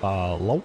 Hello?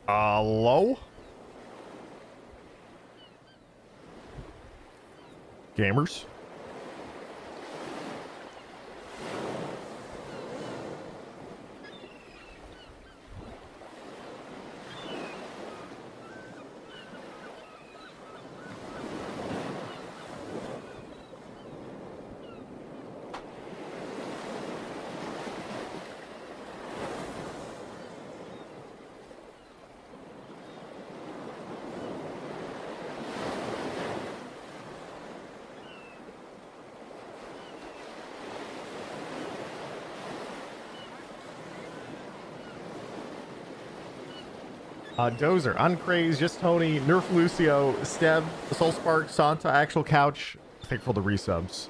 Hello? Gamers? Dozer, Uncraze, Just Tony, Nerf Lucio, Steb, Soul Spark, Santa, Actual Couch. Thankful for the resubs.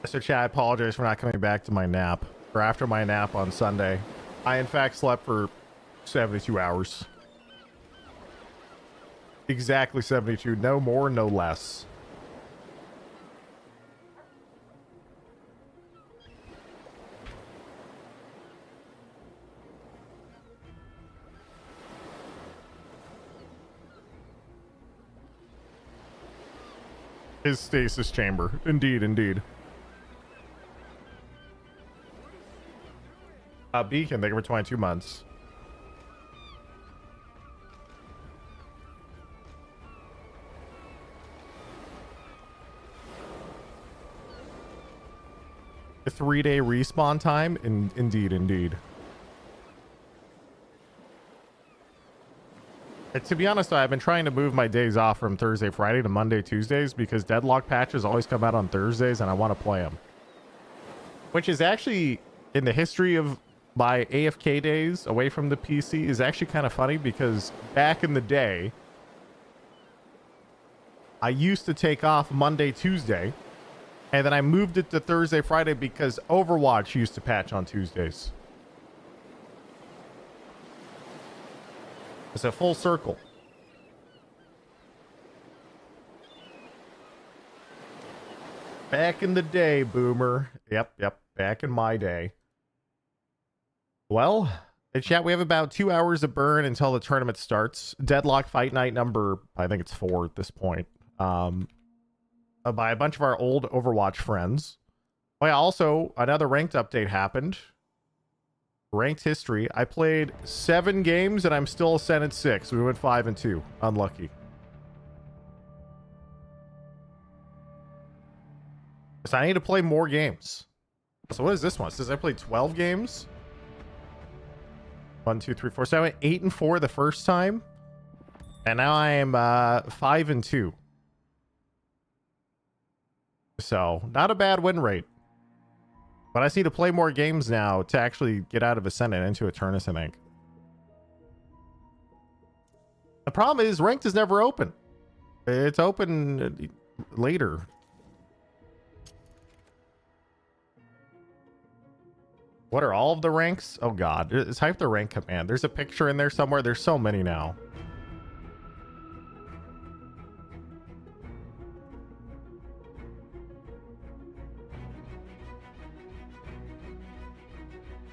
So chat, I apologize for not coming back to my nap. Or after my nap on Sunday. I in fact slept for 72 hours. Exactly 72. No more, no less. His stasis chamber. Indeed, indeed. Beacon, thank you for 22 months. A 3-day respawn time? Indeed, indeed. And to be honest, I've been trying to move my days off from Thursday, Friday to Monday, Tuesdays because Deadlock patches always come out on Thursdays and I want to play them. Which is actually, in the history of my AFK days away from the PC, is actually kind of funny because back in the day, I used to take off Monday, Tuesday, and then I moved it to Thursday, Friday because Overwatch used to patch on Tuesdays. It's a full circle. Back in the day, boomer. Yep. Back in my day. Well, in chat, we have about 2 hours of burn until the tournament starts. Deadlock fight night number, I think it's 4 at this point. By a bunch of our old Overwatch friends. Oh yeah, also, another ranked update happened. Ranked history. I played 7 games and I'm still ascended 6. We went 5 and 2. Unlucky. So I need to play more games. So what is this one? It says I played 12 games. 1, 2, 3, 4. So I went 8 and 4 the first time. And now I am 5 and 2. So not a bad win rate. But I just need to play more games now to actually get out of Ascendant into Eternus, I think. The problem is Ranked is never open. It's open later. What are all of the ranks? Oh god, type the rank command. There's a picture in there somewhere. There's so many now.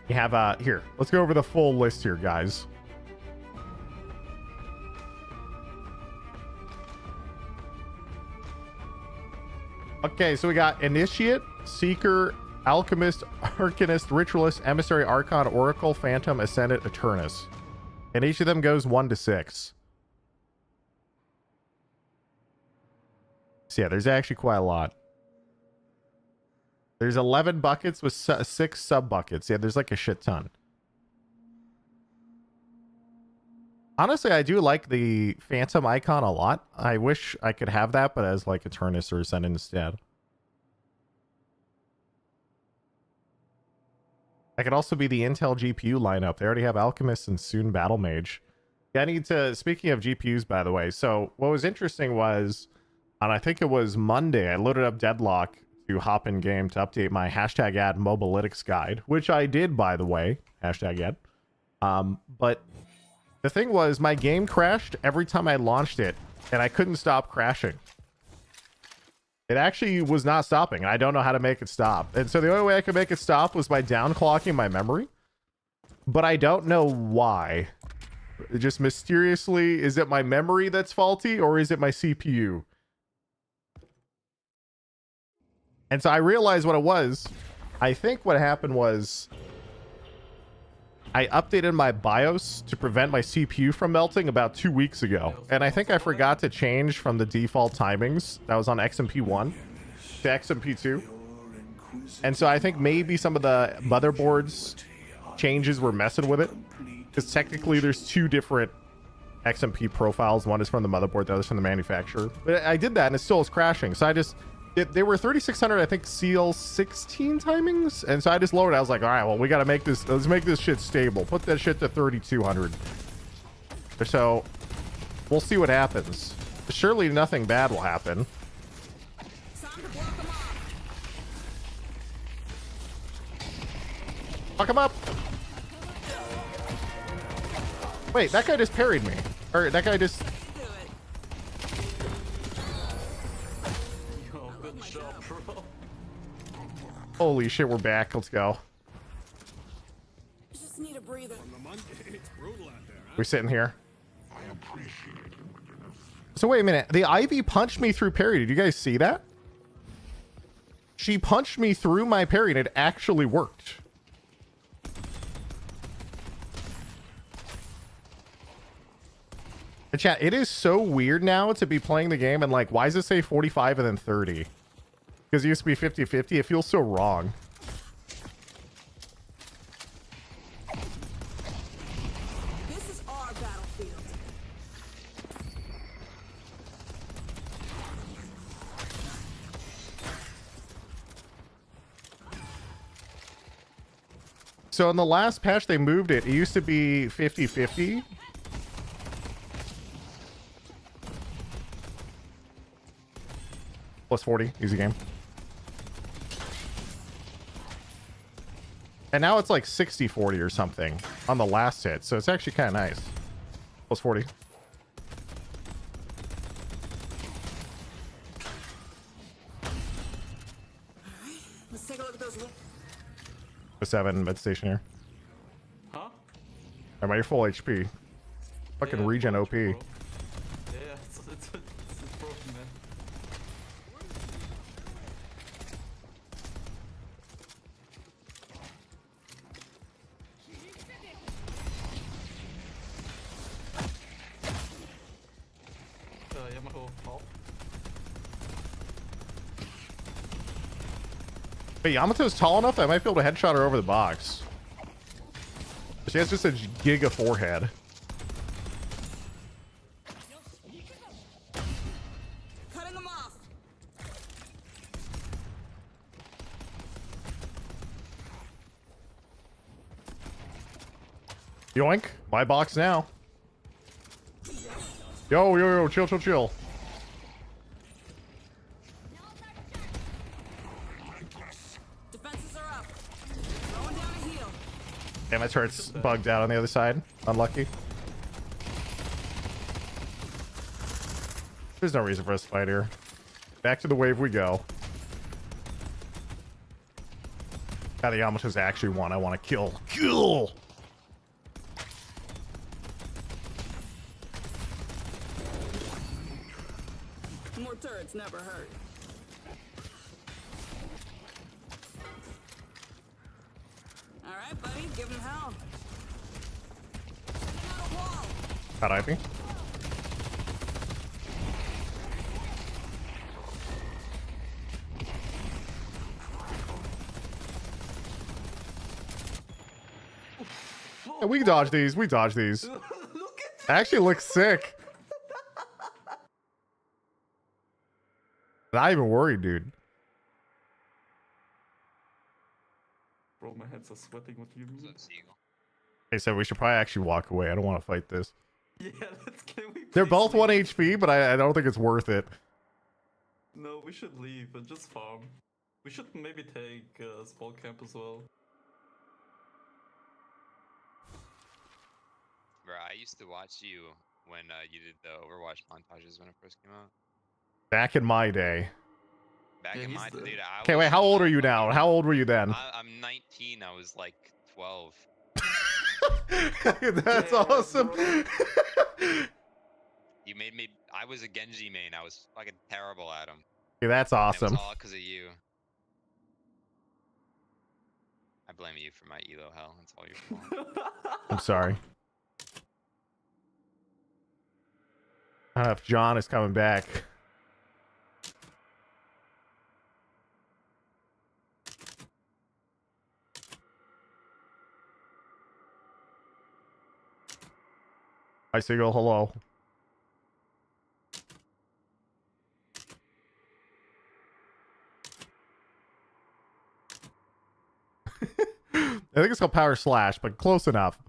You have here, let's go over the full list here, guys. Okay, so we got Initiate, Seeker, Alchemist, Arcanist, Ritualist, Emissary, Archon, Oracle, Phantom, Ascendant, Eternus. And each of them goes 1 to 6. So yeah, there's actually quite a lot. There's 11 buckets with 6 sub buckets. Yeah, there's like a shit ton. Honestly, I do like the Phantom icon a lot. I wish I could have that, but as like Eternus or Ascendant instead. I could also be the Intel GPU lineup. They already have Alchemist and soon Battle Mage. Yeah, I need to... Speaking of GPUs, by the way. So what was interesting was, and I think it was Monday, I loaded up Deadlock to hop in game to update my hashtag ad mobalytics guide, which I did, by the way. Hashtag ad. But the thing was, my game crashed every time I launched it, and I couldn't stop crashing. It actually was not stopping, and I don't know how to make it stop. And so the only way I could make it stop was by downclocking my memory. but I don't know why. It just mysteriously, is it my memory that's faulty or is it my CPU? And so I realized what it was. I think what happened was I updated my BIOS to prevent my CPU from melting about 2 weeks ago. And I think I forgot to change from the default timings that was on XMP1 to XMP2. And so I think maybe some of the motherboards changes were messing with it. Because technically there's 2 different XMP profiles. One is from the motherboard, the other is from the manufacturer. But I did that and it still is crashing. So I just... They were 3600, I think, CL16 timings, and so I just lowered it. I was like, all right, well, we got to make this. Let's make this shit stable. Put that shit to 3200. So we'll see what happens. Surely nothing bad will happen. Fuck him up. Wait, that guy just parried me. Or that guy just... Holy shit, we're back. Let's go. Just need a breather. We're sitting here. So wait a minute. The Ivy punched me through parry. Did you guys see that? She punched me through my parry and it actually worked. And chat, it is so weird now to be playing the game and like, why does it say 45 and then 30? Because it used to be 50-50. It feels so wrong. This is our battlefield. So in the last patch, they moved it. It used to be 50-50. Plus 40. Easy game. And now it's like 60-40 or something on the last hit. So it's actually kind of nice. Plus 40. Alright, let's take a look at those. The 7 mid station here. Huh? Am I your full HP? Fucking Yeah, regen OP. bro. Yeah, it's broken, man. Yamato, help. But Yamato's tall enough that I might be able to headshot her over the box. She has just a giga forehead. Cutting them off. Yoink. My box now. Yo, chill. Defenses are up. Throwing down a heel. Damn, my turret's bugged out on the other side. Unlucky. There's no reason for us to fight here. Back to the wave we go. God, the Yamato's actually one I want to kill. Kill! More turrets never hurt. Alright, buddy, give him hell. Not a wall. Hot Ivy. Yeah, we dodge these. We dodge these. Look at Actually looks sick. Not even worried, dude. Bro, my hands are sweating with you. They said we should probably actually walk away. I don't want to fight this. Yeah, can we They're please both leave? 1 HP, but I don't think it's worth it. No, we should leave and just farm. We should maybe take small camp as well. Bro, I used to watch you when you did the Overwatch montages when it first came out. Back in my day. Back Yeah, in he's my the- dude, I Okay, was wait, how old are you fucking- now? How old were you then? I'm 19. I was like 12. That's Yeah, awesome. bro. You made me. I was a Genji main. I was fucking terrible at him. Okay, that's And it was awesome. all because of you. I blame you for my elo hell. It's all your fault. I'm sorry. I don't know if John is coming back. Hi, Seagull. Hello. I think it's called Power Slash, but close enough.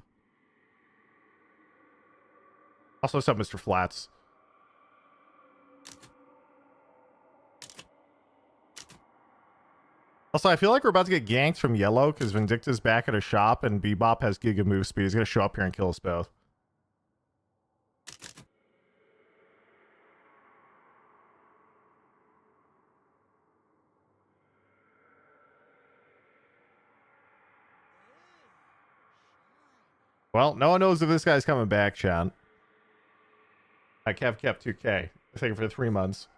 Also, what's up, Mr. Flats? Also, I feel like we're about to get ganked from yellow because Vindicta's back at a shop and Bebop has Giga move speed. He's going to show up here and kill us both. Well, no one knows if this guy's coming back, chat. I kept 2K. I think for 3 months.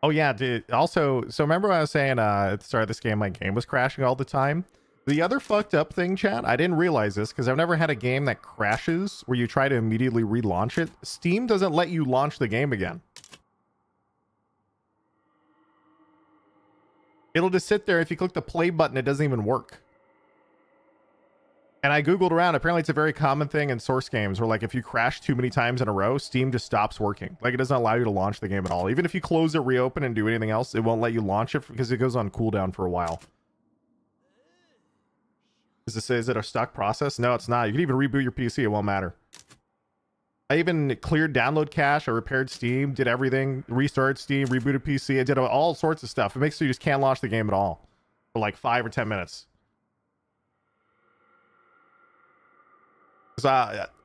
Oh yeah, dude. Also, so remember when I was saying at the start of this game, my game was crashing all the time? The other fucked up thing, chat, I didn't realize this because I've never had a game that crashes where you try to immediately relaunch it. Steam doesn't let you launch the game again. It'll just sit there. If you click the play button, it doesn't even work. And I Googled around. Apparently, it's a very common thing in Source games where, like, if you crash too many times in a row, Steam just stops working. Like, it doesn't allow you to launch the game at all. Even if you close it, reopen, and do anything else, it won't let you launch it because it goes on cooldown for a while. Is it a stuck process? No, it's not. You can even reboot your PC. It won't matter. I even cleared download cache. I repaired Steam, did everything, restarted Steam, rebooted PC. I did all sorts of stuff. It makes so you just can't launch the game at all for like 5 or 10 minutes. So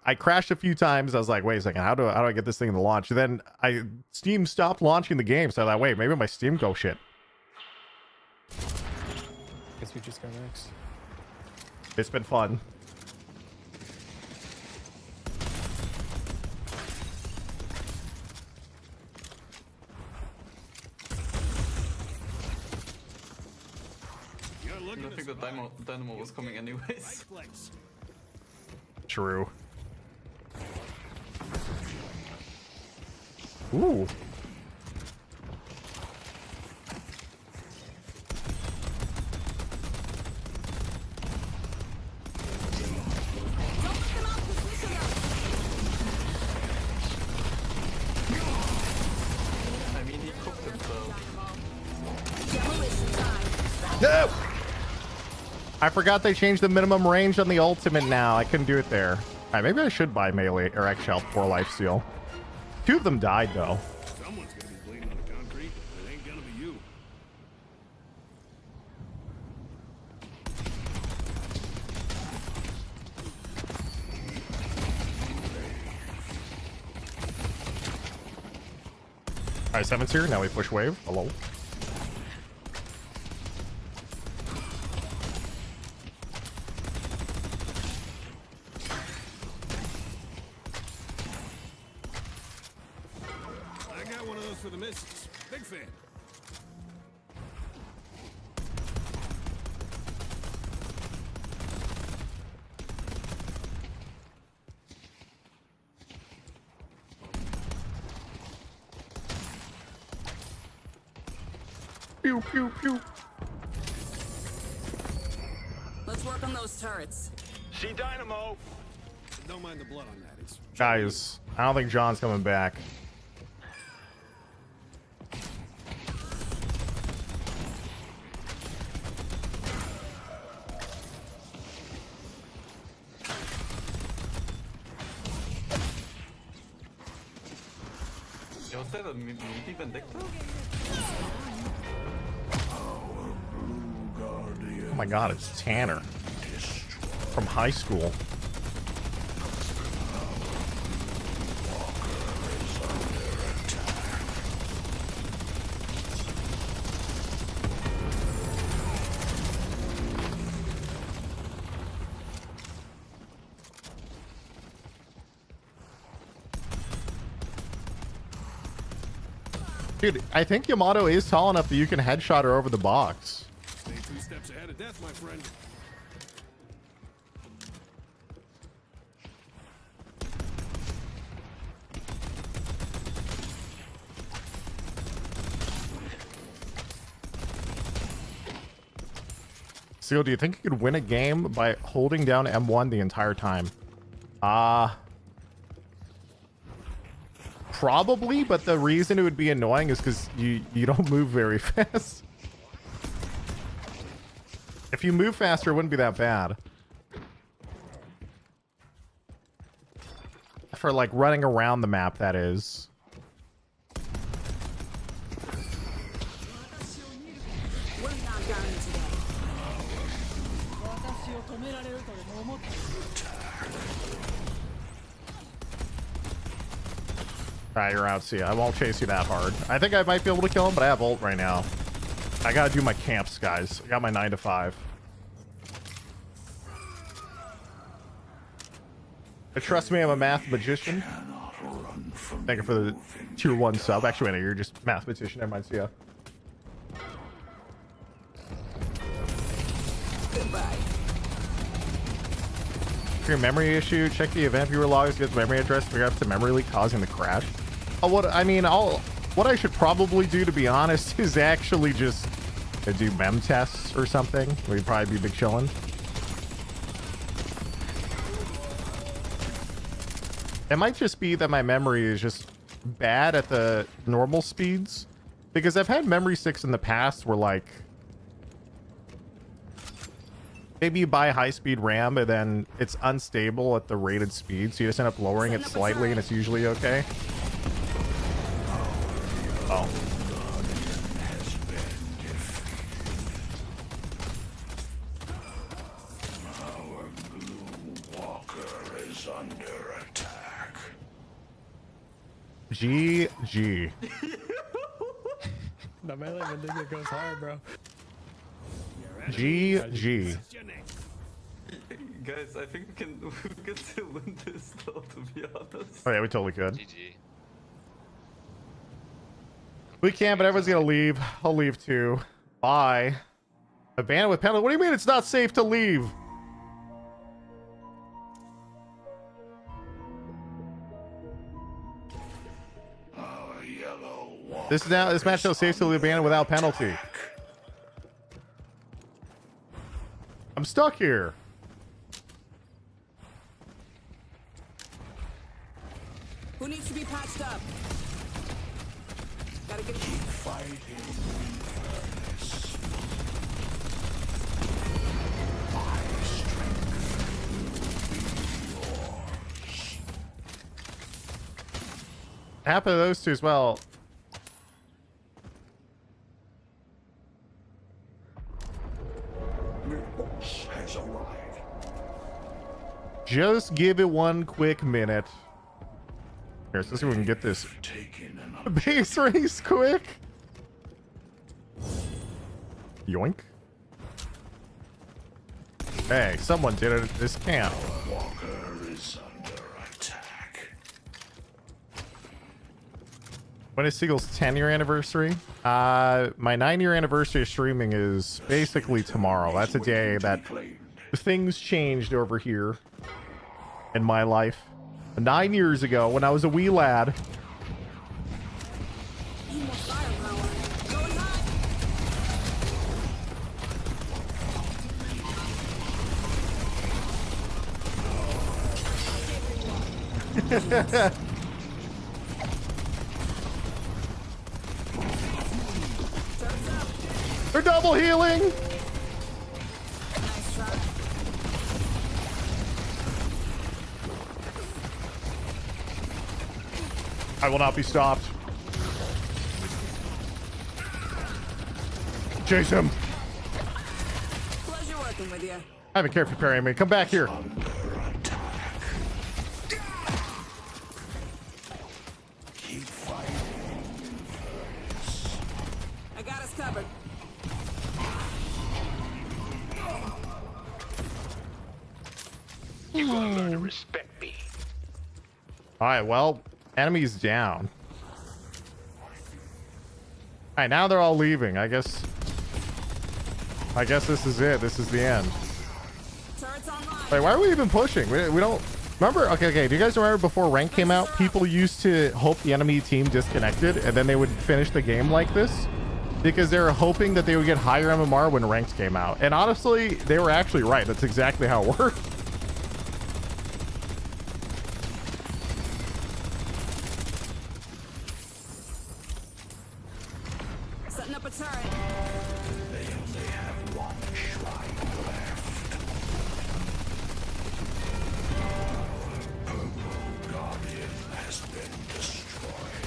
I crashed a few times. I was like, wait a second, how do I get this thing to launch? And then Steam stopped launching the game. So I thought, wait, maybe my Steam go shit. Guess we just go next. It's been fun. I think the dynamo was coming anyways. True. Ooh. I mean, he cooked himself. No! I forgot they changed the minimum range on the ultimate now. I couldn't do it there. Alright, maybe I should buy melee or X Health for lifesteal. 2 of them died though. Someone's gonna be bleeding on the concrete, and it ain't gonna be you. Alright, 7's here. Now we push wave. Hello. I got one of those for the missus. Big fan. Pew, pew, pew. Let's work on those turrets. See dynamo. Don't mind the blood on that. It's Guys, I don't think John's coming back. Yo, was that a meaty Vindicta? Oh my god, it's Tanner. From high school. Dude, I think Yamato is tall enough that you can headshot her over the box. Stay 2 steps ahead of death, my friend. Seal, do you think you could win a game by holding down M1 the entire time? Probably, but the reason it would be annoying is because you don't move very fast. If you move faster, it wouldn't be that bad. For like running around the map, that is. We're not going today. Alright, you're out, see. I won't chase you that hard. I think I might be able to kill him, but I have ult right now. I gotta do my camps, guys. I got my 9 to 5. But trust me, I'm a math magician. Thank you for the tier 1 sub. Actually, wait, you're just mathematician. Never mind, see ya. Goodbye. For your memory issue, check the event viewer logs, get the memory address, figure out if the memory leak causing the crash. Oh, what I should probably do, to be honest, is actually just do mem tests or something. We'd probably be big chillin'. It might just be that my memory is just bad at the normal speeds, because I've had memory sticks in the past where like maybe you buy high-speed RAM, and then it's unstable at the rated speed, so you just end up lowering it slightly, and it's usually okay. Oh. Our blue walker is under attack. GG. The melee Mendigo goes hard, bro. GG. Guys, I think we can still win this though, to be honest. Oh yeah, we totally could. GG. We can, but everyone's gonna leave. I'll leave too. Bye. Abandoned with penalty. What do you mean it's not safe to leave? Our yellow walker This match is safe to leave abandoned without penalty. attack. I'm stuck here. Who needs to be patched up? Gotta get Fighting furnace. My strength will be yours. Happened to those two as well. Your boss has arrived. Just give it one quick minute. Here, let's see if we can get this Taken an base race quick. Yoink. Hey, someone did it at this camp. walker is under attack. When is Seagull's 10-year anniversary? My 9-year anniversary of streaming is basically tomorrow. That's a day that Claimed. things changed over here in my life. 9 years ago, when I was a wee lad. need more firepower. Going hot. Turns up. They're double healing. Nice try. I will not be stopped. Chase him. Pleasure working with you. I haven't cared for parrying me. Come back here. Keep fighting. I got us covered. You will learn to respect me. All right, well, enemies down. right, now they're all leaving. I guess this is it. This is the end. Turrets online. Wait, why are we even pushing? We don't remember. Okay. Do you guys remember before rank came out, people used to hope the enemy team disconnected and then they would finish the game like this because they were hoping that they would get higher MMR when ranked came out. And honestly, they were actually right. That's exactly how it worked. Setting up a turret. They only have one shrine left. Our purple guardian has been destroyed.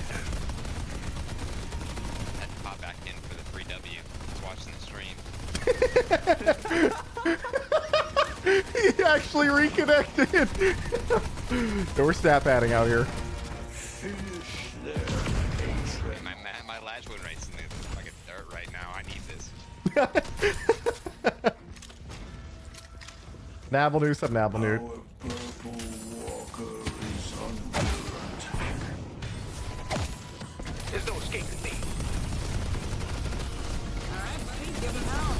Had to pop back in for the free W. Just watching the stream. He actually reconnected. We're stat padding out here. Finish their hatred. My latch win rate's in the fucking dirt right now. I need this. Nabalnoot, sub Nabalnoot. Our purple walker is under attack. There's no escaping me. All right, buddy, give him hell.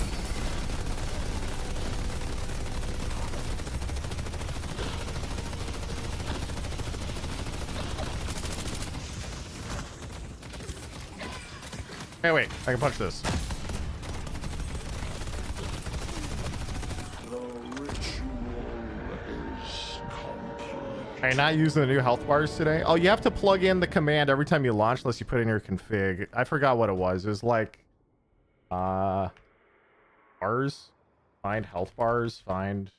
Hey, wait, I can punch this. The ritual is complete. Are you not using the new health bars today? Oh, you have to plug in the command every time you launch unless you put in your config. I forgot what it was. It was like bars, find health bars, find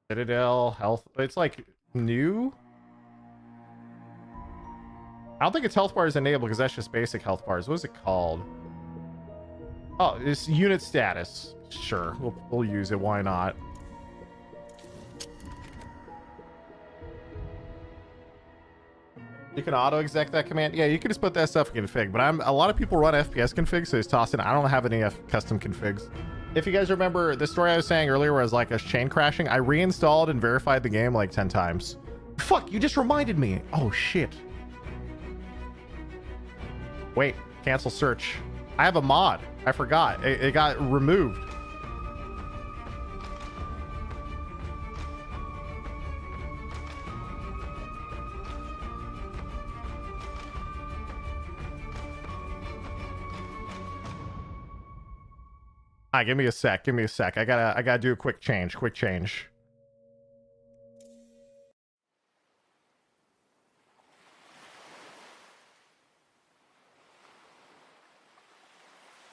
Citadel health. It's like new. I don't think it's health bars enabled because that's just basic health bars. What is it called? Oh, it's unit status. Sure, we'll use it. Why not? You can auto exec that command. Yeah, you can just put that stuff in config. But a lot of people run FPS config, so it's tossing. I don't have any custom configs. If you guys remember the story I was saying earlier, where I was like, I was chain crashing, I reinstalled and verified the game like 10 times. Fuck! You just reminded me. Oh shit. Wait, cancel search. I have a mod. I forgot. It got removed. Alright, give me a sec. Give me a sec. I gotta do a quick change. Quick change.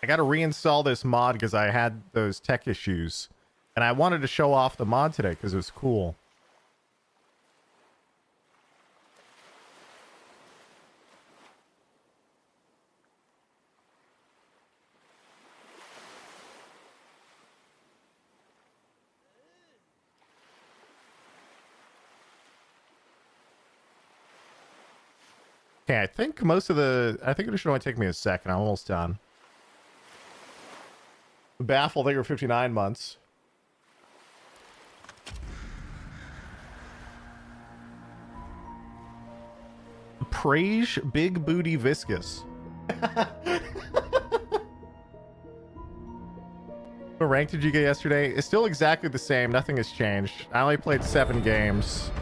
I got to reinstall this mod because I had those tech issues. And I wanted to show off the mod today because it was cool. Okay, I think it should only take me a second. I'm almost done. Baffle, they were 59 months. Praise Big Booty Viscous. What rank did you get yesterday? It's still exactly the same. Nothing has changed. I only played 7 games.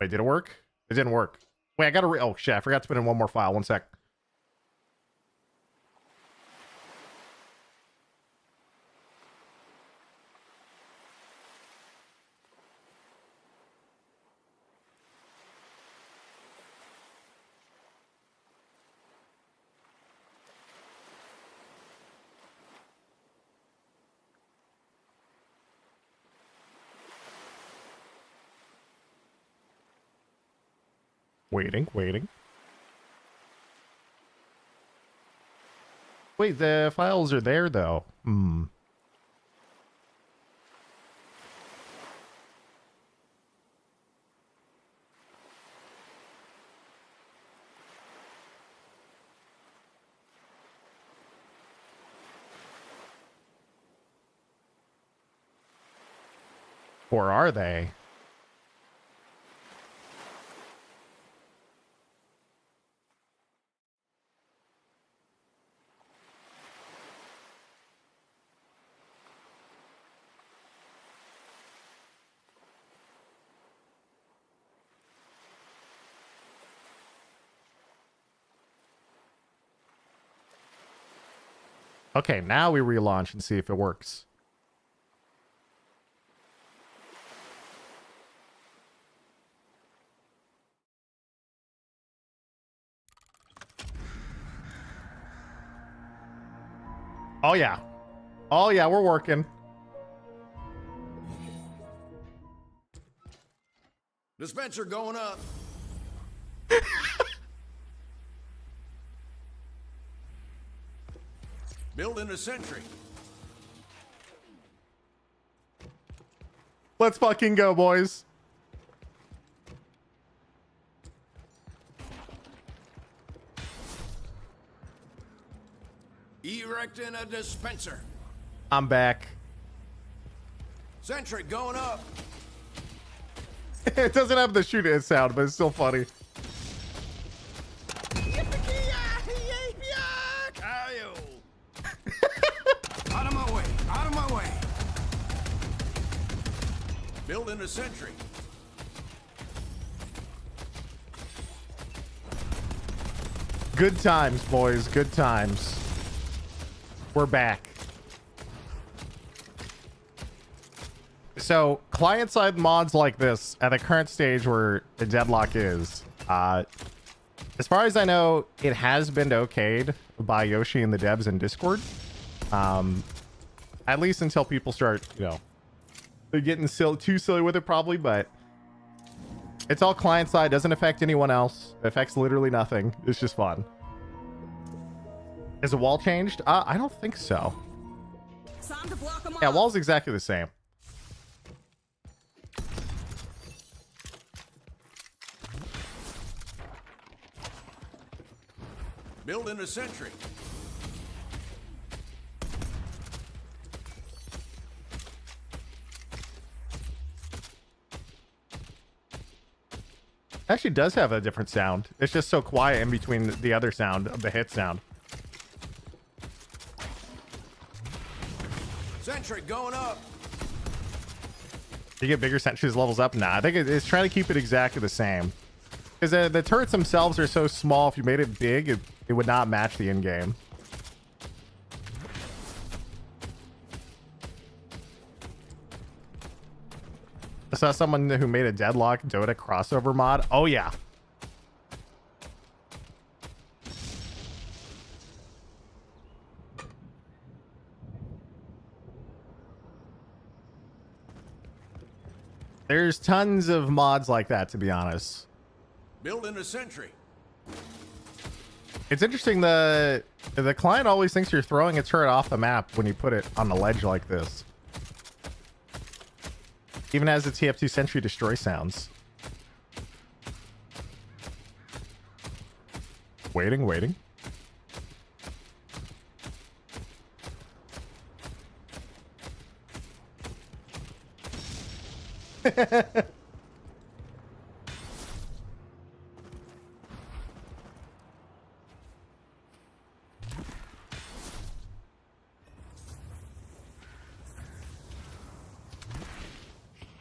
Wait, did it work? It didn't work. Wait, I gotta oh shit, I forgot to put in one more file. One sec. Waiting. Wait, the files are there though. Or are they? Okay, now we relaunch and see if it works. Oh yeah. Oh yeah, we're working. Dispenser going up. Building a sentry. Let's fucking go, boys. Erecting a dispenser. I'm back. Sentry going up. It doesn't have the shoot it sound, but it's still funny. Out of my way. Out of my way. Building a sentry. Good times, boys. Good times. We're back. So, client-side mods like this, at the current stage where the Deadlock is, as far as I know, it has been okayed by Yoshi and the devs in Discord. At least until people start, you know, they're getting too silly with it probably, but it's all client-side, doesn't affect anyone else. It affects literally nothing. It's just fun. Is the wall changed? I don't think so. Time to block 'em Yeah, off. wall's exactly the same. Building a sentry. Actually does have a different sound. It's just so quiet in between the other sound of the hit sound. Sentry going up. You get bigger sentries levels up? Nah, I think it's trying to keep it exactly the same. Because the turrets themselves are so small, if you made it big, it would not match the in-game. I saw someone who made a Deadlock Dota crossover mod. Oh, yeah. There's tons of mods like that, to be honest. Building a sentry. It's interesting, the client always thinks you're throwing a turret off the map when you put it on the ledge like this. Even as the TF2 Sentry destroy sounds. Waiting, waiting.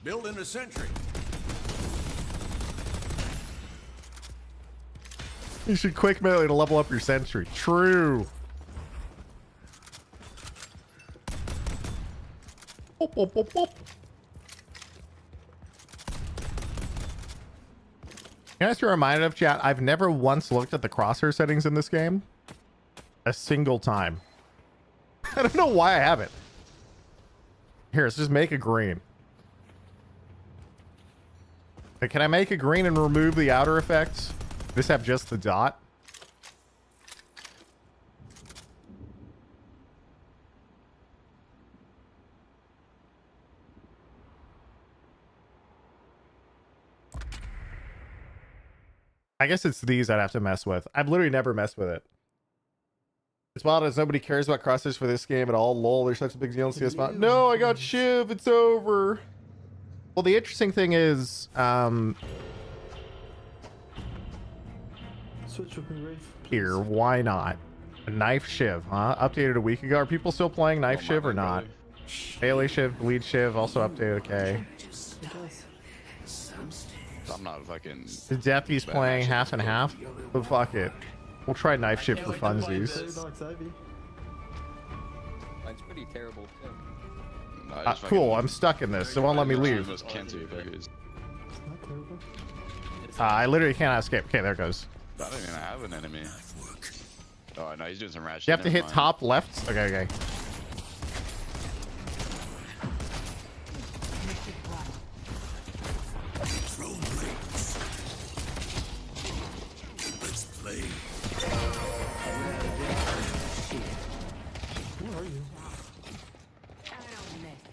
Building a sentry. You should quick melee to level up your sentry. True. Boop, boop, boop, boop. Can I just be reminded of, chat? I've never once looked at the crosshair settings in this game. A single time. I don't know why I haven't. Here, let's just make a green. Hey, can I make a green and remove the outer effects? This have just the dot. I guess it's these I'd have to mess with. I've literally never messed with it. It's wild as nobody cares about crosshairs for this game at all. Lol, there's such a big deal in CS mod. No, I got Shiv. It's over. Well, the interesting thing is, Switch with me, Rafe. here, why not? A knife Shiv, huh? Updated a week ago. Are people still playing knife Shiv or not? Bailey Shiv, lead Shiv, also updated. Okay. I'm not fucking. The Deathy's playing half and half. But fuck it. We'll try knife Shiv for funsies. Deadlock's Ivy. That's pretty terrible too. I just Cool, fucking- I'm stuck in this. It won't let me leave. Almost Kenty fuckers. I literally cannot escape. Okay, there it goes. I don't even have an enemy. Oh no, he's doing some rat shit. You have to never hit mind. top left. Okay, okay. Throw blades. Let's play.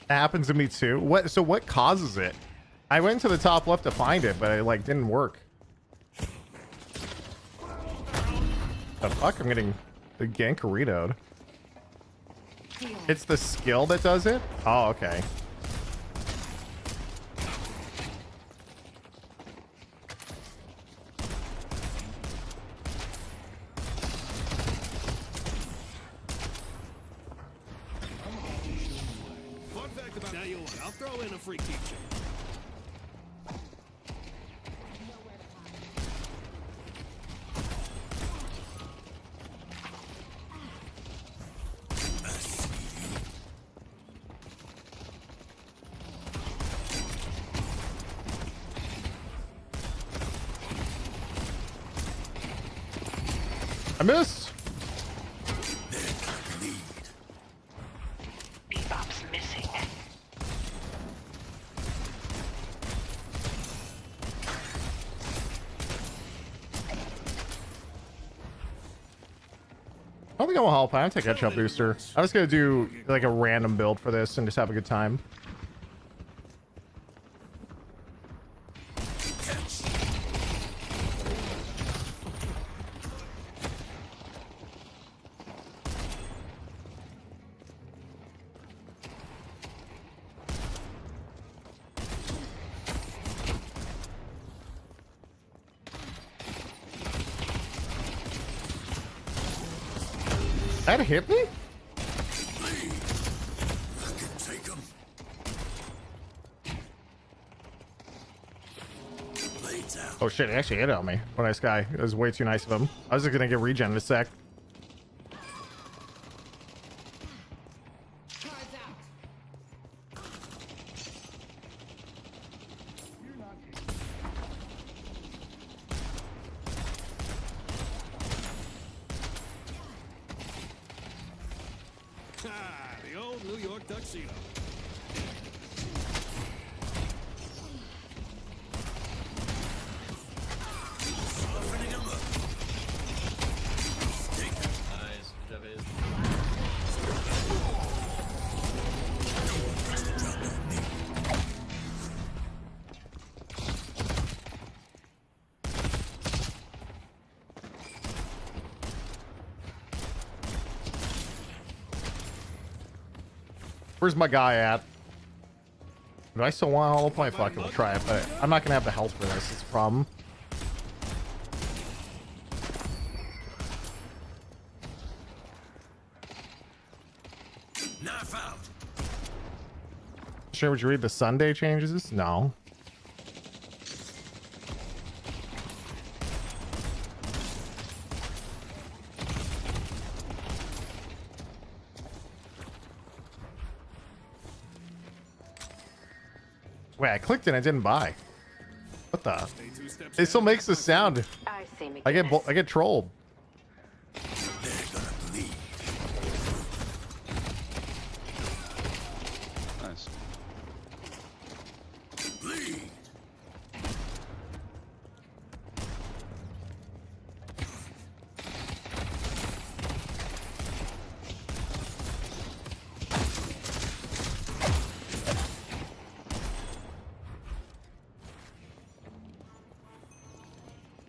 That happens to me too. What? So what causes it? I went to the top left to find it, but it like didn't work. The fuck? I'm getting the gankeritoed. It's the skill that does it? Oh, okay. Fun fact about now you what? I'll throw in a free teacher. I missed. Bebop's missing. I don't think I want help. I'm taking a headshot booster. I'm just gonna do like a random build for this and just have a good time. That hit me? Take 'em. Blades out. Oh shit, he actually hit on me. What a nice guy. It was way too nice of him. I was just gonna get regen in a sec. Ah, the old New York tuxedo. Softening 'em up. Nice, Javis. Where's my guy at? Do I still want hollow point? Fuck it, we'll try it, but I'm not gonna have the health for this. It's a problem. Knife out. Sure, would you read the Sunday changes? No. Wait, I clicked and I didn't buy. What the? Stay 2 steps It still ahead. makes the sound. I see me. I get trolled. They're gonna bleed. Nice. Bleed.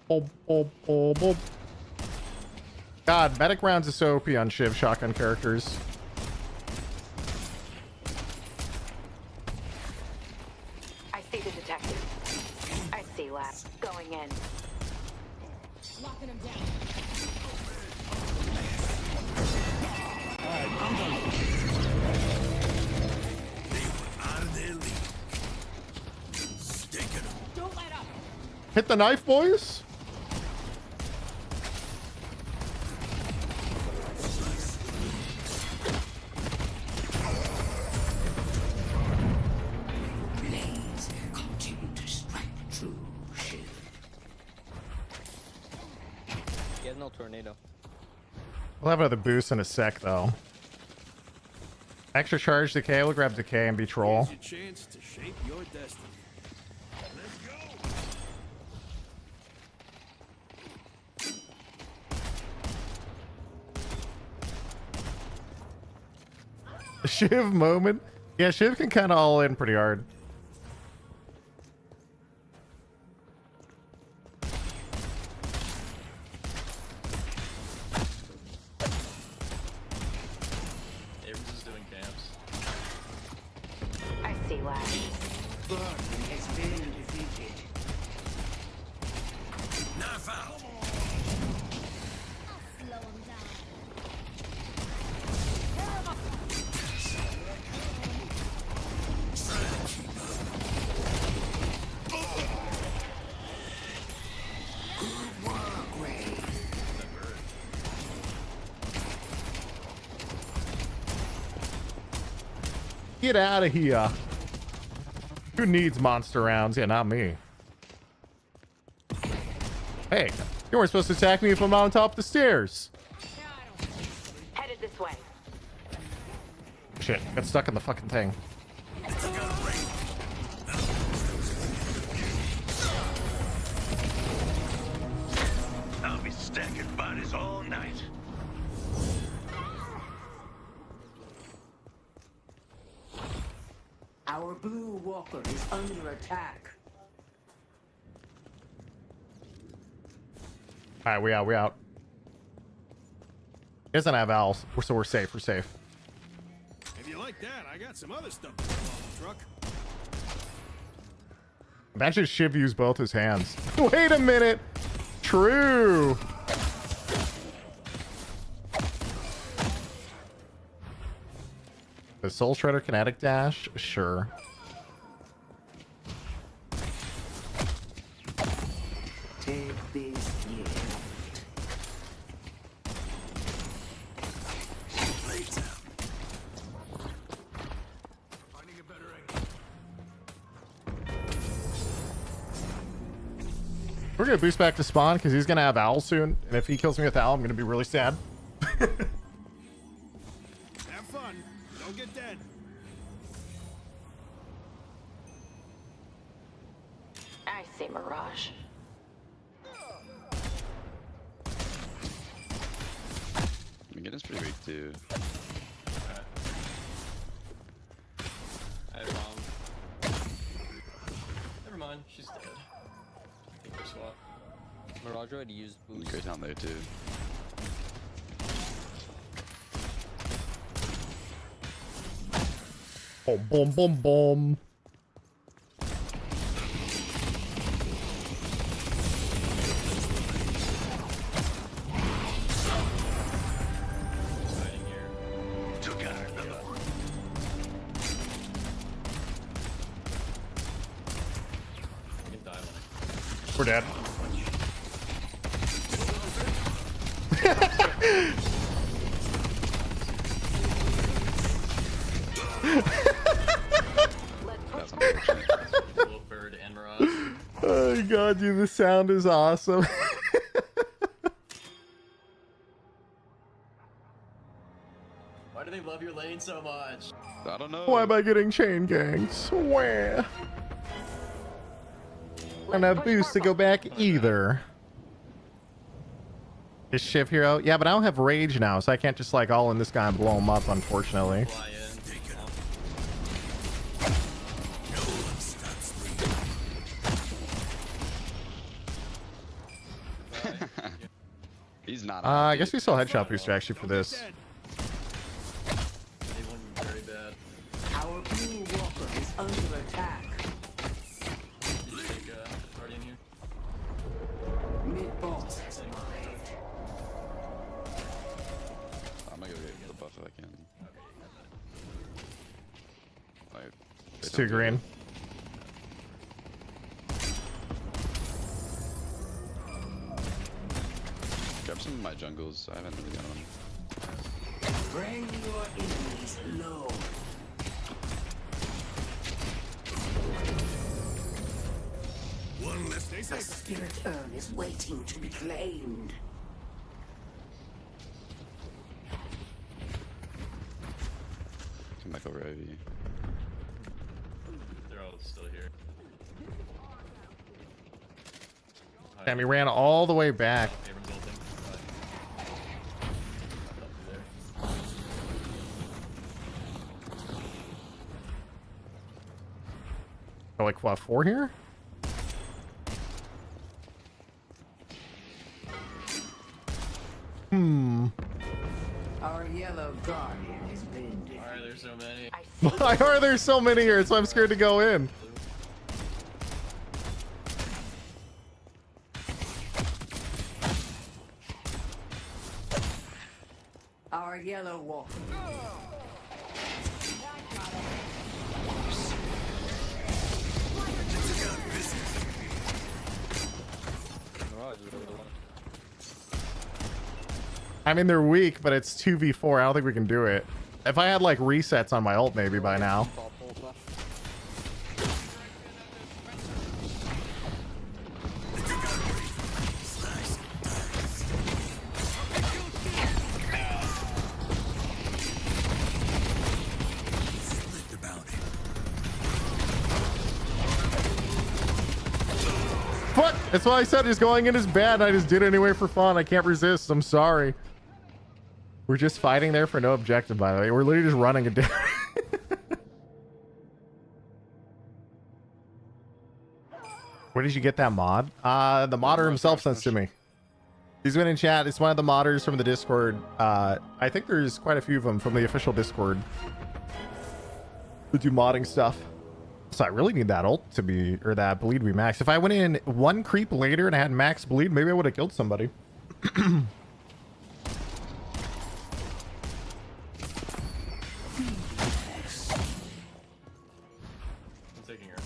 Boop, boop, boop, boop. God, medic rounds is so OP on Shiv shotgun characters. I see the detective. I see lab going in. Locking him down. Out of their league. Stinking 'em. Don't let up. Hit the knife, boys. He has no tornado. We'll have another boost in a sec, though. Extra charge decay. We'll grab decay and be troll. Here's your chance to shape your destiny. Let's go. Shiv moment. Yeah, Shiv can kind of all in pretty hard. Abrams is doing camps. I see Lash. Burden has been defeated. Knife out. Slow him down. Good work, Ray. Get out of here. Who needs monster rounds? Yeah, not me. Hey, you weren't supposed to attack me if I'm on top of the stairs. Headed this way. Shit, got stuck in the fucking thing. I'll be stacking bodies all night. Our blue walker is under attack. All right, we out, we out. He doesn't have owls, so we're safe, we're safe. If you like that, I got some other stuff to put on the truck. Imagine Shiv used both his hands. Wait a minute. True. The Soul Shredder kinetic dash? Sure. Take this gift. Finding a better angle. We're gonna boost back to spawn because he's gonna have owl soon, and if he kills me with owl, I'm gonna be really sad. Have fun. Don't get dead. I see Mirage. Megan's pretty weak too. I have bomb. Never mind, she's dead. I think we swap. Mirage already used boost. Great down there too. Boom, boom, boom, boom. He's hiding here. Took out another one. I can die one. We're dead. That's unfortunate. Little bird and Mirage. Oh god, dude, the sound is awesome. Why do they love your lane so much? I don't know. Why am I getting chain gangs? Where? And a boost to go back either. Is Shiv hero? Yeah, but I don't have rage now, so I can't just like all in this guy and blow him up, unfortunately. Fly in. He's not. I guess we still headshot booster actually for this. Dead. They won very bad. Our blue walker is under attack. Did you take Guardian here? Mid-boss. I'm gonna go get the buff if I can. Like, It's too green. grab some of my jungles. I haven't really got them. Bring your enemies low. One less. Stay The safe. spirit urn is waiting to be claimed. already. They're all still here. Damn, he ran all the way back. Abram's ulting. There. Oh, like what, 4 here? Our yellow guardian has been Why are there so many? I see. Why are there so many here? So I'm scared to go in. our yellow walker. Mirage is over the one. I mean, they're weak, but it's 2v4. I don't think we can do it. If I had like resets on my ult maybe by now. What? That's why I said just going in is bad. I just did it anyway for fun. I can't resist. I'm sorry. We're just fighting there for no objective, by the way. We're literally just running it down. Where did you get that mod? The modder himself sent it to me. He's been in chat. It's one of the modders from the Discord. I think there's quite a few of them from the official Discord who do modding stuff. So I really need that ult to be, or that bleed to be max. If I went in one creep later and I had max bleed, maybe I would have killed somebody. I'm taking her.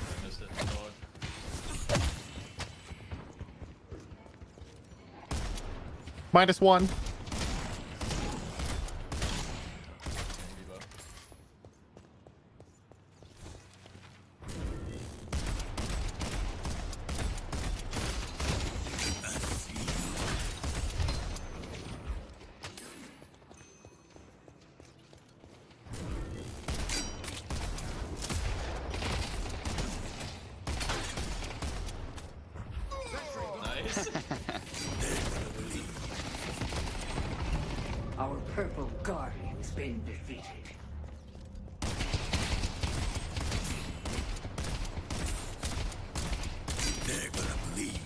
I missed it. Dog. -1. Debuff. Nice. Our purple guardian's been defeated. They're gonna bleed.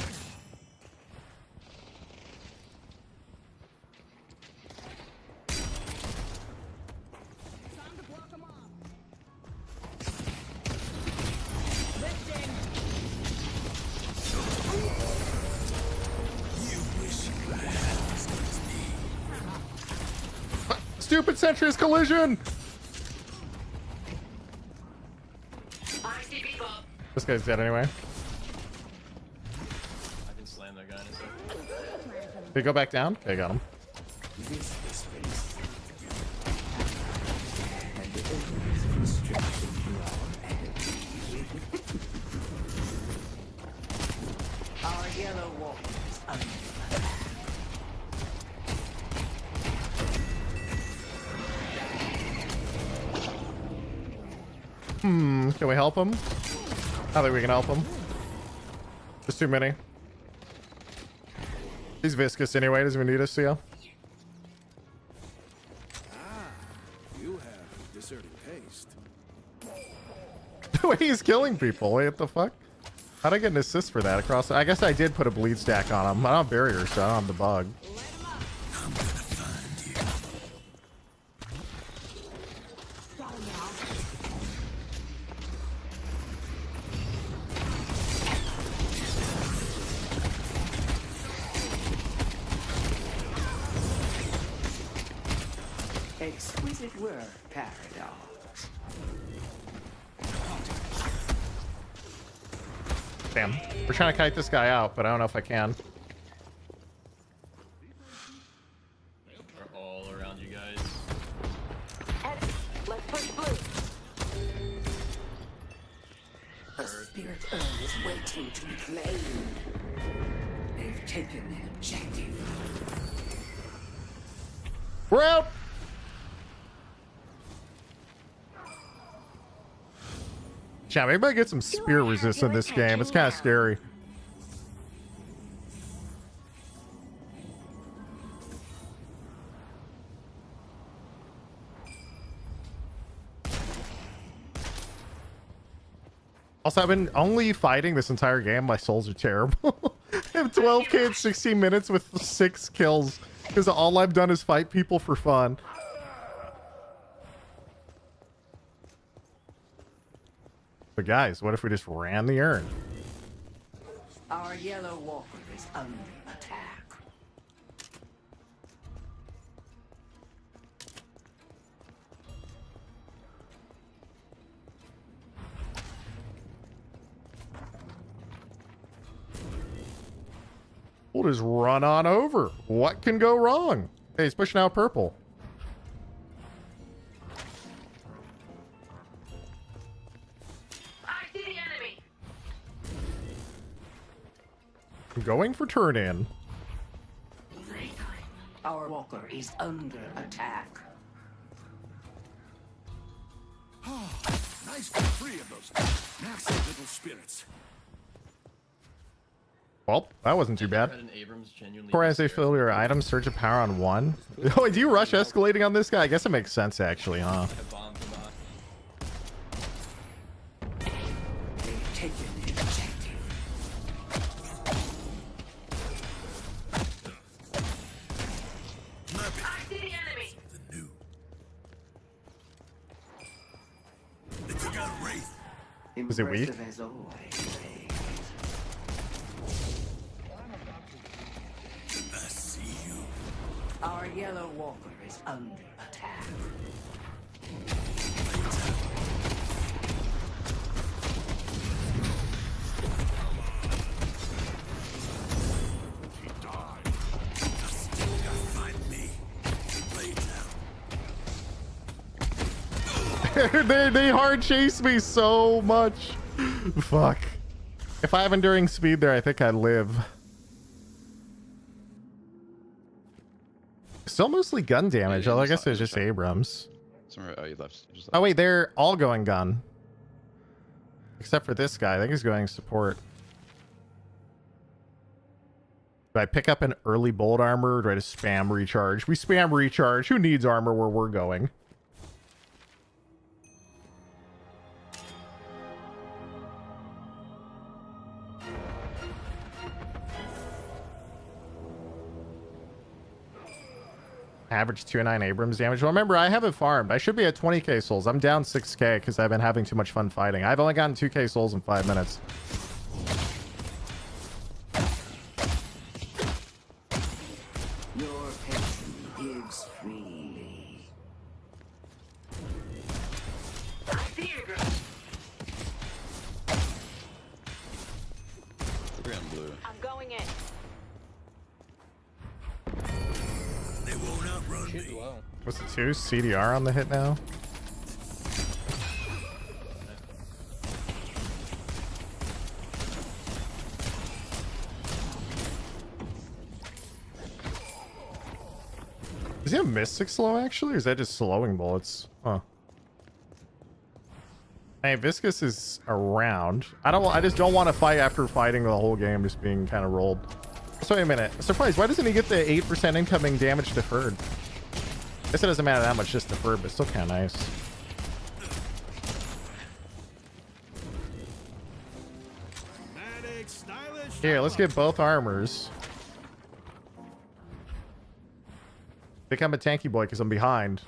Stupid Sentry's collision! This guy's dead anyway. I can slam that guy in a second. Did he go back down? Okay, got him. This is space. And the enemy's constricting our enemy. Our yellow walkers under Can we help him? I think we can help him. There's too many. He's viscous anyway, doesn't even need us, yeah. You have deserting taste. The way he's killing people. Wait, what the fuck? How'd I get an assist for that across? I guess I did put a bleed stack on him. I don't have barrier, so I don't have the bug. exquisite work, Paradox. Damn. We're trying to kite this guy out, but I don't know if I can. We're all around you guys. Head, let's push blue. The spirit urn is waiting to be claimed. They've taken an objective. We're out! Yeah, maybe I get some spear resist in this game. It's kind of scary. Also, I've been only fighting this entire game. My souls are terrible. I have 12k in 16 minutes with 6 kills because all I've done is fight people for fun. But guys, what if we just ran the urn? Our yellow walker is under attack. We'll just run on over. What can go wrong? Hey, he's pushing out purple. I see the enemy. Going for turn in. Our walker is under attack. Nice for 3 of those nasty little spirits. Well, that wasn't too bad. President Abrams genuinely Before as they scares fill me. your items, surge of power on 1. Oh, wait, do you rush escalating on this guy? I guess it makes sense actually, huh? I bombed him off. They've taken the objective. I see the enemy. The new. They took out Wraith. Was it weak? Impressive as always. I see you. Our yellow walker is under attack. He died. Still gotta find me. Lay it down. they hard chase me so much. Fuck. If I have enduring speed there, I think I live. Still mostly gun damage. Oh, I guess it's just Abrams. Somewhere, oh, you left. Just Oh wait, they're all going gun. Except for this guy. I think he's going support. Do I pick up an early bolt armor or do I just spam recharge? We spam recharge. Who needs armor where we're going? Average 209 Abrams damage. Well, remember, I haven't farmed. I should be at 20k souls. I'm down 6k because I've been having too much fun fighting. I've only gotten 2k souls in 5 minutes. Your passion gives freely. I see your girl. Three on blue. I'm going in. They won't outrun Shoot me. low. What's the 2? CDR on the hit now? Does he have Mystic Slow actually, or is that just slowing bullets? Huh. Hey, Viscous is around. I just don't want to fight after fighting the whole game, just being kind of rolled. So wait a minute. Surprise, why doesn't he get the 8% incoming damage deferred? I guess it doesn't matter that much, just deferred, but still kind of nice. Dramatic, stylish. Here, let's get both armors. Think I'm a tanky boy because I'm behind.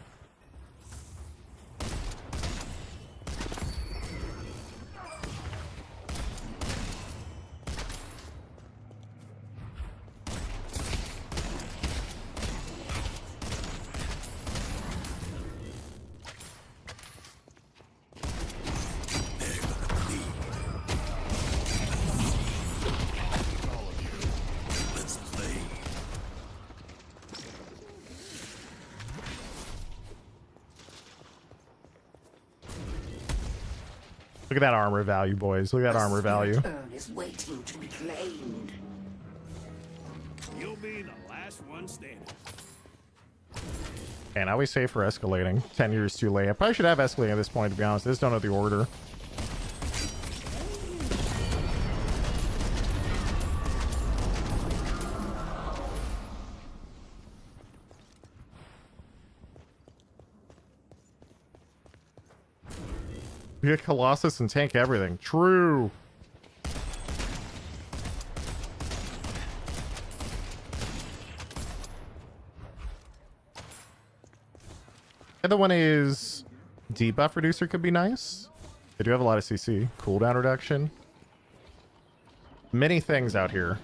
Let's play. Look at that armor value, boys. Look at that armor value. The urn is waiting to be claimed. You'll be the last one standing. And now we save for escalating. 10 years too late. I probably should have escalating at this point, to be honest. I just don't know the order. Be a Colossus and tank everything. True. The other one is debuff reducer could be nice. They do have a lot of CC. Cooldown reduction. Many things out here.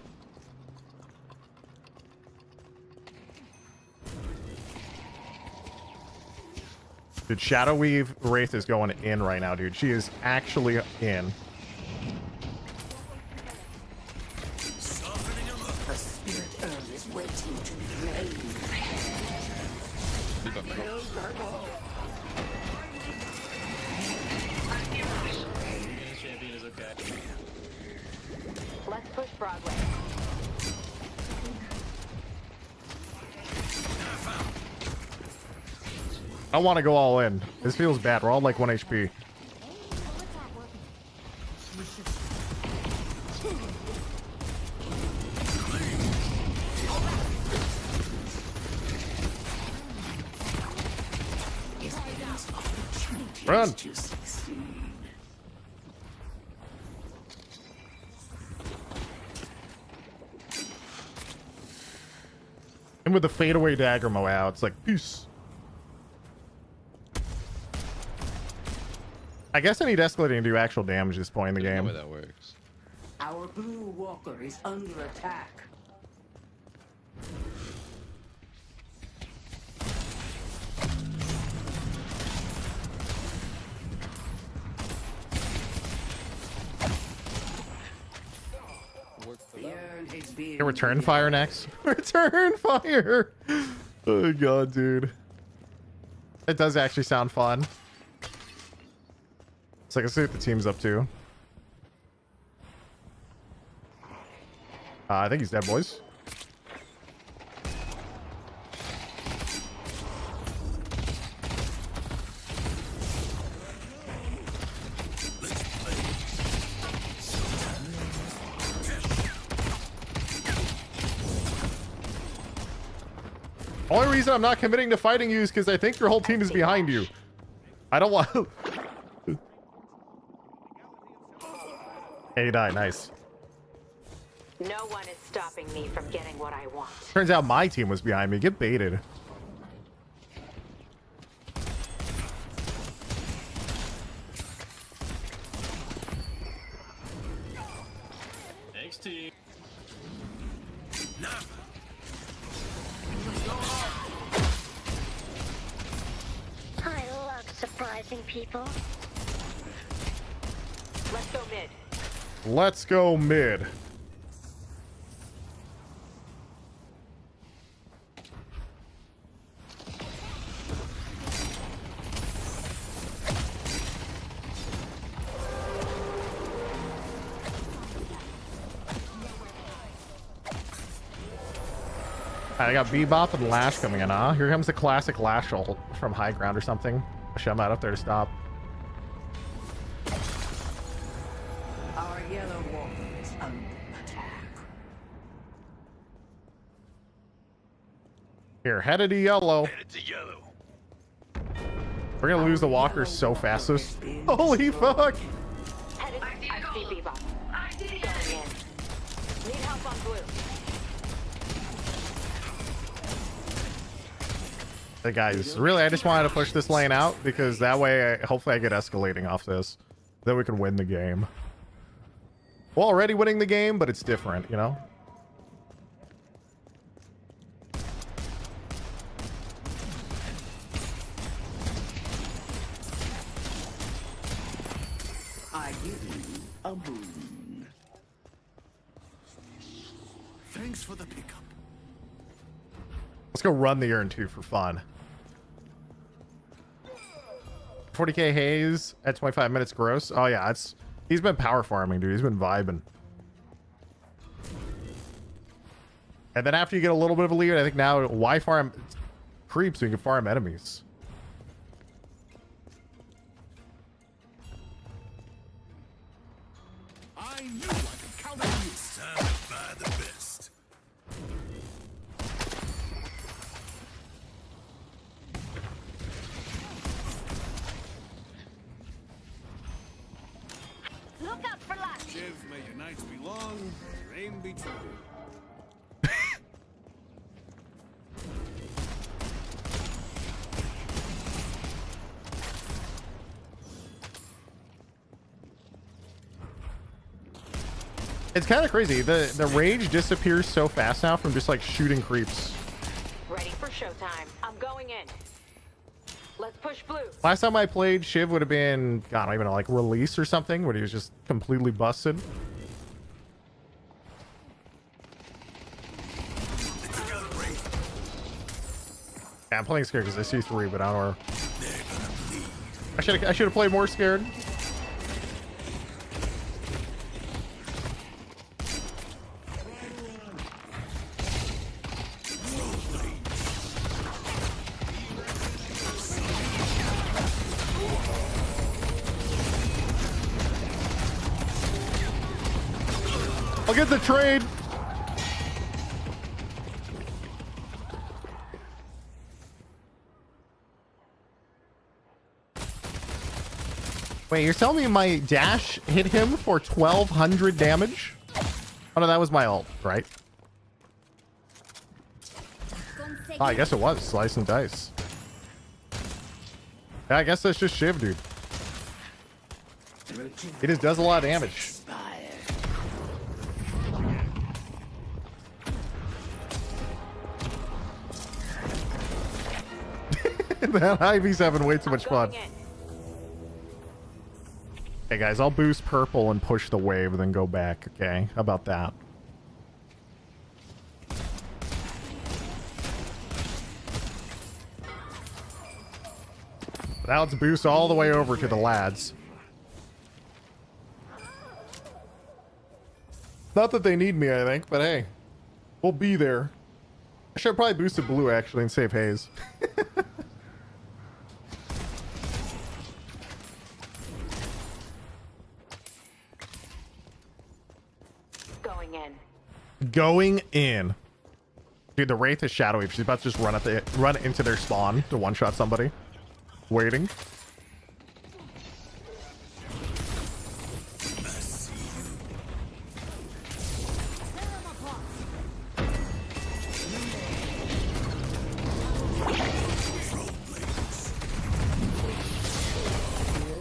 Dude, Shadow Weave Wraith is going in right now, dude. She is actually in. The spirit earth is waiting to be made. Champion is okay. Let's push Broadway. I want to go all in. This feels bad. We're all like 1 HP. Run! To succeed. And with the fadeaway dagger mo out, it's like, peace. I guess I need escalating to do actual damage at this point in the There's no game. way that works. Our blue walker is under attack. Worked for The them. urn is being Can return fire next? Return fire! Oh god, dude. It does actually sound fun. It's like, let's see what the team's up to. I think he's dead, boys. Only reason I'm not committing to fighting you is because I think your whole team is behind you. I don't want... Hey, you died. Nice. No one is stopping me from getting what I want. Turns out my team was behind me. Get baited. Thanks, team. I love surprising people. Let's go mid. Let's go mid. I got Bebop and Lash coming in, huh? Here comes the classic Lash ult from high ground or something. Shove out up there to stop. Our yellow walker is under attack. Here, headed to yellow. It's yellow. We're gonna lose the walkers so fast. This. Holy fuck! Headed. I see Bebop. Going in. Need help on blue. Hey guys, really, I just wanted to push this lane out because that way, hopefully I get escalating off this. Then we can win the game. We're already winning the game, but it's different, you know? I give you a boon. Thanks for the pickup. Let's go run the urn too for fun. 40k haze at 25 minutes gross. Oh yeah, he's been power farming, dude. He's been vibing. And then after you get a little bit of a lead, I think now why farm creeps so you can farm enemies. I knew I could count on you. Time to buy the best. nights be long, your aim be true. It's kind of crazy. The rage disappears so fast now from just like shooting creeps. Ready for showtime. I'm going in. Let's push blue. Last time I played, Shiv would have been, God, I don't even know, like Release or something, where he was just completely busted. Yeah, I'm playing scared because I see 3, but I don't know. I should have played more scared. I'll get the trade. Wait, you're telling me my dash hit him for 1200 damage? Oh no, that was my ult, right? Oh, I guess it was slice and dice. Yeah, I guess that's just Shiv, dude. He just does a lot of damage. That Ivy's having way too much fun. Hey guys, I'll boost purple and push the wave, then go back. Okay, how about that? Now let's boost all the way over to the lads. Not that they need me, I think, but hey, we'll be there. I should have probably boosted blue actually and save Haze. Going in. Dude, the Wraith is shadowy. She's about to just run into their spawn to one-shot somebody. Waiting.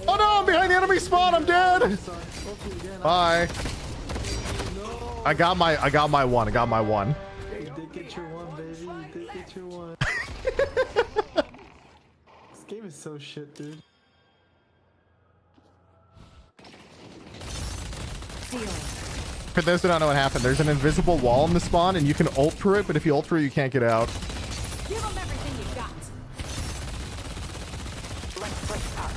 Oh no, I'm behind the enemy spawn. I'm dead. Bye. I got my one. I got my one. You did get your one, baby. You did get your one. This game is so shit, dude. For those who don't know what happened, there's an invisible wall in the spawn, and you can ult through it, but if you ult through it, you can't get out. Give them everything you got. Let's push start.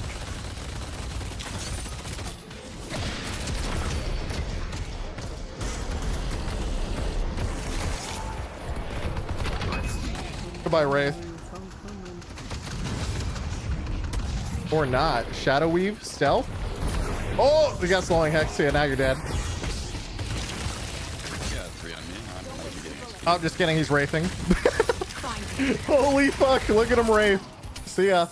Goodbye, Wraith. Or not. Shadow Weave, stealth. Oh, we got slowing hex. Yeah, now you're dead. Oh, just kidding. He's wraithing. Holy fuck. Look at him wraith. See ya.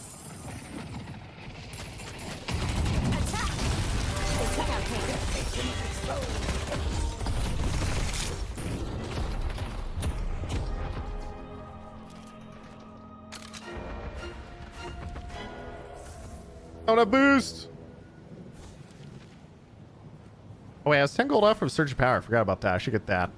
On a boost. Oh wait, I was 10 gold off from Surge of Power. I forgot about that. I should get that.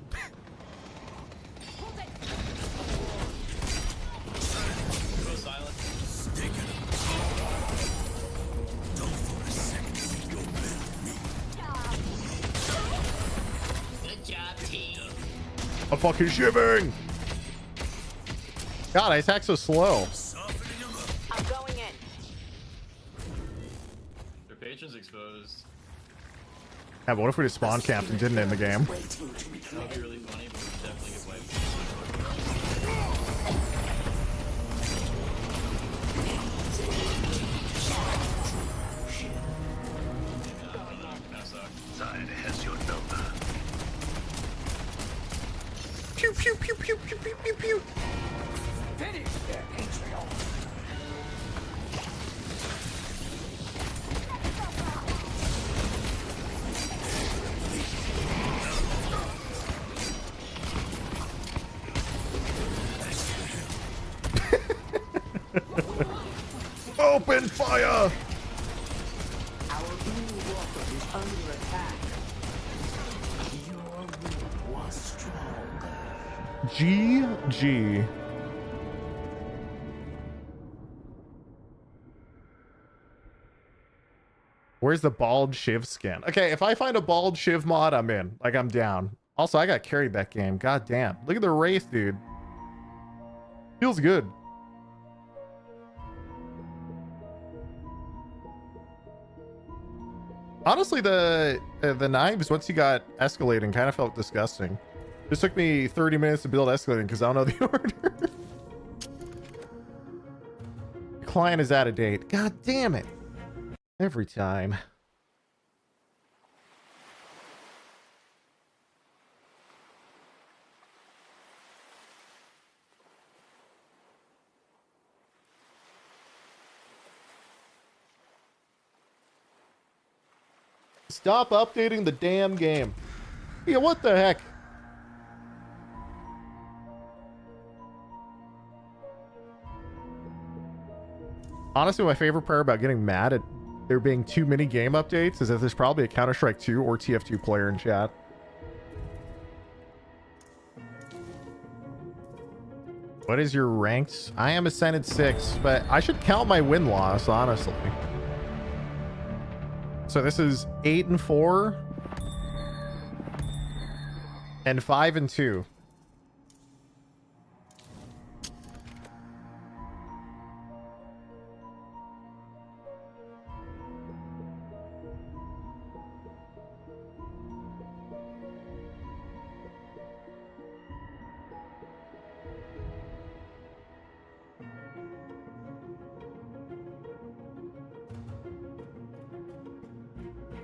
I'm fucking shivering. God, I attack so slow. I'm going in. Your patron's exposed. Yeah, but what if we just spawn camped and didn't end the game? That would be really funny, but we would definitely get wiped. Side has your number. Pew pew pew pew pew pew pew pew. Finish their Patreon. Open fire! Our blue walker is under attack. Your will was stronger. GG. Where's the bald Shiv skin? Okay, if I find a bald Shiv mod, I'm in. Like, I'm down. Also, I got carried that game. God damn. Look at the Wraith, dude. Feels good. Honestly, the knives, once you got escalating, kind of felt disgusting. Just took me 30 minutes to build escalating because I don't know the order. The client is out of date. God damn it. Every time. Stop updating the damn game. Yeah, what the heck? Honestly, my favorite part about getting mad at there being too many game updates is that there's probably a Counter-Strike 2 or TF2 player in chat. What is your ranked? I am Ascended 6, but I should count my win-loss, honestly. So this is 8-4 and 5-2.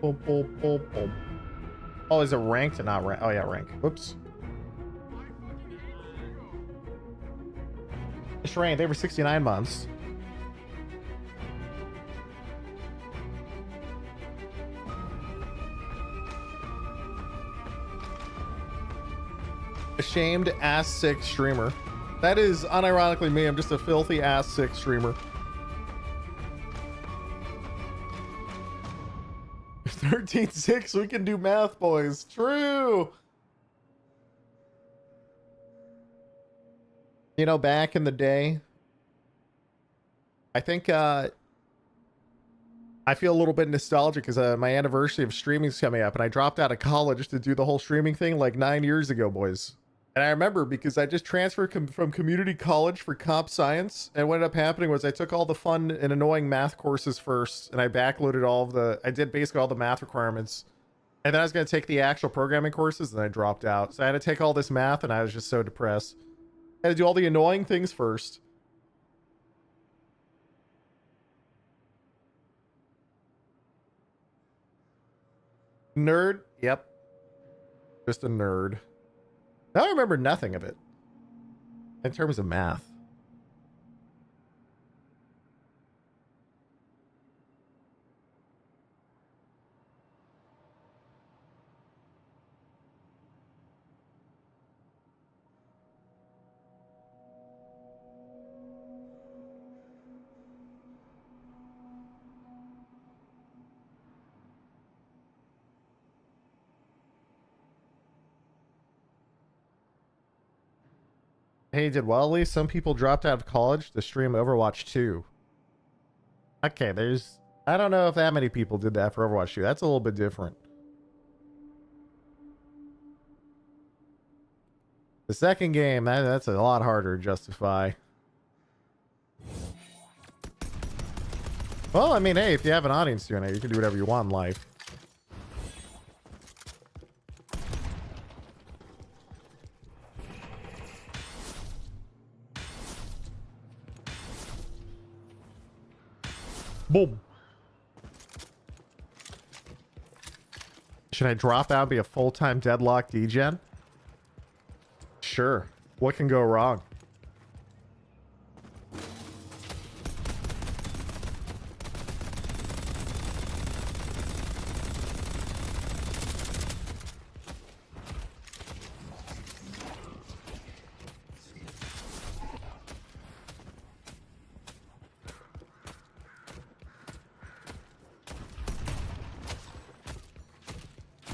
Boom, boom, boom, boom. Oh, is it ranked and not ranked? Oh, yeah, rank. Whoops. It's ranked every 69 months. Ashamed ass sick streamer. That is unironically me. I'm just a filthy ass sick streamer. 13-6, we can do math, boys. True. You know, back in the day, I think I feel a little bit nostalgic because my anniversary of streaming is coming up, and I dropped out of college to do the whole streaming thing like 9 years ago, boys. And I remember because I just transferred from community college for comp science, and what ended up happening was I took all the fun and annoying math courses first, and I backloaded all of I did basically all the math requirements, and then I was going to take the actual programming courses, and I dropped out. So I had to take all this math, and I was just so depressed. I had to do all the annoying things first. Nerd? Yep. Just a nerd. Now I remember nothing of it in terms of math. Hey, did Wally? Some people dropped out of college to stream Overwatch 2. Okay, I don't know if that many people did that for Overwatch 2. That's a little bit different. The second game, that's a lot harder to justify. Well, I mean, hey, if you have an audience doing it, you can do whatever you want in life. Boom. Should I drop out and be a full-time Deadlock degen? Sure. What can go wrong?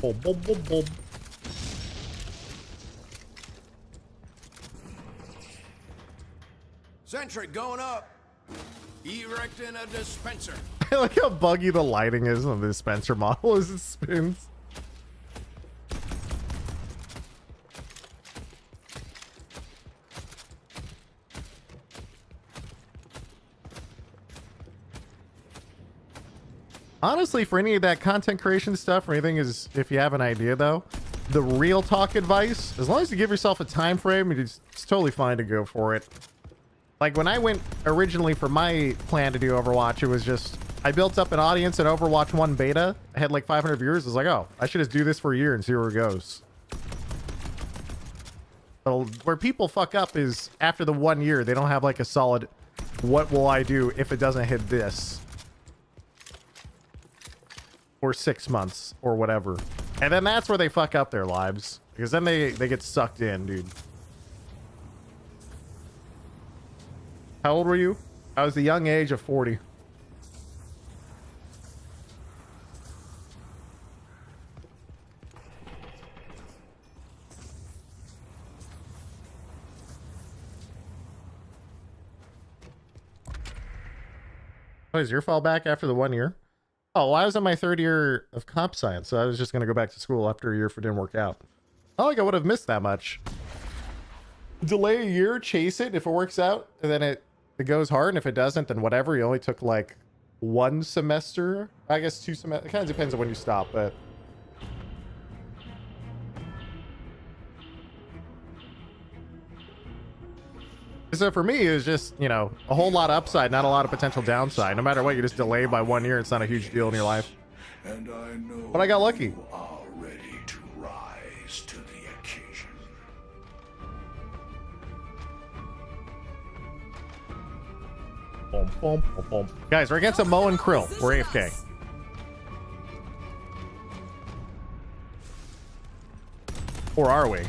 Boom, boom, boom, boom. Sentry going up. Erecting a dispenser. I like how buggy the lighting is on the dispenser model as it spins. Honestly, for any of that content creation stuff or anything, is if you have an idea though, the real talk advice, as long as you give yourself a time frame, it's totally fine to go for it. Like when I went originally for my plan to do Overwatch, it was just I built up an audience in Overwatch 1 beta. I had like 500 viewers. I was like, oh, I should just do this for a year and see where it goes. So where people fuck up is after the 1 year, they don't have like a solid, what will I do if it doesn't hit this? Or 6 months or whatever. And then that's where they fuck up their lives. Because then they get sucked in, dude. How old were you? I was the young age of 40. Oh, is your fall back after the 1 year? Oh, well, I was in my 3rd year of comp science, so I was just going to go back to school after a year if it didn't work out. Not like I would have missed that much. Delay a year, chase it. If it works out, and then it goes hard, and if it doesn't, then whatever. You only took like 1 semester. I guess 2 semesters. It kind of depends on when you stop, but... So for me, it was just, you know, a whole lot of upside, not a lot of potential downside. No matter what, you just delay by 1 year. It's not a huge deal in your life. And I know But I got lucky. you are ready to rise to the occasion. Boom, boom, boom, boom. Guys, we're against a Mo and Krill. We're AFK. Or are we?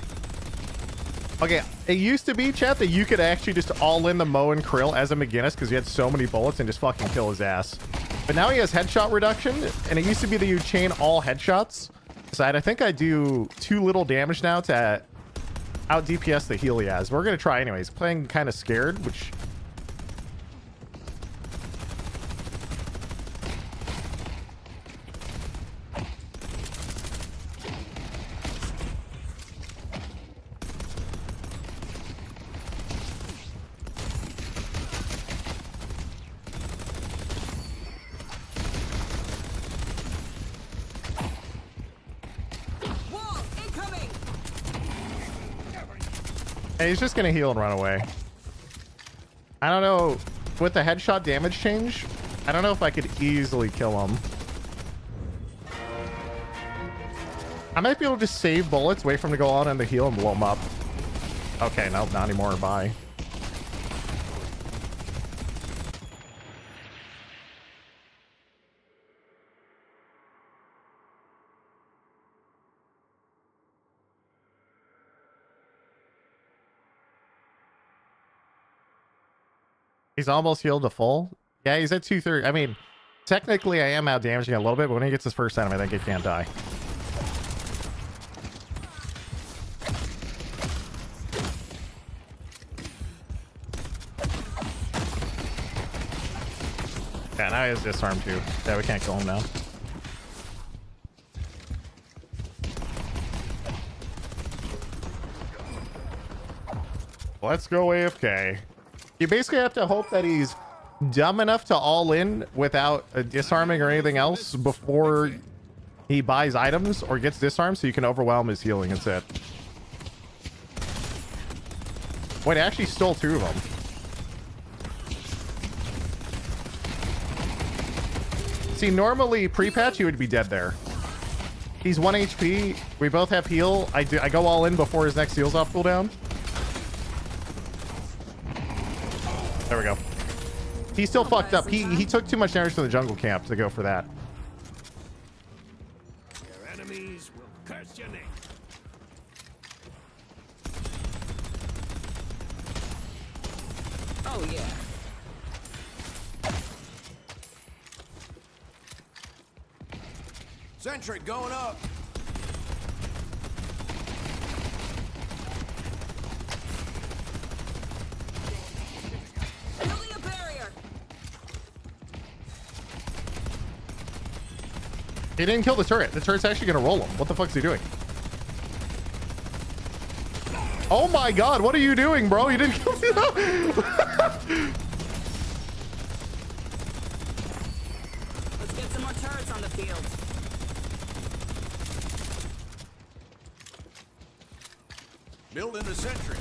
Okay, it used to be, chat, that you could actually just all in the Mo and Krill as a McGinnis because you had so many bullets and just fucking kill his ass. But now he has headshot reduction, and it used to be that you chain all headshots. So I think I do too little damage now to out DPS the heal he has. We're going to try anyways. Playing kind of scared, which... Hey, he's just gonna heal and run away. I don't know. With the headshot damage change, I don't know if I could easily kill him. I might be able to just save bullets, wait for him to go on and the heal and blow him up. Okay, nope, not anymore. Bye. He's almost healed to full. Yeah, he's at 230. I mean, technically I am out damaging a little bit, but when he gets his first item, I think he can't die. Yeah, now he has disarm too. Yeah, we can't kill him now. Let's go AFK. You basically have to hope that he's dumb enough to all in without disarming or anything else before he buys items or gets disarmed so you can overwhelm his healing. That's it. Wait, I actually stole 2 of them. See, normally pre-patch, he would be dead there. He's 1 HP. We both have heal. I go all in before his next heal's off cooldown. There we go. He's still fucked up. He took too much damage from the jungle camp to go for that. Your enemies will curse your name. Oh yeah. Sentry going up. He didn't kill the turret. The turret's actually gonna roll him. What the fuck's he doing? Oh my god, what are you doing, bro? You didn't kill me though. Let's get some more turrets on the field. Building a sentry.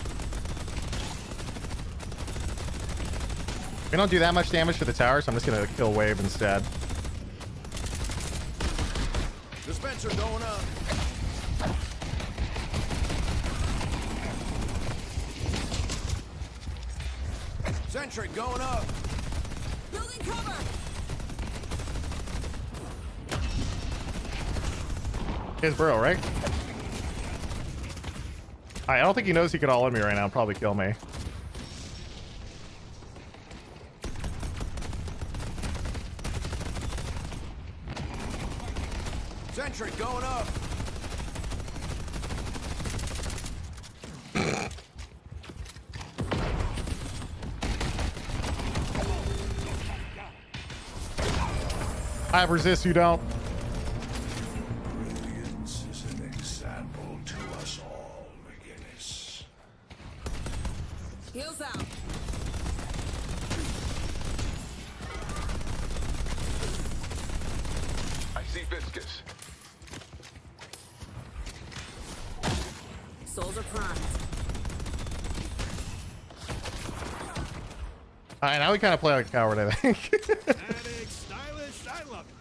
We don't do that much damage to the tower, so I'm just gonna kill wave instead. Dispenser going up. Sentry going up. Building cover. His burrow, right? I don't think he knows he could all in me right now. Probably kill me. Sentry going up. I have resist, you don't. Brilliance is an example to us all, McGinnis. Heels out. I see Viscous. Souls are primed. Alright, now we kind of play like a coward, I think. Static, stylish, I love it.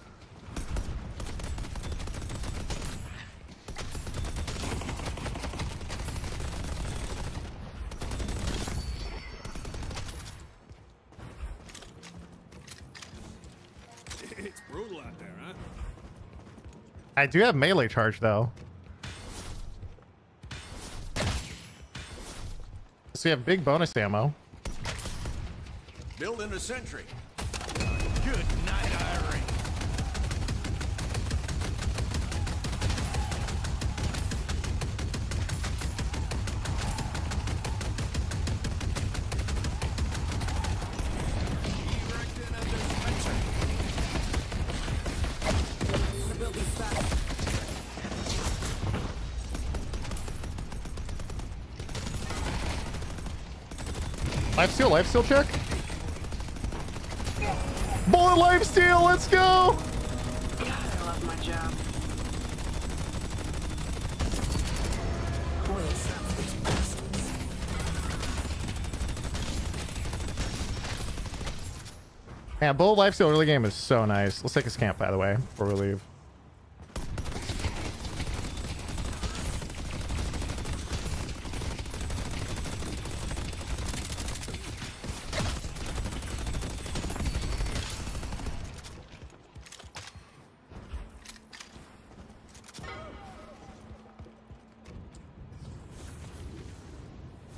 It's brutal out there, huh? I do have melee charge though. So you have big bonus ammo. Building a sentry. Good night, Irene. Erecting a dispenser. The building's back. Life steal check. Bullet life steal, let's go. God, I love my job. Holy sons of these bastards. Man, bullet life steal early game is so nice. Let's take his camp, by the way, before we leave.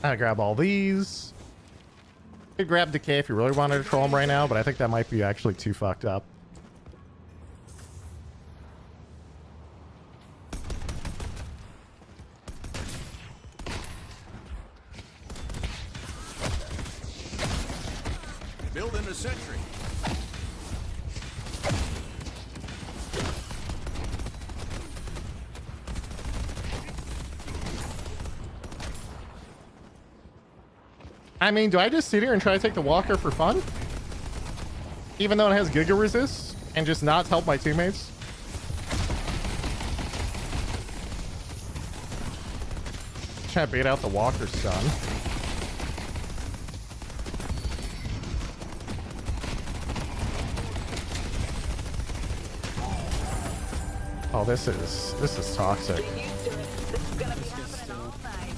I grab all these. Could grab Decay if you really wanted to troll him right now, but I think that might be actually too fucked up. Building a sentry. I mean, do I just sit here and try to take the walker for fun? Even though it has Giga Resist and just not help my teammates? Trying to bait out the walker stun. Oh, this is toxic. Get used to it. This is gonna be happening all night.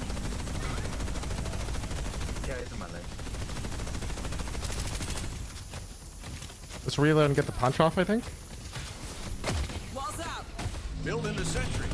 Let's reload and get the punch off, I think. Walls out. Building a sentry.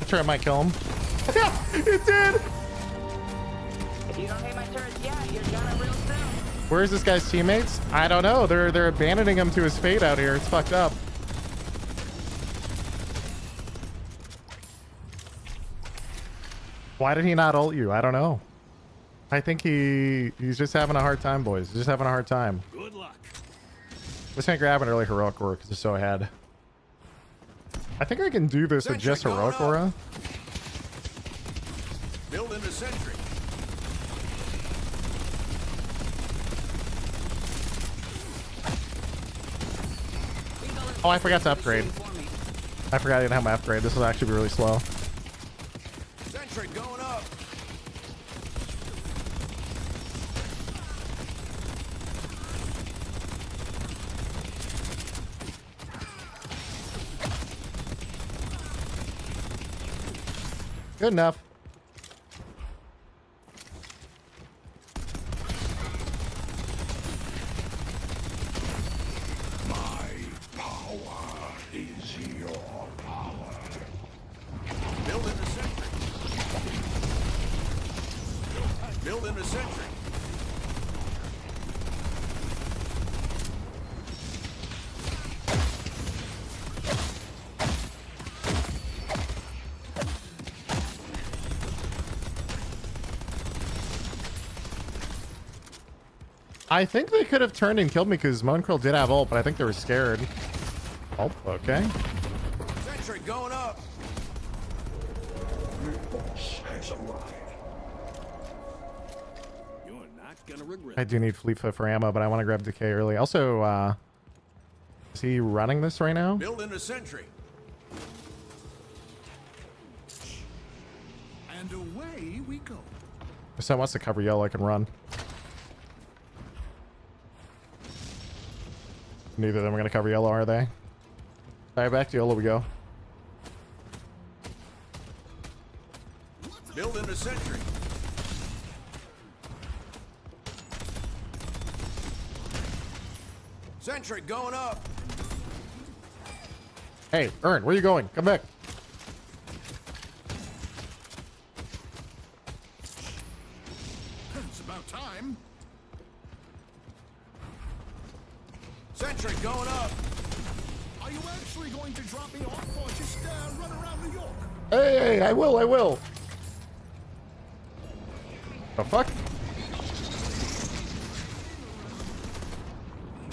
turret might kill him. It did! If you don't hit my turrets yet, you're gonna real soon. Where's this guy's teammates? I don't know. They're abandoning him to his fate out here. It's fucked up. Why did he not ult you? I don't know. I think he's just having a hard time, boys. He's just having a hard time. Good luck. Let's gonna grab an early heroic aura because they're so ahead. I think I can do this with just heroic aura. Build into Sentry. Oh, I forgot to upgrade. I forgot I didn't have my upgrade. This will actually be really slow. Sentry going up. Good enough. My power is your power. Build into Sentry. Build into Sentry. I think they could have turned and killed me because Moancrow did have ult, but I think they were scared. Oh, okay. Sentry going up. Your boss has arrived. You're not gonna regret I do need Fleet Foot for ammo, but I want to grab Decay early. Also, is he running this right now? Build into Sentry. And away we go. If someone wants to cover yellow, I can run. Neither of them are going to cover yellow, are they? All right, back to yellow we go. Build into Sentry. Sentry going up. Hey, Ern, where you going? Come back. It's about time. Sentry going up. Are you actually going to drop me off or just run around New York? Hey, I will. The fuck?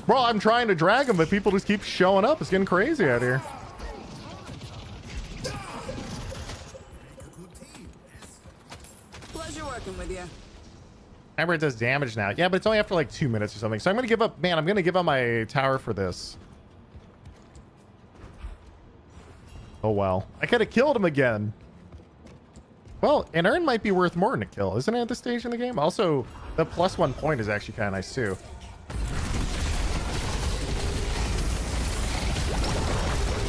Bro, I'm trying to drag him, but people just keep showing up. It's getting crazy out here. Pleasure working with you. Remember, it does damage now. Yeah, but it's only after like 2 minutes or something. So I'm going to give up. Man, I'm going to give up my tower for this. Oh, well. I could have killed him again. Well, an Urn might be worth more than a kill, isn't it, at this stage in the game? Also, the +1 point is actually kind of nice, too.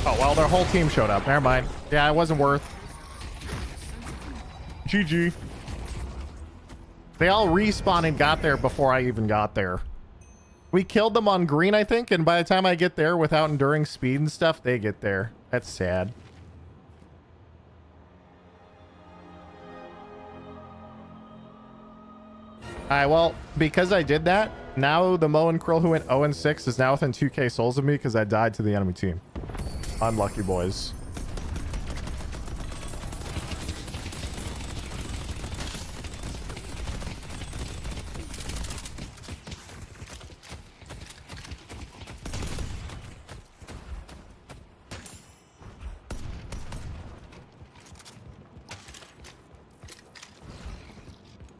Oh, well, their whole team showed up. Never mind. Yeah, it wasn't worth. GG. They all respawned and got there before I even got there. We killed them on green, I think, and by the time I get there without enduring speed and stuff, they get there. That's sad. Alright, well, because I did that, now the Moe and Krill who went 0-6 is now within 2k souls of me because I died to the enemy team. Unlucky boys.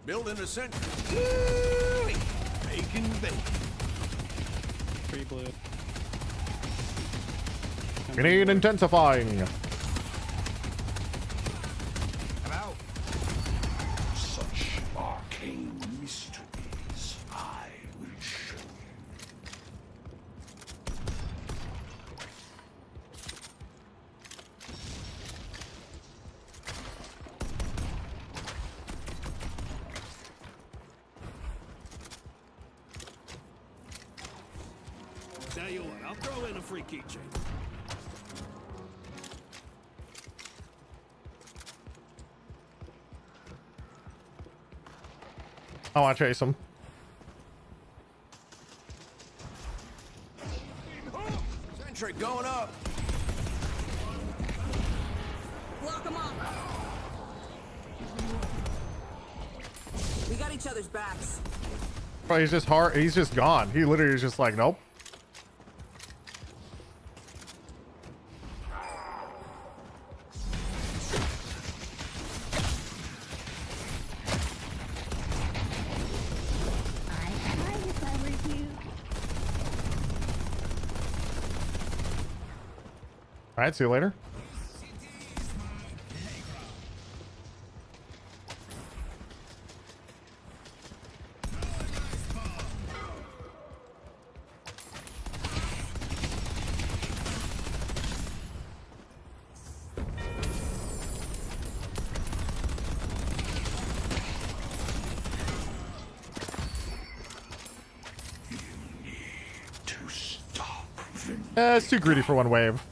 Build into Sentry. Bacon, bacon. Free blue. Grenade intensifying. I'm out. Such arcane mysteries I will show you. Tell you what, I'll throw in a free keychain. I want to chase him. Sentry going up. Block them up. We got each other's backs. Bro, he's just hard. He's just gone. He literally is just like, nope. All right, see you later. It's too greedy for one wave.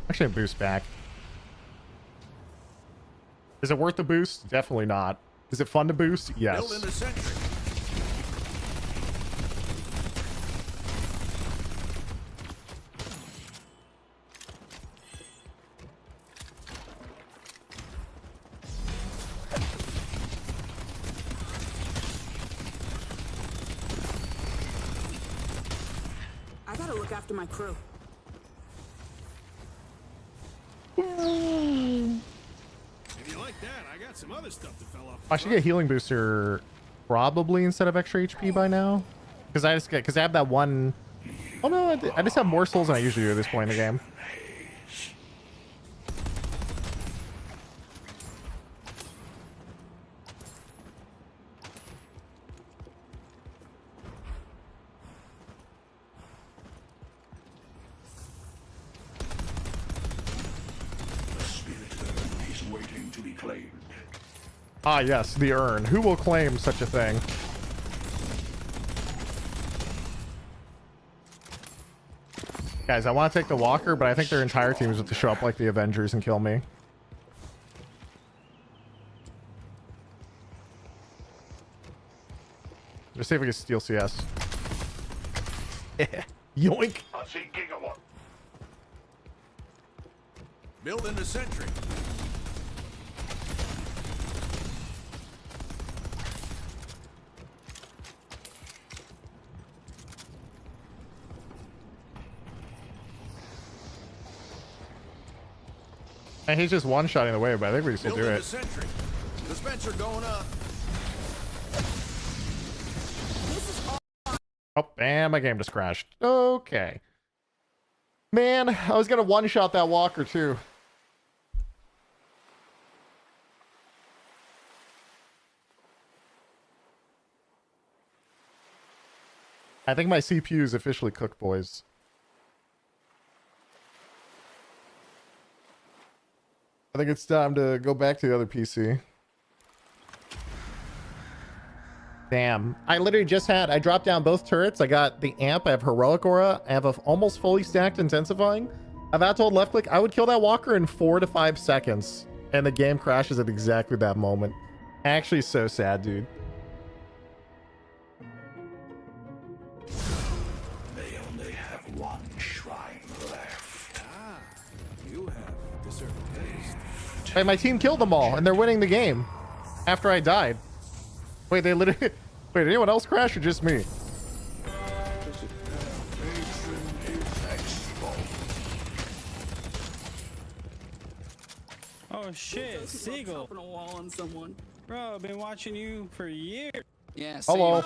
Actually, a boost back. Is it worth the boost? Definitely not. Is it fun to boost? Yes. Build into Sentry. I gotta look after my crew. If you like that, I got some other stuff to fill up. I should get healing booster probably instead of extra HP by now. Because I have that one. Oh no, I just have more souls than I usually do at this point in the game. The spirit urn is waiting to be claimed. Ah yes, the urn. Who will claim such a thing? Guys, I want to take the walker, but I think their entire team is to show up like the Avengers and kill me. Let's see if we can steal CS. Yoink! I see gigawatt. Build into Sentry. And he's just one-shotting the wave, but I think we can still Build do into it. Sentry. Dispenser going up. Oh, and my game just crashed. Okay. Man, I was gonna one-shot that walker too. I think my CPU is officially cooked, boys. I think it's time to go back to the other PC. Damn. I literally just I dropped down both turrets. I got the amp. I have heroic aura. I have a almost fully stacked intensifying. I've told left click. I would kill that walker in 4 to 5 seconds. And the game crashes at exactly that moment. Actually so sad, dude. They only have one shrine left. Ah, you have discerned taste. Hey, my team killed them all, and they're winning the game. After I died. Wait, they literally... Wait, did anyone else crash or just me? Oh shit, Seagull. Open a wall on someone. Bro, I've been watching you for years. Yeah. Hello.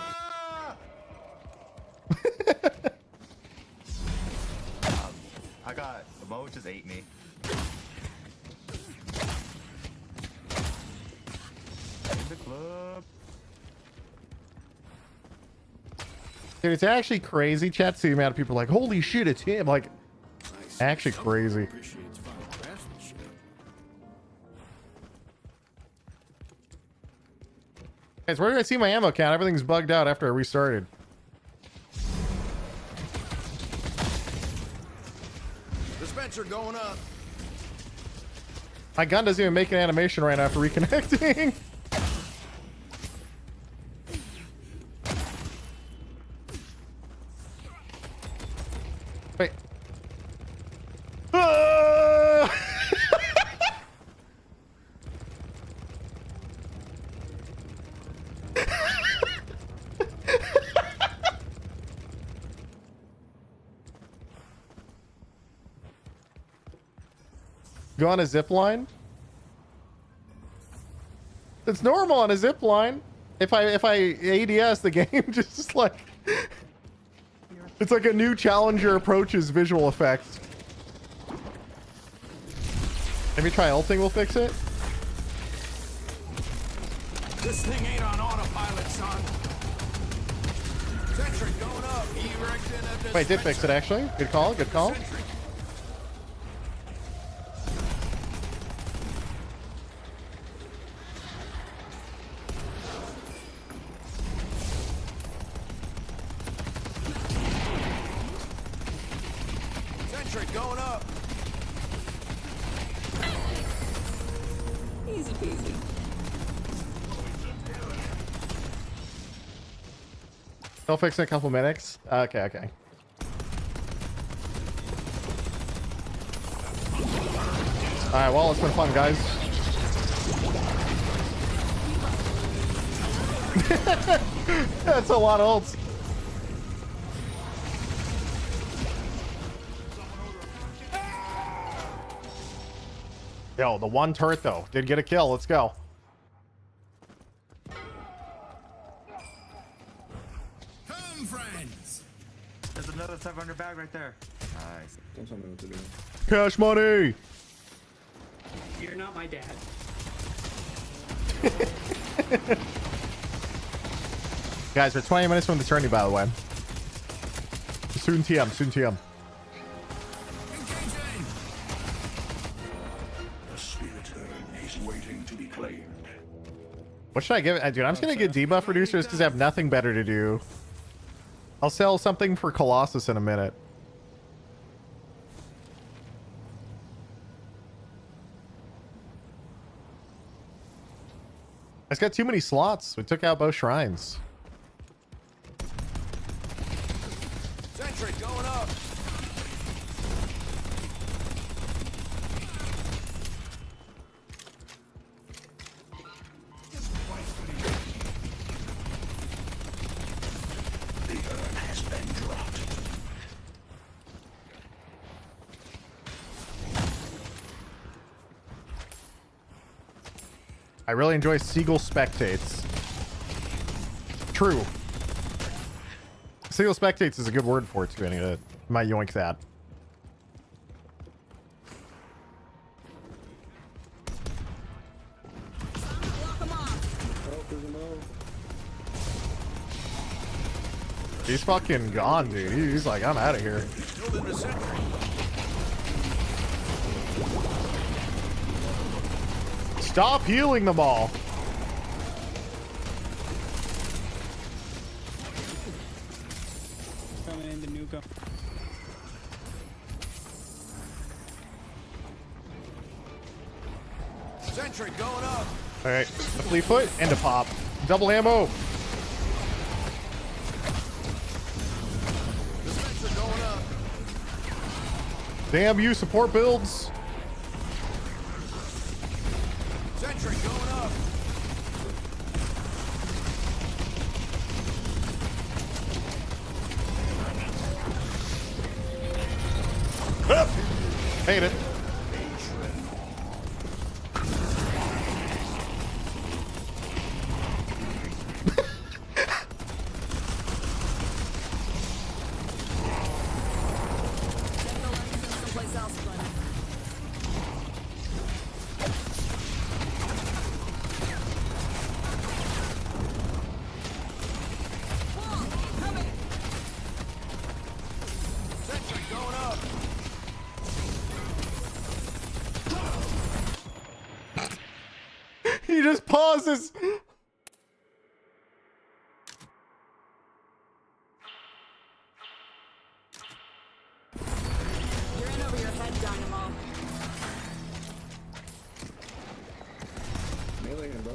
I got Mo just ate me. In the club. Dude, it's actually crazy. Chat, see the amount of people like, holy shit, it's him. Like, actually crazy. Appreciates fine craftsmanship. Guys, where did I see my ammo count? Everything's bugged out after I restarted. Dispenser going up. My gun doesn't even make an animation right now for reconnecting. Go on a zip line. It's normal on a zip line. If I ADS, the game just like it's like a new challenger approaches visual effects. Maybe try ulting will fix it. This thing ain't on autopilot, son. Sentry going up. Erecting a Wait, did fix it actually. Good call. Good call. Sentry. Sentry going up. Easy peasy. They'll fix in a couple minutes. Okay, okay. Alright, well, it's been fun, guys. That's a lot of ults. Yo, the one turret, though, did get a kill. Let's go. Come, friends. There's another 700 bag right there. Nice. Don't tell me what to do. Cash money! You're not my dad. Guys, we're 20 minutes from the tourney, by the way. Soon TM, soon TM. Engaging. The spirit urn is waiting to be claimed. What should I give it? Dude, I'm just going to get debuff reducers because I have nothing better to do. I'll sell something for Colossus in a minute. It's got too many slots. We took out both shrines. Sentry going up. The urn has been dropped. I really enjoy Seagull spectates. True. Seagull spectates is a good word for it too. I need to might yoink that. He's fucking gone, dude. He's like, I'm out of here. Building the sentry. Stop healing them all. Coming in the nuke. Sentry going up. All right, a flea foot and a pop. Double ammo. The sentry going up. Damn you, support builds. Sentry going up. Hate it. Sentry going up. He just pauses. You're in over your head, Dynamo. Melee him, bro.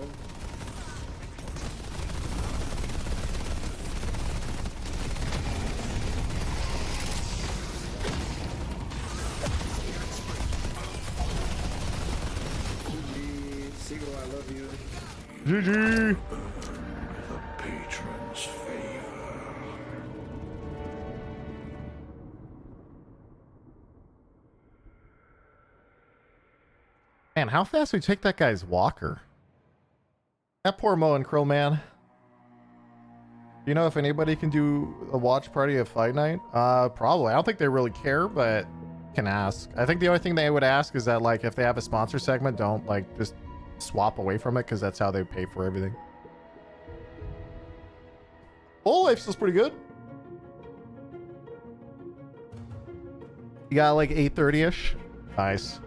GG. Seagull, I love you. GG. The patron's favor. Man, how fast we take that guy's walker. That poor Mo and Krill, man. Do you know if anybody can do a watch party of Fight Night? Probably. I don't think they really care, but can ask. I think the only thing they would ask is that, like, if they have a sponsor segment, don't, like, just swap away from it, because that's how they pay for everything. Oh, life feels pretty good. You got, like, 8:30-ish? Nice.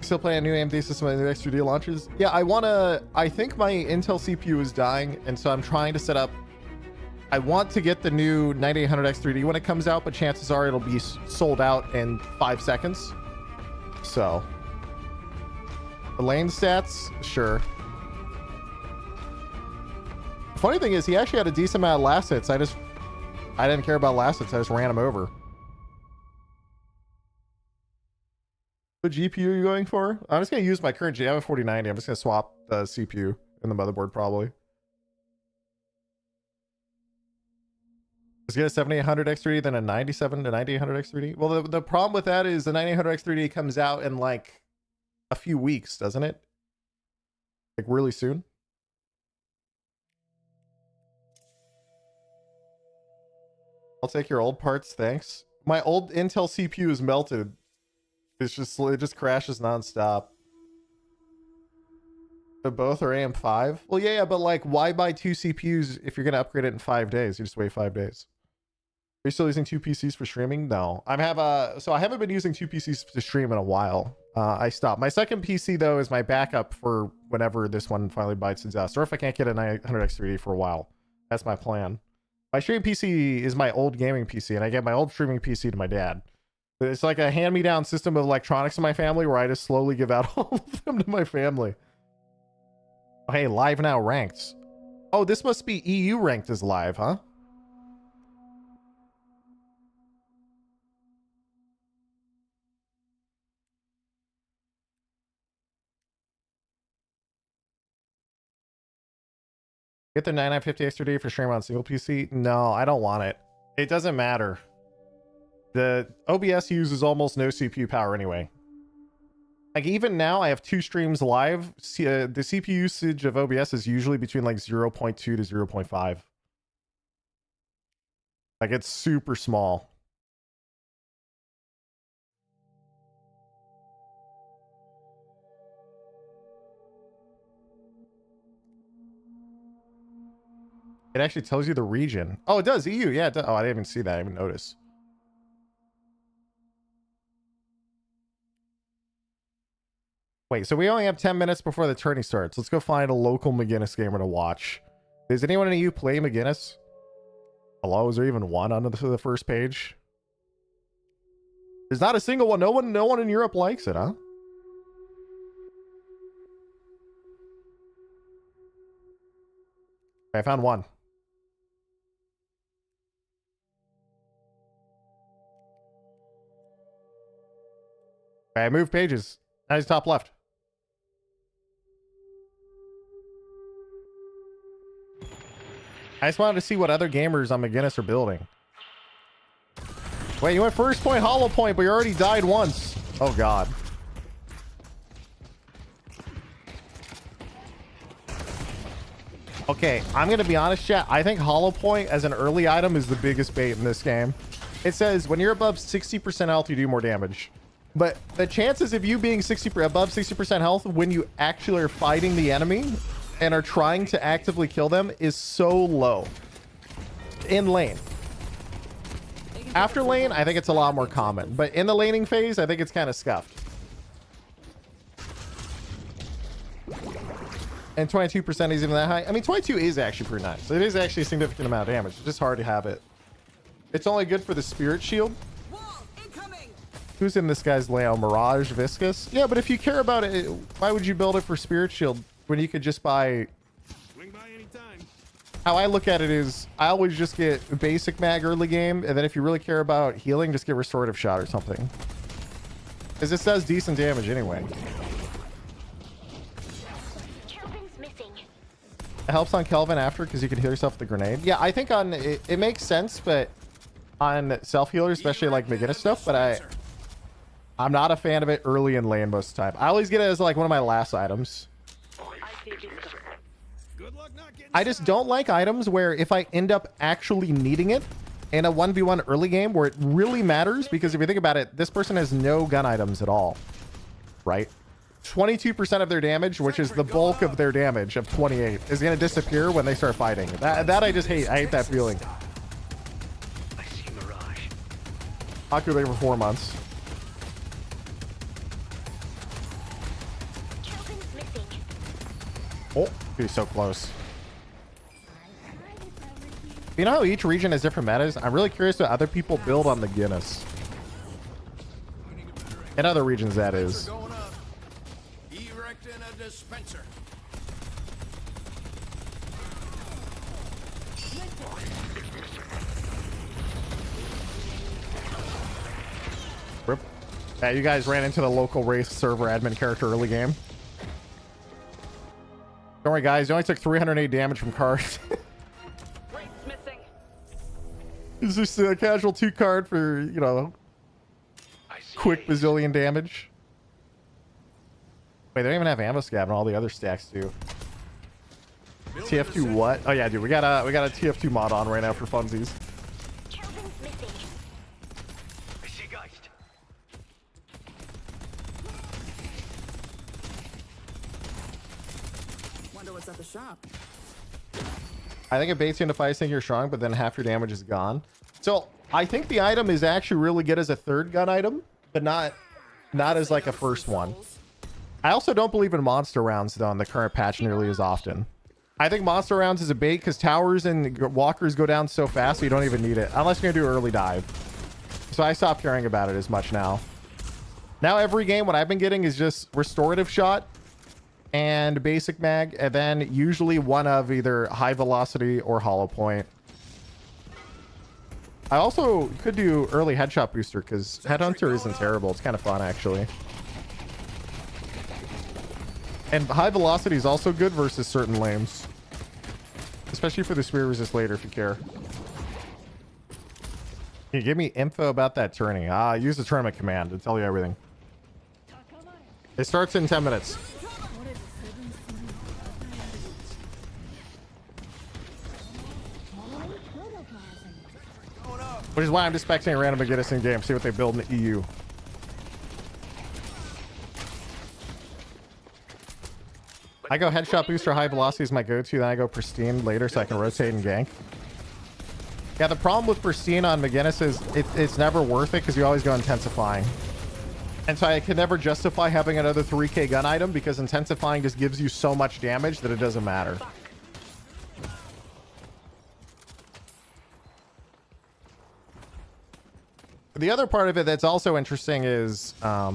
Still playing a new AMD system and new X3D launches? Yeah, I think my Intel CPU is dying, and so I'm trying to set up. I want to get the new 9800 X3D when it comes out, but chances are it'll be sold out in 5 seconds. So, the lane stats, sure. Funny thing is, he actually had a decent amount of last hits. I didn't care about last hits. I just ran him over. What GPU are you going for? I'm just going to use my current I have a 4090. I'm just going to swap the CPU and the motherboard probably. Let's get a 7800 X3D, then a 97 to 9800 X3D. Well, the problem with that is the 9800 X3D comes out in like a few weeks, doesn't it? Like really soon. I'll take your old parts, thanks. My old Intel CPU is melted. It just crashes nonstop. But both are AM5. Well, yeah, but like, why buy 2 CPUs if you're gonna upgrade it in 5 days? You just wait 5 days. Are you still using 2 PCs for streaming? No, so I haven't been using 2 PCs to stream in a while. I stopped. My second PC though is my backup for whenever this one finally bites the dust, or if I can't get a 900 X3D for a while. That's my plan. My streaming PC is my old gaming PC, and I get my old streaming PC to my dad. It's like a hand-me-down system of electronics in my family where I just slowly give out all of them to my family. Oh, hey, live now ranked. Oh, this must be EU ranked as live, huh? Get the 9950 X3D for stream on single PC? No, I don't want it. It doesn't matter. The OBS uses almost no CPU power anyway. Like even now I have 2 streams live. The CPU usage of OBS is usually between like 0.2 to 0.5. Like it's super small. It actually tells you the region. Oh, it does. EU. Yeah, it does. Oh, I didn't even see that. I didn't even notice. Wait, so we only have 10 minutes before the tourney starts. Let's go find a local McGinnis gamer to watch. Does anyone in you play McGinnis? Hello, is there even one on the first page? There's not a single one. No one in Europe likes it, huh? I found one. Okay, I moved pages. Now he's top left. I just wanted to see what other gamers on McGinnis are building. Wait, you went first point, hollow point, but you already died once. Oh, God. Okay, I'm going to be honest, chat. I think hollow point as an early item is the biggest bait in this game. It says when you're above 60% health, you do more damage. But the chances of you being above 60% health when you actually are fighting the enemy and are trying to actively kill them is so low. In lane. After lane, I think it's a lot more common. But in the laning phase, I think it's kind of scuffed. And 22% is even that high. I mean, 22 is actually pretty nice. It is actually a significant amount of damage. It's just hard to have it. It's only good for the spirit shield. Who's in this guy's layout? Mirage, Viscous? Yeah, but if you care about it, why would you build it for spirit shield when you could just buy... Swing by anytime. How I look at it is I always just get basic mag early game, and then if you really care about healing, just get restorative shot or something. Because this does decent damage anyway. It helps on Kelvin after because you can heal yourself with the grenade. Yeah, I think on it makes sense, but on self-healer, especially like McGinnis stuff, but I'm not a fan of it early in lane most of the time. I always get it as like one of my last items. I just don't like items where if I end up actually needing it in a 1v1 early game where it really matters, because if you think about it, this person has no gun items at all, right? 22% of their damage, which is the bulk of their damage of 28, is going to disappear when they start fighting. That I just hate. I hate that feeling. Occupied for 4 months. Oh, he's so close. You know how each region has different metas? I'm really curious what other people build on the Guinness. In other regions, that is. Erecting a dispenser. Rip. Yeah, you guys ran into the local race server admin character early game. Don't worry, guys. You only took 308 damage from cards. It's just a casual 2 card for, you know, quick bazillion damage. Wait, they don't even have ammo scab and all the other stacks do. TF2 what? Oh yeah, dude, we got a TF2 mod on right now for funsies. Wonder what's at the shop. I think it baits you into fights thinking you're strong, but then half your damage is gone. So I think the item is actually really good as a third gun item, but not as like a first one. I also don't believe in monster rounds though in the current patch nearly as often. I think monster rounds is a bait because towers and walkers go down so fast so you don't even need it unless you're gonna do early dive. So I stopped caring about it as much now. Now every game what I've been getting is just restorative shot and basic mag, and then usually one of either high velocity or hollow point. I also could do early headshot booster because headhunter isn't terrible. It's kind of fun actually. And high velocity is also good versus certain lanes, especially for the spear resist later if you care. Can you give me info about that tourney? Use the tournament command to tell you everything. It starts in 10 minutes. Which is why I'm just expecting a random Guinness in game. See what they build in the EU. I go headshot booster high velocity is my go-to. Then I go pristine later so I can rotate and gank. Yeah, the problem with pristine on McGinnis is it's never worth it because you always go intensifying. And so I can never justify having another 3k gun item because intensifying just gives you so much damage that it doesn't matter. The other part of it that's also interesting is a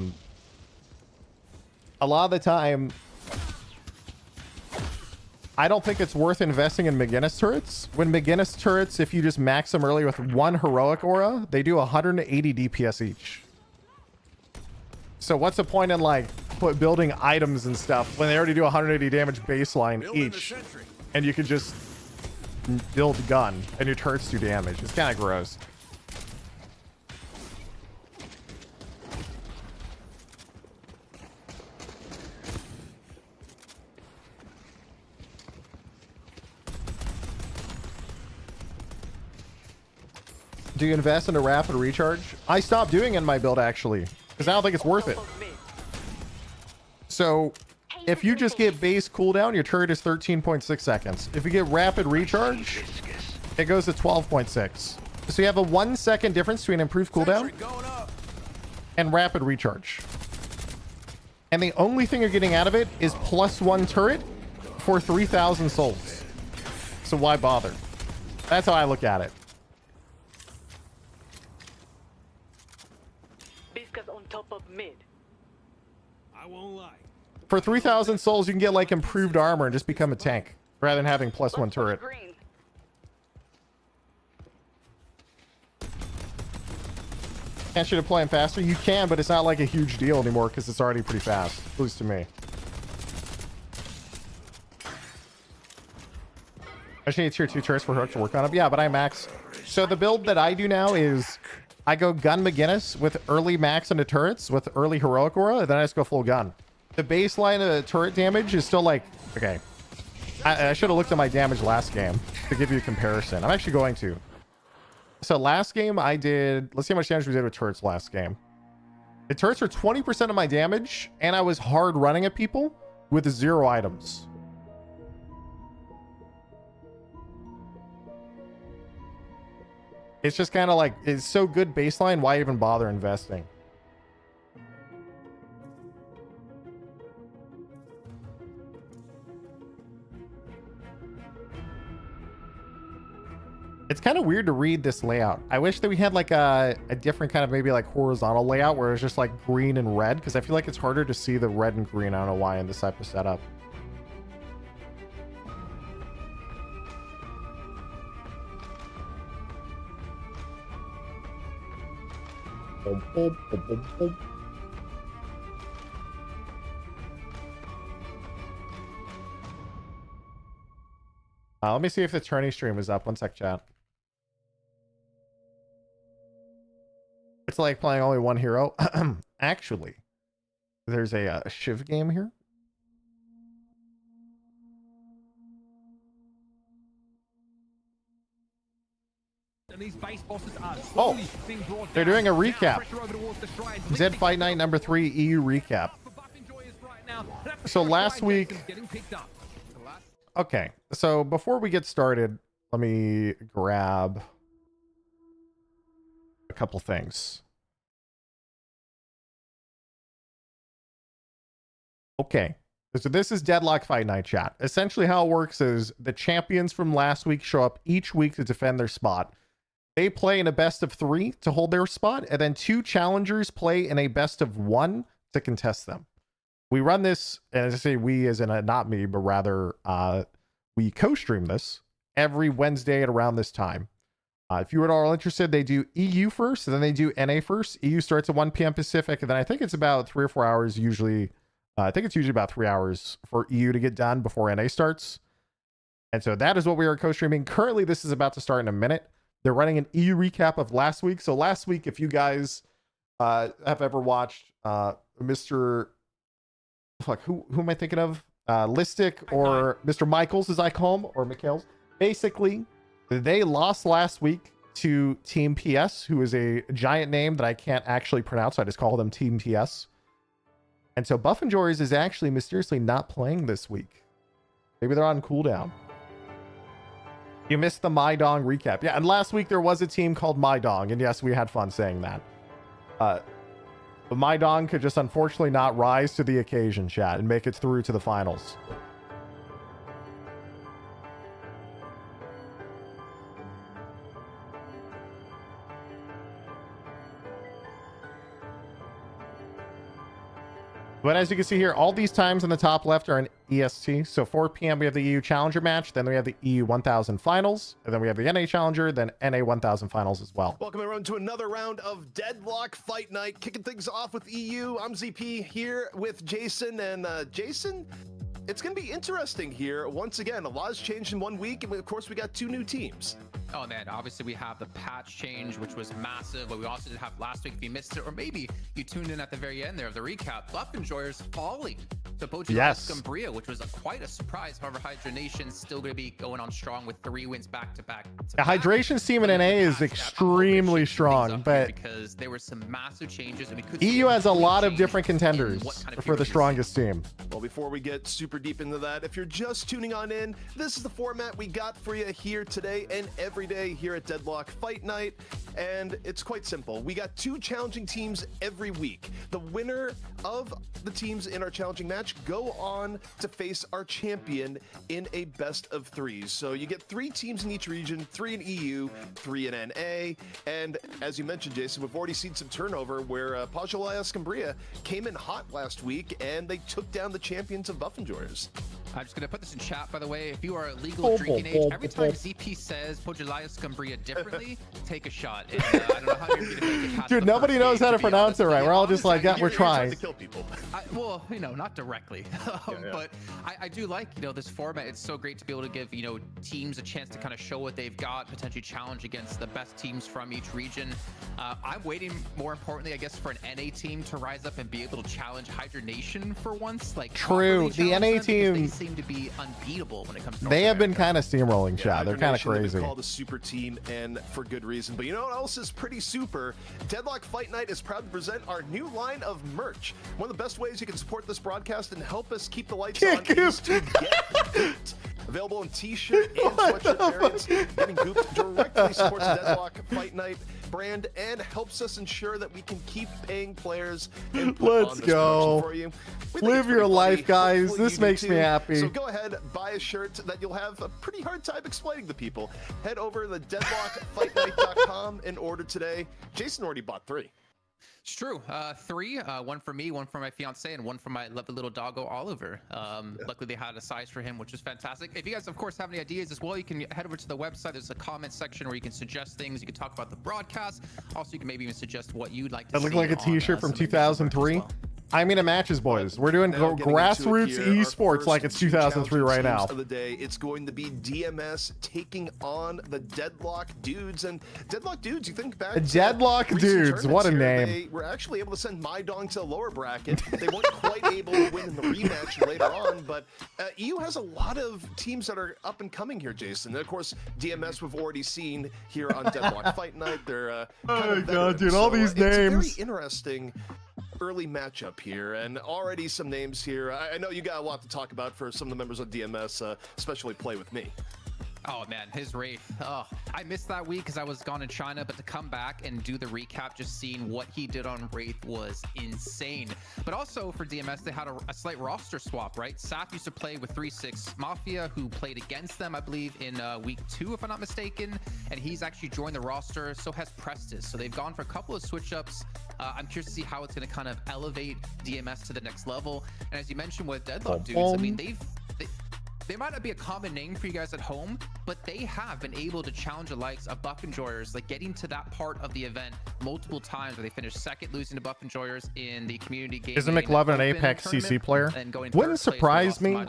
lot of the time I don't think it's worth investing in McGinnis turrets. When McGinnis turrets, if you just max them early with one heroic aura, they do 180 DPS each. So what's the point in like building items and stuff when they already do 180 damage baseline each, and you can just build gun and your turrets do damage? It's kind of gross. Do you invest in a rapid recharge? I stopped doing it in my build actually because I don't think it's worth it. So if you just get base cooldown, your turret is 13.6 seconds. If you get rapid recharge, it goes to 12.6. So you have a 1 second difference between improved cooldown and rapid recharge. And the only thing you're getting out of it is +1 turret for 3,000 souls. So why bother? That's how I look at it. On top of mid. I won't lie. For 3,000 souls, you can get like improved armor and just become a tank rather than having +1 turret. Can't you deploy him faster? You can, but it's not like a huge deal anymore because it's already pretty fast, at least to me. I just need tier 2 turrets for Hook to work on them. Yeah, but I max. So the build that I do now is I go gun McGinnis with early max into turrets with early heroic aura, and then I just go full gun. The baseline of turret damage is still like, okay. I should have looked at my damage last game to give you a comparison. I'm actually going to. So last game I did, let's see how much damage we did with turrets last game. The turrets are 20% of my damage, and I was hard running at people with 0 items. It's just kind of like, it's so good baseline, why even bother investing? It's kind of weird to read this layout. I wish that we had like a different kind of maybe like horizontal layout where it's just like green and red, because I feel like it's harder to see the red and green. I don't know why in this type of setup. Let me see if the tourney stream is up. One sec, chat. It's like playing only one hero. Actually, there's a Shiv game here. And these base bosses are Oh, they're doing a recap. Zed Fight Night number 3 EU recap. So last week... Okay, so before we get started, let me grab a couple things. Okay, so this is Deadlock Fight Night, chat. Essentially how it works is the champions from last week show up each week to defend their spot. They play in a best of 3 to hold their spot, and then 2 challengers play in a best of 1 to contest them. We run this, and as I say we as in a, not me, but rather we co-stream this every Wednesday at around this time. If you are at all interested, they do EU first, and then they do NA first. EU starts at 1 p.m. Pacific, and then I think it's about 3 or 4 hours usually. I think it's usually about 3 hours for EU to get done before NA starts. And so that is what we are co-streaming. Currently, this is about to start in a minute. They're running an EU recap of last week. So last week, if you guys have ever watched Mr. Fuck, who am I thinking of? Listic or Mr. Michaels, as I call him, or Michaels. Basically, they lost last week to Team PS, who is a giant name that I can't actually pronounce. So I just call them Team PS. And so Buff and Jories is actually mysteriously not playing this week. Maybe they're on cooldown. You missed the My Dong recap. Yeah, and last week there was a team called My Dong, and yes, we had fun saying that. But My Dong could just unfortunately not rise to the occasion, chat, and make it through to the finals. But as you can see here, all these times in the top left are in EST. So 4 p.m. we have the EU Challenger match, then we have the EU 1000 finals, and then we have the NA Challenger, then NA 1000 finals as well. Welcome everyone to another round of Deadlock Fight Night. Kicking things off with EU. I'm ZP here with Jason, and Jason, it's going to be interesting here. Once again, a lot has changed in 1 week, and of course we got 2 new teams. Oh man, obviously we have the patch change, which was massive, but we also did have last week if you missed it, or maybe you tuned in at the very end there of the recap. Buff Enjoyers falling to Scumbria, which was quite a surprise. However, Hydra Nation's still going to be going on strong with 3 wins back to back. The Hydration's team in NA is extremely strong, but because there were some massive changes, and we could EU has a lot of different contenders for the strongest team. Well, before we get super deep into that, if you're just tuning on in, this is the format we got for you here today and every day here at Deadlock Fight Night, and it's quite simple. We got 2 challenging teams every week. The winner of the teams in our challenging match go on to face our champion in a best of 3s. So you get 3 teams in each region, 3 in EU, 3 in NA, and as you mentioned, Jason, we've already seen some turnover where Scumbria came in hot last week and they took down the champions of Buff Enjoyers. I'm just gonna put this in chat, by the way. If you are legal drinking age, every time ZP says Pojalias Cumbria differently, take a shot. And, I don't know how you're gonna make it past Dude, the nobody first knows game, how to pronounce be it right. We're all just like, yeah, we're You're trying trying. to kill people. Well, you know, not directly, but I do like, you know, this format. It's so great to be able to give, you know, teams a chance to kind of show what they've got, potentially challenge against the best teams from each region. I'm waiting, more importantly, I guess, for an NA team to rise up and be able to challenge Hydra Nation for once. Like, True, the NA team, they seem to be unbeatable when it comes to they have been kind of steamrolling, chat. They're kind of crazy. Called a super team, and for good reason. But you know what else is pretty super? Deadlock Fight Night is proud to present our new line of merch. One of the best ways you can support this broadcast and help us keep the lights on is to get gooped. Available in t-shirt and sweatshirt variants. Getting gooped directly supports the Deadlock Fight Night brand and helps us ensure that we can keep paying players and put on this promotion for you. We think Live it's your pretty life, funny. guys. Hopefully This you do makes me too. happy. So go ahead, buy a shirt that you'll have a pretty hard time explaining to people. Head over to the deadlockfightnight.com and order today. Jason already bought 3. It's true. 3, one for me, one for my fiance, and one for my lovely little doggo Oliver. Luckily, they had a size for him, which is fantastic. If you guys, of course, have any ideas as well, you can head over to the website. There's a comment section where you can suggest things. You can talk about the broadcast. Also, you can maybe even suggest what you'd like to That see. looked like a T-shirt from 2003. I mean, it matches, boys. We're doing Now, getting grassroots into it here, our esports first like it's two 2003 right challenging now. teams of the day, it's going to be DMS taking on the Deadlock Dudes. And Deadlock Dudes, you think back to Deadlock recent Dudes, what a tournaments here, name. They were actually able to send Mydong to the lower bracket. They weren't quite able to win in the rematch later on, but EU has a lot of teams that are up and coming here, Jason. And of course, DMS we've already seen here on Deadlock Fight Night. They're kind of God, dude, veterans. all So, these it's a very names. interesting early matchup here, and already some names here. I know you got a lot to talk about for some of the members of DMS, especially Play With Me. Oh man, his Wraith. Oh, I missed that week because I was gone in China, but to come back and do the recap, just seeing what he did on Wraith was insane. But also for DMS, they had a slight roster swap, right? Saf used to play with 3-6 Mafia, who played against them, I believe, in week 2, if I'm not mistaken, and he's actually joined the roster. So has Prestis. So they've gone for a couple of switch ups. I'm curious to see how it's going to kind of elevate DMS to the next level. And as you mentioned with Deadlock Dudes, I mean, they might not be a common name for you guys at home, but they have been able to challenge the likes of Buff Enjoyers, like getting to that part of the event multiple times where they finished second, losing to Buff Enjoyers in the community game. Isn't McLovin an Apex CC player? Wouldn't surprise me.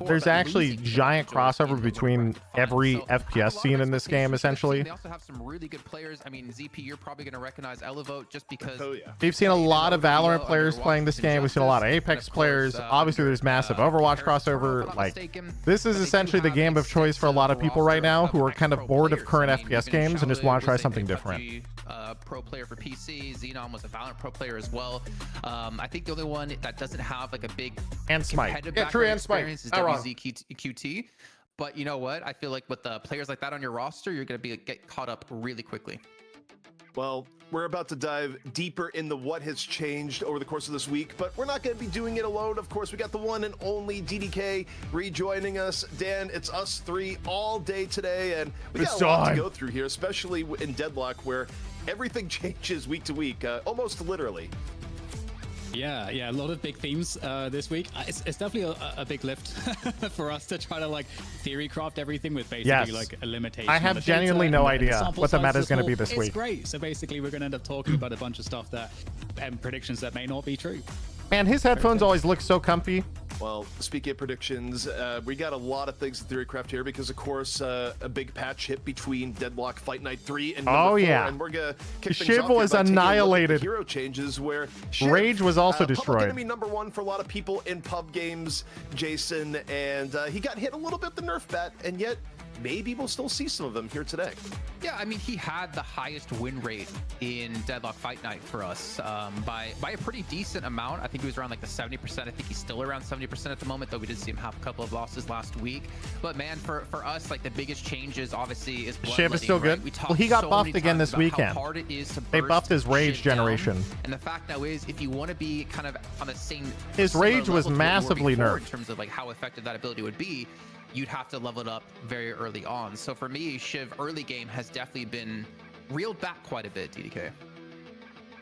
There's actually giant crossover between every FPS scene in this game, essentially. They also have some really good players. I mean, ZP, you're probably going to recognize Elevote just because. We've seen a lot of Valorant players playing this game. We've seen a lot of Apex players. Obviously, there's massive Overwatch crossover. Like, this is essentially the game of choice for a lot of people right now who are kind of bored of current FPS games and just want to try something different. Pro player for PC. Xenon was a Valorant pro player as well. I think the only one that doesn't have like a big and Smite. competitive Yeah, true, background and Smite. experience is Not wrong. WZQT. But you know what? I feel like with the players like that on your roster, you're going to get caught up really quickly. Well, we're about to dive deeper into what has changed over the course of this week, but we're not going to be doing it alone. Of course, we got the one and only DDK rejoining us. Dan, it's us 3 all day today, and we got a lot to go through here, especially in Deadlock, where everything changes week to week, almost literally. Yeah, a lot of big themes this week. It's definitely a big lift for us to try to like theory craft everything with basically like a limitation. I have genuinely no idea what the meta is going to be this week. It's great. So basically, we're going to end up talking about a bunch of stuff that and predictions that may not be true. Man, his headphones always look so comfy. Well, speaking of predictions, we got a lot of things to theorycraft here because, of course, a big patch hit between Deadlock Fight Night 3 and number 4, and we're gonna kick things Shiv off here was by taking a look at the annihilated. hero changes where Shiv, Rage was also public destroyed. enemy number 1 for a lot of people in pub games, Jason, and he got hit a little bit with the Nerf bat, and yet maybe we'll still see some of them here today. Yeah, I mean, he had the highest win rate in Deadlock Fight Night for us by a pretty decent amount. I think he was around like the 70%. I think he's still around 70% at the moment, though we did see him have a couple of losses last week. But man, for us, like the biggest changes obviously is Shiv is still good. Well, he got buffed again this weekend. They buffed his rage generation. And the fact now is, if you want to be kind of on the same, his rage was massively nerfed in terms of like how effective that ability would be. You'd have to level it up very early on. So for me, Shiv early game has definitely been reeled back quite a bit, DDK.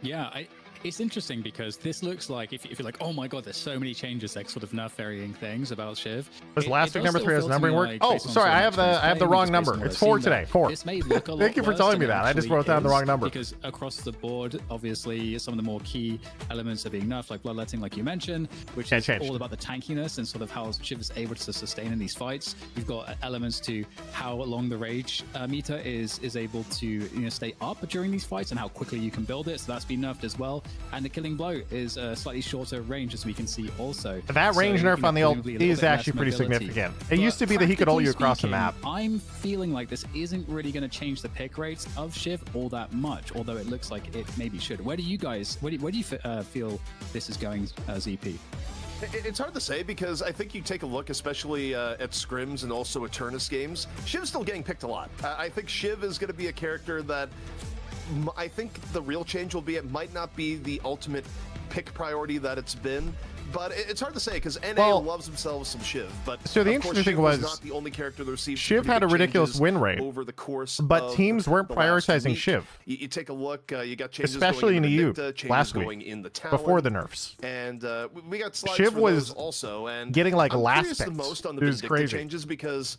Yeah, It's interesting because this looks like, if you're like, oh my god, there's so many changes, like sort of nerf varying things about Shiv. Was last week number 3 as numbering work? Oh, sorry, I have the wrong number. It's 4 today. 4. This may look a lot Thank you for telling me that. I just wrote down the wrong number. Because across the board, obviously, some of the more key elements are being nerfed, like bloodletting, like you mentioned, which is all about the tankiness and sort of how Shiv is able to sustain in these fights. You've got elements to how long the rage meter is able to stay up during these fights and how quickly you can build it. So that's been nerfed as well. And the killing blow is a slightly shorter range, as we can see also. That range nerf on the ult is actually pretty significant. It used to be that he could ult you across the map. I'm feeling like this isn't really going to change the pick rates of Shiv all that much, although it looks like it maybe should. Where do you guys, where do you feel this is going, ZP? It's hard to say because I think you take a look, especially at scrims and also Eternus games, Shiv's still getting picked a lot. I think Shiv is going to be a character that I think the real change will be it might not be the ultimate pick priority that it's been, but it's hard to say because NA loves themselves some Shiv. But so the interesting thing was not the only character that received Shiv had a ridiculous win rate over the course, but teams weren't prioritizing Shiv. You take a look, you got changes especially in the EU last going week in the Talon, before the nerfs, and we got slides Shiv for was those also, and getting like I'm last curious the picks. most on the It was Vindicta crazy. changes because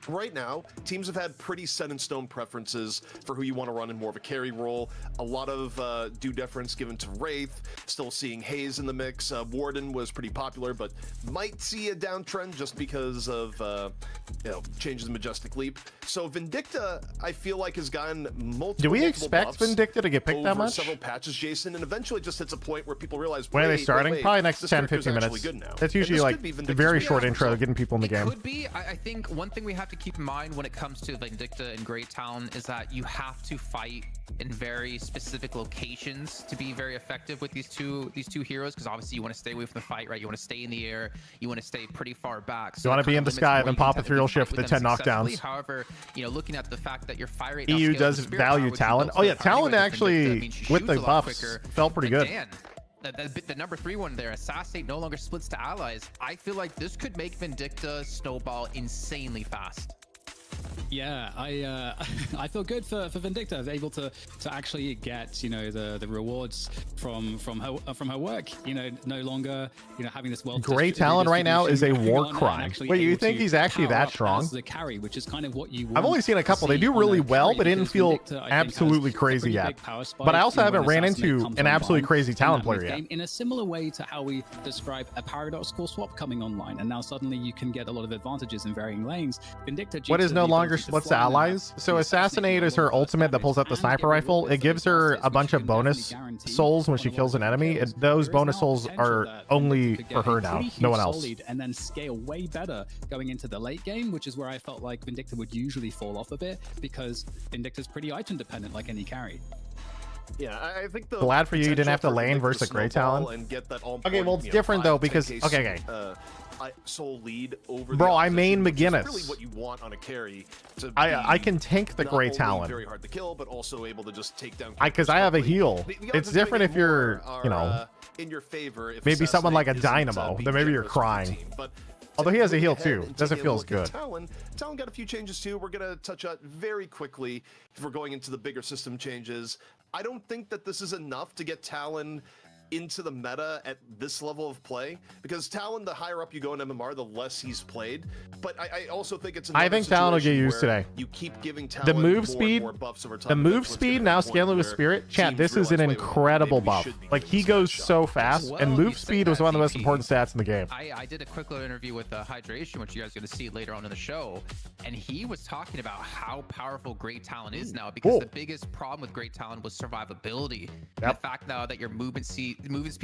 right now, teams have had pretty set-in-stone preferences for who you want to run in more of a carry role. A lot of due deference given to Wraith, still seeing Haze in the mix. Warden was pretty popular, but might see a downtrend just because of changes in Majestic Leap. So Vindicta, I feel like, has gotten multiple Do we expect Vindicta to get picked that much? Several patches, Jason, and eventually just hits a point where people realize, when are they starting? wait, Probably next this 10-15 minutes. good now. That's usually like a very short intro, getting people in the game. Could be. I think one thing we have to keep in mind when it comes to Vindicta and Great Talon is that you have to fight in very specific locations to be very effective with these two heroes, because obviously you want to stay away from the fight, right? You want to stay in the air, you want to stay pretty far back. So you want to be in the sky, then pop a 3-0 shift for the 10 knockdowns. However, looking at the fact that your fire rate EU does value Talon. Oh yeah, Talon actually with the buffs felt pretty good. The number 3 one there, Assassinate no longer splits to allies. I feel like this could make Vindicta snowball insanely fast. Yeah, I feel good for Vindicta, able to actually get the rewards from her work. No longer having this wealth. Great Talon right now is a war crime. Wait, you think he's actually that strong? The carry, which is kind of what you want. I've only seen a couple. They do really well, but it didn't feel absolutely crazy yet. But I also haven't ran into an absolutely crazy Talon player yet. In a similar way to how we describe a paradoxical swap coming online, and now suddenly you can get a lot of advantages in varying lanes. Vindicta, what is no longer splits to allies? So Assassinate is her ultimate that pulls out the sniper rifle. It gives her a bunch of bonus souls when she kills an enemy, and those bonus souls are only for her now, no one else. And then scale way better going into the late game, which is where I felt like Vindicta would usually fall off a bit, because Vindicta's pretty item dependent like any carry. Yeah, I think glad for you didn't have to lane versus a Great Talon. Okay, well it's different though because okay. Soul lead over bro, I main McGinnis. Really what you want on a carry to I can tank the Great Talon. Very hard to kill, but also able to just take down. Because I have a heal. It's different if you're, in your favor. If maybe someone like a Dynamo, then maybe you're crying. But although he has a heal too, doesn't feel as good. Talon got a few changes too. We're gonna touch on very quickly if we're going into the bigger system changes. I don't think that this is enough to get Talon into the meta at this level of play, because Talon, the higher up you go in MMR, the less he's played. But I also think it's I think Talon will get used today. You keep giving Talon the move speed, more buffs over time. The move speed now scaling with Spirit. Chat, this is an incredible buff. Like he goes so fast, and move speed was one of the most important stats in the game. I did a quick little interview with Hydration, which you guys are going to see later on in the show, and he was talking about how powerful Great Talon is now, because the biggest problem with Great Talon was survivability. The fact now that your movement speed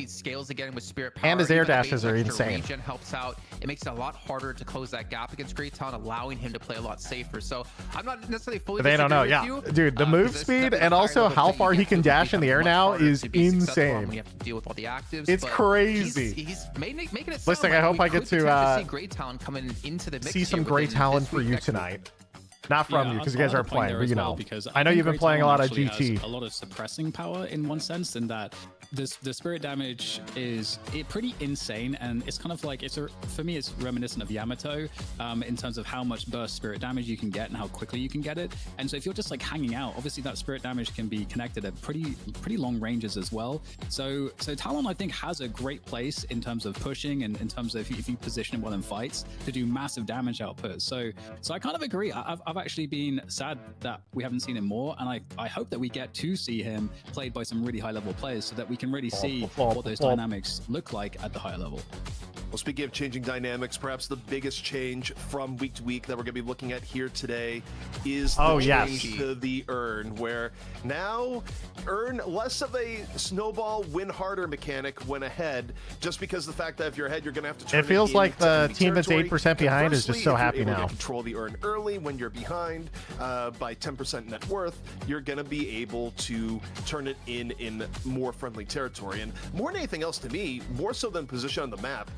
scales again with Spirit power, and his air dashes are insane. Regen helps out. It makes it a lot harder to close that gap against Great Talon, allowing him to play a lot safer. So I'm not necessarily fully. They don't know, yeah, dude. The move speed and also how far he can dash in the air now is insane. We have to deal with all the actives. It's crazy. He's making it sound Listen, like I hope I get to see Great Talon coming into the mix. See some Great Talon for you tonight. Not from you, because you guys aren't playing, but you know. I know you've been playing a lot of GT. A lot of suppressing power in one sense, in that the spirit damage is pretty insane, and it's kind of like for me it's reminiscent of Yamato in terms of how much burst spirit damage you can get and how quickly you can get it. And so if you're just like hanging out, obviously that spirit damage can be connected at pretty long ranges as well. So Talon, I think, has a great place in terms of pushing and in terms of if you position him well in fights to do massive damage output. So I kind of agree. I've actually been sad that we haven't seen him more, and I hope that we get to see him played by some really high level players so that we can really see what those dynamics look like at the higher level. Well, speaking of changing dynamics, perhaps the biggest change from week to week that we're going to be looking at here today is the change to the urn, where now urn less of a snowball win harder mechanic when ahead, just because the fact that if you're ahead, you're going to have to turn it feels like the team that's 8% behind is just so happy now. Control the urn early when you're behind by 10% net worth, you're going to be able to turn it in more friendly territory. And more than anything else, to me, more so than position on the map,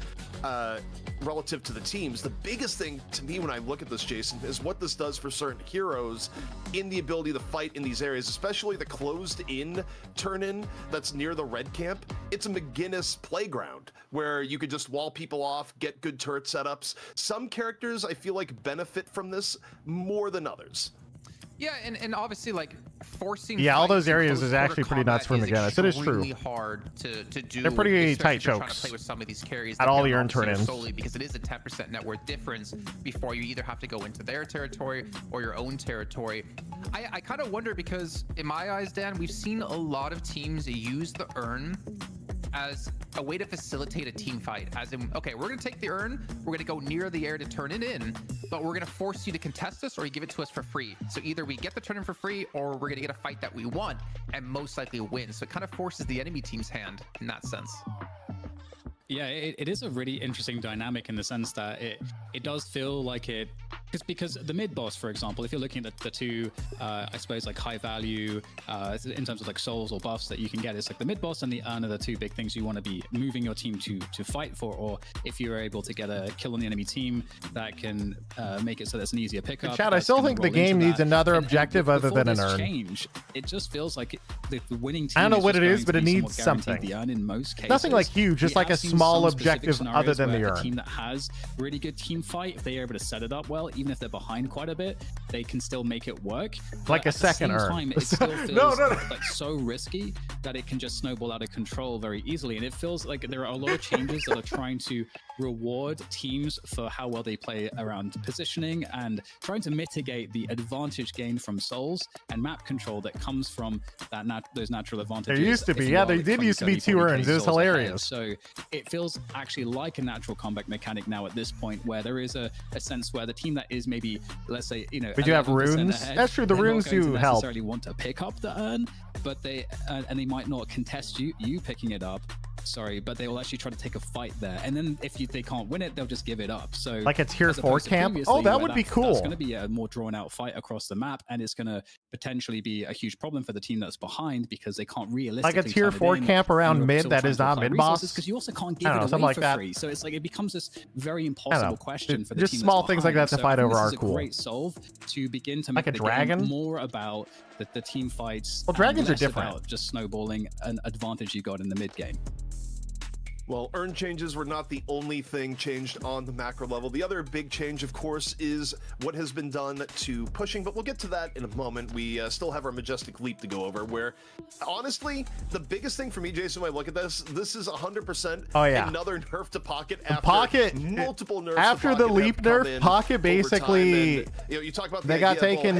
relative to the teams, the biggest thing to me when I look at this, Jason, is what this does for certain heroes in the ability to fight in these areas, especially the closed-in turn-in that's near the red camp. It's a McGinnis playground where you could just wall people off, get good turret setups. Some characters, I feel like, benefit from this more than others. Yeah, and obviously, like, forcing all those areas is actually pretty nuts for McGinnis. It is true. Really hard to do. They're pretty tight chokes. Trying to play with some of these carries at all the urn turn-ins, solely because it is a 10% net worth difference before you either have to go into their territory or your own territory. I kind of wonder, because in my eyes, Dan, we've seen a lot of teams use the urn as a way to facilitate a team fight, as in, okay, we're going to take the urn, we're going to go near the air to turn it in, but we're going to force you to contest us, or you give it to us for free. So either we get the turn in for free, or we're going to get a fight that we want and most likely win. So it kind of forces the enemy team's hand in that sense. Yeah, it is a really interesting dynamic in the sense that it does feel like it, because the mid boss, for example, if you're looking at the two, I suppose, like high value in terms of like souls or buffs that you can get, it's like the mid boss and the urn are the two big things you want to be moving your team to fight for. Or if you're able to get a kill on the enemy team, that can make it so that's an easier pickup. Chad, I still think the game needs another objective other than an urn. It just feels like the winning team. I don't know what it is, but it needs something. The urn in most cases. Nothing like huge, just like a small objective other than the urn. A team that has really good team fight, if they're able to set it up well, even if they're behind quite a bit, they can still make it work. Like a second urn. Time, it still feels like so risky that it can just snowball out of control very easily. And it feels like there are a lot of changes that are trying to reward teams for how well they play around positioning and trying to mitigate the advantage gained from souls and map control that comes from those natural advantages. There used to be, they did used to be 2 urns. It was hilarious. So it feels actually like a natural combat mechanic now at this point, where there is a sense where the team that is maybe, let's say, we do have runes. Ahead, that's true. The runes do help. Necessarily want to pick up the urn, but they might not contest you picking it up. Sorry, but they will actually try to take a fight there, and then if they can't win it, they'll just give it up. So like a tier 4 camp. Oh, that would be cool. It's going to be a more drawn out fight across the map, and it's going to potentially be a huge problem for the team that's behind, because they can't realistically like a tier 4 camp around mid that is not mid boss, because you also can't give it away for free. So it's like it becomes this very impossible question for the just team small that's things like that to fight over are cool. A great solve to begin to make like a dragon more about the team fights. Well, dragons are different. About just snowballing an advantage you got in the mid game. Well, urn changes were not the only thing changed on the macro level. The other big change, of course, is what has been done to pushing, but we'll get to that in a moment. We still have our Majestic Leap to go over, where, honestly, the biggest thing for me, Jason, when I look at this is 100% another nerf to Pocket after multiple nerfs after the Leap nerf. Pocket basically, and, you talk about they got taken,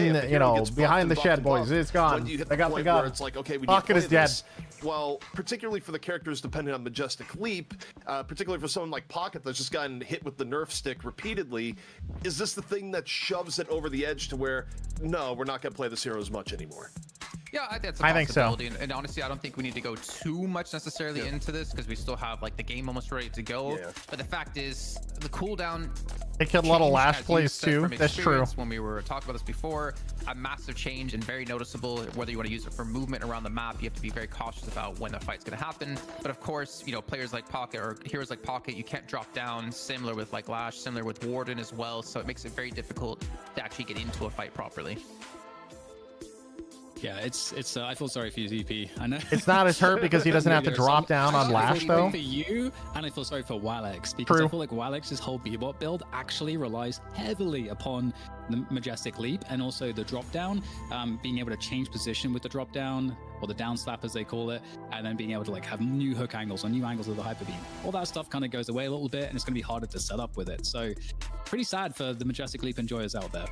behind the shed, boys. It's gone. They got the gun. It's like, okay, we Pocket is dead. Well, particularly for the characters dependent on Majestic Leap, particularly for someone like Pocket that's just gotten hit with the nerf stick repeatedly, is this the thing that shoves it over the edge to where, no, we're not going to play this hero as much anymore? Yeah, I think that's a I think so. possibility. And honestly, I don't think we need to go too much necessarily into this because we still have like the game almost ready to go. Yeah. But the fact is, the cooldown. It killed a lot of changed, lash as you plays said, too. from That's true. experience when we were talking about this before. A massive change and very noticeable. Whether you want to use it for movement around the map, you have to be very cautious about when the fight's going to happen. But of course, you know, players like Pocket or heroes like Pocket, you can't drop down. Similar with like Lash, similar with Warden as well. So it makes it very difficult to actually get into a fight properly. Yeah, it's. I feel sorry for you, ZP. I know It's not as hurt because he doesn't have to drop down on Lash though. For you, and I feel sorry for Walex because True. I feel like Walex's whole Bebop build actually relies heavily upon the Majestic Leap and also the drop down, being able to change position with the drop down or the down slap as they call it, and then being able to like have new hook angles or new angles with the hyper beam. All that stuff kind of goes away a little bit, and it's going to be harder to set up with it. So, pretty sad for the Majestic Leap enjoyers out there.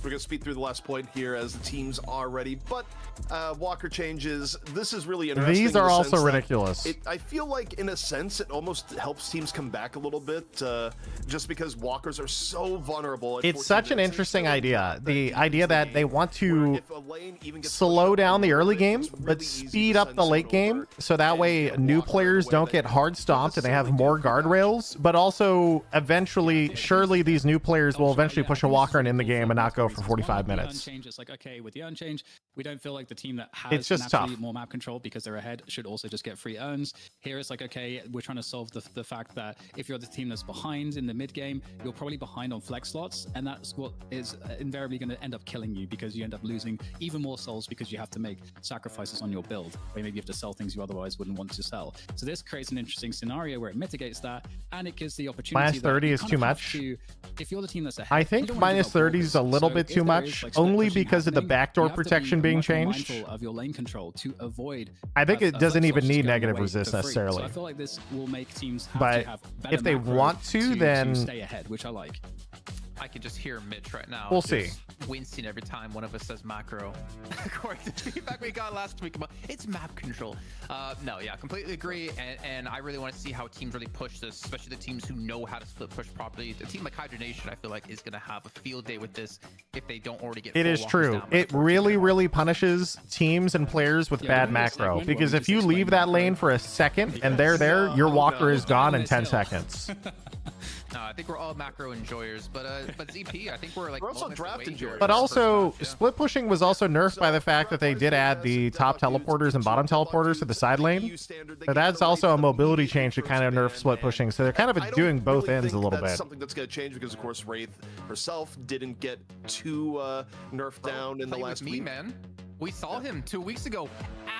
We're going to speed through the last point here as the teams are ready, but Walker changes. This is really interesting. These in are the also sense that ridiculous. I feel like, in a sense, it almost helps teams come back a little bit, just because Walkers are so vulnerable. At It's 14 such an minutes. interesting It's so idea. The deep idea into the that they game, want where to if a lane even gets slow pushed up down the a little early bit, game, it's really but easy speed to up the send late someone game, over so that and way get new Walker players away don't that get they hard stomped and they have necessarily more do for that. guardrails. But also, eventually, surely these new players will eventually push a Walker in the game and not go for 45 minutes. It's like, okay, with the earn change, we don't feel like the team that has It's just naturally tough. more map control because they're ahead should also just get free earns. Here it's like, okay, we're trying to solve the fact that if you're the team that's behind in the mid game, you're probably behind on flex slots, and that's what is invariably going to end up killing you because you end up losing even more souls because you have to make sacrifices on your build, or maybe you have to sell things you otherwise wouldn't want to sell. So this creates an interesting scenario where it mitigates that, and it gives the opportunity. Minus 30 is too much. If you're the team that's ahead, I you think don't wanna give minus up 30 is a walkers. little So bit if too there much, is, like, split only pushing because of the happening, backdoor you have to be protection being much more changed. mindful of your lane control to avoid. I think it doesn't flex even slot just need going negative away resist for free. necessarily. So I feel like this will make teams have But to have better if they macro want to, then stay ahead, which I like. I can just hear Mitch right now. We'll just see. Wincing every time one of us says macro. According to the feedback we got last week about it's map control. No, yeah, completely agree. And I really want to see how teams really push this, especially the teams who know how to split push properly. A team like Hydra Nation, I feel like, is going to have a field day with this if they don't already get. It full is walkers true. down by It 14 really, minutes. really punishes teams and players with bad but it's like macro. when Because we if just you explain leave that macro- lane for a second and they're there, your walker is gone in 10 Hill. seconds. I think we're all macro enjoyers, but ZP, I think we're like We're also moments draft away here enjoyers. But from also, first match, yeah. split pushing was also nerfed by the fact that they did add the top teleporters and bottom teleporters to the side lane. So that's also a mobility change to kind of nerf split pushing. So they're kind of I don't doing both really ends think a little that's bit. something that's going to change because, of course, Wraith herself didn't get too nerfed down in the Play with last me, week. man. We saw him 2 weeks ago.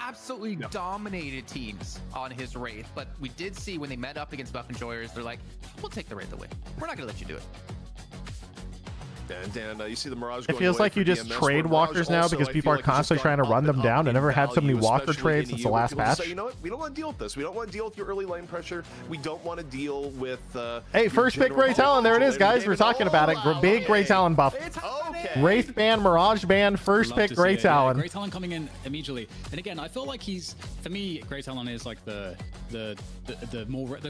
Absolutely dominated teams on his Wraith. But we did see when they met up against Buff Enjoyers, they're like, we'll take the Wraith away. We're not going to let you do it. And Dan, you see the Mirage It going feels away like for you just DMS, trade where Mirage walkers now also, because I people feel are like, has just constantly trying to gone run them up down. I in never had so many value, walker especially trades in since the EU, where last people patch. say, you know what? We don't want to deal with this. We don't want to deal with your early lane pressure. We don't want to deal with. Hey, your first pick general Grey Talon. There it is, lane game. guys. We're talking about it. Big Grey Talon buff. Okay. Wraith ban, Mirage ban, first Love pick to Grey see it, yeah. Talon. Grey Talon coming in immediately, and again, I feel like he's, for me, Grey Talon is like the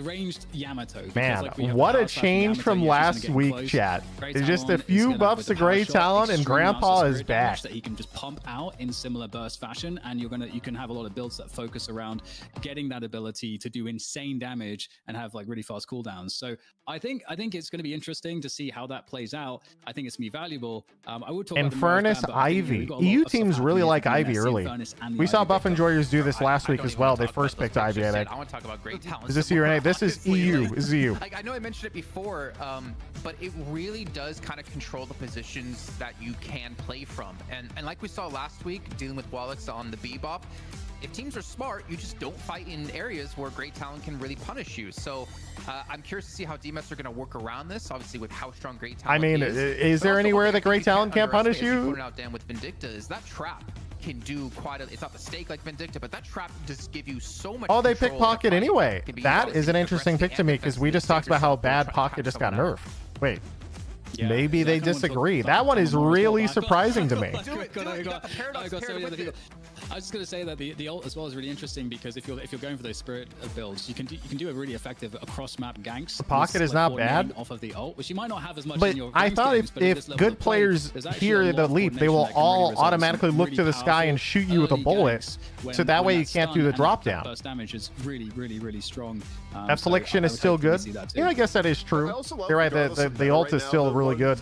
ranged Yamato. because, Man, like, we have what the a power staff change Yamato, from Yoshi's last gonna get week, close. chat. Grey It's just a Talon is few gonna, buffs with to the power Grey shot, Talon, and extreme amounts of Grandpa is spirit damage back. that he can just pump out in similar burst fashion, and you can have a lot of builds that focus around getting that ability to do insane damage and have like really fast cooldowns. So I think it's going to be interesting to see how that plays out. I think it's going to be valuable. I would talk about the Infernus, Mirage ban, but I think, Ivy. we've got a lot EU of stuff teams really happening like from Ivy Messi, early. Infernus, and the We saw Ivy Buff pick. Enjoyers do this last I week don't as even well. wanna They talk about first those picked picks Ivy, you I said. think. I want to talk about Great Talent. Is this you, Renee? This is Honestly, EU. like, This is EU. I know I mentioned it before, but it really does kind of control the positions that you can play from. And like we saw last week, dealing with Wallets on the Bebop, if teams are smart, you just don't fight in areas where Great Talent can really punish you. So I'm curious to see how DMS are going to work around this, obviously with how strong Great Talent I mean, is But there also anywhere one that thing Great Talent can't punish underestimate, as you? pointed out, Dan, with Vindicta, is that trap can do quite a, it's not the stake like Vindicta, but that trap does give you so much Oh, they control pick of the Pocket fight. anyway. It can be That obviously is an interesting aggressive pick to and me because we defensively just talked save about how yourself or bad try to Pocket catch just got someone out. nerfed. Wait. Yeah, Maybe yeah, they I kinda wanna disagree. talk That one about is Morris really Ball, but I've got- surprising to me. Do it, do it. You got the paradox I got so many paired other with people. it. I was just gonna say that the ult as well is really interesting because if you're going for those spirit builds, you can do a really effective across map ganks. The pocket is not bad off of the ult, which you might not have as much but in your I thought games, but at if this level good of play, players there's actually hear a lot the of leap, they coordination will that can really all result in automatically some look really to the sky and powerful shoot you with a early bullet. ganks when- So that when way you that can't do stun the and drop that down. burst damage is really strong. Affliction is still good. Yeah, I guess that is true. You're right. The ult is still really good.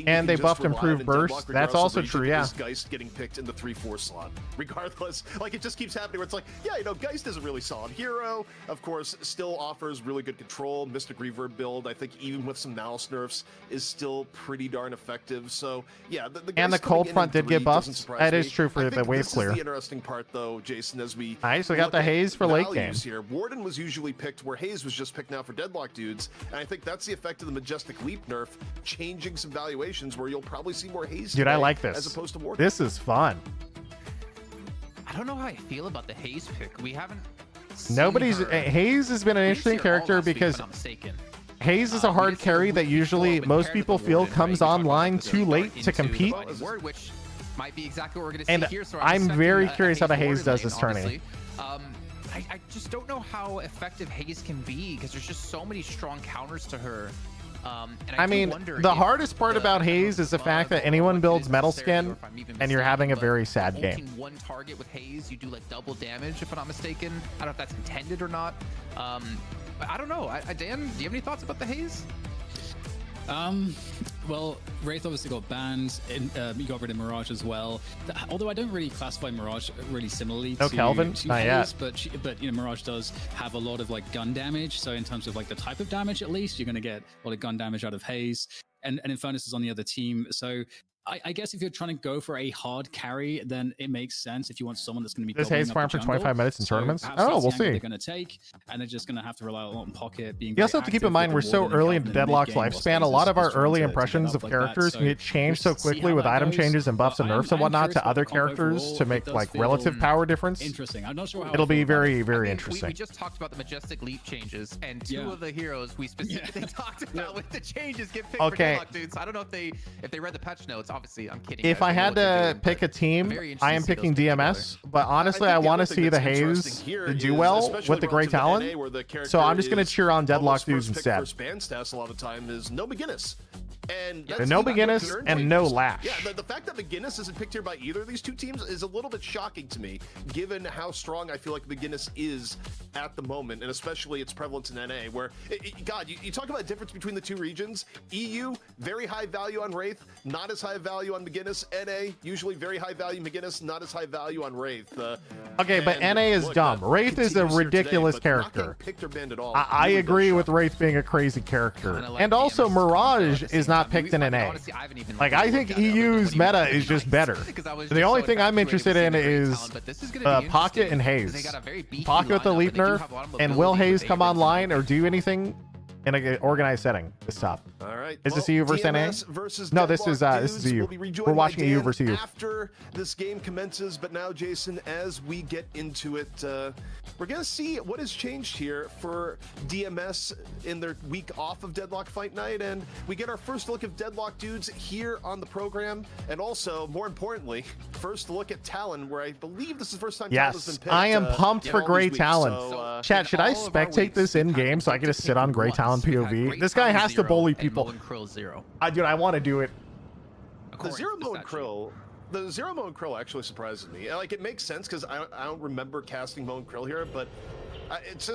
And they buffed improved burst. That's also true, yeah. Geist getting picked in the 3-4 slot. Regardless, like it just keeps happening where it's like, yeah, you know, Geist is a really solid hero. Of course, still offers really good control. Mystic Reverb build, I think even with some Malice nerfs, is still pretty darn effective. So yeah, and the cold front did get buffed. That is true for the wave clear. This is the interesting part though, Jason, as we nice. We got the Haze for late game. Here. Warden was usually picked where Haze was just picked now for Deadlock dudes, and I think that's the effect of the Majestic Leap nerf, changing some valuations where you'll probably see more Haze. Dude, I like this. As opposed to Warden. This is fun. I don't know how I feel about the Haze pick. We haven't. Haze has been an interesting character because Haze is a hard carry that usually most people feel comes online too late to compete. Which might be exactly what we're going to And see here. So I'm very curious how the Haze does this turning. I just don't know how effective Haze can be because there's just so many strong counters to her. And I mean, the hardest part about Haze is the fact that anyone builds Metal Skin, and you're having a very sad game. One target with Haze, you do like double damage, if I'm not mistaken. I don't know if that's intended or not. But I don't know. Dan, do you have any thoughts about the Haze? Well, Wraith obviously got banned. You got rid of Mirage as well. Although I don't really classify Mirage really similarly to Kelvin, to not Haze, yet. but you know, Mirage does have a lot of like gun damage. So in terms of like the type of damage, at least you're going to get a lot of gun damage out of Haze. And Infernus is on the other team, so. I guess if you're trying to go for a hard carry, then it makes sense if you want someone that's going to be. Does Haze farm for 25 minutes in tournaments? Oh, we'll see. They're going to take, and they're just going to have to rely a lot on pocket. Being you also have to keep in mind we're so early into Deadlock's lifespan. A lot of our early impressions of characters can get changed so quickly with item changes and buffs and nerfs and whatnot to other characters to make like relative power difference. Interesting. I'm not sure how it'll be very interesting. We just talked about the Majestic Leap changes, and two of the heroes we specifically talked about with the changes get picked for Deadlock dudes. I don't know if they read the patch notes. Obviously, I'm kidding. If I had to pick a team, I am picking DMS, but honestly, I want to see the Haze do well with the Grey Talon, so I'm just going to cheer on Deadlock dudes instead. First ban stats a lot of the time is no McGinnis. And no McGinnis and no Lash. Yeah, the fact that McGinnis isn't picked here by either of these two teams is a little bit shocking to me, given how strong I feel like McGinnis is at the moment, and especially its prevalence in NA, where, God, you talk about a difference between the two regions. EU, very high value on Wraith, not as high value on McGinnis. NA, usually very high value McGinnis, not as high value on Wraith. Okay, but NA is dumb. Wraith is a ridiculous character. I agree with Wraith being a crazy character. And also, Mirage is not picked in NA. Like, I think EU's meta is just better. The only thing I'm interested in is Pocket and Haze. Pocket with the Leap nerf, and will Haze come online or do anything in an organized setting this top? All right. Is this EU versus NA? No, this is EU. We're watching EU versus EU. After this game commences, but now, Jason, as we get into it, we're going to see what has changed here for DMS in their week off of Deadlock Fight Night, and we get our first look of Deadlock dudes here on the program, and also, more importantly, first look at Talon, where I believe this is the first time Talon has been picked. I am pumped for Grey Talon. So, Chat, should I spectate this in-game so I get to sit on Grey Talon POV? This guy has to bully people. Dude, I want to do it. The Zero Mo and Krill actually surprises me. Like, it makes sense because I don't remember casting Mo and Krill here, but it's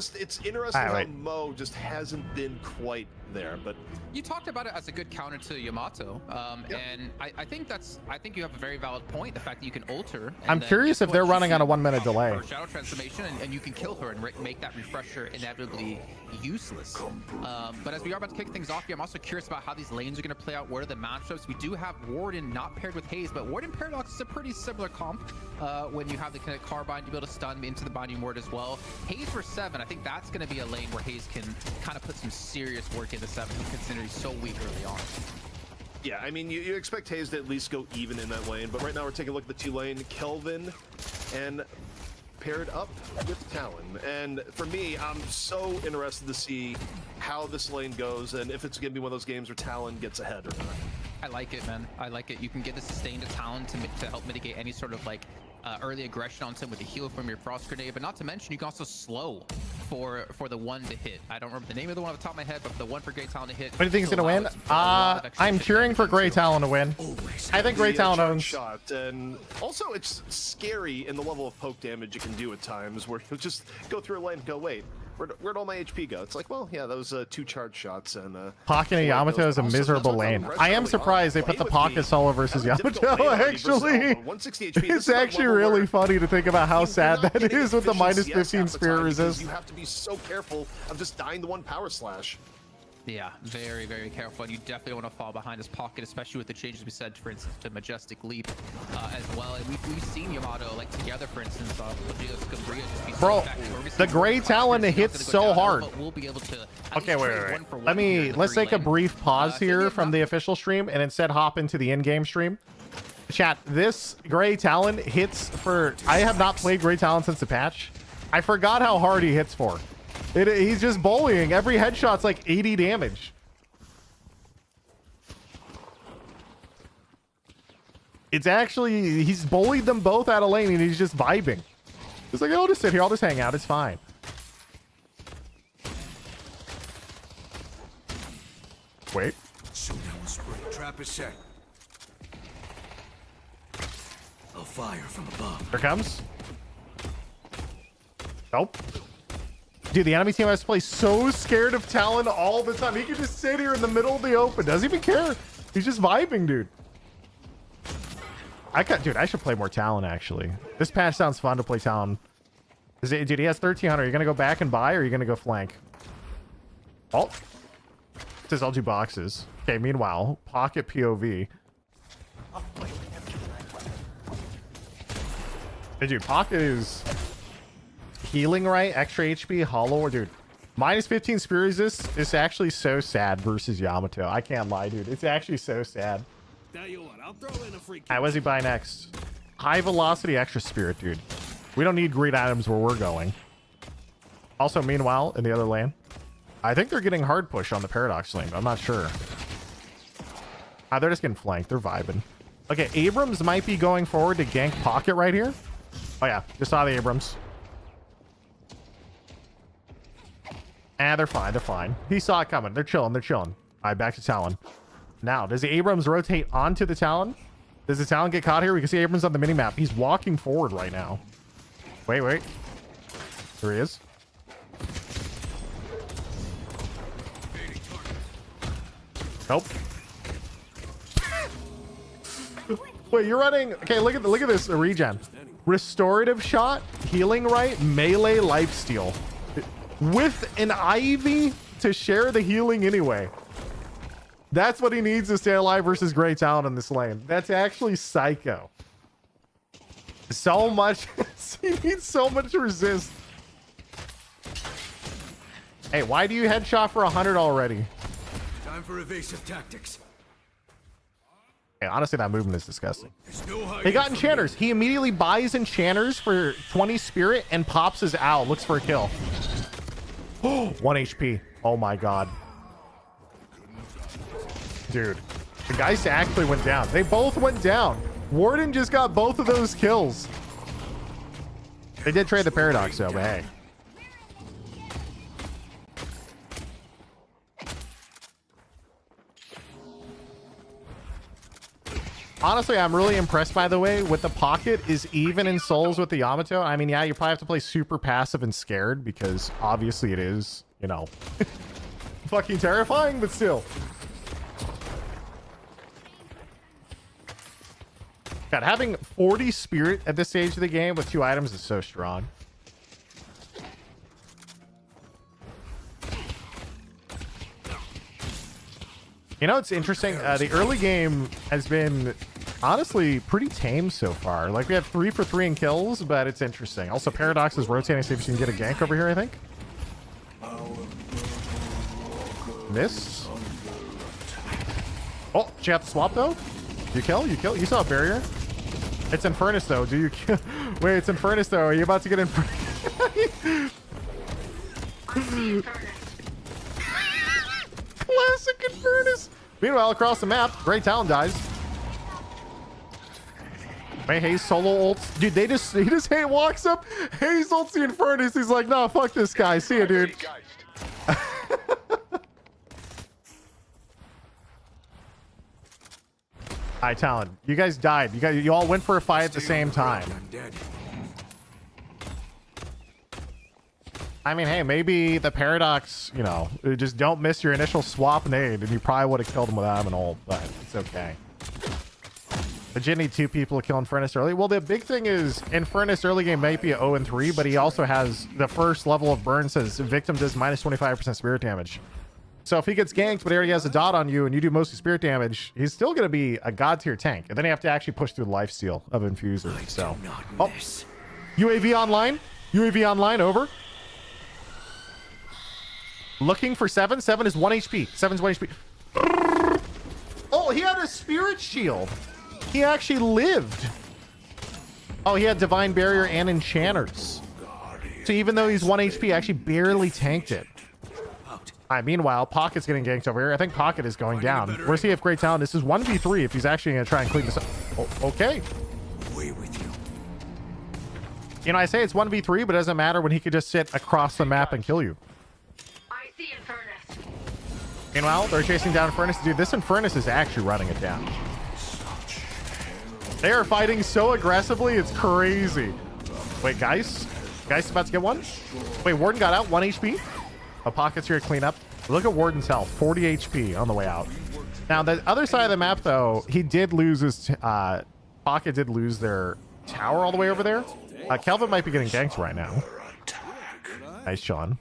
interesting how Mo just hasn't been quite there. But you talked about it as a good counter to Yamato, and I think you have a very valid point. The fact that you can alter. I'm curious if they're running on a 1 minute delay. Shadow transformation, and you can kill her and make that refresher inevitably useless. But as we are about to kick things off here, I'm also curious about how these lanes are going to play out. What are the matchups? We do have Warden not paired with Haze, but Warden Paradox is a pretty similar comp when you have the Kinetic Carbine to be able to stun into the Binding Ward as well. Haze for 7, I think that's going to be a lane where Haze can kind of put some serious work into 7, considering he's so weak early on. Yeah, I mean, you expect Haze to at least go even in that lane, but right now we're taking a look at the 2 lane, Kelvin and paired up with Talon. And for me, I'm so interested to see how this lane goes and if it's going to be one of those games where Talon gets ahead or not. I like it, man. I like it. You can get the sustain to Talon to help mitigate any sort of like early aggression on him with the heal from your frost grenade, but not to mention you can also slow for the one to hit. I don't remember the name of the one off the top of my head, but the one for Grey Talon to hit. What do you think is gonna win? I'm cheering for Grey Talon to win. I think Grey Talon owns. Shot, and also it's scary in the level of poke damage you can do at times, where you'll just go through a lane and go, wait, where'd all my HP go? It's like, well, yeah, that was 2 charge shots and Pocket Yamato is a miserable lane. I am surprised they put the Pocket solo versus Yamato. Actually, it's actually really funny to think about how sad that is with the minus 15 spirit resist. You have to be so careful of just dying to one power slash. Yeah, very, very careful. And you definitely want to fall behind this Pocket, especially with the changes we said, for instance, to Majestic Leap as well. And we've seen Yamato, like, together, for instance, bro, the Grey Talon hits so hard. We'll be able to okay, wait. Let's take a brief pause here from the official stream and instead hop into the in-game stream. Chat, this Grey Talon hits for... I have not played Grey Talon since the patch. I forgot how hard he hits for. He's just bullying. Every headshot's like 80 damage. It's actually, he's bullied them both out of lane and he's just vibing. He's like, I'll just sit here. I'll just hang out. It's fine. Wait. Trap is set. A fire from above. Here comes. Nope. Dude, the enemy team has to play so scared of Talon all the time. He can just sit here in the middle of the open. Doesn't even care. He's just vibing, dude. Dude, I should play more Talon, actually. This patch sounds fun to play Talon. Dude, he has 1300. Are you going to go back and buy, or are you going to go flank? Oh. It says I'll do boxes. Okay, meanwhile, Pocket POV. Hey, dude, Pocket is... healing right, extra HP, hollow, dude. Minus 15 spear resist is actually so sad versus Yamato. I can't lie, dude. It's actually so sad. Alright, what does he buy next? High velocity extra spirit, dude. We don't need great items where we're going. Also, meanwhile, in the other lane, I think they're getting hard push on the Paradox lane, but I'm not sure. They're just getting flanked. They're vibing. Okay, Abrams might be going forward to gank Pocket right here. Oh yeah, just saw the Abrams. They're fine. They're fine. He saw it coming. They're chilling. They're chilling. All right, back to Talon. Now, does the Abrams rotate onto the Talon? Does the Talon get caught here? We can see Abrams on the minimap. He's walking forward right now. Wait. There he is. Nope. Wait, you're running... Okay, look at this regen. Restorative shot, healing right, melee lifesteal. With an Ivy to share the healing anyway. That's what he needs to stay alive versus Grey Talon in this lane. That's actually psycho. So much. He needs so much resist. Hey, why do you headshot for 100 already? Time for evasive tactics. Hey, honestly, that movement is disgusting. He got enchanters. He immediately buys enchanters for 20 spirit and pops his owl. Looks for a kill. 1 HP. Oh my god. Dude, the guys actually went down. They both went down. Warden just got both of those kills. They did trade the Paradox though, but hey. Honestly, I'm really impressed, by the way, with the Pocket is even in souls with the Yamato. I mean, yeah, you probably have to play super passive and scared because obviously it is, you know, fucking terrifying, but still. God, having 40 spirit at this stage of the game with 2 items is so strong. You know, it's interesting. The early game has been honestly pretty tame so far. Like, we have 3 for 3 in kills, but it's interesting. Also, Paradox is rotating, see if she can get a gank over here, I think. Miss. Oh, she got the swap, though? You kill? You kill? You saw a barrier? It's Infernus, though. Do you kill? Wait, it's Infernus, though. Are you about to get Infernus? Classic Infernus. Meanwhile, across the map, Grey Talon dies. Wait, Hayes solo ults. Dude, he just walks up. Hayes ults the Infernus. He's like, no, fuck this guy. See ya, dude. All right, Talon. You guys died. You all went for a fight at the same time. I mean, hey, maybe the paradox, you know, just don't miss your initial swap nade, and you probably would have killed him without having an ult, but it's okay. But you need 2 people to kill Infernus early. Well, the big thing is Infernus early game might be a 0-3, but he also has the first level of burn says victim does minus 25% spirit damage. So if he gets ganked, but he already has a dot on you and you do mostly spirit damage, he's still going to be a god tier tank. And then you have to actually push through the lifesteal of Infuser. So, oh, UAV online. UAV online, over. Looking for 7. 7 is 1 HP. 7's 1 HP. Oh, he had a spirit shield. He actually lived. Oh, he had Divine Barrier and Enchanters. So even though he's 1 HP, actually barely tanked it. Meanwhile, Pocket's getting ganked over here. I think Pocket is going down. Where's he have great talent? This is 1v3 if he's actually going to try and clean this up. Oh, okay. You know, I say it's 1v3, but it doesn't matter when he could just sit across the map and kill you. I see Infernus. Meanwhile, they're chasing down Infernus. Dude, this Infernus is actually running it down. They are fighting so aggressively, it's crazy. Wait, Geist? Geist is about to get one? Wait, Warden got out, 1 HP. A Pocket's here to clean up. Look at Warden's health, 40 HP on the way out. Now, the other side of the map, though, he did lose his... Pocket did lose their tower all the way over there. Kelvin might be getting ganked right now. Nice, Sean.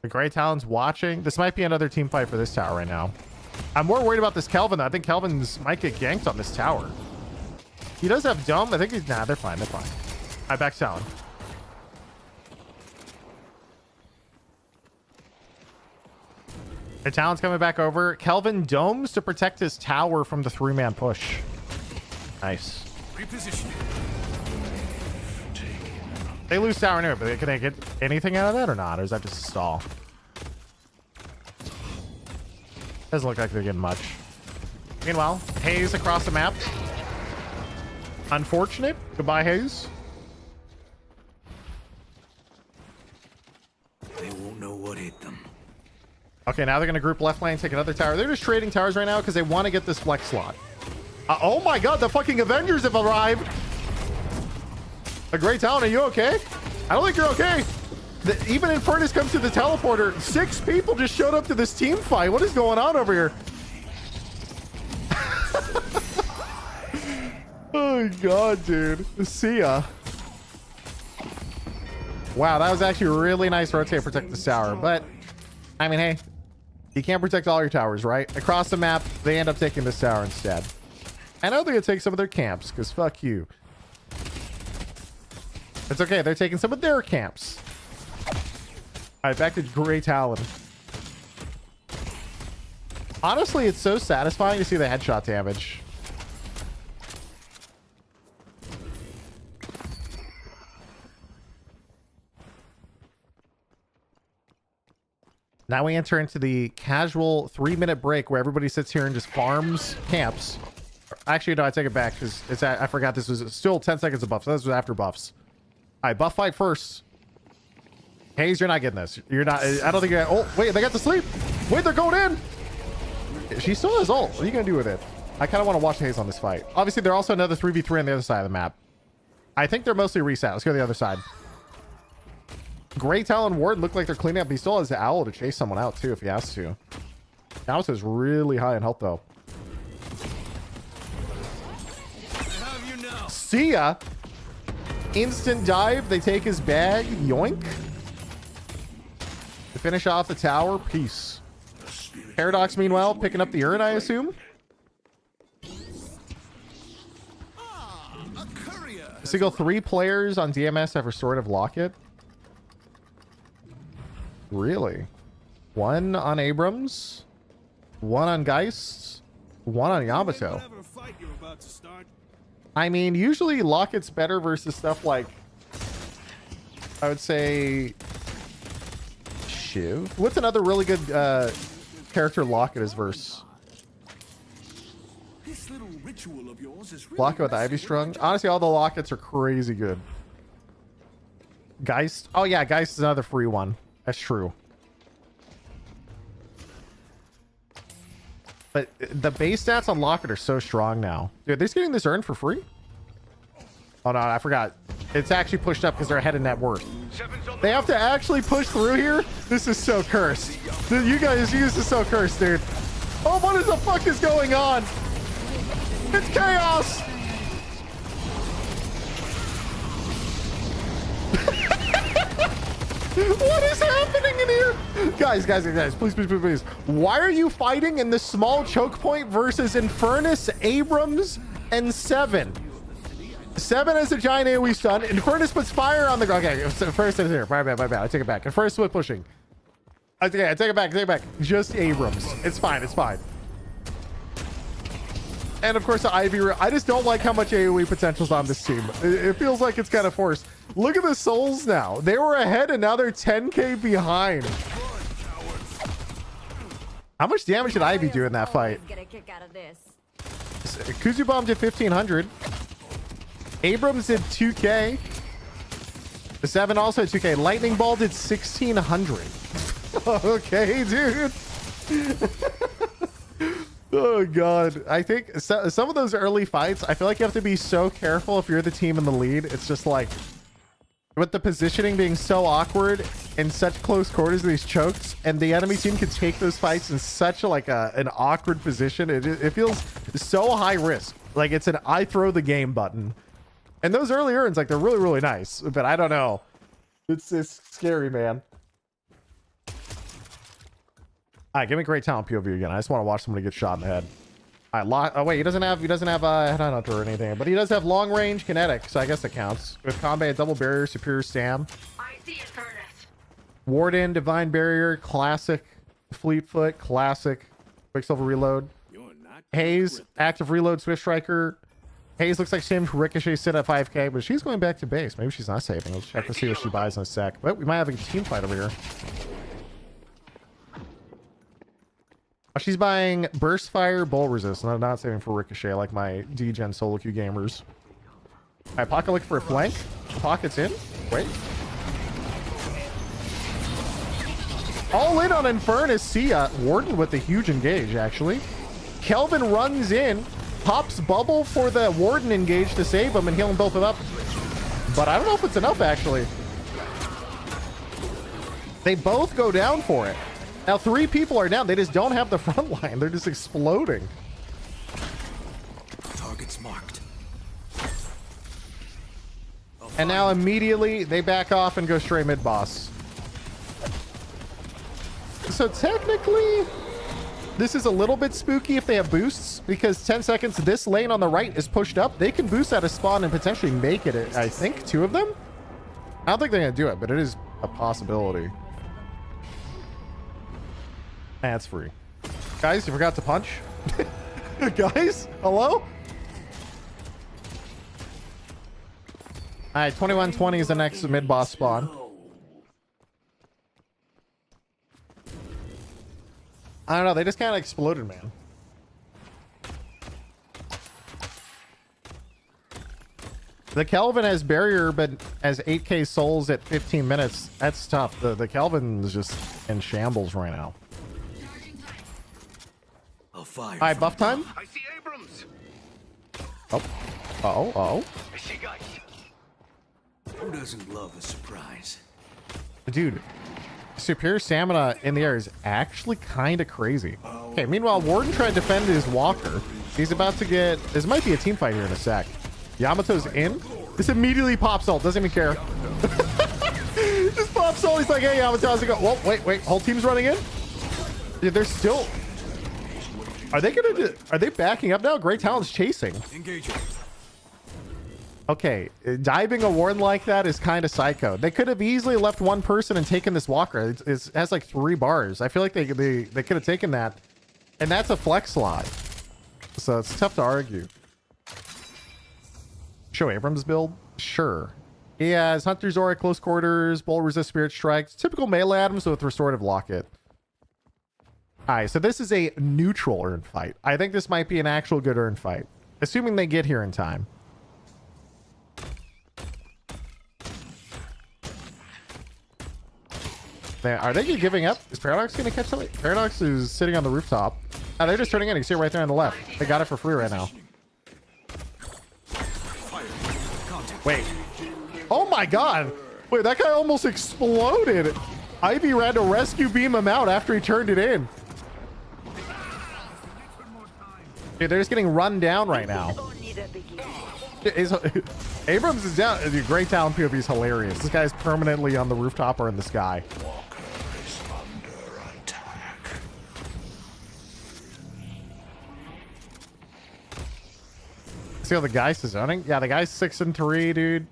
The Grey Talon's watching. This might be another team fight for this tower right now. I'm more worried about this Kelvin, though. I think Kelvin's might get ganked on this tower. He does have Dome. I think he's... Nah, they're fine. They're fine. All right, back to Talon. The Talon's coming back over. Kelvin domes to protect his tower from the 3-man push. Nice. They lose tower anyway, but can they get anything out of that or not? Or is that just a stall? Doesn't look like they're getting much. Meanwhile, Hayes across the map. Unfortunate. Goodbye, Hayes. They won't know what hit them. Okay, now they're going to group left lane, take another tower. They're just trading towers right now because they want to get this flex slot. Oh my god, the fucking Avengers have arrived. A Great Talon, are you okay? I don't think you're okay. Even Infernus comes to the teleporter. 6 people just showed up to this team fight. What is going on over here? Oh my god, dude. See ya. Wow, that was actually a really nice rotate to protect the tower. But, I mean, hey, you can't protect all your towers, right? Across the map, they end up taking this tower instead. I know they're going to take some of their camps, because fuck you. It's okay. They're taking some of their camps. All right, back to Grey Talon. Honestly, it's so satisfying to see the headshot damage. Now we enter into the casual 3-minute break where everybody sits here and just farms camps. Actually, no, I take it back because it's I forgot this was still 10 seconds of buffs. So this was after buffs. All right, buff fight first. Hayes, you're not getting this. You're not. I don't think you're. Oh, wait, they got to sleep. Wait, they're going in. She still has ult. What are you going to do with it? I kind of want to watch Hayes on this fight. Obviously, they're also another 3v3 on the other side of the map. I think they're mostly reset. Let's go to the other side. Grey Talon Ward look like they're cleaning up. He still has the owl to chase someone out too if he has to. Dallas is really high in health though. See ya. Instant dive. They take his bag. Yoink. To finish off the tower. Peace. Paradox meanwhile picking up the urn, I assume. Single 3 players on DMS have restorative locket. Really? 1 on Abrams, 1 on Geist, 1 on Yamato. I mean, usually Locket's better versus stuff like, I would say, Shiv. What's another really good character Locket is versus? This little ritual of yours is really Locket with Ivy Strung. Honestly, all the lockets are crazy good. Geist. Oh yeah, Geist is another free one. That's true. But the base stats on Locket are so strong now. Dude, they're getting this earned for free? Oh no, I forgot. It's actually pushed up because they're ahead of net worth. They have to actually push through here? This is so cursed. You guys, this is so cursed, dude. Oh, what the fuck is going on? It's chaos! What is happening in here? Guys, please. Why are you fighting in the small choke point versus Infernus, Abrams, and Seven? Seven has a giant AoE stun. Infernus puts fire on the ground. Okay, Infernus is here. My bad. I take it back. Infernus split pushing. I take it back. Just Abrams. It's fine. And of course, the Ivy. I just don't like how much AoE potential's on this team. It feels like it's kind of forced. Look at the souls now. They were ahead and now they're 10k behind. How much damage did Ivy do in that fight? Kuzu Bomb did 1500. Abrams did 2k. The 7 also did 2k. Lightning Ball did 1600. Okay, dude. Oh god, I think some of those early fights, I feel like you have to be so careful if you're the team in the lead. It's just like with the positioning being so awkward in such close quarters of these chokes, and the enemy team can take those fights in such an awkward position. It feels so high risk. Like it's an I throw the game button. And those early earns, like they're really nice, but I don't know. It's scary, man. All right, give me great talent POV again. I just want to watch somebody get shot in the head. All right, oh wait, he doesn't have headhunter or anything, but he does have long range kinetic, so I guess it counts. With combat, double barrier, superior stam. I see Infernus. Warden, divine barrier, classic, fleetfoot, classic, quicksilver reload. Haze, active reload, swift striker. Haze looks like same for Ricochet, sit at 5k, but she's going back to base. Maybe she's not saving. Let's check to see what she buys in a sec. But we might have a team fight over here. Oh, she's buying burst fire, bolt resist. No, not saving for Ricochet like my D-Gen solo queue gamers. All right, Pocket look for a flank. Pocket's in. Wait. All in on Infernus. See Warden with the huge engage, actually. Kelvin runs in. Pops bubble for the Warden engage to save him and heal them both up. But I don't know if it's enough, actually. They both go down for it. Now 3 people are down. They just don't have the front line. They're just exploding. Targets marked. And now immediately they back off and go straight mid boss. So technically, this is a little bit spooky if they have boosts, because 10 seconds, this lane on the right is pushed up. They can boost out of spawn and potentially make it, I think, 2 of them? I don't think they're going to do it, but it is a possibility. That's free. Guys, you forgot to punch? Guys, hello? All right, 2120 is the next mid-boss spawn. I don't know. They just kind of exploded, man. The Kelvin has barrier, but has 8k souls at 15 minutes. That's tough. The Kelvin is just in shambles right now. All right, buff time. I see Abrams. Oh. I see guys. Who doesn't love a surprise? Dude, superior stamina in the air is actually kind of crazy. Okay, meanwhile, Warden trying to defend his walker. He's about to get... This might be a team fight here in a sec. Yamato's in. This immediately pops ult. Doesn't even care. Just pops ult. He's like, hey, Yamato, how's it go? Whoa, wait. Whole team's running in? Dude, they're still... Are they gonna do... Are they backing up now? Great Talent's chasing. Engaging. Okay, diving a Warden like that is kind of psycho. They could have easily left one person and taken this walker. It has like 3 bars. I feel like they could have taken that, and that's a flex slot. So it's tough to argue. Show Abrams build? Sure. He has Hunter's Aura, Close Quarters, Bolt Resist, Spirit Strikes. Typical melee items with Restorative Locket. All right, so this is a neutral urn fight. I think this might be an actual good urn fight, assuming they get here in time. Are they giving up? Is Paradox going to catch something? Paradox is sitting on the rooftop. Oh, they're just turning in. You see it right there on the left. They got it for free right now. Wait. Oh my god. Wait, that guy almost exploded. Ivy ran to rescue beam him out after he turned it in. Dude, they're just getting run down right now. Abrams is down. Great talent POV is hilarious. This guy's permanently on the rooftop or in the sky. See how the guy's zoning? Yeah, the guy's 6-3, dude.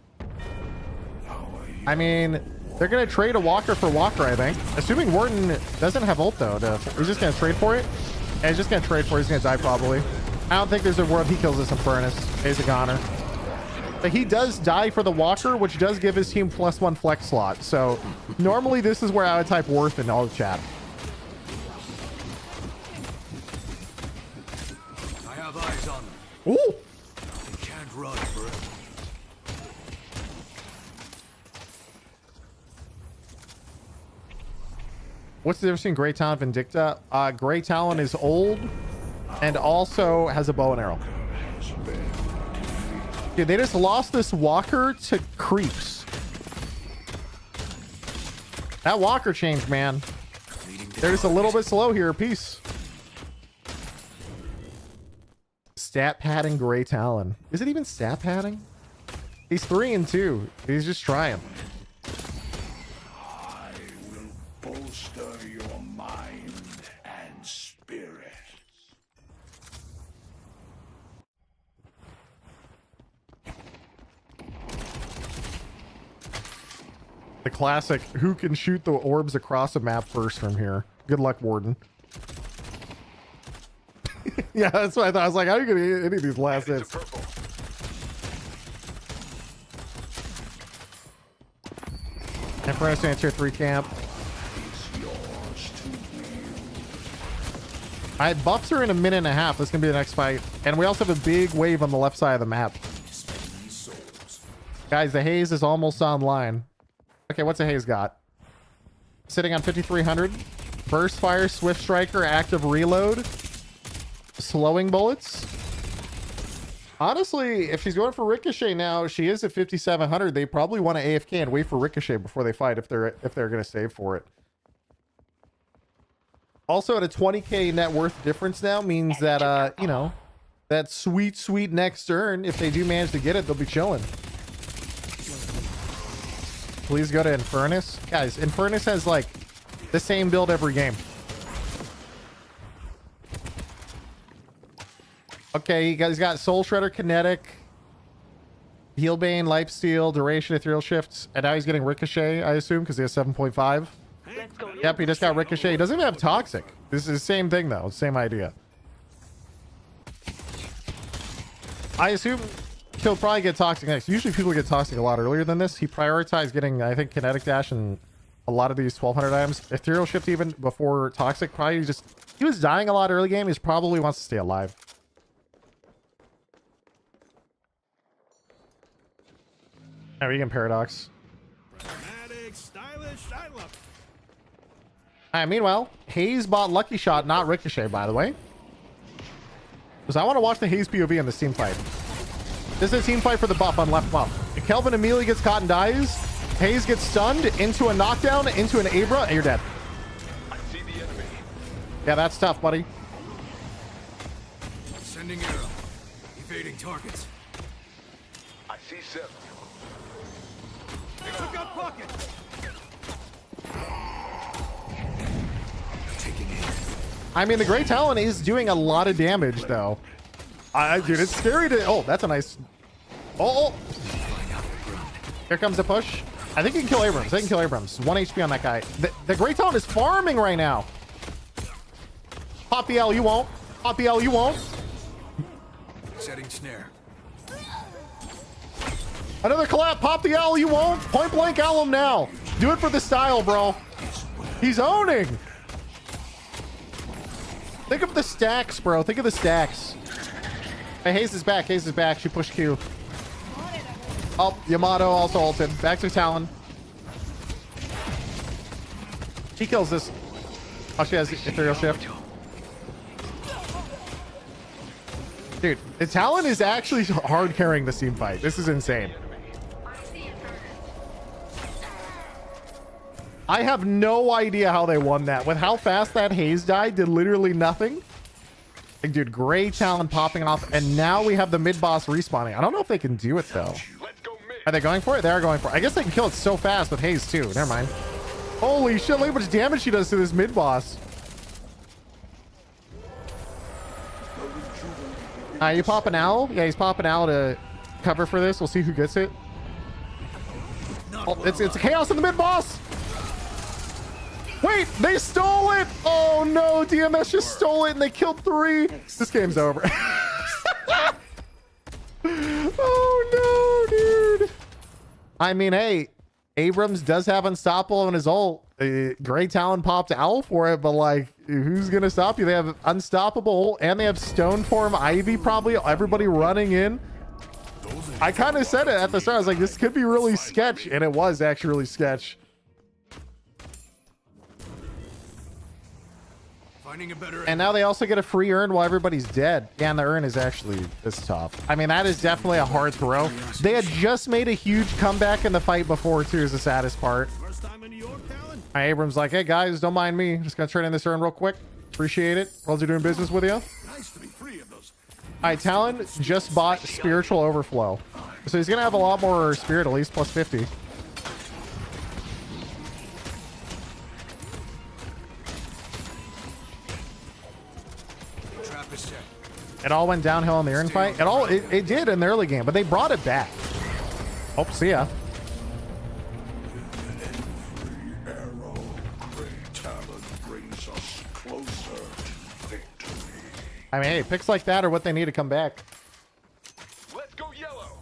I mean, they're gonna trade a Walker for Walker, I think. Assuming Wharton doesn't have ult though. He's just gonna trade for it. And he's just gonna trade for it. He's gonna die probably. I don't think there's a world he kills this in Furnace. He's a goner. But he does die for the Walker, which does give his team +1 flex slot. So normally this is where I would type Worth in all the chat. I have eyes on them. Ooh! They can't run forever. What's the difference between Great Talent and Vindicta? Great Talent is old and also has a bow and arrow. Dude, they just lost this Walker to creeps. That Walker changed, man. They're just a little bit slow here. Peace. Stat padding Grey Talon. Is it even stat padding? He's 3-2. He's just trying. I will bolster your mind and spirit. The classic, who can shoot the orbs across a map first from here? Good luck, Warden. Yeah, that's what I thought. I was like, how are you going to get any of these last hits? And for us to enter 3 camp. Alright, buffs are in a minute and a half. This is going to be the next fight. And we also have a big wave on the left side of the map. Guys, the haze is almost online. Okay, what's the haze got? Sitting on 5,300. Burst fire, swift striker, active reload. Slowing bullets. Honestly, if she's going for Ricochet now, she is at 5,700. They probably want to AFK and wait for Ricochet before they fight if they're going to save for it. Also, at a 20k net worth difference now means that you know, that sweet next turn, if they do manage to get it, they'll be chilling. Please go to Infernus. Guys, Infernus has like the same build every game. Okay, he's got Soul Shredder, Kinetic, Healbane, Lifesteal, Duration, Ethereal Shifts, and now he's getting Ricochet, I assume, because he has 7.5. Yep, he just got Ricochet. He doesn't even have Toxic. This is the same thing, though. Same idea. I assume he'll probably get Toxic next. Usually people get Toxic a lot earlier than this. He prioritized getting, I think, Kinetic Dash and a lot of these 1200 items. Ethereal Shift even before Toxic. Probably just... He was dying a lot early game. He probably wants to stay alive. How are you getting Paradox? Dramatic, stylish, I love it. Alright, meanwhile, Hayes bought Lucky Shot, not Ricochet, by the way. Because I want to watch the Hayes POV in this team fight. This is a team fight for the buff on left buff. If Kelvin immediately gets caught and dies, Hayes gets stunned into a knockdown, into an Abra, and you're dead. I see the enemy. Yeah, that's tough, buddy. Sending arrow. Evading targets. I see 7. They took out pocket. Taking aim. I mean, the Great Talon is doing a lot of damage, though. Dude, it's scary to... Oh, that's a nice... Oh! Here comes the push. I think you can kill Abrams. I can kill Abrams. 1 HP on that guy. The Great Talon is farming right now. Pop the L, you won't. Pop the L, you won't. Setting snare. Another collab. Pop the L, you won't. Point blank L him now. Do it for the style, bro. He's owning. Think of the stacks, bro. Think of the stacks. Hey, Hayes is back. Hayes is back. She pushed Q. Oh, Yamato also ulted. Back to Talon. He kills this. Oh, she has Ethereal Shift. Dude, the Talon is actually hard carrying this team fight. This is insane. I have no idea how they won that. With how fast that Hayes died, did literally nothing. Like, dude, Gray Talon popping off, and now we have the mid-boss respawning. I don't know if they can do it, though. Are they going for it? They are going for it. I guess they can kill it so fast with Hayes, too. Never mind. Holy shit, look how much damage she does to this mid-boss. You pop an owl? Yeah, he's popping owl to cover for this. We'll see who gets it. Oh, it's chaos in the mid-boss! Wait, they stole it! Oh no, DMS just stole it and they killed 3. This game's over. Oh no, dude. I mean, hey, Abrams does have Unstoppable in his ult. Gray Talon popped owl for it, but like, who's gonna stop you? They have Unstoppable and they have Stone Form Ivy, probably everybody running in. I kind of said it at the start. I was like, this could be really sketch, and it was actually really sketch. And now they also get a free urn while everybody's dead. Yeah, and the urn is actually this tough. I mean, that is definitely a hard throw. They had just made a huge comeback in the fight before, too, is the saddest part. Abrams like, hey guys, don't mind me. Just gonna trade in this urn real quick. Appreciate it. Worlds are doing business with you. Nice to be free of those. All right, Talon just bought Spiritual Overflow, so he's gonna have a lot more spirit, at least plus 50. It all went downhill in the urn fight. It did in the early game, but they brought it back. Oh, see ya. I mean, hey, picks like that are what they need to come back. Let's go yellow.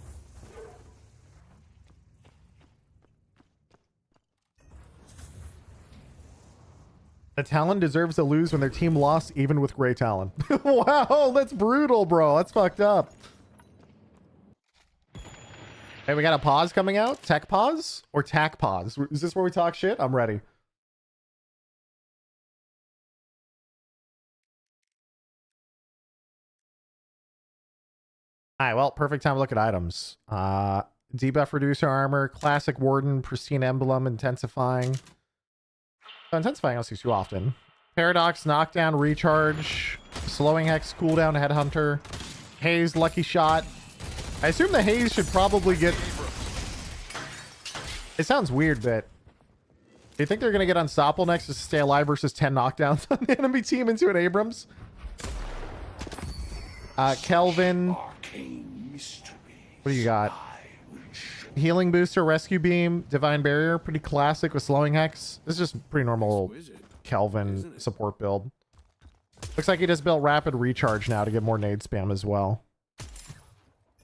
The Talon deserves to lose when their team lost, even with Gray Talon. Wow, that's brutal, bro. That's fucked up. Hey, we got a pause coming out. Tech pause or tack pause? Is this where we talk shit? I'm ready. All right, well, perfect time to look at items. Debuff reducer armor, classic warden, pristine emblem, intensifying. So intensifying I don't see too often. Paradox, knockdown, recharge, slowing hex, cooldown, headhunter, haze, lucky shot. I assume the haze should probably get. It sounds weird, but do you think they're gonna get unstoppable next to stay alive versus 10 knockdowns on the enemy team into an Abrams? Kelvin. What do you got? Healing booster, rescue beam, divine barrier, pretty classic with slowing hex. This is just pretty normal Kelvin support build. Looks like he just built rapid recharge now to get more nade spam as well. All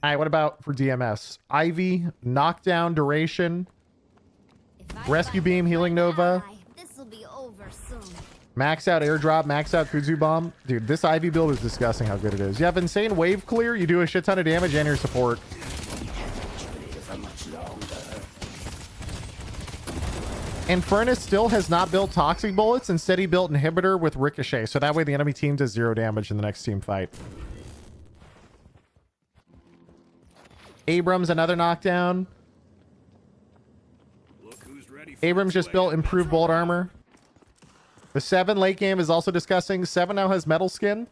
right, what about for DMS? Ivy, knockdown, duration, rescue beam, healing nova. This'll be over soon. Max out airdrop, max out Kudzu bomb. Dude, this Ivy build is disgusting how good it is. You have insane wave clear, you do a shit ton of damage and your support. Infernus still has not built toxic bullets. Instead, he built inhibitor with ricochet. So that way the enemy team does 0 damage in the next team fight. Abrams, another knockdown. Abrams just built improved bolt armor. The 7 late game is also discussing. 7 now has metal skin.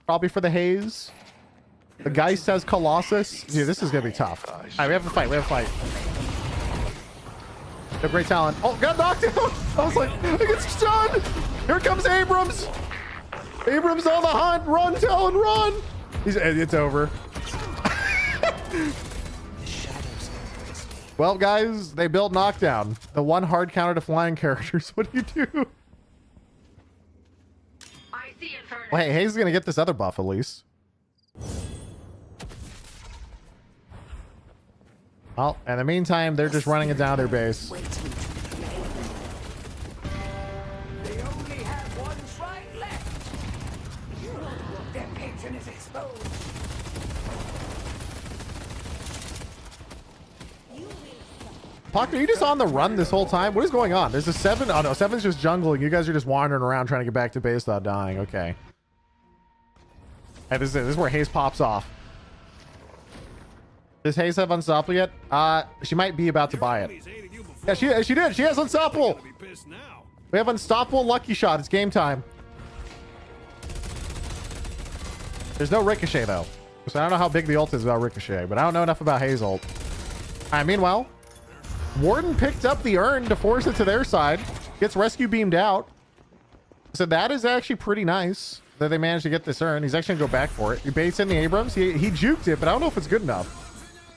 Probably for the haze. The Geist has Colossus. Dude, this is going to be tough. All right, we have a fight. We have a fight. The Great Talon. Oh, got knocked down. I was like, I get stunned. Here comes Abrams. Abrams on the hunt. Run, Talon, run. It's over. Well, guys, they built knockdown. The one hard counter to flying characters. What do you do? I see Inferno. Well, hey, Hayes is going to get this other buff at least. Well, in the meantime, they're just running it down their base. They only have one fight left. Mission is exposed. Pocket, are you just on the run this whole time? What is going on? There's a 7. Oh no, 7's just jungling. You guys are just wandering around trying to get back to base without dying. Okay. Hey, this is it. This is where Haze pops off. Does Haze have Unstoppable yet? She might be about to buy it. Yeah, she did. She has Unstoppable. We have Unstoppable Lucky Shot. It's game time. There's no Ricochet though. So I don't know how big the ult is about Ricochet, but I don't know enough about Haze ult. Alright, meanwhile, Warden picked up the urn to force it to their side. Gets rescue beamed out. So that is actually pretty nice that they managed to get this urn. He's actually going to go back for it. He baits in the Abrams. He juked it, but I don't know if it's good enough.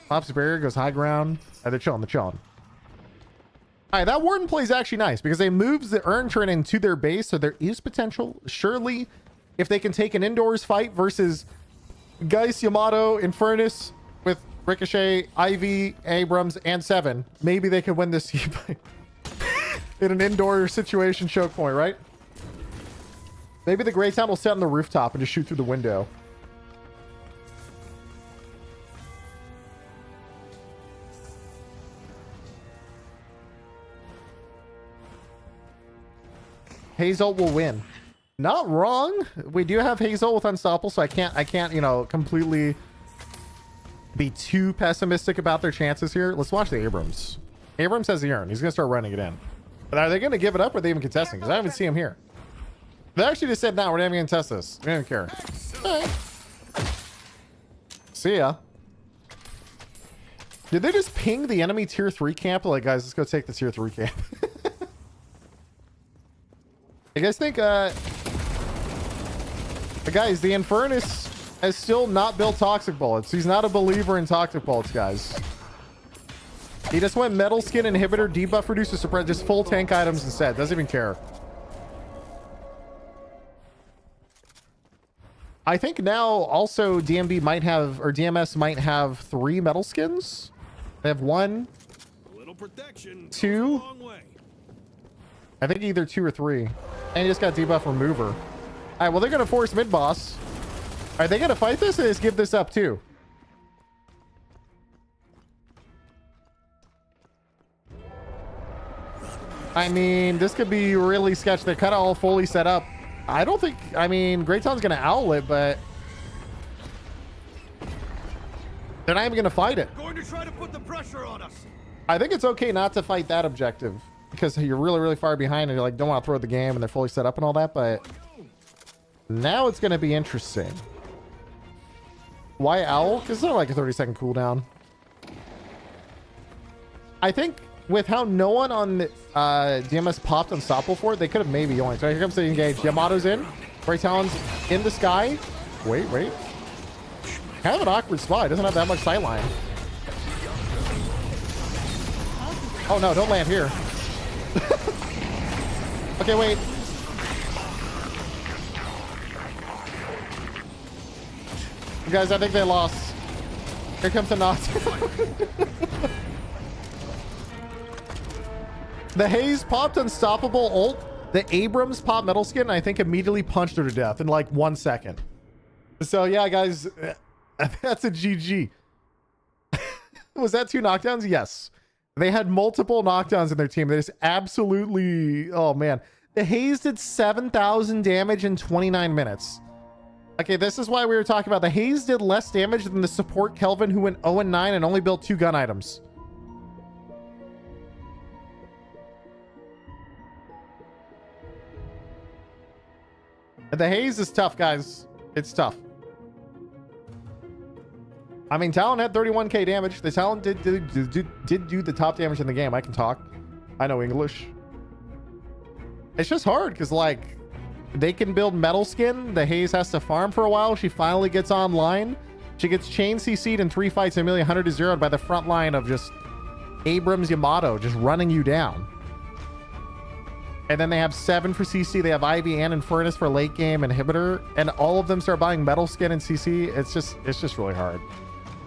Pops barrier, goes high ground. They're chilling, they're chilling. All right, that Warden play is actually nice because they moves the urn turn into their base, so there is potential. Surely, if they can take an indoors fight versus Geist, Yamato, Infernus with Ricochet, Ivy, Abrams, and 7, maybe they can win this in an indoor situation choke point, right? Maybe the Greytown will sit on the rooftop and just shoot through the window. Hazel will win. Not wrong. We do have Hazel with Unstoppable, so I can't, you know, completely be too pessimistic about their chances here. Let's watch the Abrams. Abrams has the urn. He's going to start running it in. But are they going to give it up or are they even contesting? Because I haven't seen him here. They actually just said, no, we're not even going to test this. We don't even care. Right. See ya. Did they just ping the enemy tier 3 camp? Like, guys, let's go take the tier 3 camp. You guys think, guys, the Infernus has still not built toxic bullets. He's not a believer in toxic bullets, guys. He just went metal skin inhibitor, debuff, reducer, suppress, just full tank items instead. Doesn't even care. I think now also DMB might have, or DMS might have 3 metal skins. They have 1, 2. I think either 2 or 3. And he just got debuff remover. All right, well, they're going to force mid boss. Are they going to fight this or just give this up too? I mean, this could be really sketchy. They're kind of all fully set up. I don't think, I mean, Greytown's going to owl it, but they're not even going to fight it. Going to try to put the pressure on us. I think it's okay not to fight that objective because you're really, really far behind and you're like, don't want to throw the game and they're fully set up and all that. But now it's going to be interesting. Why owl? Because it's not like a 30-second cooldown. I think with how no one on DMS popped Unstoppable for it, they could have maybe yoinked. So here comes the engage. Yamato's in. Greytown's in the sky. Wait. Kind of an awkward spot. It doesn't have that much sightline. Oh no, don't land here. Okay, wait. You guys, I think they lost. Here comes the knot. The Haze popped Unstoppable ult. The Abrams popped metal skin, and I think immediately punched her to death in like 1 second. So yeah, guys, that's a GG. Was that 2 knockdowns? Yes. They had multiple knockdowns in their team. They just absolutely... Oh, man. The Haze did 7,000 damage in 29 minutes. Okay, this is why we were talking about the Haze did less damage than the support Kelvin who went 0-9 and only built 2 gun items. The Haze is tough, guys. It's tough. I mean, Talon had 31k damage. The Talon did do the top damage in the game. I can talk. I know English. It's just hard because, like, they can build metal skin. The Haze has to farm for a while. She finally gets online. She gets chain CC'd in 3 fights, Amelia 100 to 0 by the front line of just Abrams Yamato just running you down. And then they have 7 for CC. They have Ivy and Infernus for late game inhibitor. And all of them start buying metal skin and CC. It's just really hard.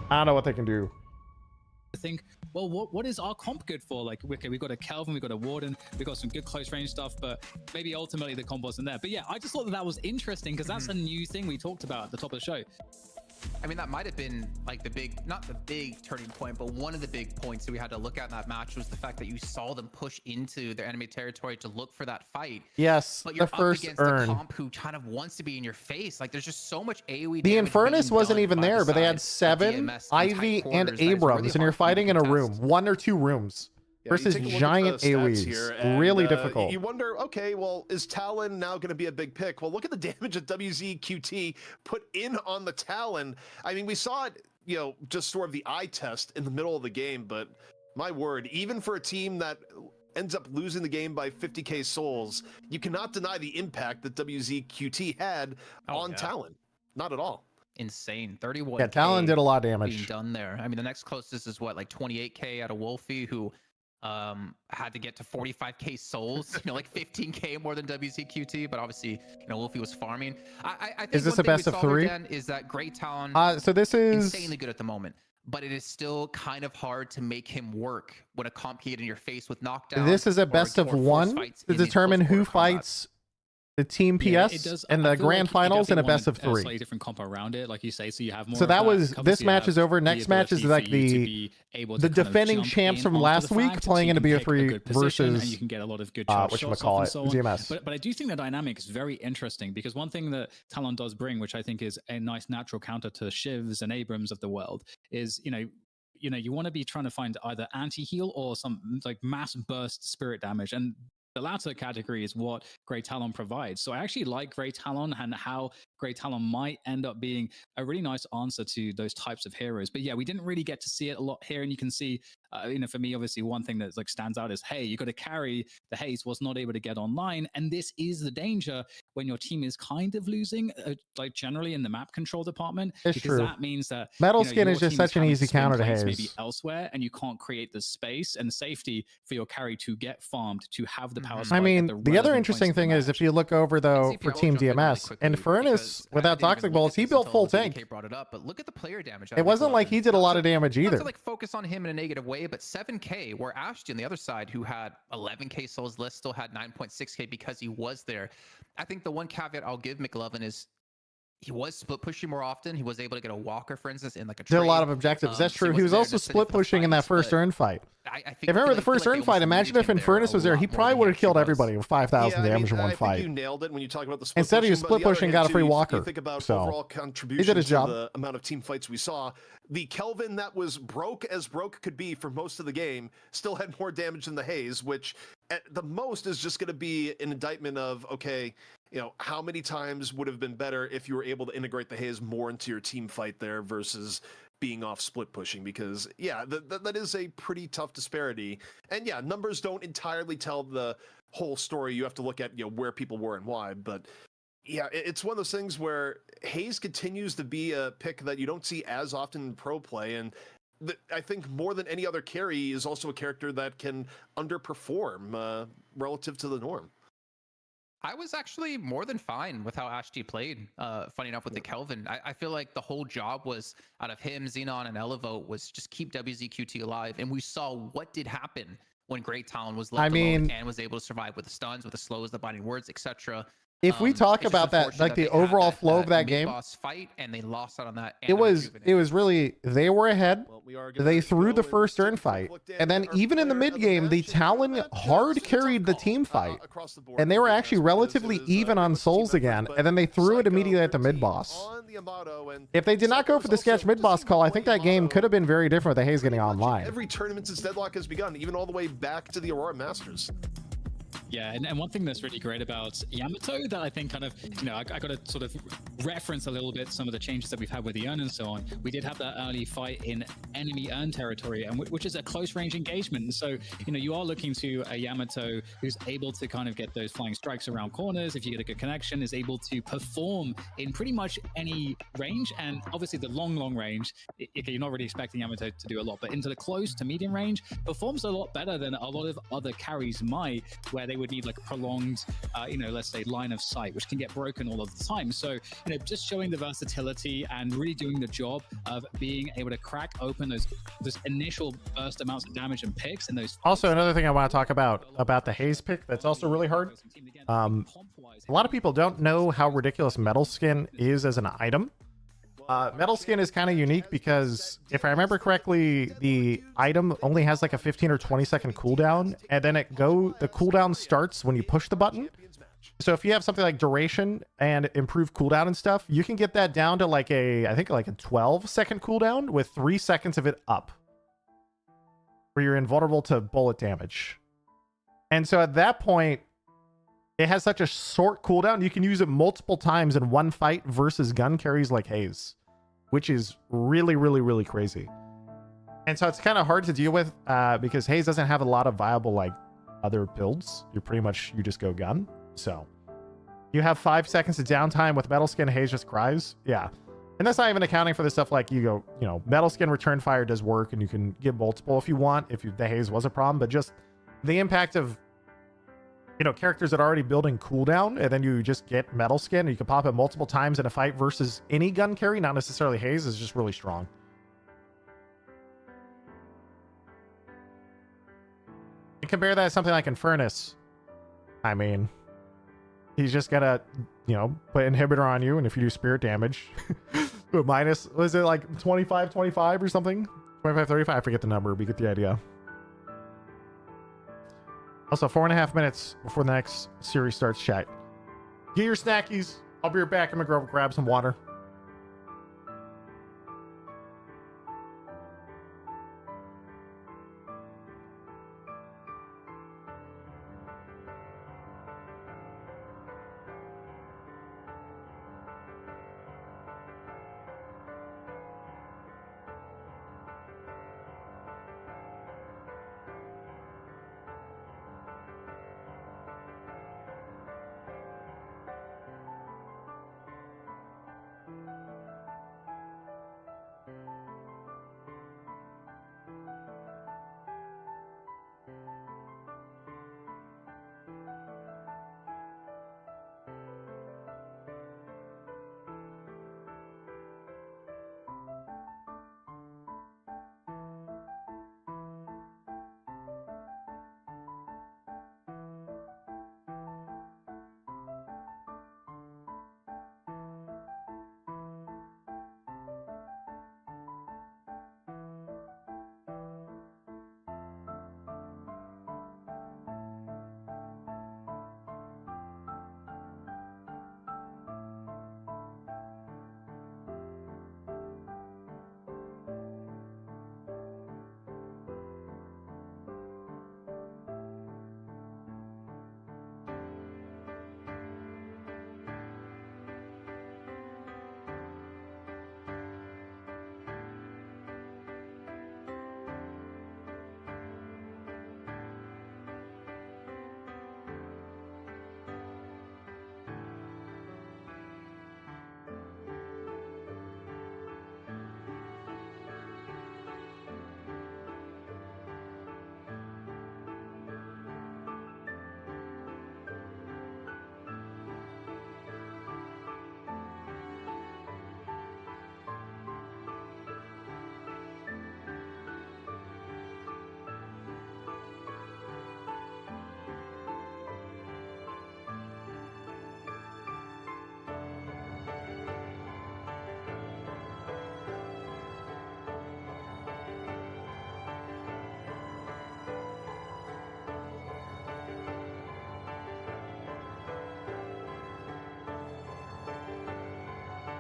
I don't know what they can do. think, well, what is our comp good for? Like, okay, we've got a Kelvin, we've got a Warden, we've got some good close range stuff, but maybe ultimately the comp wasn't there. But yeah, I just thought that was interesting because that's a new thing we talked about at the top of the show. I mean, that might have been like the big, not the big turning point, but one of the big points that we had to look at in that match was the fact that you saw them push into their enemy territory to look for that fight. Yes, but you're the first up against urn. a comp who kind of wants to be in your face. Like, there's just so much AoE. The Infernus wasn't even there, but they had 7, Ivy, and Abrams, and you're fighting in a room, 1 or 2 rooms. Versus giant AoEs. Really difficult. You wonder, okay, well, is Talon now going to be a big pick? Well, look at the damage that WZQT put in on the Talon. I mean, we saw it, you know, just sort of the eye test in the middle of the game, but my word, even for a team that ends up losing the game by 50k souls, you cannot deny the impact that WZQT had on Talon. Not at all. Insane. 31. Yeah, Talon did a lot of damage. Being done there. I mean, the next closest is what, like 28k out of Wolfie, who had to get to 45k souls, you know, like 15k more than WZQT, but obviously, you know, Wolfie was farming. I think is this a best of 3? Is that Great Talon so this is insanely good at the moment, but it is still kind of hard to make him work when a comp can get in your face with knockdown. This is a best of 1 to determine who fights the team PS and the grand finals and a best of 3. Slightly different comp around it, like you say, so you have more. So that was this match is over. Next match is like the defending champs from last week playing in a BO3 versus and you can get a lot of good whatchamacallit, ZMS. But I do think the dynamic is very interesting because one thing that Talon does bring, which I think is a nice natural counter to Shivs and Abrams of the world, is you want to be trying to find either anti-heal or some like mass burst spirit damage, and the latter category is what Grey Talon provides. So I actually like Grey Talon and how Grey Talon might end up being a really nice answer to those types of heroes. But yeah, we didn't really get to see it a lot here. And you can see, for me, obviously, one thing that like stands out is, hey, you got to carry. The Haze was not able to get online. And this is the danger when your team is kind of losing, like generally in the map control department. It's because true. That means that Metal Skin is just such an easy counter to Haze. Maybe elsewhere, and you can't create the space and safety for your carry to get farmed, to have the power. I mean, the other interesting thing is if you look over though for Team DMS, Infernus without Toxic Bolts, he built full tank. Brought it up, but look at the player damage. It wasn't like he did a lot of damage either. Not to like focus on him in a negative way, but 7k, where Ashton on the other side, who had 11k souls list, still had 9.6k because he was there. I think the one caveat I'll give McLovin is he was split pushing more often. He was able to get a walker, for instance, in like a trade. Did a lot of objectives. That's true. He was also split pushing in that first urn fight. If you remember the first urn fight, imagine if Infernus was there, he probably would have killed everybody with 5,000 damage in one fight. I think you nailed it when you talk about the split Instead, he was split pushing, got a free walker. You think about so overall contribution he did his job. To the amount of team fights we saw. The Kelvin that was broke as broke could be for most of the game still had more damage than the Haze, which at the most is just going to be an indictment of, okay, you know, how many times would have been better if you were able to integrate the Haze more into your team fight there versus being off split pushing, because yeah, that is a pretty tough disparity. And yeah, numbers don't entirely tell the whole story. You have to look at, you know, where people were and why, but yeah, it's one of those things where Haze continues to be a pick that you don't see as often in pro play, and I think more than any other carry is also a character that can underperform relative to the norm. I was actually more than fine with how Ashty played. Funny enough, with the Kelvin, I feel like the whole job was out of him, Xenon, and Elevote was just keep WZQT alive, and we saw what did happen when Great Talon was left alone and was able to survive with the stuns, with the slows, the binding words, etc. If we talk about that, like the overall flow of that game, fight, and they lost out on that. It was really, they were ahead. They threw the first urn fight, and then even in the mid game, the Talon hard carried the team fight, and they were actually relatively even on souls again. And then they threw it immediately at the mid boss. If they did not go for the sketch mid boss call, I think that game could have been very different with the Haze getting online. Every tournament since Deadlock has begun, even all the way back to the Aurora Masters. Yeah, and one thing that's really great about Yamato that I think kind of, you know, I got to sort of reference a little bit some of the changes that we've had with the urn and so on. We did have that early fight in enemy urn territory, and which is a close range engagement. And so, you know, you are looking to a Yamato who's able to kind of get those flying strikes around corners. If you get a good connection, is able to perform in pretty much any range. And obviously the long range, you're not really expecting Yamato to do a lot, but into the close to medium range, performs a lot better than a lot of other carries might, where they would need like a prolonged, let's say line of sight, which can get broken all of the time. So, just showing the versatility and really doing the job of being able to crack open those initial burst amounts of damage and picks and those. Also, another thing I want to talk about the haze pick that's also really hard. A lot of people don't know how ridiculous metal skin is as an item. Metal skin is kind of unique because if I remember correctly, the item only has like a 15 or 20 second cooldown, and then the cooldown starts when you push the button. So if you have something like duration and improved cooldown and stuff, you can get that down to I think like a 12 second cooldown with 3 seconds of it up, where you're invulnerable to bullet damage. And so at that point, it has such a short cooldown, you can use it multiple times in one fight versus gun carries like Haze, which is really, really, really crazy. And so it's kind of hard to deal with because Haze doesn't have a lot of viable like other builds. You just go gun. So you have 5 seconds of downtime with metal skin. Haze just cries. Yeah. And that's not even accounting for the stuff like metal skin return fire does work and you can get multiple if you want, the Haze was a problem, but just the impact of characters that are already building cooldown, and then you just get metal skin and you can pop it multiple times in a fight versus any gun carry, not necessarily Haze, is just really strong. And compare that to something like Infernus. I mean, he's just gonna, put inhibitor on you, and if you do spirit damage, minus, was it like 25 or something? 25, 35, I forget the number, but you get the idea. Also, 4.5 minutes before the next series starts, chat. Get your snackies. I'll be right back. I'm gonna go grab some water.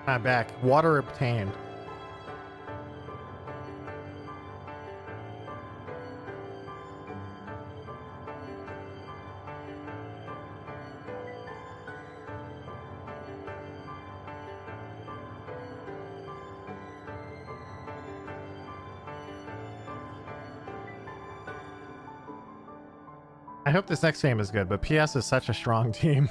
I'm back. Water obtained. I hope this next game is good, but PS is such a strong team.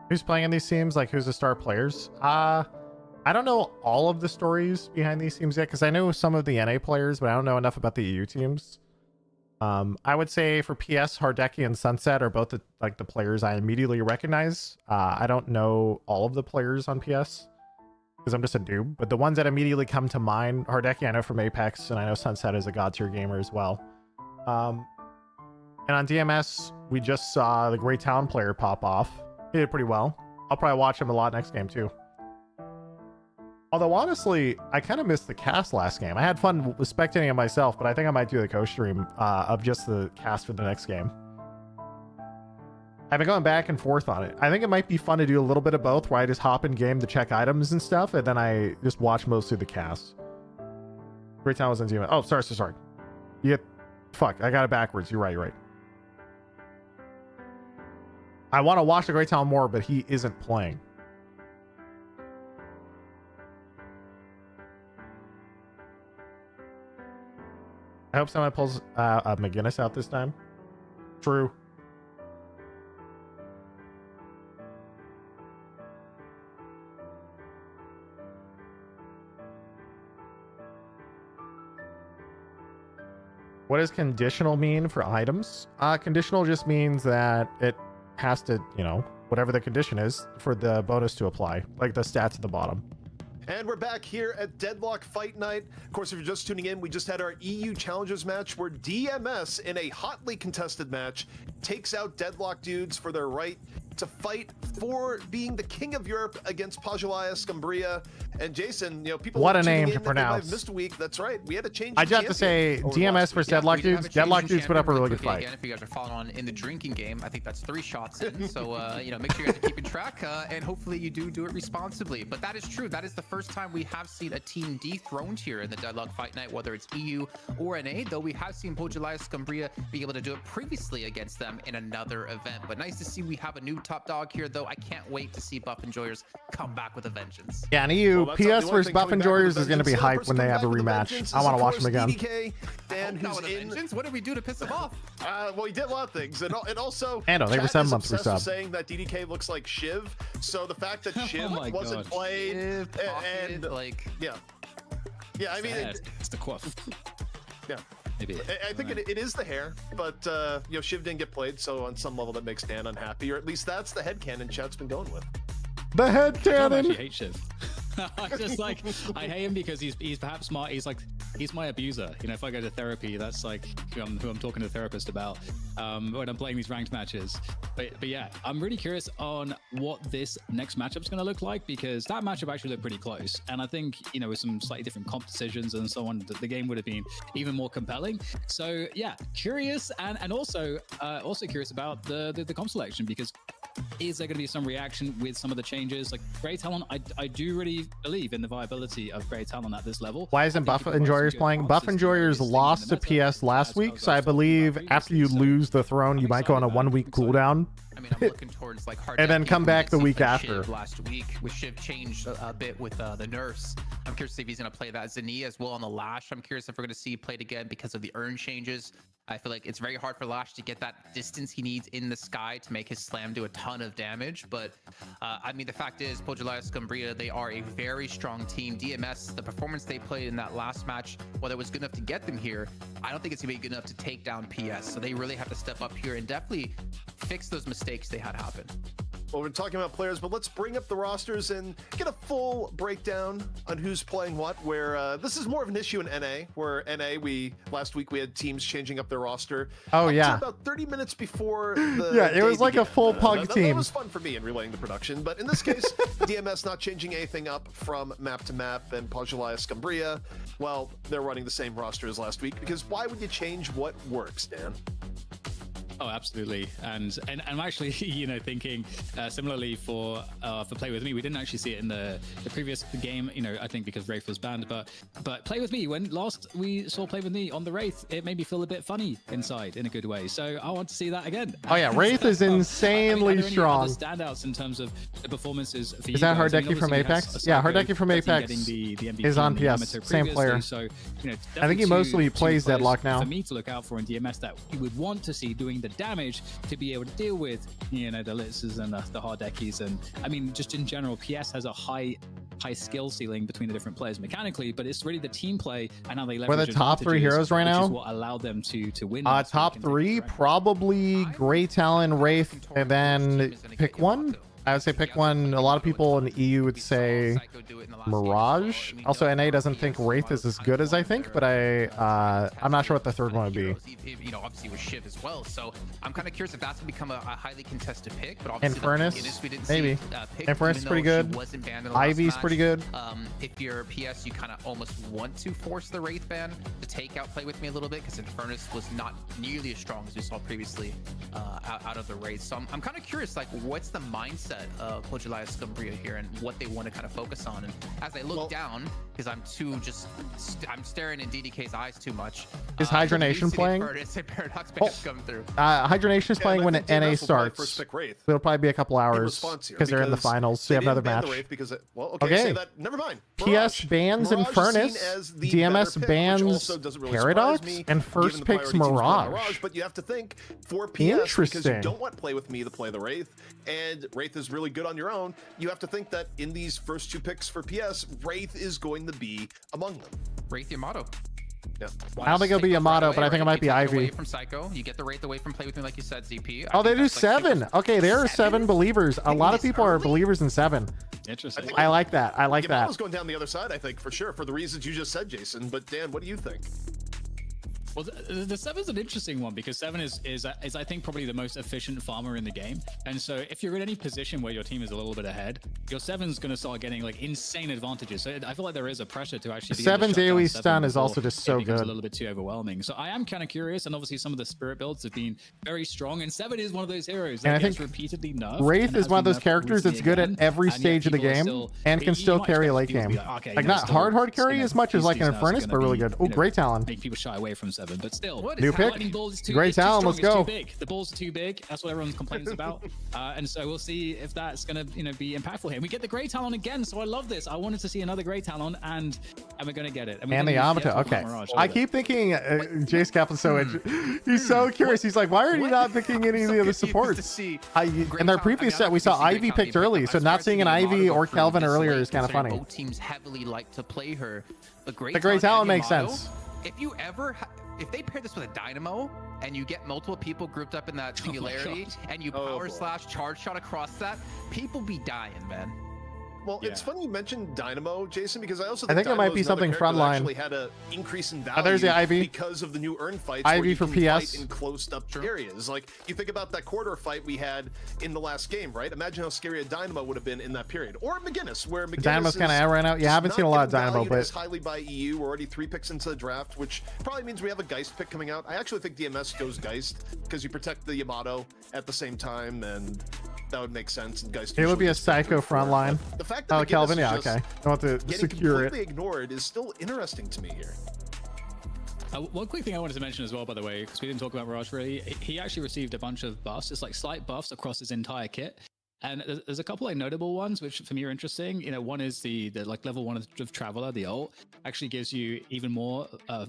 Who's playing in these teams? Like, who's the star players? I I don't know all of the stories behind these teams yet, because I know some of the NA players, but I don't know enough about the EU teams. I would say for PS, Hardeki and Sunset are both the players I immediately recognize. I don't know all of the players on PS because I'm just a noob, but the ones that immediately come to mind, Hardeki I know from Apex, and I know Sunset is a god tier gamer as well. And on DMS, we just saw the Great Town player pop off. He did pretty well. I'll probably watch him a lot next game too. Although, honestly, I kind of missed the cast last game. I had fun spectating it myself, but I think I might do the co-stream of just the cast for the next game. I've been going back and forth on it. I think it might be fun to do a little bit of both, where I just hop in game to check items and stuff, and then I just watch mostly the cast. Great Town was in team. Oh, sorry. Yeah, fuck, I got it backwards. You're right. I want to watch the Great Town more, but he isn't playing. I hope someone pulls McGinnis out this time. True. What does conditional mean for items? Conditional just means that it has to, whatever the condition is for the bonus to apply, like the stats at the bottom. And we're back here at Deadlock Fight Night. Of course, if you're just tuning in, we just had our EU Challengers match where DMS, in a hotly contested match, takes out Deadlock dudes for their right to fight for being the king of Europe against Pajulaya Scumbria. And Jason, people what are a tuning name in to that pronounce. They might have missed a week. That's right. We had to change. I just have to say, DMS versus Deadlock dudes. Deadlock dudes put up a really good fight. Again, if you guys are following on in the drinking game, I think that's 3 shots in. So make sure you guys are keeping track, and hopefully you do it responsibly. But that is true. That is the first time we have seen a team dethroned here in the Deadlock Fight Night, whether it's EU or NA. Though we have seen Pajulaya Scumbria be able to do it previously against them in another event. But nice to see we have a new top dog here, though. I can't wait to see Buff Enjoyers come back with a vengeance. Yeah, and EU, PS versus Buff Enjoyers is going to be hype when they have a rematch. I want to watch them again. DDK, Dan, who's in. What did we do to piss him off? Well, he did a lot of things, and also. And they were 7 months for sub. Saying that DDK looks like Shiv, so the fact that Shiv wasn't played and yeah, I mean, it's the quaff. Yeah. Maybe. I think it is the hair, but Shiv didn't get played, so on some level that makes Dan unhappy, or at least that's the headcanon chat's been going with. The headcanon. I actually hate Shiv. I just I hate him because he's perhaps smart. He's my abuser. If I go to therapy, that's like who I'm talking to the therapist about when I'm playing these ranked matches. But yeah, I'm really curious on what this next matchup's going to look like, because that matchup actually looked pretty close, and I think with some slightly different comp decisions and so on, the game would have been even more compelling. So yeah, curious, and also curious about the comp selection, because is there going to be some reaction with some of the changes? Like Grey Talon, I do really believe in the viability of Grey Talon at this level. Why isn't Buff Enjoyers playing? Buff Enjoyers lost to PS last week, so I believe after you lose the throne, you might go on a 1-week cooldown. I mean, I'm looking towards like hard and then come back the week after. Shiv last week, with Shiv changed a bit with the nerfs. I'm curious to see if he's going to play that Zani as well on the Lash. I'm curious if we're going to see played again because of the urn changes. I feel like it's very hard for Lash to get that distance he needs in the sky to make his slam do a ton of damage. But I mean, the fact is, Pajulaya Scumbria, they are a very strong team. DMS, the performance they played in that last match, while it was good enough to get them here, I don't think it's going to be good enough to take down PS. So they really have to step up here and definitely fix those mistakes they had happen. Well, we're talking about players, but let's bring up the rosters and get a full breakdown on who's playing what, where this is more of an issue in NA, where last week we had teams changing up their roster. Oh, yeah. About 30 minutes before the yeah, it was like began. A full pug team. That was fun for me in relaying the production, but in this case, DMS not changing anything up from map to map, and Pajulaya Scumbria, well, they're running the same roster as last week, because why would you change what works, Dan? Oh, absolutely, and I'm actually thinking similarly for Play With Me. We didn't actually see it in the previous game, I think because Wraith was banned, but Play With Me, when last we saw Play With Me on the Wraith, it made me feel a bit funny inside in a good way. So I want to see that again. Oh yeah, Wraith is insanely strong. Standouts in terms of the performances for is that Hardeki from Apex? Yeah, Hardeki from Apex is on PS. Same player. So I think he mostly plays Deadlock now. For me to look out for in DMS that you would want to see doing the damage to be able to deal with the Litzes and the Hardekis, and I mean just in general PS has a high high skill ceiling between the different players mechanically, but it's really the team play and how they leverage. We're the top 3 heroes right now. Which is what allowed them to win. Top 3, probably Grey Talon, Wraith, and then pick one. I would say pick one. A lot of people in the EU would say Mirage. Also, NA doesn't think Wraith is as good as I think, but I'm not sure what the third one would be. You know, obviously with Shiv as well. So I'm kind of curious if that's gonna become a highly contested pick. But obviously Infernus, we didn't maybe. See, Infernus is pretty good. Ivy's pretty good. If you're PS, you kind of almost want to force the Wraith ban to take out Play With Me a little bit, because Infernus was not nearly as strong as we saw previously out of the Wraith. So I'm kind of curious, like, what's the mindset of Pojulaya Scumbria here and what they want to kind of focus on. And as I look down, because I'm I'm staring in DDK's eyes too much. Is Hydronation playing? Paradox picks come through. Hydronation is playing when NA starts. It'll probably be a couple hours because they're in the finals. So you have another match. Okay. Never mind. PS bans Infernus. DMS bans Paradox, and first picks Mirage. But you have to think for PS, because you don't want Play With Me to play the Wraith, and Wraith is really good on your own. You have to think that in these first 2 picks for PS, Wraith is going to be among them. Wraith Yamato. Yeah. I don't think it'll be Yamato, but I think it might be Ivy. Away from Psycho. You get the Wraith away from Play With Me, like you said, ZP. Oh, they do 7. Okay, there are 7 believers. A lot of people are believers in 7. Interesting. I like that. I like that. Yamato's going down the other side, I think, for sure, for the reasons you just said, Jason. But Dan, what do you think? Well, the 7 is an interesting one because 7 is I think probably the most efficient farmer in the game. And so if you're in any position where your team is a little bit ahead, your 7's going to start getting like insane advantages. So I feel like there is a pressure to actually. 7's AoE stun is also just so good. A little bit too overwhelming. So I am kind of curious, and obviously some of the spirit builds have been very strong, and 7 is one of those heroes that gets repeatedly nerfed. Wraith is one of those characters that's good at every stage of the game and can still carry late game. Like not hard carry as much as like an Infernus, but really good. Oh, Grey Talon. Make people shy away from 7, but still. New pick. Grey Talon, let's go. The balls are too big. That's what everyone complains about. And so we'll see if that's going to, be impactful here. We get the Grey Talon again, so I love this. I wanted to see another Grey Talon, and we're going to get it. And the Yamato. Okay. I keep thinking Jace Kaplan's so he's so curious. He's like, why are you not picking any of the other supports? In their previous set, we saw Ivy picked early, so not seeing an Ivy or Kelvin earlier is kind of funny. Both teams heavily like to play her. The Grey Talon makes sense. If they pair this with a Dynamo and you get multiple people grouped up in that singularity and you power slash charge shot across that, people be dying, man. Well, it's funny you mentioned Dynamo, Jason, because I also think it might be something frontline. Actually had an increase in value there's the Ivy. Because of the new earn fights. Ivy for PS. In closed-up areas. Like, you think about that quarter fight we had in the last game, right? Imagine how scary a Dynamo would have been in that period. Or McGinnis, where McGinnis Dynamo's kind of out right now. You haven't seen a lot of Dynamo, but as highly by EU. We're already 3 picks into the draft, which probably means we have a Geist pick coming out. I actually think DMS goes Geist because you protect the Yamato at the same time, and that would make sense. And Geist it would be a Psycho frontline. The fact that Kelvin, yeah, okay. I want to secure it. Completely ignored is still interesting to me here. One quick thing I wanted to mention as well, by the way, because we didn't talk about Mirage really, he actually received a bunch of buffs. It's like slight buffs across his entire kit. And there's a couple like notable ones which for me are interesting. One is the like level 1 of Traveler, the ult actually gives you even more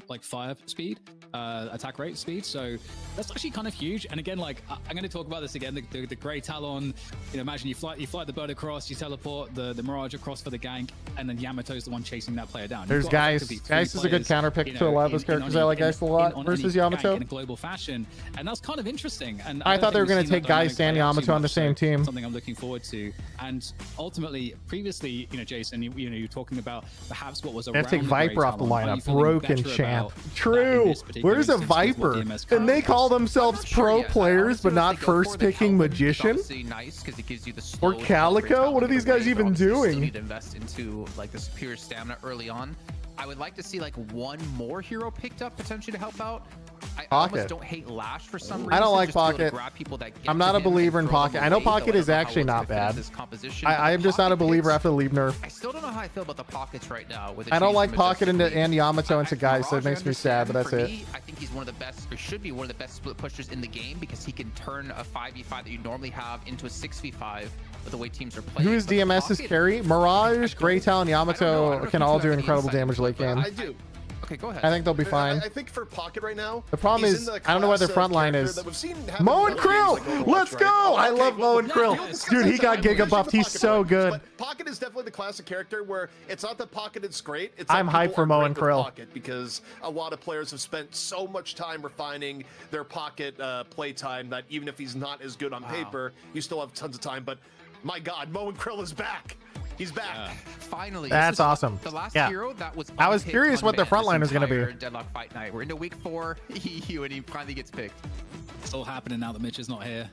like fire speed, attack rate speed. So that's actually kind of huge. And again, like I'm going to talk about this again. The Grey Talon. Imagine you fly the bird across, you teleport the Mirage across for the gank, and then Yamato's the one chasing that player down. There's Geist. Geist is a good counter pick to a lot of those characters. I like Geist a lot versus Yamato in a global fashion, and that's kind of interesting. And I thought they were going to take Geist and Yamato on the same team. Something I'm looking forward to. And ultimately, previously, Jason, you're talking about perhaps what was around. Take Viper off the lineup. Broken champ. True. Where's a Viper? And they call themselves pro players, but not first picking Magician or Calico. What are these guys even doing? Need to invest into like the superior stamina early on. I would like to see like one more hero picked up potentially to help out. I almost don't hate Lash for some reason. I don't like Pocket. I'm not a believer in Pocket. I know Pocket is actually not bad. I am just not a believer after the leave nerf. I still don't know how I feel about the Pockets right now. I don't like Pocket and Yamato into guys, so it makes me sad, but that's it. I think he's one of the best, or should be one of the best split pushers in the game because he can turn a 5v5 that you normally have into a 6v5 with the way teams are playing. Who is DMS's carry? Mirage, Grey Talon, Yamato can all do incredible damage late game. I do. Okay, go ahead. I think they'll be fine. I think for Pocket right now, The problem he's is, in the I don't know what their class front of line character is. that we've seen happen Mo in and other games Krill! like Overwatch, Let's right? go! Oh, I okay, love Mo and well, Krill. Dude, he got Giga buffed. He's so good. But Pocket is definitely the classic character where it's not that Pocket is great. It's I'm that hyped people for are Mo great and with Krill. Pocket because a lot of players have spent so much time refining their Pocket playtime that even if he's not as good on paper, you still have tons of time. But my God, Mo and Krill is back. He's back. Finally. That's awesome. The last Yeah. hero that was I was unpicked curious what their unbanned front line this was gonna be. entire Deadlock Fight Night. We're into week 4. And he finally gets picked. It's all happening now that Mitch is not here.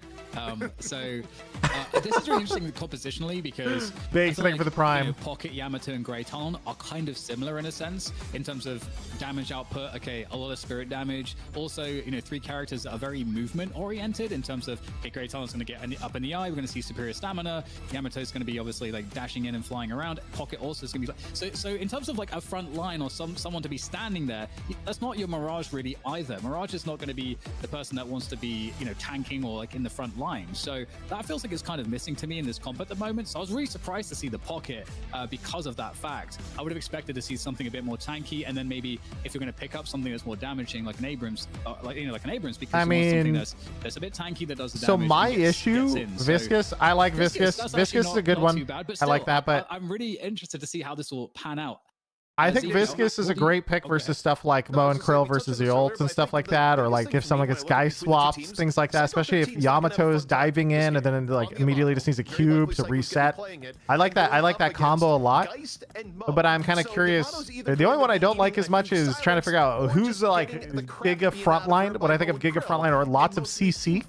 This is really interesting compositionally because Big I feel thing for the Prime. Pocket, Yamato, and Grey Talon are kind of similar in a sense in terms of damage output. Okay, a lot of spirit damage. Also, 3 characters that are very movement oriented in terms of, okay, Grey Talon's going to get up in the eye. We're going to see superior stamina. Yamato's going to be obviously like dashing in and flying around. Pocket also is going to be so in terms of like a front line or someone to be standing there, that's not your Mirage really either. Mirage is not going to be the person that wants to be tanking or like in the front line. So that feels like it's kind of missing to me in this comp at the moment. So I was really surprised to see the Pocket because of that fact. I would have expected to see something a bit more tanky, and then maybe if you're going to pick up something that's more damaging, like an Abrams, because you want something that's a bit tanky that does the damage. So my and gets issue, in. Viscous, I like Viscous. That's Viscous actually is a good not one. too bad, but I like still, that, but I'm really interested to see how this will pan out. I think Viscous is a great pick versus stuff like Mo and Krill versus the ults and stuff like that, or like if someone gets guy swaps, things like that, especially if Yamato is diving in and then like immediately just needs a cube to reset. I like that. I like that combo a lot, but I'm kind of curious. The only one I don't like as much is trying to figure out who's like Giga frontline. When I think of Giga frontline, or lots of CC.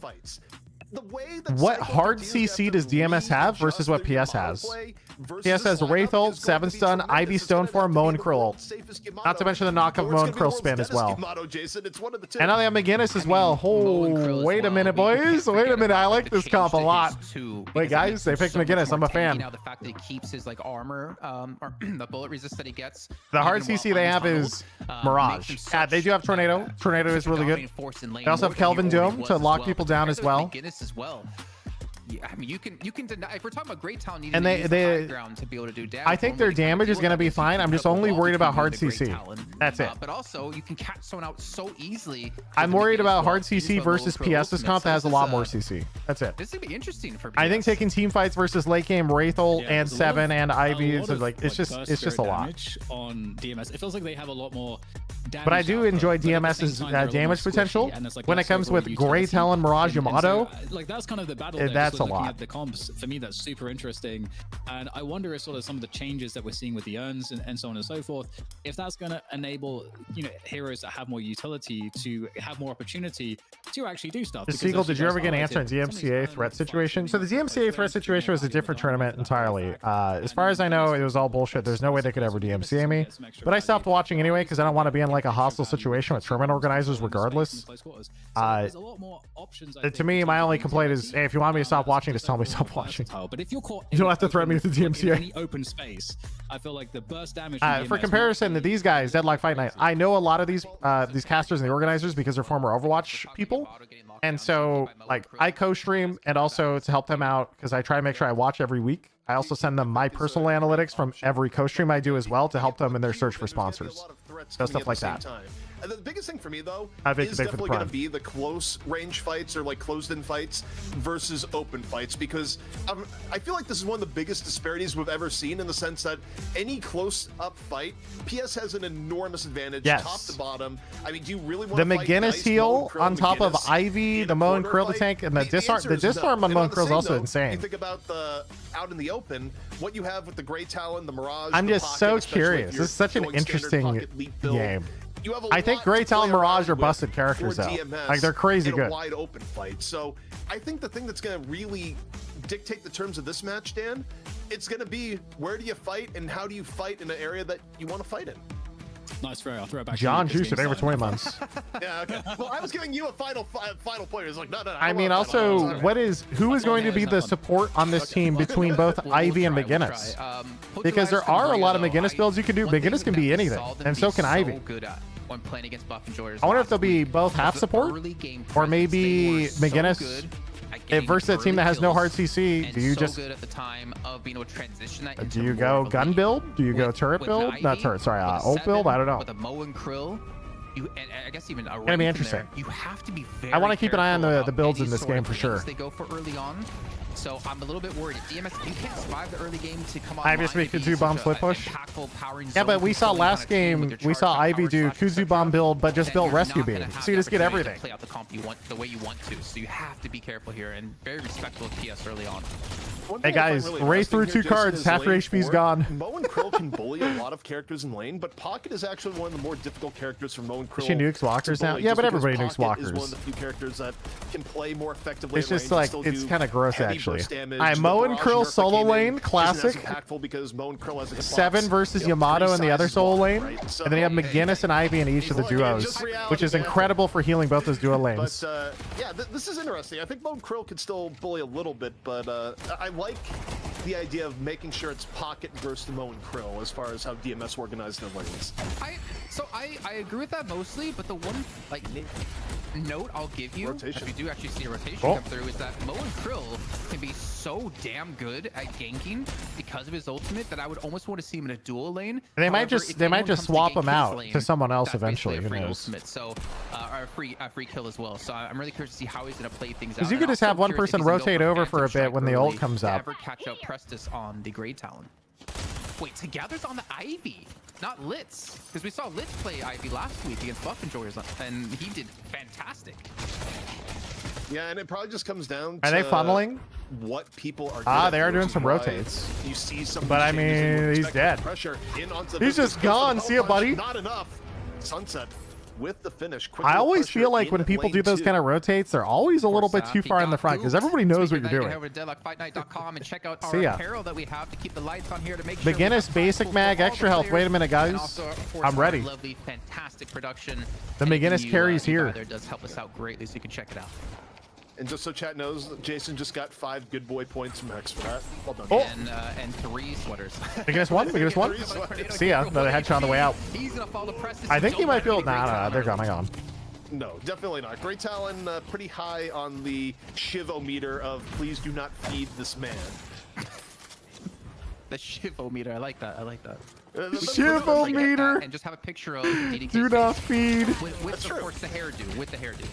What hard CC does DMS have versus what PS has? PS has Wraith ult, 7 stun, Ivy Stone Form, Mo and Krill ult. Not to mention the knock of Mo and Krill spin as well. And now they have McGinnis as well. Oh, wait a minute, boys. Wait a minute. I like this comp a lot. Wait, guys, they picked McGinnis. I'm a fan. Now the fact that he keeps his like armor, or the bullet resist that he gets. The hard CC they have is Mirage. Yeah, they do have Tornado. Tornado is really good. They also have Kelvin Dome to lock people down as well. As well. Yeah, I mean, you can deny if we're talking about great talent. And they ground to be able to do damage. I think their damage is going to be fine. I'm just only worried about hard CC. That's it. But also, you can catch someone out so easily. I'm worried about hard CC versus PS's comp that has a lot more CC. That's it. This is gonna be interesting for PS. I think taking team fights versus late game Wraith ult and 7 and Ivy is like it's just a lot. On DMS, it feels like they have a lot more. But I do enjoy DMS's damage potential when it comes with Grey Talon, Mirage, Yamato. Like that's kind of the battle. That's a looking lot. at the comps, for me, that's super interesting. And I wonder if sort of some of the changes that we're seeing with the urns and so on and so forth, if that's going to enable, heroes that have more utility to have more opportunity to actually do stuff. Seagull, did you ever get an answer in DMCA threat situation? So the DMCA threat situation was a different tournament entirely. As far as I know, it was all bullshit. There's no way they could ever DMCA me. But I stopped watching anyway because I don't want to be in like a hostile situation with tournament organizers regardless. To me, my only complaint is, hey, if you want me to stop watching, just tell me to stop watching. But if you're caught, you don't have to threaten me with the DMCA. Any open space, I feel like the burst damage. For comparison to these guys, Deadlock Fight Night, I know a lot of these casters and the organizers because they're former Overwatch people, and so like I co-stream and also to help them out because I try to make sure I watch every week. I also send them my personal analytics from every co-stream I do as well to help them in their search for sponsors. So stuff like that. And the biggest thing for me, though, is definitely going to be the close range fights or like closed-in fights versus open fights, because I feel like this is one of the biggest disparities we've ever seen in the sense that any close-up fight, PS has an enormous advantage top to bottom. I mean, do you really want the McGinnis heal on top of Ivy, the Mo and Krill to tank, and the disarm on Mo and Krill is also insane. You think about the out in the open, what you have with the Grey Talon, the Mirage. I'm just so curious. This is such an interesting game. I think Grey Talon, Mirage are busted characters though. Like they're crazy good. Wide open fight. So I think the thing that's going to really dictate the terms of this match, Dan, it's going to be where do you fight and how do you fight in an area that you want to fight in. Nice throw. I'll throw it back. John Juice today for 20 months. Yeah, okay. Well, I was giving you a final point. It's like no. I mean, also, who is going to be the support on this team between both Ivy and McGinnis? Because there are a lot of McGinnis builds you can do. McGinnis can be anything, and so can Ivy. When playing against Buff Enjoyers, I wonder if they'll be both half support, or maybe McGinnis. versus a team that has no hard CC, do you so just good at the time of being able to transition that do into you more go of a gun lead. build? Do you go turret With build? an Not Ivy, turret, sorry, with a ult build? I don't 7, know. With a Mo and Krill, and I guess even a Gonna be Wraith in interesting. there, you have to be very I want to keep an eye on careful the about builds any in this sort game of for sure. lanes they go for early on. So I'm a little bit worried. If DMS, if you can't survive the early game to come on. Ivy speak Kuzu bomb split push. Yeah, Yeah, but we saw last game, we saw Ivy do Kuzu bomb build, but just built rescue beam. So you just get everything. Play out the comp you want the way you want to. So you have to be careful here and very respectful of PS early on. Hey guys, race through 2 cards, half your HP's gone. Mo and Krill can bully a lot of characters in lane, but Pocket is actually one of the more difficult characters for Mo and Krill. She nukes walkers to now? bully, Yeah, just but because everybody nukes Pocket is walkers. one of the few characters that can play more effectively. It's in just range and like, still it's do kind of gross heavy actually. burst damage. Alright, The Mo and barrage Krill nerf that solo came in lane, classic. isn't as impactful because Mo and Krill has a hitbox, 7 versus you know, Yamato in the 3 other sizes solo long, lane. right? So, And then you have McGinnis and Ivy in each of the Look, it's duos, just reality, which is man. incredible for healing both those duo lanes. But yeah, this is interesting. I think Mo and Krill could still bully a little bit, but I like the idea of making sure it's Pocket versus Mo and Krill as far as how DMS organized their lanes. I agree with that mostly, but the one like note I'll give you, if you do actually see a rotation come through, is that Mo and Krill can be so damn good at ganking because of his ultimate that I would almost want to see him in a dual lane. They might However, just if they might anyone just comes to swap gank him his out lane, to someone else that's eventually. basically Who a free knows? ultimate, so a free kill as well. So I'm really curious to see how he's going to play things out. Because you And could just also have one curious if person he's gonna go rotate over for a Phantom bit when the Strike ult early comes to up. ever catch up Prestus on the Grey Talon. Wait, Together's on the Ivy, not Litz, because we saw Litz play Ivy last week against Buff Enjoyers, and he did fantastic. Yeah, and it probably just comes down Are to they funneling? what people are. Ah, good at, they are doing which is some why rotates. You see some. But I mean, he's dead. Pressure in onto the He's just business. gone. Goes for the See ya, power punch. buddy. Not enough. Sunset with the finish. Quick I little always pressure feel like in when people lane do those 2. kind of rotates, they're always a little bit too far in the front because everybody knows what you're doing. Head over to deadlockfightnight.com and check out See our ya. apparel that we have to keep the lights on here to make sure we McGinnis, have basic for mag, all the extra health. players. Wait a minute, And guys. also, of course, I'm our ready. Lovely, fantastic production. The Anything McGinnis you, carries you buy here. there does help us out greatly, so you can check it out. And just so chat knows, Jason just got 5 good boy points from Hex for that. Well done. Oh. And 3 sweaters. McGinnis one. McGinnis one. See ya. Another headshot on the way out. He's gonna follow Preston. I think he might feel. Great Nah, Talon they're early. gone. They're gone. No, definitely not. Great Talon, pretty high on the Shiv-o-meter of please do not feed this man. The Shiv-o-meter. I like that. I like that. Shiv-o-meter. And just have a picture of DDK Do not feed. with of course the hairdo. With the hairdo.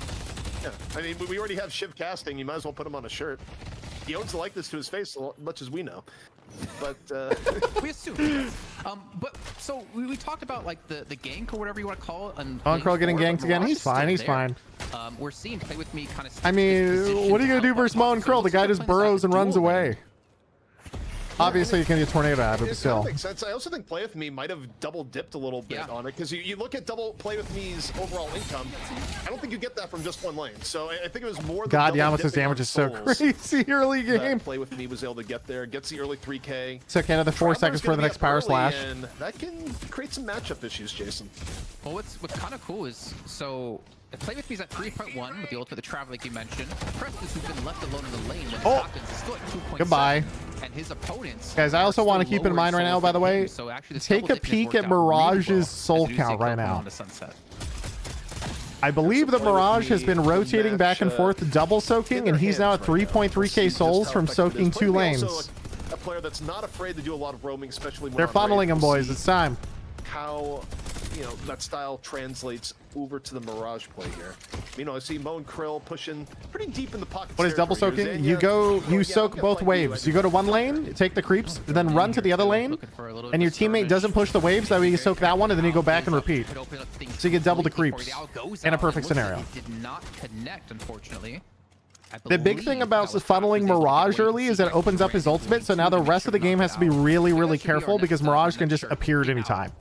Yeah, I mean, we already have Shiv casting. You might as well put him on a shirt. He owns the likeness to his face as much as we know. But we assume. Yes. But so we talked about like the gank or whatever you want to call it. And On Crow getting lane ganked four, again. Mirage He's is still fine. He's there. fine. We're seeing Play With Me kind of. I mean, what are you gonna do versus Mo and Krill? The guy just burrows and runs away. Obviously, you can get a tornado out of it, but it kind of still. makes sense. I also think Play With Me might have double dipped a little bit on it because you look at double Play With Me's overall income. I don't think you get that from just one lane. So I think it was more. God, than Yamato's damage is so crazy early game. Play With Me was able to get there, gets the early 3K. Took another 4 seconds for the next power slash. And that can create some matchup issues, Jason. Well, what's kind of cool is so. Play With Me's at 3.1 with the ultimate, the travel like you mentioned. Preston, who's been left alone in the lane when this happens, is still at 2.7. Goodbye. And his opponents. Guys, I also want to keep in mind right now, by the way, So actually, this take double a dip has peek worked at out really Mirage's well, soul as we do see count right Kill now. on the Sunset. I believe the Mirage has been rotating back and forth, double soaking, and he's now at 3.3k souls from soaking 2 lanes. A player that's not afraid to do a lot of roaming, especially when They're on funneling raid. him, We'll boys. see It's time. How that style translates over to the Mirage play here. I see Mo and Krill pushing pretty deep in the pocket. What is double soaking? You soak both waves. You go to one lane, take the creeps, then run to the other lane, and your teammate doesn't push the waves. That way you soak that one, and then you go back and repeat. So you get double the creeps in a perfect scenario. Did not connect, unfortunately. The big thing about funneling Mirage early is that it opens up his ultimate, so now the rest of the game has to be really, really careful because Mirage can just appear at any time.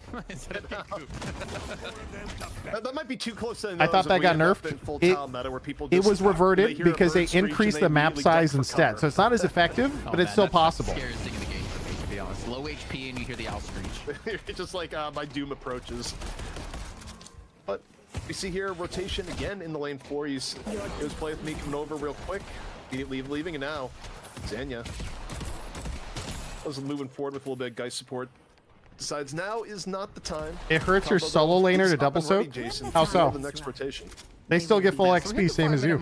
That might be too close to the I thought nose if that we got end up nerfed. in full tile meta where people It just- was they reverted hear a because they bird screech and increased they the map immediately duck size for instead. cover. So it's not as effective, but it's still possible. Scariest thing in the game, to be honest. Low HP and you hear the owl screech. It's just like my Doom approaches. But we see here rotation again in the lane 4. It was Play With Me coming over real quick, immediately leaving, and now Zanya was moving forward with a little bit of Geist support. Decides now is not the time. It hurts your Combo solo build. laner It's to up double and ready, soak? Jason, How for so? The next rotation. They still get full XP, same as you.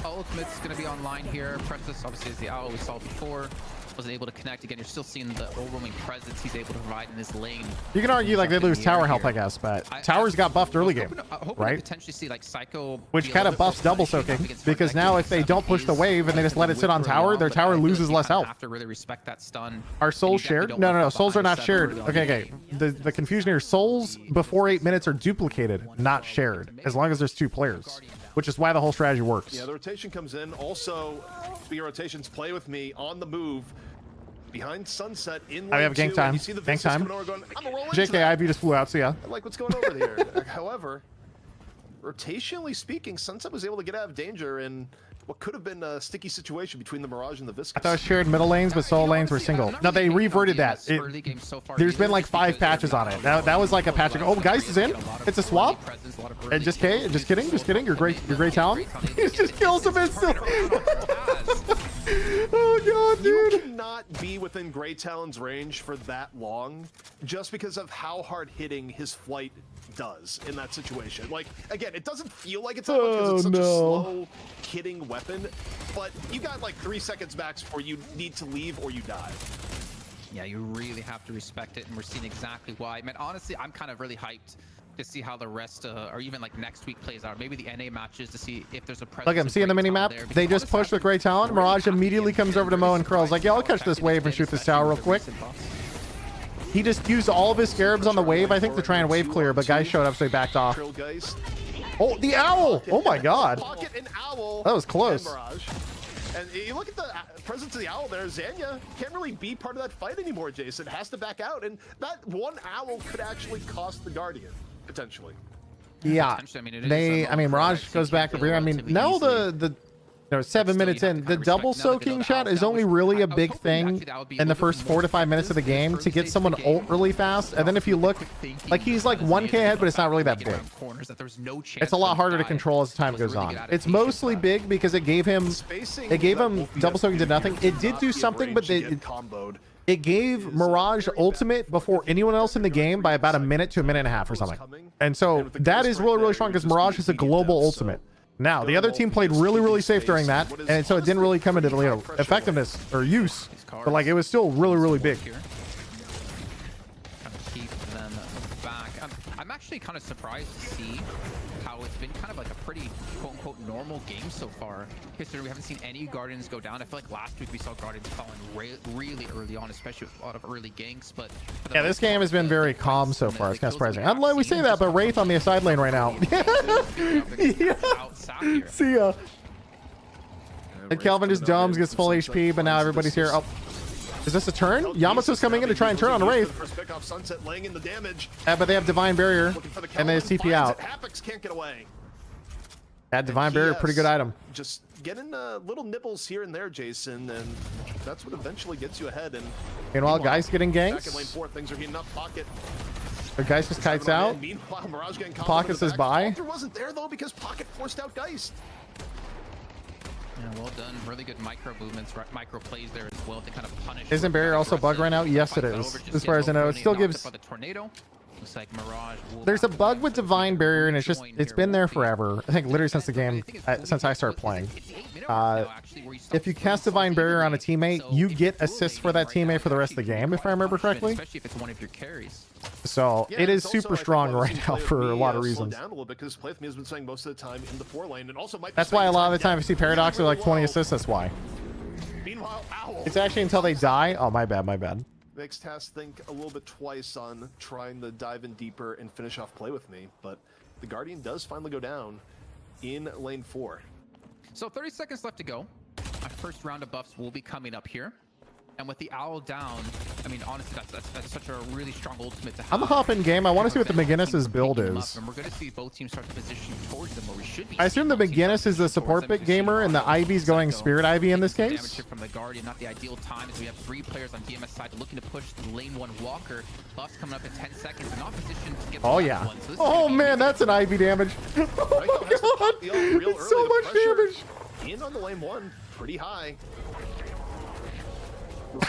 Oh, ultimate's going to be online here. Precious obviously is the owl we saw before. Wasn't able to connect. Again, you're still seeing the overwhelming presence he's able to provide in this lane. You can argue like they lose tower health, I guess, but towers got buffed early game, right? Potentially see like Psycho, which kind of buffs double soaking, because now if they don't push the wave and they just let it sit on tower, their tower loses less health. Have to really respect that stun. Are souls shared? No. Souls are not shared. Okay. The confusion here: souls before 8 minutes are duplicated, not shared, as long as there's 2 players, which is why the whole strategy works. Yeah, the rotation comes in. Also, speaking of rotations, play with me on the move. Behind Sunset in I have gank time. Gank time. JK, Ivy just flew out, so yeah. I like what's going over there. However, rotationally speaking, Sunset was able to get out of danger in what could have been a sticky situation between the Mirage and the Viscous. I thought it was shared middle lanes, but solo lanes were single. No, they reverted that. There's been like 5 patches on it. That was like a patch. Oh, Geist is in. It's a swap. And just kidding. Your great talent. He just kills him instantly. Oh god, dude. You cannot be within Grey Talon's range for that long just because of how hard hitting his flight does in that situation. Like, again, it doesn't feel like it's that much because it's such a slow hitting weapon, but you got like 3 seconds max before you need to leave or you die. Yeah, you really have to respect it, and we're seeing exactly why. Man, honestly, I'm kind of really hyped to see how the rest, or even like next week plays out. Maybe the NA matches to see if there's a presence. Look, I'm seeing the mini map. They just push with great talent. Mirage immediately comes over to Mo and Curl's like, yeah, I'll catch this wave and shoot this tower real quick. He just used all of his scarabs on the wave, I think, to try and wave clear, but guys showed up, so he backed off. Oh, the owl! Oh my god. That was close. And you look at the presence of the owl there, Zanya can't really be part of that fight anymore, Jason. Has to back out, and that one owl could actually cost the Guardian, potentially. Yeah. I mean, Mirage goes back to rear. I mean, now the 7 minutes in, the double soaking shot is only really a big thing in the first 4 to 5 minutes of the game to get someone ult really fast. And then if you look, like he's like 1k ahead, but it's not really that big. It's a lot harder to control as time goes on. It's mostly big because it gave him double soaking did nothing. It did do something, but it gave Mirage ultimate before anyone else in the game by about a minute to a minute and a half or something. And so that is really, really strong because Mirage is a global ultimate. Now, the other team played really, really safe during that, and so it didn't really come into the effectiveness or use, but like it was still really, really big. Keep them back. I'm actually kind of surprised to see how it's been kind of like a pretty quote-unquote normal game so far. Considering we haven't seen any Guardians go down. I feel like last week we saw Guardians falling really early on, especially with a lot of early ganks. But yeah, this game has been very calm so far. It's kind of surprising. I'm glad we say that, but Wraith on the side lane right now. Yeah. See ya. And Kelvin just domes, gets full HP, but now everybody's here. Oh. Is this a turn? Yamato's coming in to try and turn on a Wraith. But they have Divine Barrier, and they TP out. That Divine Barrier, pretty good item. Just getting little nibbles here and there, Jason, and that's what eventually gets you ahead. And meanwhile, Geist getting ganks. Back in lane 4, things are heating up. Pocket. The Geist just kites out. Pocket says bye. Wasn't there though because Pocket forced out Geist. Yeah, well done. Really good micro movements, micro plays there as well to kind of punish. Isn't Barrier also bug right now? Yes, it is. As far as I know, it still gives. Looks like Mirage. There's a bug with Divine Barrier, and it's been there forever. I think literally since the game, since I started playing. If you cast Divine Barrier on a teammate, you get assists for that teammate for the rest of the game, if I remember correctly. Especially if it's one of your carries. So it is super strong right now for a lot of reasons. Down a little bit because Play With Me has been saying most of the time in the 4 lane, and also that's why a lot of the time you see Paradox are like 20 assists. That's why. Meanwhile, Owl. It's actually until they die. Oh, my bad. Makes Tass think a little bit twice on trying to dive in deeper and finish off Play With Me, but the Guardian does finally go down in lane 4. So 30 seconds left to go. Our first round of buffs will be coming up here. And with the Owl down, I mean, honestly, that's such a really strong ultimate to have. I'm hopping game. I want to see what the McGinnis's build is. And we're going to see both teams start to position towards them where we should be. I assume the McGinnis is the support pick gamer and the Ivy's going Spirit Ivy in this case. From the Guardian, not the ideal time as we have 3 players on DMS side looking to push the lane 1 Walker. Buffs coming up in 10 seconds and not positioned to get the yeah. one. So oh man, that's an Ivy damage. Oh my god. It's so much damage. In on the lane 1, pretty high. The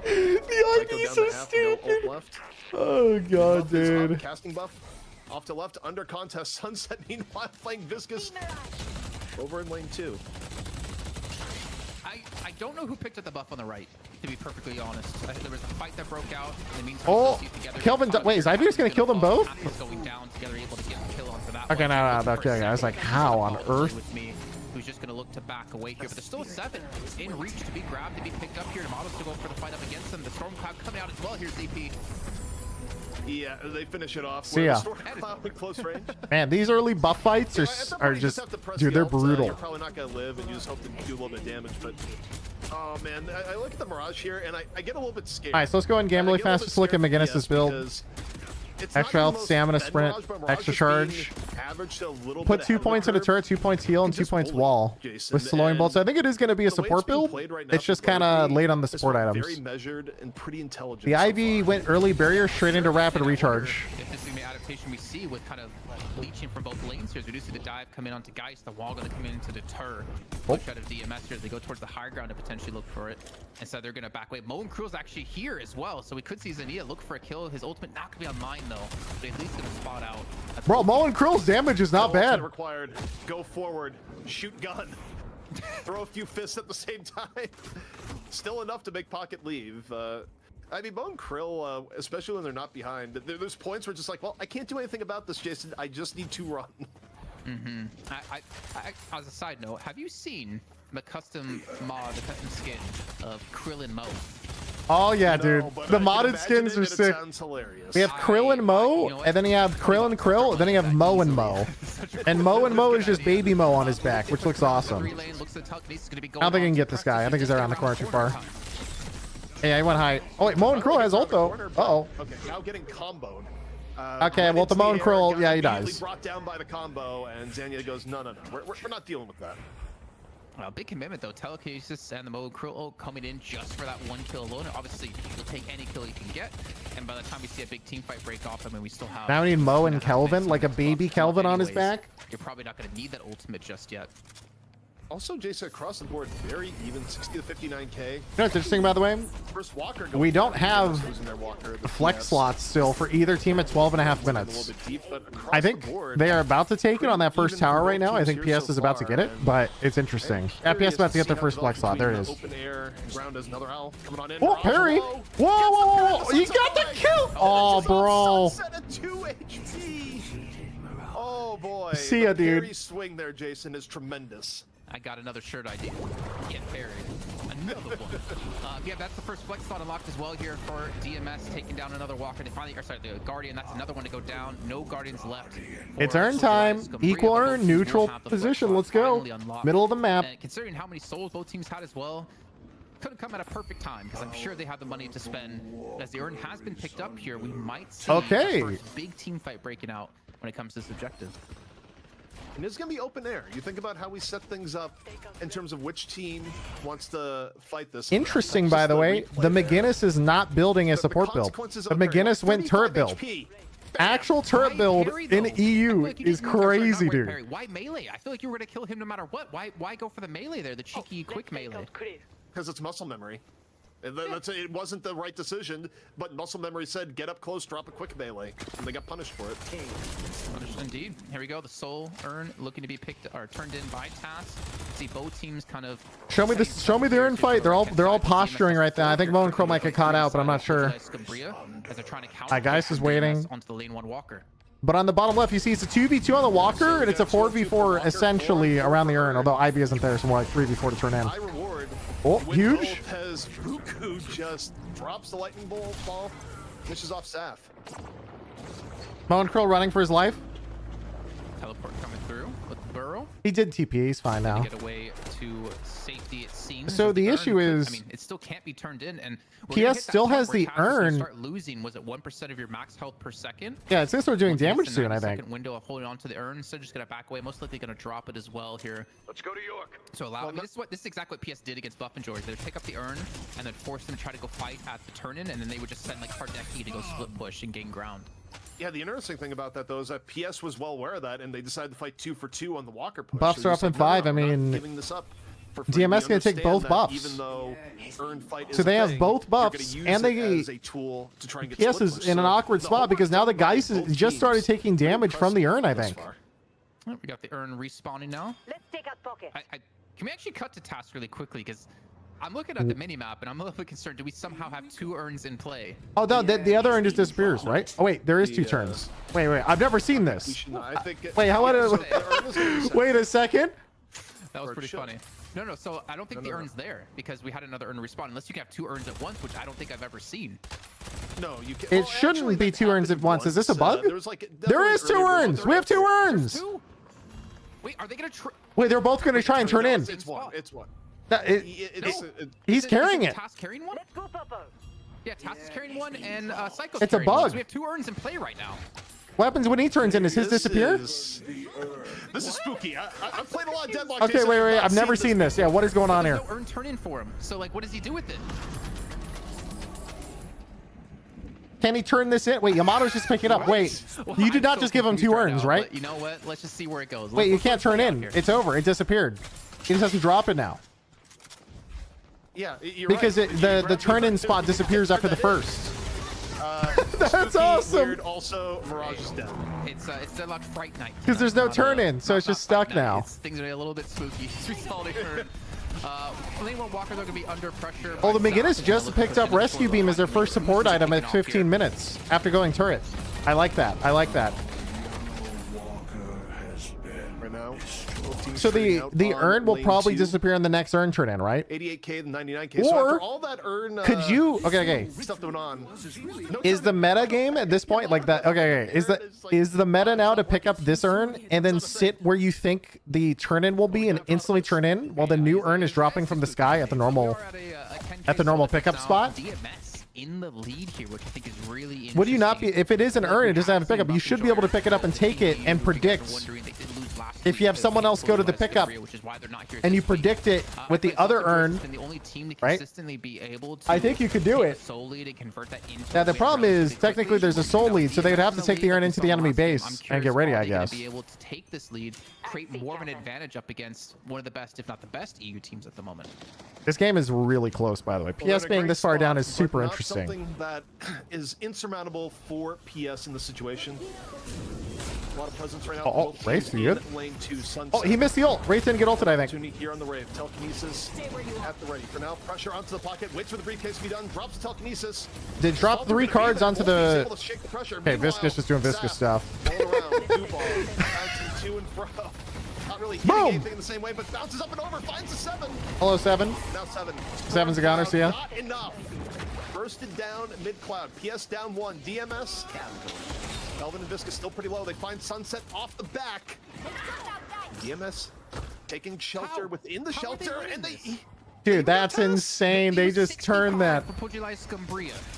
Ivy's so stupid. Oh god, dude. Casting buff off to left under contest. Sunset meanwhile playing Viscous. over in lane 2. I don't know who picked up the buff on the right, to be perfectly honest. There was a fight that broke out. In the meantime, Oh, Kelvin, wait, is Ivy just gonna kill them both? Going down together, able to get a kill onto that Okay, no, okay, I was like, how on earth? With me, who's just gonna look to back away here, but there's still a 7 in reach to be grabbed, to be picked up here. Namado's to go for the fight up against them. The storm cloud coming out as well. Here's ZP. Yeah, they finish it off. See ya. Storm cloud in close range. Man, these early buff fights are just, dude, they're brutal. You're probably not gonna live, and you just hope to do a little bit of damage. But oh man, I look at the Mirage here, and I get a little bit scared. All right, so let's go ahead and game really fast. Just look at McGinnis's build. Extra health, stamina, sprint, extra charge. Put 2 points into turret, 2 points heal, and 2 points wall with slowing bolts. So I think it is going to be a support build. It's just kind of late on the support items. Very measured and pretty intelligent. The Ivy went early barrier straight into rapid recharge. If this is the adaptation we see with kind of leeching from both lanes here, as we do see the dive come in onto Geist, the wall going to come in to deter push out of DMS here as they go towards the high ground to potentially look for it. And so they're going to back away. Mo and Krul's actually here as well, so we could see Zania look for a kill. His ultimate not going to be online though, but at least going to spot out. Bro, Mo and Krul's damage is not bad. Required. Go forward, shoot gun, throw a few fists at the same time. Still enough to make Pocket leave. I mean, Mo and Krill, especially when they're not behind, there's points where it's just like, well, I can't do anything about this, Jason. I just need to run. Mm-hmm. As a side note, have you seen the custom mod, the custom skin of Krill and Mo? Oh yeah, dude. The modded skins are sick. We have Krill and Mo, and then you have Krill and Krill, then you have Mo and Mo. And Mo is just baby Mo on his back, which looks awesome. I don't think I can get this guy. I think he's around the corner too far. Yeah, he went high. Oh wait, Mo and Krill has ult though. Uh-oh. Okay, now getting comboed. Okay, well, the Mo and Krill, yeah, he dies. Brought down by the combo, and Zanya goes, no, we're not dealing with that. Big commitment though. Telekinesis and the Mo and Krill coming in just for that 1 kill alone. Obviously, you'll take any kill you can get, and by the time we see a big team fight break off, I mean, we still have. Now we need Mo and Kelvin, like a baby Kelvin on his back. You're probably not going to need that ultimate just yet. Also, Jason, across the board, very even, 60 to 59k. You know what's interesting, by the way? First Walker we don't have flex slots still for either team at 12.5 minutes. I think they are about to take it on that first tower right now. I think PS is about to get it, but it's interesting. Yeah, PS is about to get their first flex slot. There it is. Oh, parry! Whoa, whoa, whoa! He got the kill! Oh, bro. Oh, boy. See ya, dude. The swing there, Jason, is tremendous. I got another shirt idea. Get buried. Another one. Yeah, that's the first flex slot unlocked as well here for DMS, taking down another walker. They finally, or sorry, the Guardian. That's another one to go down. No Guardians left. It's earn time. Equal earn, neutral position. Let's go. Middle of the map. And considering how many souls both teams had as well, could have come at a perfect time because I'm sure they have the money to spend. As the earn has been picked up here, we might see the first big team fight breaking out when it comes to this objective. And it's going to be open air. You think about how we set things up in terms of which team wants to fight this. Interesting, by the way, the McGinnis is not building a support build. The McGinnis went turret build. Actual turret build in EU is crazy, dude. Why melee? I feel like you were going to kill him no matter what. Why go for the melee there, the cheeky quick melee? Because it's muscle memory. It wasn't the right decision, but muscle memory said get up close, drop a quick melee, and they got punished for it. Punished indeed. Here we go. The soul earn looking to be picked or turned in by Task. See both teams kind of. Show me this. Show me the earn fight. They're all posturing right now. I think Mo and Crow might get caught out, but I'm not sure. Geist is waiting. Onto the lane 1 walker. But on the bottom left, you see it's a 2v2 on the walker, and it's a 4v4 essentially around the earn. Although Ivy isn't there, so more like 3v4 to turn in. Oh, huge! Buku just drops the lightning ball, finishes off Saf. Mo and Krill running for his life. Teleport coming through with the burrow. He did TP. He's fine now. Get away to safety, it seems. So the issue is, I mean, it still can't be turned in, and PS still has the earn. Start losing. Was it 1% of your max health per second? Yeah, it's gonna start doing damage soon. I think. Second window of holding on to the earn, so just gonna back away. Most likely gonna drop it as well here. Let's go to York. So allow. I mean, this is exactly what PS did against Buff and George. They'd pick up the earn and then force them to try to go fight at the turn in, and then they would just send like Hardeki to go split push and gain ground. Yeah, the interesting thing about that though is that PS was well aware of that, and they decided to fight 2 for 2 on the walker push. Buffs are up in 5. I mean, giving this up. DMS gonna take both buffs. Even though earn fight so they have both buffs, and they as a tool to try and get PS is in an awkward spot because now the Geist just started taking damage from the earn. I think. Oh, we got the urn respawning now. Let's take out pocket. Can we actually cut to task really quickly? Because I'm looking at the mini map and I'm a little bit concerned. Do we somehow have 2 urns in play? Oh, no, the other urn just disappears, right? Oh, wait, there is 2 turns. Wait, I've never seen this. Wait, how about it? Wait a second. That was pretty funny. No, so I don't think the urn's there because we had another urn respawn. Unless you can have 2 urns at once, which I don't think I've ever seen. No, you can't. It shouldn't be 2 urns at once. Is this a bug? There is 2 urns. We have 2 urns. Wait, are they gonna try? Wait, they're both gonna try and turn in. It's one. He's carrying it. Task carrying one? Let's go, Popo. Yeah, Task is carrying one and Psycho's It's a carrying one. bug. So we have 2 urns in play right now. What happens when he turns in? Does his disappear? This is spooky. I've played a lot of Deadlock. Okay, wait. I've never seen this. Yeah, what is going on here? No urn turn in for him. So like, what does he do with it? Can he turn this in? Wait, Yamato's just picking it up. Wait, Well, you did I'm not so just give him 2 confused urns, now, right? but you know what? Let's just see where it goes. Wait, you Let's can't turn play out in. here. It's over. It disappeared. He just has to drop it now. Yeah, you're Because right. the turn-in spot disappears after the first. That's awesome. Weird. Also, Mirage is dead. It's Deadlock Fright Night. Because there's no turn-in, so it's just stuck now. Things are a little bit spooky. We saw the turn. Lane 1 Walker, they're going to be under pressure. Oh, the McGinnis just picked up Rescue Beam as their first support item at 15 minutes after going turret. I like that. Right now. So the urn will probably disappear in the next urn turn in, right? 88k, the 99k. Or so after all that urn, could you? Okay. Stuff going on. Is the meta game at this point like that? Okay. Is the meta now to pick up this urn and then sit where you think the turn in will be and instantly turn in while the new urn is dropping from the sky at the normal pickup spot? In the lead here, which I think is really interesting. Would you not be, if it is an urn, it doesn't have a pickup, you should be able to pick it up and take it and predict if you have someone else go to the pickup and you predict it with the other urn, right? I think you could do it. Now the problem is technically there's a soul lead, so they would have to take the urn into the enemy base and get ready, I guess. Be able to take this lead, create more of an advantage up against one of the best, if not the best, EU teams at the moment. This game is really close, by the way. PS being this far down is super interesting. Something that is insurmountable for PS in the situation. A lot of presence right now. Oh, Wraith, you good? Lane 2 Sunset. Oh, he missed the ult. Wraith didn't get ulted, I think. Opportunity here on the Wraith. Telekinesis at the ready. For now, pressure onto the pocket. Waits for the briefcase to be done. Drops the telekinesis. Did drop 3 cards onto the... Okay, Meanwhile, Viscous is doing Viscous stuff. All around. Duval bouncing to and fro. Not really hitting anything in the same way, but bounces up and over. Finds a 7. Hello, 7. Now 7. 7's a goner, see ya. Not enough. Bursted down mid-cloud. PS down 1. DMS. Kelvin and Viscous still pretty low. They find Sunset off the back. DMS taking shelter within the shelter, and they... Dude, that's insane. They just turned that.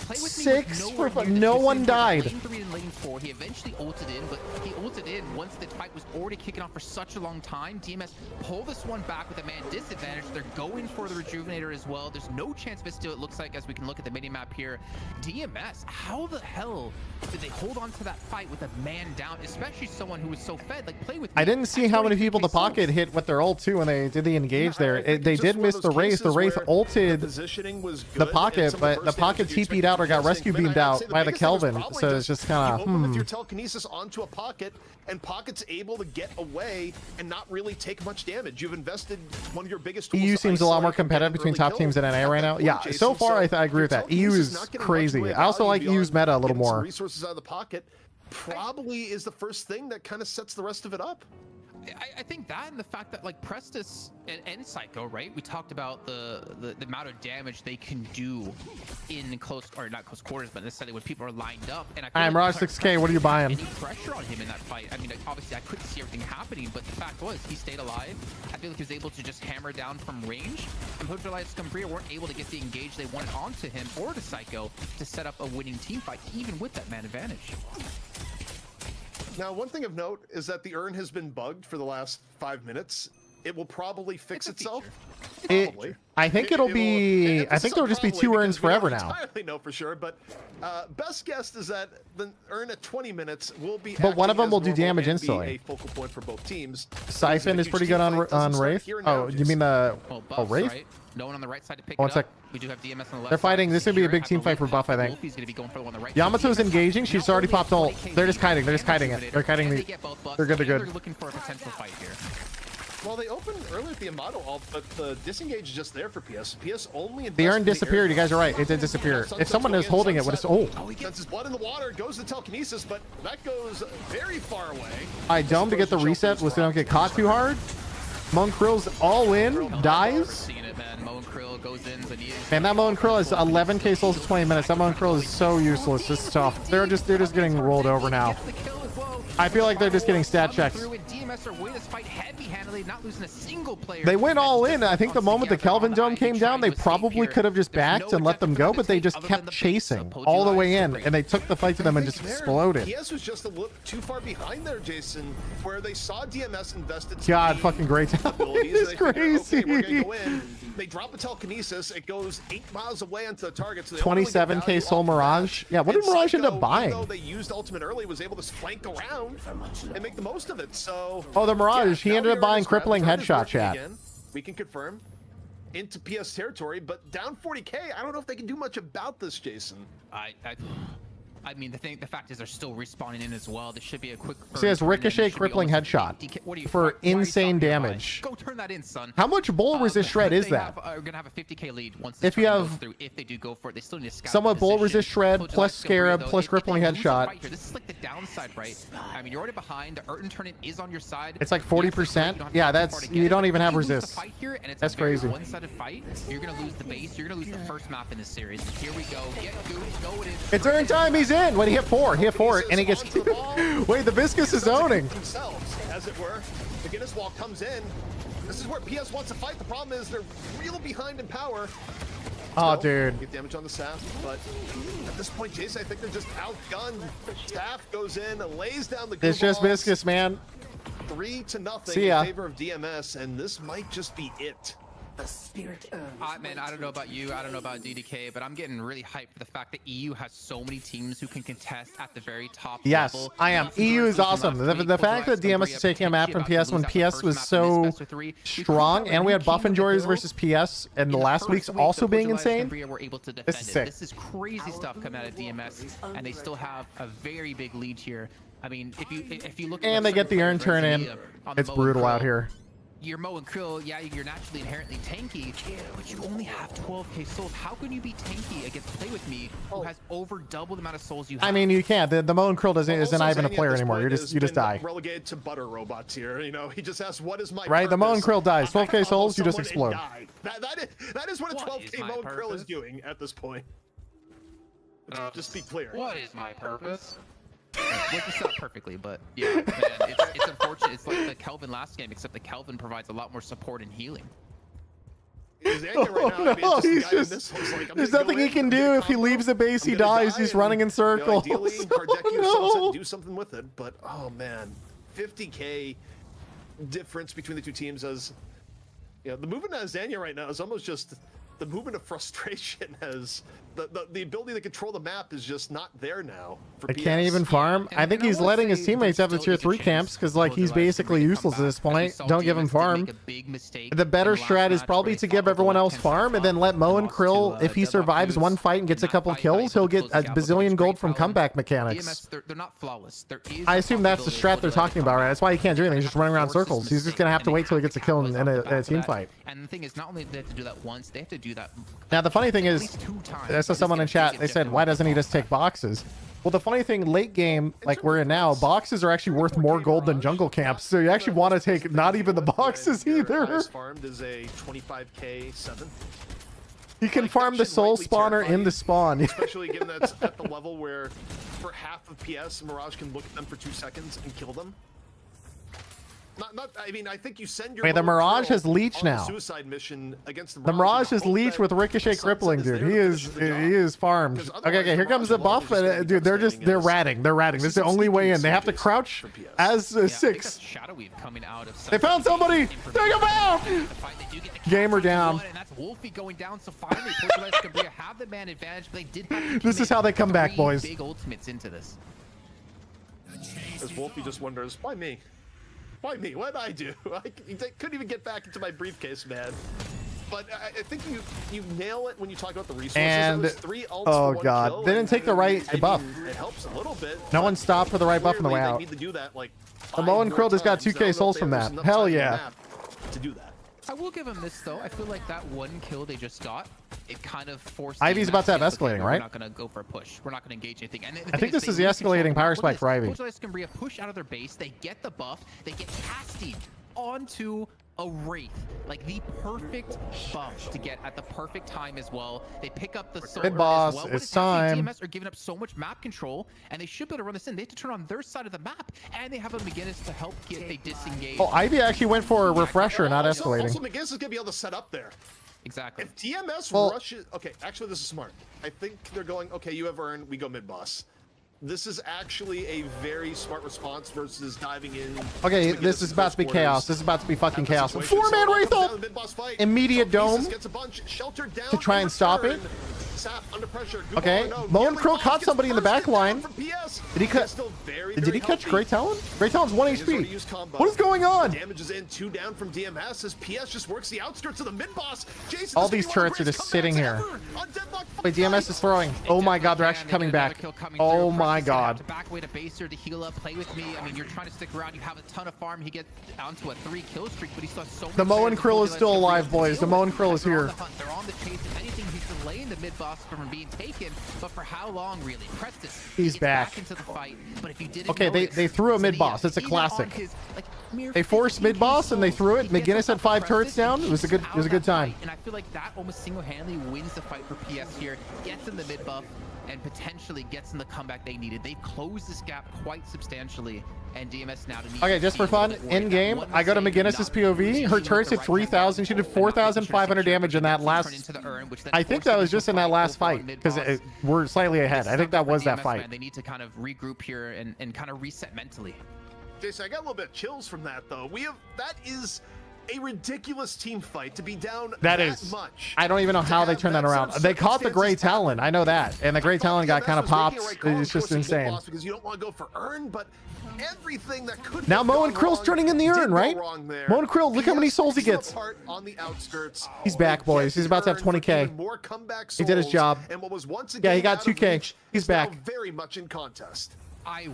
6 for 5. No one died. Lane 3 and lane 4. He eventually ulted in, but he ulted in once the fight was already kicking off for such a long time. DMS pull this one back with a man disadvantage. They're going for the Rejuvenator as well. There's no chance of it still, it looks like, as we can look at the mini map here. DMS, how the hell did they hold on to that fight with a man down, especially someone who was so fed? Like, play with me. I didn't see how many people the pocket hit with their ult too when they did the engage there. They did miss the Wraith. The Wraith ulted the pocket, but the pocket TP'd out or got rescue beamed out by the Kelvin. So it's just kind of with your telekinesis onto a pocket, and pocket's able to get away and not really take much damage. You've invested one of your biggest tools. EU seems a lot more competitive between top teams in NA right now. Yeah, so far I agree with that. EU is crazy. I also like EU's meta a little more. Resources out of the pocket probably is the first thing that kind of sets the rest of it up. I think that, and the fact that like Prestus and Psycho, right? We talked about the amount of damage they can do in close, or not close quarters, but necessarily when people are lined up. And I I'm Raj 6K. What are you buying? Any pressure on him in that fight? I mean, obviously I couldn't see everything happening, but the fact was he stayed alive. I feel like he was able to just hammer down from range. And Podralight Scumbria weren't able to get the engage they wanted onto him or to Psycho to set up a winning team fight, even with that man advantage. Now, one thing of note is that the urn has been bugged for the last 5 minutes. it will probably fix itself. I think it'll be. I think there'll just be 2 urns forever now. I don't know for sure, but best guess is that the urn at 20 minutes will be. But one of them will do damage instantly. A focal point for both teams. Siphon is pretty good on Wraith. Oh, you mean the Wraith? Right? No one on the right side to pick One it sec. up. We do have DMS on the left. They're fighting. This is gonna be a big team fight for buff, I think. Yamato's engaging. She's already popped ult. They're just kiting. They're just kiting it. They're kiting the. They're good. They're good. They're looking for a potential fight here. Well, they opened early with the Amato ult, but the disengage is just there for PS. PS only. The urn disappeared. You guys are right. It did disappear. If someone is holding it, what is? Oh. Since his blood in the water goes to telekinesis, but that goes very far away. I dome to get the reset. Was don't get caught too hard. Moan Krill's all in. Dies. And that Moan Krill is 11k souls in 20 minutes. That Moan Krill is so useless. It's tough. They're just getting rolled over now. I feel like they're just getting stat checks. They went all in. I think the moment the Kelvin dome came down, they probably could have just backed and let them go, but they just kept chasing all the way in, and they took the fight to them and just exploded. PS was just a little too far behind there, Jason, where they saw DMS invested. God, fucking great. It's crazy. Okay, we're gonna go in. They drop a telekinesis. It goes 8 miles away onto the target. So 27k soul Mirage. Yeah, what did Mirage end up buying? Even though they used ultimate early, was able to flank around and make the most of it. So oh, the Mirage. He ended up buying crippling headshot chat. Again. We can confirm into PS territory, but down 40k. I don't know if they can do much about this, Jason. I mean, the fact is they're still respawning in as well. This should be a quick. He has ricochet crippling headshot for insane damage. Go turn that in, son. How much bull resist shred is that? We're gonna have a 50k lead once. If you have, if they do go for it, they still need to scout. Somewhat bull resist shred plus scarab plus crippling headshot. This is like the downside, right? I mean, you're already behind. The Urton turn it is on your side. It's like 40%. Yeah, that's you don't even have resist. That's crazy. One-sided fight. You're gonna lose the base. You're gonna lose the first map in this series. Here we go. Get goose. Go it is. It's Urn time. He's in. When he hit 4, and he gets. Wait, the Viscous is zoning. Themselves, as it were. The Guinness wall comes in. This is where PS wants to fight. The problem is they're real behind in power. Oh, dude. Get damage on the staff, but at this point, Jason, I think they're just outgunned. Staff goes in, lays down the. It's just Viscous, man. 3-0 See ya. in favor of DMS, and this might just be it. The spirit man, I don't know about you, I don't know about DDK, but I'm getting really hyped for the fact that EU has so many teams who can contest at the very top yes, level. I am. EU is awesome. The fact that DMS is taking a map from PS when PS was so strong, and we had buff enjoyers versus PS, and the last week's also being insane. This is sick. This is crazy stuff coming out of DMS, and they still have a very big lead here. I mean, if you look at and they get the Urn turn in. It's brutal out here. You're Mo and Krill, yeah, you're naturally inherently tanky, but you only have 12k souls. How can you be tanky against Play With Me, who has over double the amount of souls you have? I mean, you can't. The Mo and Krill isn't even a player anymore. You just die. Relegated to butter robots here. You know, he just asks, "What is my right?" purpose? The Mo and Krill dies. 12k souls, you just explode. That is what a 12k Mo and Krill is doing at this point. Just be clear. What is my purpose? Which is not perfectly, but yeah, man, it's unfortunate. It's like the Kelvin last game, except the Kelvin provides a lot more support and healing. There's nothing he can do. If he leaves the base, he dies. He's running in circles. Ideally, Hardecchio do something with it, but oh man, 50k difference between the two teams. As you know, the movement of Zanya right now is almost just the movement of frustration. As the ability to control the map is just not there now. I can't even farm. I think he's letting his teammates have the tier 3 camps because like he's basically useless at this point. Don't give him farm. The better strat is probably to give everyone else farm and then let Mo and Krill, if he survives one fight and gets a couple kills, he'll get a bazillion gold from comeback mechanics. They're not flawless. I assume that's the strat they're talking about, right? That's why he can't do anything. He's just running around circles. He's just gonna have to wait till he gets a kill in a team fight. And the thing is, not only do they have to do that once, they have to do that. Now the funny thing is, I saw someone in chat. They said, "Why doesn't he just take boxes?" Well, the funny thing, late game, like we're in now, boxes are actually worth more gold than jungle camps. So you actually want to take not even the boxes either. Farmed is a 25k 7. You can farm the soul spawner in the spawn. Especially given that's at the level where for half of PS, Mirage can look at them for 2 seconds and kill them. Not. I mean, I think you send your. Wait, the Mirage has leech on the now. Suicide mission against The Mirage is leech with Ricochet crippling, dude. He is farmed. Okay, here comes the buff, and dude, they're ratting. They're ratting. This is the only way in. They have to crouch as 6. They found somebody. Take him out. Gamer down. And that's Wolfie going down. So finally, Portuguese have the man advantage. But they did have to This is how they come back, boys. Big ultimates into this. As Wolfie just wonders, why me? Why me? What did I do? I couldn't even get back into my briefcase, man. But I think you nail it when you talk about the resources. And that was 3 ults oh for 1 god, kill, they didn't take the right buff. It helps a little bit. No one stopped for the right buff on the way out. Need to do that, like, The Moen Krill just got 2k souls from that. Hell yeah. To do that. I will give him this though. I feel like that 1 kill they just got, it kind of forced. Ivy's about to have escalating, right? We're not gonna go for a push. We're not gonna engage anything. And I think this is the escalating power spike for Ivy. Cambria push out of their base. They get the buff. They get casted onto a Wraith, like the perfect buff to get at the perfect time as well. They pick up the solar Mid boss, as well. it's time. DMS are giving up so much map control, and they should be able to run this in. They have to turn on their side of the map, and they have a McGinnis to help get they disengage. Oh, Ivy actually went for a refresher, not escalating. Also, McGinnis is gonna be able to set up there. Exactly. If DMS rushes, okay, actually this is smart. I think they're going, okay, you have Earn, we go mid boss. This is actually a very smart response versus diving in. Okay, this is about to be chaos. This is about to be fucking chaos. 4-man Wraith ult! Immediate dome to try and stop it. Okay, Moen Krill caught somebody in the back line. Did he cut? Did he catch Great Talon? Great Talon's 1 HP. What is going on? Damage is in, 2 down from DMS as PS just works the outskirts of the mid boss. Jason, all these turrets are just sitting here. Wait, DMS is throwing. Oh my god, they're actually coming back. Oh my god. Back away to baser to heal up, play with me. I mean, you're trying to stick around. You have a ton of farm. He gets onto a 3 kill streak, but he still has so much. The Moen Krill is still alive, boys. The Moen Krill is here. They're on the chase. If anything, he's delaying the mid boss from being taken. But for how long, really? Prestis. He's back. Into the fight. But if you didn't okay, they threw a mid boss. It's a classic. They forced mid boss and they threw it. McGinnis had 5 turrets down. It was a good time. And I feel like that almost single-handedly wins the fight for PS here. Gets in the mid buff and potentially gets in the comeback they needed. They've closed this gap quite substantially, and DMS now to need. Okay, just for fun, in game, I go to McGinnis's POV. Her turrets hit 3,000. She did 4,500 damage in that last. I think that was just in that last fight because we're slightly ahead. I think that was that fight. They need to kind of regroup here and kind of reset mentally. Jason, I got a little bit of chills from that though. That is a ridiculous team fight to be down that much. I don't even know how they turned that around. They caught the Great Talon. I know that. And the Great Talon got kind of popped. It's just insane. Because you don't want to go for Earn, but everything that could now Moen Krill's turning in the Urn, right? Moen Krill, look how many souls he gets. On the outskirts. He's back, boys. He's about to have 20k. He did his job. And what was once again, yeah, he got 2k. He's back. Very much in contest. I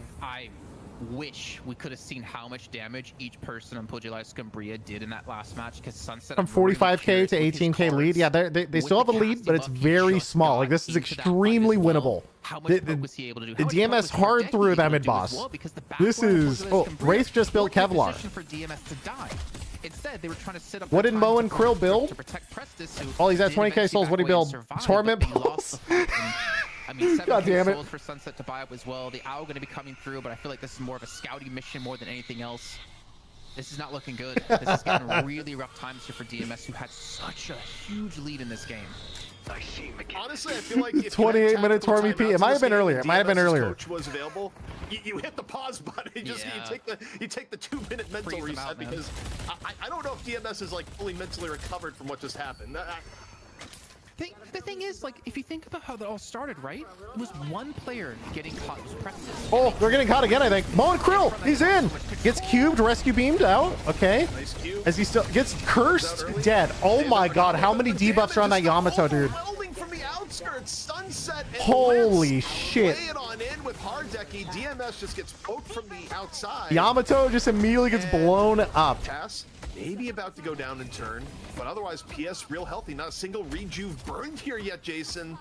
wish we could have seen how much damage each person on Pugilite Scumbria did in that last match, because Sunset from 45k to 18k lead. Yeah, they still have a lead, but it's very small. Like, this is extremely winnable. The DMS hard through that mid boss. This is Wraith just built Kevlar. Instead, they were trying to sit up. What did Moen Krill build? Oh, he's at 20k souls. What did he build? Torment balls. I mean, 7 damn souls for Sunset to buy up as well. The Owl going to be coming through, but I feel like this is more of a scouting mission more than anything else. This is not looking good. This is getting really rough times here for DMS, who had such a huge lead in this game. Honestly, I feel like if 28-minute Torm EP. It might have been earlier. It might have been earlier. Coach was available. You hit the pause button. You take the 2-minute mental reset because I don't know if DMS is like fully mentally recovered from what just happened. The thing is, like, if you think about how that all started, right? It was one player getting caught. It was Prestis. Oh, they're getting caught again, I think. Moen Krill, he's in. Gets cubed, rescue beamed out. Okay. Nice cube. As he still gets cursed, dead. Oh my god, how many debuffs are on that Yamato, dude? From the outskirts, Sunset and holy shit. Lay it on in with Hardeki. DMS just gets poked from the outside. Yamato just immediately gets blown up. Pass. Maybe about to go down in turn, but otherwise PS real healthy. Not a single rejuve burned here yet, Jason.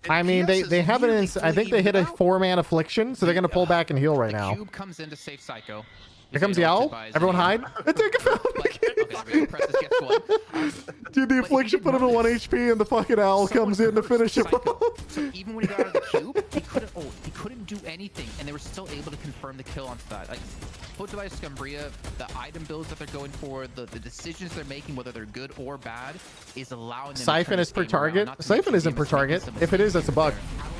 And I mean, they have it in. I think they hit a 4-man affliction, so they're gonna pull back and heal right now. Cube comes in to save Psycho. Here comes the owl. Everyone hide. Take a foul. Dude, the affliction put him at 1 HP, and the fucking owl comes in to finish him off. So even when he got out of the cube, he couldn't do anything, and they were still able to confirm the kill onto that. Like, Poltergeist Scumbria, the item builds that they're going for, the decisions they're making, whether they're good or bad, is allowing them Siphon is per target. Siphon isn't per target. If it is, that's a bug.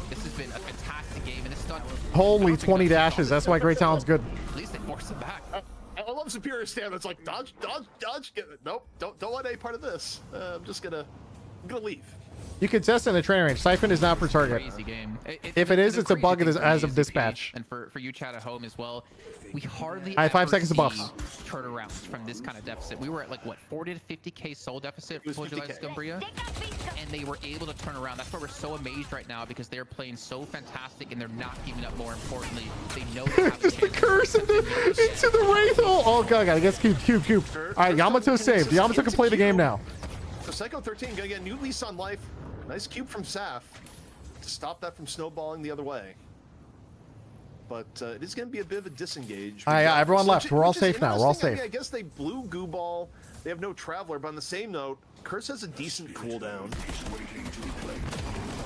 This has been a fantastic game, and it's done. Holy 20 dashes. That's why Great Talon's good. At least they force them back. I love Superior stamina. It's like dodge, dodge, dodge. Nope, don't want any part of this. I'm just gonna leave. You can test in the training range. Siphon is not per target. Crazy game. If it is, it's a bug as of dispatch. And for you chat at home as well, we hardly I have 5 ever seconds of see buffs. turnarounds from this kind of deficit. We were at like what 40 to 50k soul deficit for Poltergeist Scumbria, and they were able to turn around. That's why we're so amazed right now, because they're playing so fantastic and they're not giving up. More importantly, they know they have a Just the chance. curse into the Wraith hole. Oh god, I guess cube. All right, Yamato saved. Yamato can play the game now. So Psycho 13 gonna get a new lease on life. Nice cube from Saf to stop that from snowballing the other way. But it is going to be a bit of a disengage. Yeah, everyone left. We're all safe now. We're all safe. I guess they blew Goo Ball. They have no Traveler, but on the same note, Curse has a decent cooldown.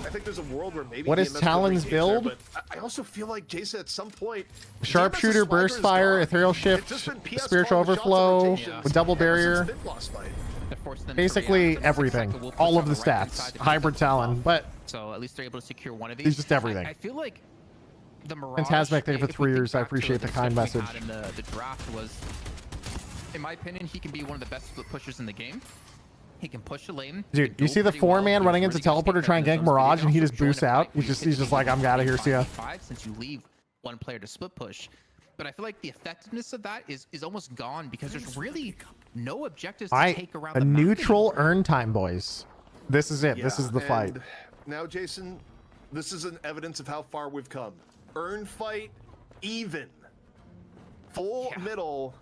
I think there's a world where maybe what is DMS could Talon's engage there, build? but I also feel like Jason at some point. Sharpshooter, DMS's burst swagger is fire, gone. ethereal It's shift, just been PS spiritual calling the shots on overflow rotations with double ever since barrier. the Fifth lost fight. Basically everything. All of the stats. Hybrid Talon, but so at least they're able to secure one of these. he's just everything. I feel like the Mirage, Fantasmic, thank you for if 3 we think years. I back to appreciate the kind discussion we message. had in the draft was, in my opinion, he can be one of the best split pushers in the game. He can push a lane. Dude, you see the 4-man running into teleporter trying to gank Mirage, and he just boosts out. He's just like, I'm out of here. See ya. Since you leave one player to split push, but I feel like the effectiveness of that is almost gone, because there's really no objectives to take around a the map neutral earn time, boys. This is it. This is the fight. And now, Jason, this is an evidence of how far we've come. Earn fight, even. Full middle.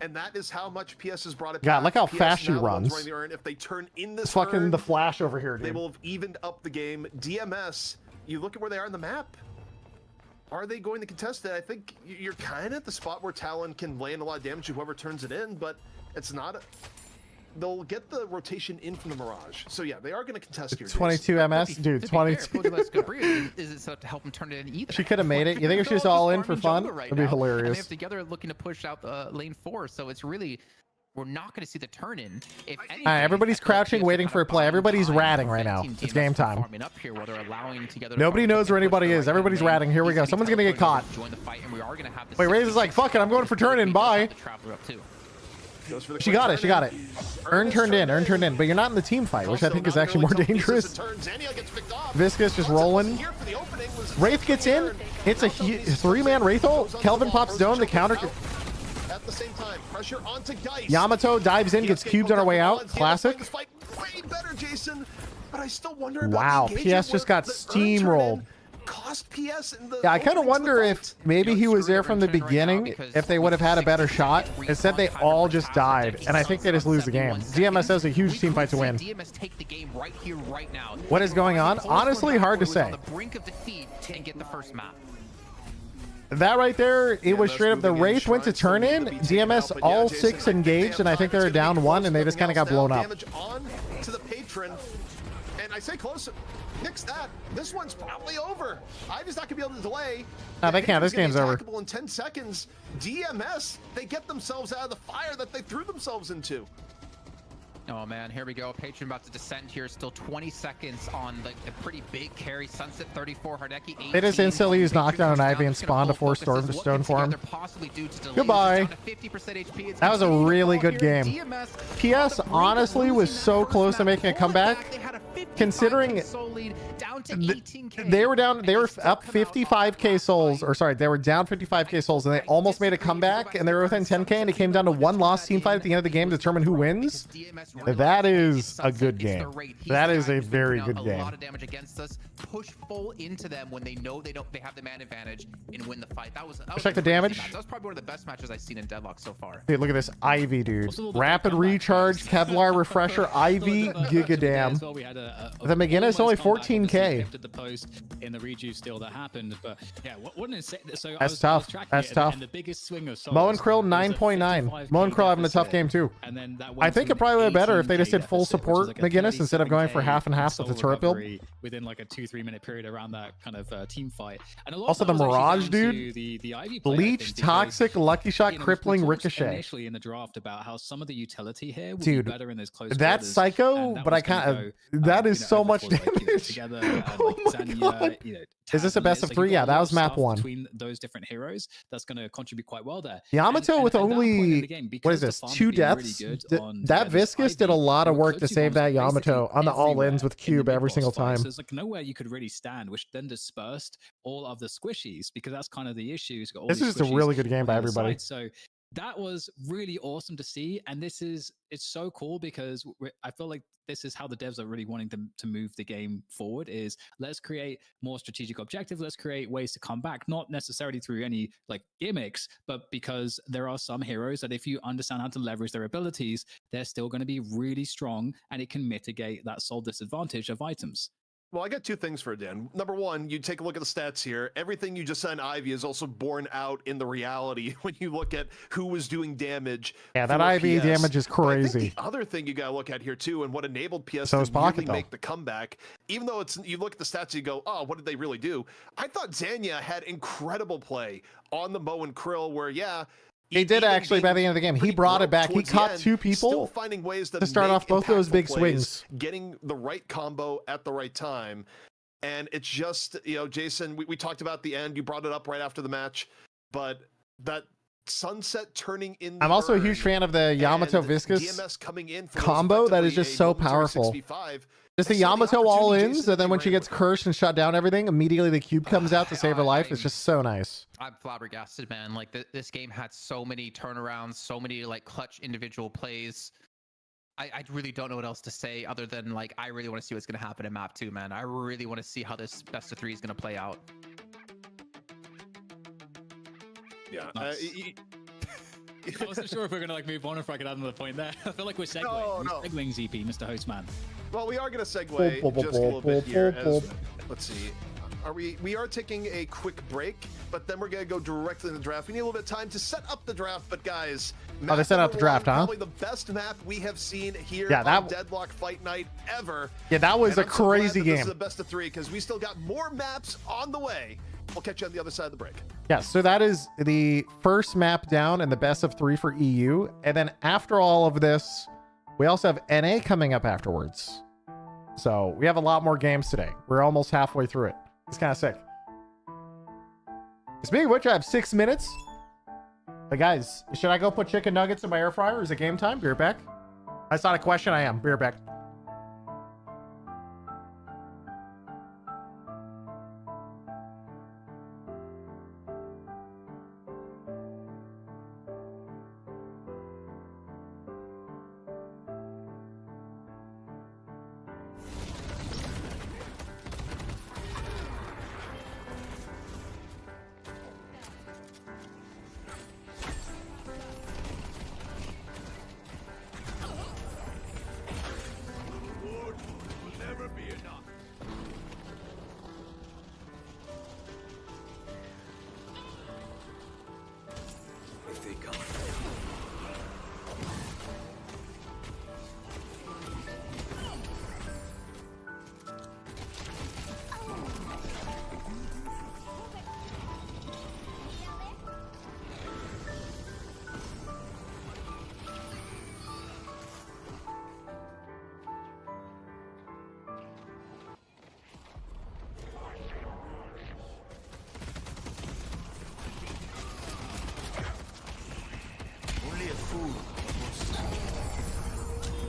And that is how much PS has brought it God, back. look how PS fast she now loves runs. running the earn. If they turn in this Fucking earn, the Flash over here, they dude. will have evened up the game. DMS, you look at where they are on the map. Are they going to contest it? I think you're kind of at the spot where Talon can land a lot of damage to whoever turns it in, but it's not. They'll get the rotation in from the Mirage. So yeah, they are going to contest here. 22 MS, dude. 22. isn't set up to help him turn it in either. She could have made it. You think if she's all in for fun, it'd be And they hilarious. have together looking to push out lane 4, so it's really, we're not going to see the turn in. If anything, All right, everybody's crouching, waiting for a play. Everybody's ratting right now. It's game time. Up here, where they're allowing together Nobody knows where anybody is. Everybody's ratting. Here we go. Someone's gonna get caught. Join the fight, and we are going to have Wait, Raze is like, fuck it, I'm going for turn in. Bye. She got it. She got it. Earn turned in. Earn turned in. But you're not in the team fight, which I think is actually more dangerous. Viscous just rolling. Wraith gets in. It's a 3-man Wraith ult. Kelvin pops dome. The counter. At the same time, pressure onto Geist. Yamato dives in, gets cubed on our way out. Classic. Way better, Jason. But I still wonder about Wow, the engagement PS just where got the earn steamrolled. turn-in cost PS in the Yeah, I kind of openings wonder the if fight. maybe he was there from the beginning, if they would have had a better shot. Instead, they all just died, and I think they just lose the game. DMS has a huge team fight to win. DMS take the game right here, right now. What is going on? Honestly, hard to say. On the brink of defeat and get the first map. That right there, it was straight up. The Wraith went to turn in. DMS all 6 engaged, and I think they were down 1, and they just kind of got blown up. Damage on to the patron, and I say close. Nix that. This one's probably over. Ivy's not gonna be able to delay. No, they can't. This game's over. In 10 seconds, DMS, they get themselves out of the fire that they threw themselves into. Oh man, here we go. Patron about to descend here. Still 20 seconds on the pretty big carry. Sunset 34, Hardeki 18. They just instantly used knockdown on Ivy and spawned a 4 stone for him. Goodbye. That was a really good game. PS honestly was so close to making a comeback. Considering they were down, they were up 55k souls, or sorry, they were down 55k souls, and they almost made a comeback, and they were within 10k, and it came down to 1 lost team fight at the end of the game to determine who wins. That is a good game. That is a very good game. A lot of damage against us. Push full into them when they know they have the man advantage and win the fight. That was check the damage. That was probably one of the best matches I've seen in Deadlock so far. Dude, look at this Ivy, dude. Rapid recharge, Kevlar refresher, Ivy, Gigadam. The McGinnis only 14k. play. Kept at the post in the rejuice deal that happened, but yeah, what an insane. So That's I was tough. tracking That's it, tough. and the biggest swing of Mo and souls Krill was a 9.9. 55 Mo and Krill having a tough deficit, game too. and then that I went think to it probably would an be better if they just 18K did full deficit, which support is like a McGinnis instead of going for 37K half and half with the soul turret build. recovery within like a 2-3 minute period around that kind of team fight. And a lot Also of that the was actually Mirage, down dude. to the Ivy play, I Bleach, think, because, toxic, lucky shot, you know, crippling, we talked ricochet. initially in the draft about how some of the utility here would Dude, be better in those close that's quarters, psycho, and that but I was gonna can't. go, That you is know, so over much towards, like, you know, damage. together, Oh like my Zanya, God. you know, Is this a Taz, best of like, three? you've Yeah, got a that lot was of map stuff one. between those different heroes that's going to contribute quite well there. Yamato And with at that point in only the game, what because is the this? farm 2 had been really deaths. good on That together's Viscous did a Ivy, lot of it work put to you save on that basically Yamato on the all ins everywhere with in the Cube every mid-boss single fight. time. So there's like nowhere you could really stand, which then dispersed all of the squishies, because that's kind of the issue. You've got all This these is just a squishies really good game by on the everybody. side. So that was really awesome to see, and it's so cool because I feel like this is how the devs are really wanting them to move the game forward. Is let's create more strategic objectives, let's create ways to come back, not necessarily through any like gimmicks, but because there are some heroes that if you understand how to leverage their abilities, they're still going to be really strong, and it can mitigate that soul disadvantage of items. Well, I got 2 things for it, Dan. Number one, you take a look at the stats here. Everything you just said on Ivy is also borne out in the reality when you look at who was doing damage. Yeah, that for IV PS. damage is But I think crazy. the other thing you got to look at here too, and what enabled PS So to is Pocket, really though. make the comeback, even though it's you look at the stats and you go, oh, what did they really do? I thought Zanya had incredible play on the Mo and Krill, where He did actually by the end of the game. He brought it back. He caught 2 people finding ways to start off both those big swings. getting the right combo at the right time. And it's just, you know, Jason, we talked about the end. You brought it up right after the match, but that sunset turning in. I'm also a huge fan of the Yamato Viscous DMS coming in for combo. That is just so powerful. Just the Yamato all ins, and then when she gets cursed and shut down everything, immediately the cube comes out to save her life. It's just so nice. I'm flabbergasted, man. Like this game had so many turnarounds, so many like clutch individual plays. I really don't know what else to say other than like I really want to see what's going to happen in map 2, man. I really want to see how this best of 3 is going to play out. Yeah. Nice. I wasn't sure if we're gonna like move on, if I could add another point there. I feel like we're segueing. No. We're segueing ZP, Mr. Hostman. Well, we are going to segue just a little bit here. Let's see. We are taking a quick break, but then we're going to go directly in the draft. We need a little bit of time to set up the draft, but guys, Oh, they set up the draft, huh? Probably the best map we have seen here on Deadlock Fight Night ever. Yeah, that was a crazy game. This is the best of 3 because we still got more maps on the way. We'll catch you on the other side of the break. Yeah, so that is the first map down and the best of 3 for EU. And then after all of this, we also have NA coming up afterwards. So we have a lot more games today. We're almost halfway through it. It's kind of sick. Speaking of which, I have 6 minutes. But guys, should I go put chicken nuggets in my air fryer? Is it game time? Be right back. That's not a question. I am. Be right back.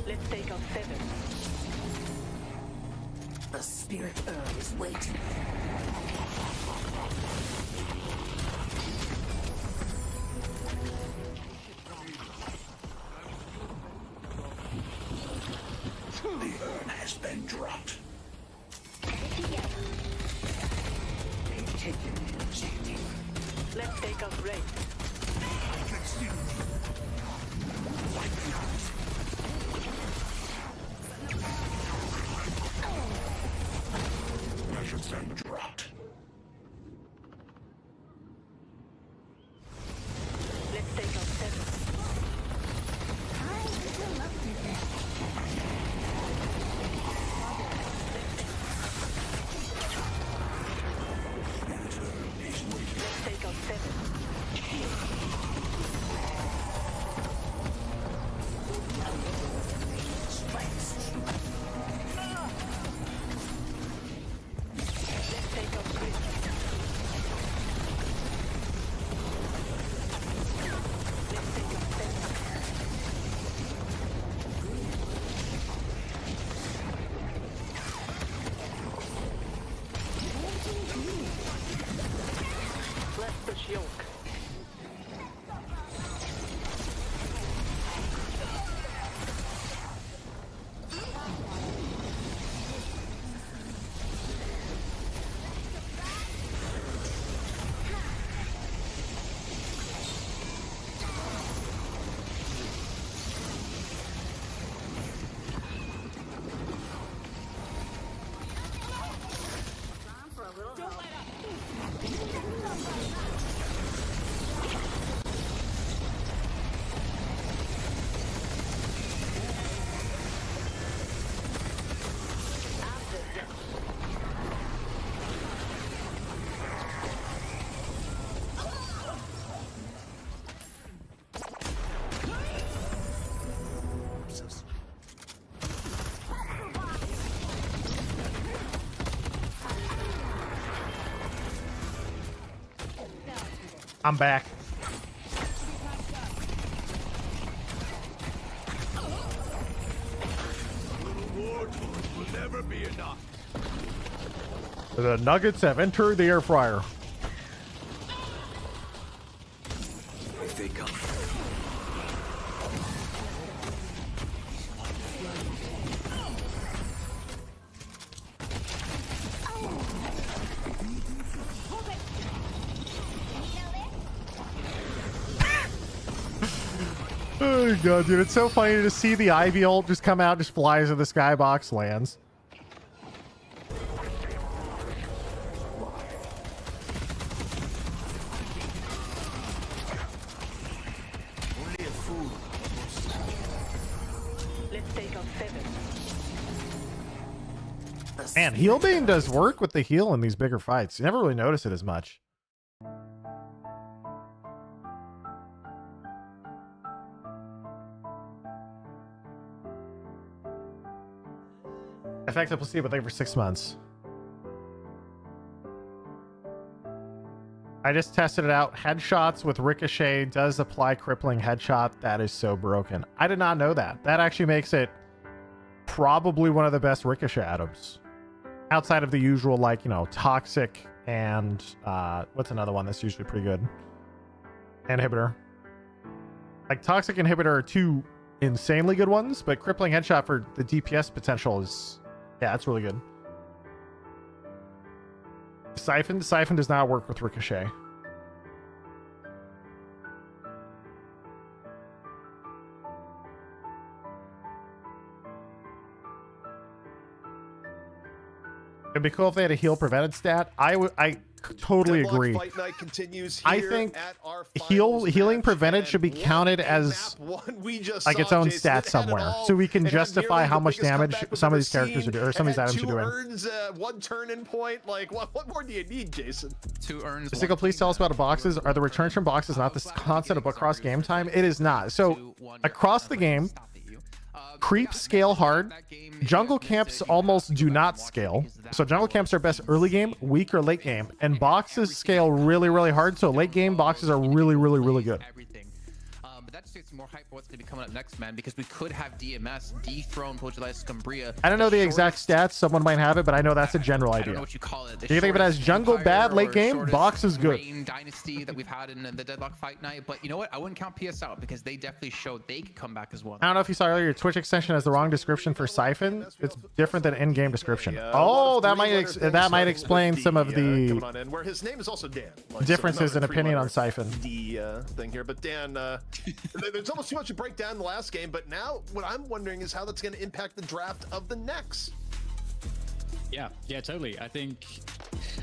Let's take out Feather. The spirit Earl is waiting. The urn has been dropped. They've taken the objective. Let's take out Ray. I'm back. Will never be enough. The nuggets have entered the air fryer. If they come. Oh god, dude, it's so funny to see the Ivy ult just come out, just flies in the skybox, lands. Only a fool. Let's take on 7. Man, heal beam does work with the heal in these bigger fights. You never really notice it as much. Effective placebo thing for 6 months. I just tested it out. Headshots with Ricochet does apply crippling headshot. That is so broken. I did not know that. That actually makes it probably one of the best Ricochet items. Outside of the usual, like, you know, Toxic and what's another one that's usually pretty good? Inhibitor. Like, Toxic Inhibitor are two insanely good ones, but crippling headshot for the DPS potential is... yeah, that's really good. Siphon does not work with Ricochet. It'd be cool if they had a heal prevented stat. I totally Deadlock agree. Fight Night continues I here think at our healing match, prevented should be and counted what a as map one we just like its saw, own Jason. stat It had it somewhere, all, so we can and had justify nearly how the much biggest damage comeback we've some of ever these characters are seen. doing, or some of these It had items are 2 doing. Urns, 1 turn-in point. Like, what more do you need, Jason? 2 urns. Sickle, please tell us about boxes. Are the returns from boxes not this constant of across game time? It is not. So across the game, creeps scale hard. Jungle camps almost do not scale. So jungle camps are best early game, weak or late game, and boxes scale really, really hard. So late game boxes are really, really, really good. But that just gets more hype for what's going to be coming up next, man, because we could have DMS dethrone Pogelias Cumbria. I don't know the exact stats. Someone might have it, but I know that's a general idea. I don't know what you call it. Do you think of it as jungle bad, late game? Box is good. Dynasty that we've had in the Deadlock Fight Night, but you know what? I wouldn't count PS out because they definitely showed they could come back as well. I don't know if you saw earlier, your Twitch extension has the wrong description for Siphon. It's different than in-game description. That might explain some of the where his name is also Dan. differences in opinion on Siphon. Thing here, but Dan, there's almost too much to break down in the last game. But now, what I'm wondering is how that's going to impact the draft of the next. Yeah, totally. I think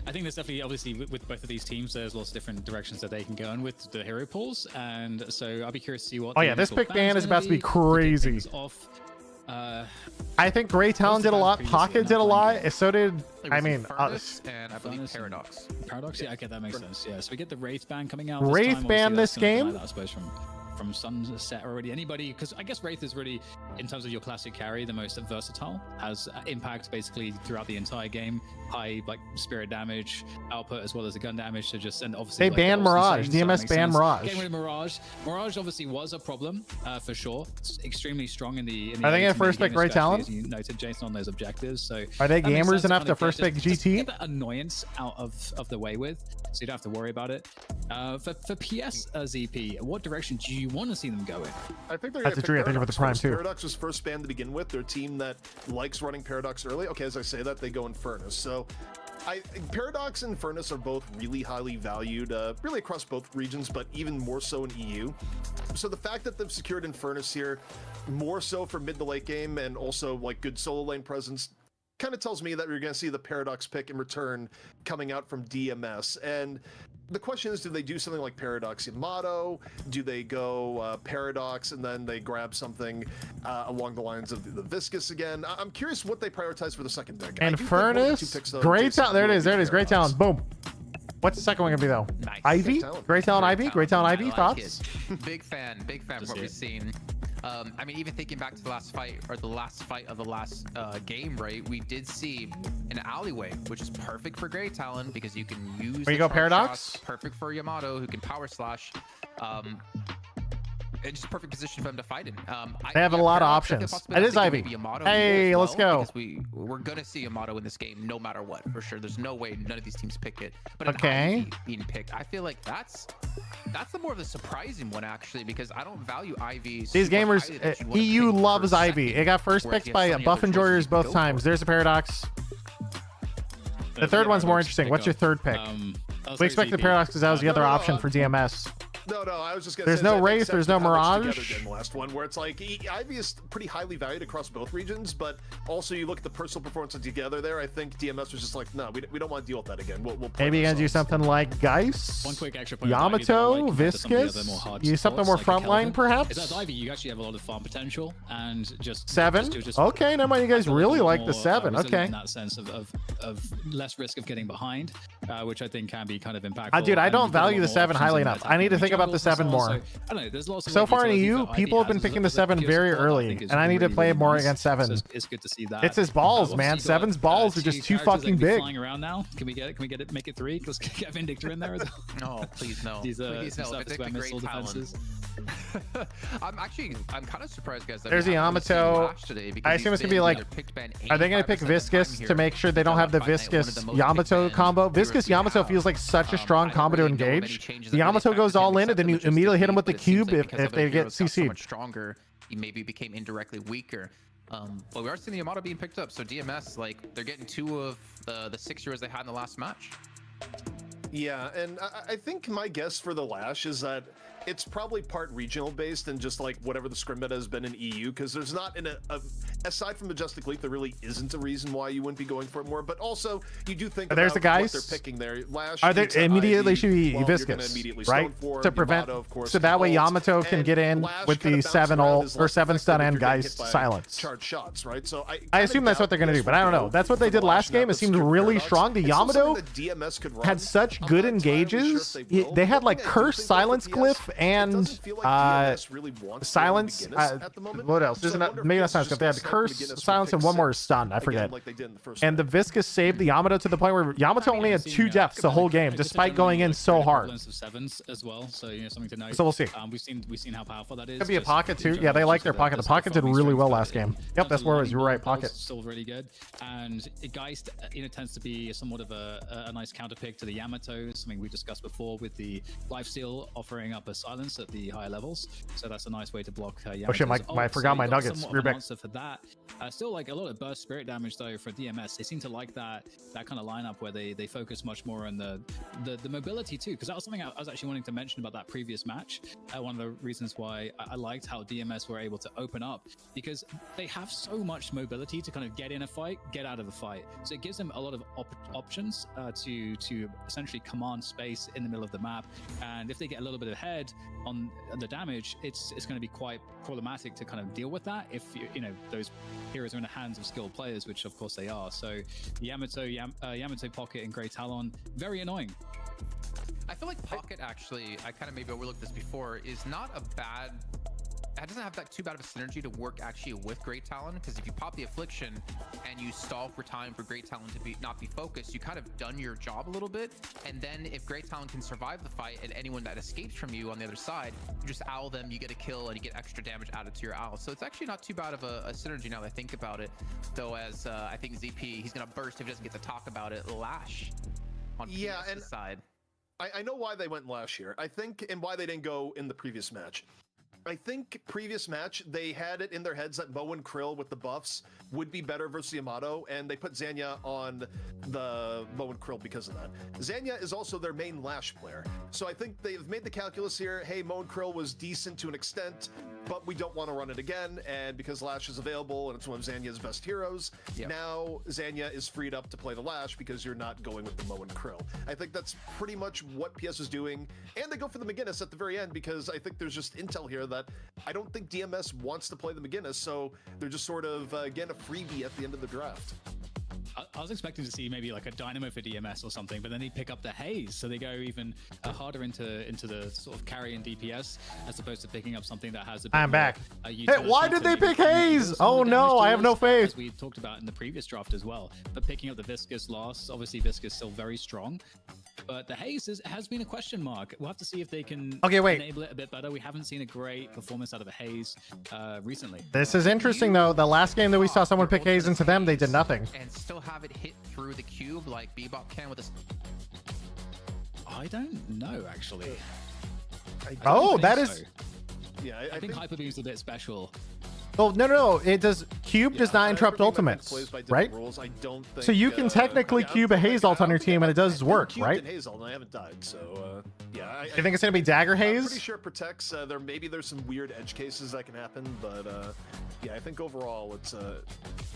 there's definitely, obviously, with both of these teams, there's lots of different directions that they can go in with the hero pools, and so I'll be curious to see what. Oh yeah, this pick ban is about to be crazy. I think Grey Talon did a lot. Pocket did a lot. So did, I mean, and I believe Paradox. Paradox, yeah, okay, that makes sense. Yeah, so we get the Wraith ban coming out. Wraith ban this game. I suppose from Sunset already. Anybody, because I guess Wraith is really, in terms of your classic carry, the most versatile. Has impact basically throughout the entire game. High like spirit damage output as well as the gun damage. So just, and obviously they banned Mirage. DMS banned Mirage. Getting rid of Mirage. Mirage obviously was a problem for sure. It's extremely strong in the. Are they gonna first pick Grey Talon? As you noted, Jason, on those objectives. So are they gamers enough to first pick GT? Get that annoyance out of the way with, so you don't have to worry about it. For PS ZP, what direction do you want to see them go in? I think they're that's a tree. I think of the Prime too. Paradox was first banned to begin with. They're a team that likes running Paradox early. Okay, as I say that, they go in Furnace. So Paradox and Furnace are both really highly valued, really across both regions, but even more so in EU. So the fact that they've secured Infernus here, more so for mid to late game, and also like good solo lane presence, kind of tells me that we're going to see the Paradox pick in return coming out from DMS. And the question is, do they do something like Paradox Yamato? Do they go Paradox and then they grab something along the lines of the Viscous again? I'm curious what they prioritize for the second deck. And Furnace, Grey Talon, there it is, Grey Talon, boom. What's the second one gonna be though? Nice. Ivy? Grey Talon Ivy? Grey Talon Ivy, thoughts? Big fan of what we've seen. I mean, even thinking back to the last fight, or the last fight of the last game, right? We did see an alleyway, which is perfect for Grey Talon because you can use. Where you go, Paradox? Shots, perfect for Yamato, who can power slash. It's just perfect position for them to fight in. They have a lot of options. It is Ivy. Hey, let's go. We're gonna see Yamato in this game, no matter what, for sure. There's no way none of these teams pick it. But okay, Ivy being picked, I feel like that's the more of the surprising one actually, because I don't value Ivy. These gamers, EU loves Ivy. It got first picked by Buff Enjoyers both times. There's a Paradox. The third one's more interesting. What's your third pick? We expected Paradox because that was the other option for DMS. No, I was just gonna there's say, no Wraith, there's no Mirage. The last one, where it's like Ivy is pretty highly valued across both regions, but also you look at the personal performance together there. I think DMS was just like, no, we don't want to deal with that again. We'll maybe you're gonna do something like Geist, one quick extra point Yamato, Viscous, use something more frontline perhaps. Is that Ivy? You actually have a lot of farm potential and just 7. Okay, never mind. You guys really like the 7. Okay. In that sense of less risk of getting behind, which I think can be kind of impactful. Dude, I don't value the 7 highly enough. I need to think about the 7 more. I don't know, there's lots of so far in EU, people have been picking the 7 very early, and I need to play more against 7. So it's good to see that. It's his balls, man. 7's balls are just too fucking big. Flying around now. Can we get it? Can we get it? Make it 3? Let's get Vindictor in there as well. No, please no. These please no. surface wear missile defenses. I'm kind of surprised, guys. There's the Yamato. I assume it's gonna be like, are they gonna pick Viscous to make sure they don't have the Viscous Yamato combo? Viscous Yamato feels like such a strong combo to engage. The Yamato goes all in, and then you immediately hit him with the cube if they get CC'd. Stronger, he maybe became indirectly weaker. But we are seeing the Yamato being picked up, so DMS, like, they're getting 2 of the 6 heroes they had in the last match. Yeah, and I think my guess for the Lash is that it's probably part regional based and just like whatever the scrim meta has been in EU, because there's not aside from Majestic Leap, there really isn't a reason why you wouldn't be going for it more. But also, you do think there's the guys what they're picking there. Lash, are they immediately should be Viscous, right? To prevent, Yamato, of course, so that way Yamato can get in with the 7 ult or 7 stun and Geist silence. Charge shots, right? So I assume that's what they're gonna do, but I don't know. That's what they did last game. It seemed really strong. The Yamato had such good engages. They had like Curse, Silence Glyph, and Silence. What else? Maybe that's not. They had Curse, Silence, and one more stun. I forget. And the Viscous saved the Yamato to the point where Yamato only had 2 deaths the whole game, despite going in so hard. As well, so something to note. So we'll see. We've seen how powerful that is. Could be a pocket too. Yeah, they like their pocket. The pocket did really well last game. Yep, that's where it was. You're right. Pocket still really good, and Geist tends to be somewhat of a nice counter pick to the Yamato. Something we discussed before with the lifesteal offering up a silence at the higher levels, so that's a nice way to block Yamato's. Oh shit, I forgot my nuggets. You're back. For that, still like a lot of burst spirit damage though for DMS. They seem to like that kind of lineup where they focus much more on the mobility too, because that was something I was actually wanting to mention about that previous match. One of the reasons why I liked how DMS were able to open up, because they have so much mobility to kind of get in a fight, get out of a fight, so it gives them a lot of options to essentially command space in the middle of the map. And if they get a little bit ahead on the damage, it's going to be quite problematic to kind of deal with that if you know those heroes are in the hands of skilled players, which of course they are. So Yamato Pocket and Grey Talon, very annoying. I feel like Pocket, actually, I kind of maybe overlooked this before, is not a bad... It doesn't have that too bad of a synergy to work actually with Great Talon, because if you pop the Affliction and you stall for time for Great Talon to not be focused, you kind of done your job a little bit. And then if Great Talon can survive the fight, and anyone that escapes from you on the other side, you just owl them, you get a kill, and you get extra damage added to your owl. So it's actually not too bad of a synergy now that I think about it. Though, as I think ZP, he's gonna burst if he doesn't get to talk about it. Lash on PS's side. I know why they went Lash here. I think, and why they didn't go in the previous match. I think previous match, they had it in their heads that Mo and Krill with the buffs would be better versus Yamato, and they put Zanya on the Mo and Krill because of that. Zanya is also their main Lash player. So I think they've made the calculus here, hey, Mo and Krill was decent to an extent, but we don't want to run it again, and because Lash is available and it's one of Zanya's best heroes, now Zanya is freed up to play the Lash because you're not going with the Mo and Krill. I think that's pretty much what PS is doing, and they go for the McGinnis at the very end because I think there's just intel here that I don't think DMS wants to play the McGinnis, so they're just sort of getting a freebie at the end of the draft. I was expecting to see maybe like a dynamo for DMS or something, but then they pick up the haze, so they go even harder into the sort of carry and DPS as opposed to picking up something that has a bit I'm more, back. Hey, utility why did to they maybe pick deal haze? with some of Oh the no, damage I have no deals, faith. as we talked about in the previous draft as well. But picking up the Viscous last, obviously Viscous still very strong. But the haze has been a question mark. We'll have to see if they can enable it a bit better. We haven't seen a great performance out of the haze recently. This is interesting though. The last game that we saw someone pick haze into them, they did nothing. And still have it hit through the cube like Bebop can with this. I don't know actually. Oh, that is. So. Yeah, I think Hyper Beam's a bit special. Oh no! It does. Cube does not interrupt ultimates, right? I don't think, so you can technically cube a haze ult on your team, and it does work, right? Haze ult, and I haven't died, so yeah. You think it's gonna be dagger haze? I'm pretty sure it protects. There's some weird edge cases that can happen, but yeah, I think overall it's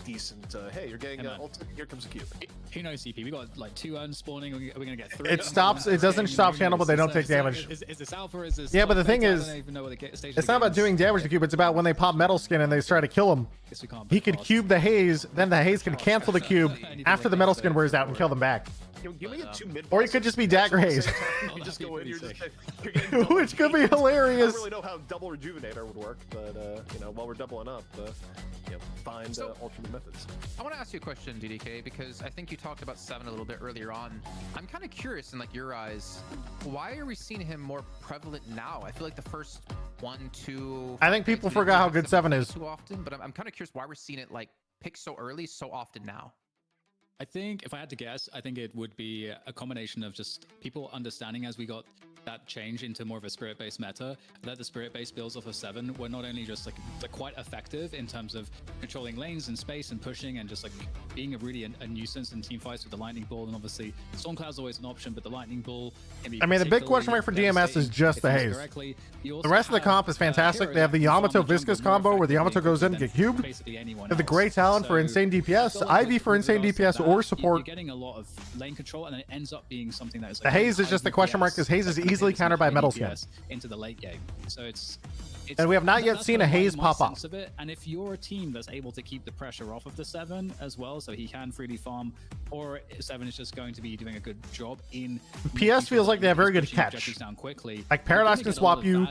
decent. Hey, you're getting ult. Here comes a cube. Who knows, CP? We got like 2 urns spawning. Are we gonna get 3? It stops. It doesn't stop channel, but they don't take damage. Is this alpha? Is this? Yeah, but the thing is, it's not about doing damage to cube. It's about when they pop metal skin and they try to kill him. He could cube the haze, then the haze can cancel the cube after the metal skin wears out and kill them back. Give me a 2 mid. Or he could just be dagger haze. You just go in. You're getting which could be hilarious. I don't really know how double rejuvenator would work, but you know, while we're doubling up, you know, find alternate methods. I want to ask you a question, DDK, because I think you talked about 7 a little bit earlier on. I'm kind of curious, in like your eyes, why are we seeing him more prevalent now? I feel like the first 1, 2. I think people forgot how good 7 is too often, but I'm kind of curious why we're seeing it like picked so early, so often now. I think if I had to guess, I think it would be a combination of just people understanding as we got that change into more of a spirit-based meta, that the spirit-based builds off of 7 were not only just like quite effective in terms of controlling lanes and space and pushing and just like being a nuisance in team fights with the lightning ball, and obviously Stormcloud's always an option, but the lightning ball can be. I mean, the big question mark for DMS is just the haze. The rest of the comp is fantastic. They have the Yamato Viscous combo where the Yamato goes in and get cubed. They have the great talent for insane DPS, Ivy for insane DPS or support. You're getting a lot of lane control, and then it ends up being something that is the haze is just the question mark because haze is easily countered by metal skin into the late game. So it's and we have not yet seen a haze pop up. And if you're a team that's able to keep the pressure off of the 7 as well, so he can freely farm, or 7 is just going to be doing a good job in PS feels like they have very good catch. Down quickly. Like Paradox can swap you,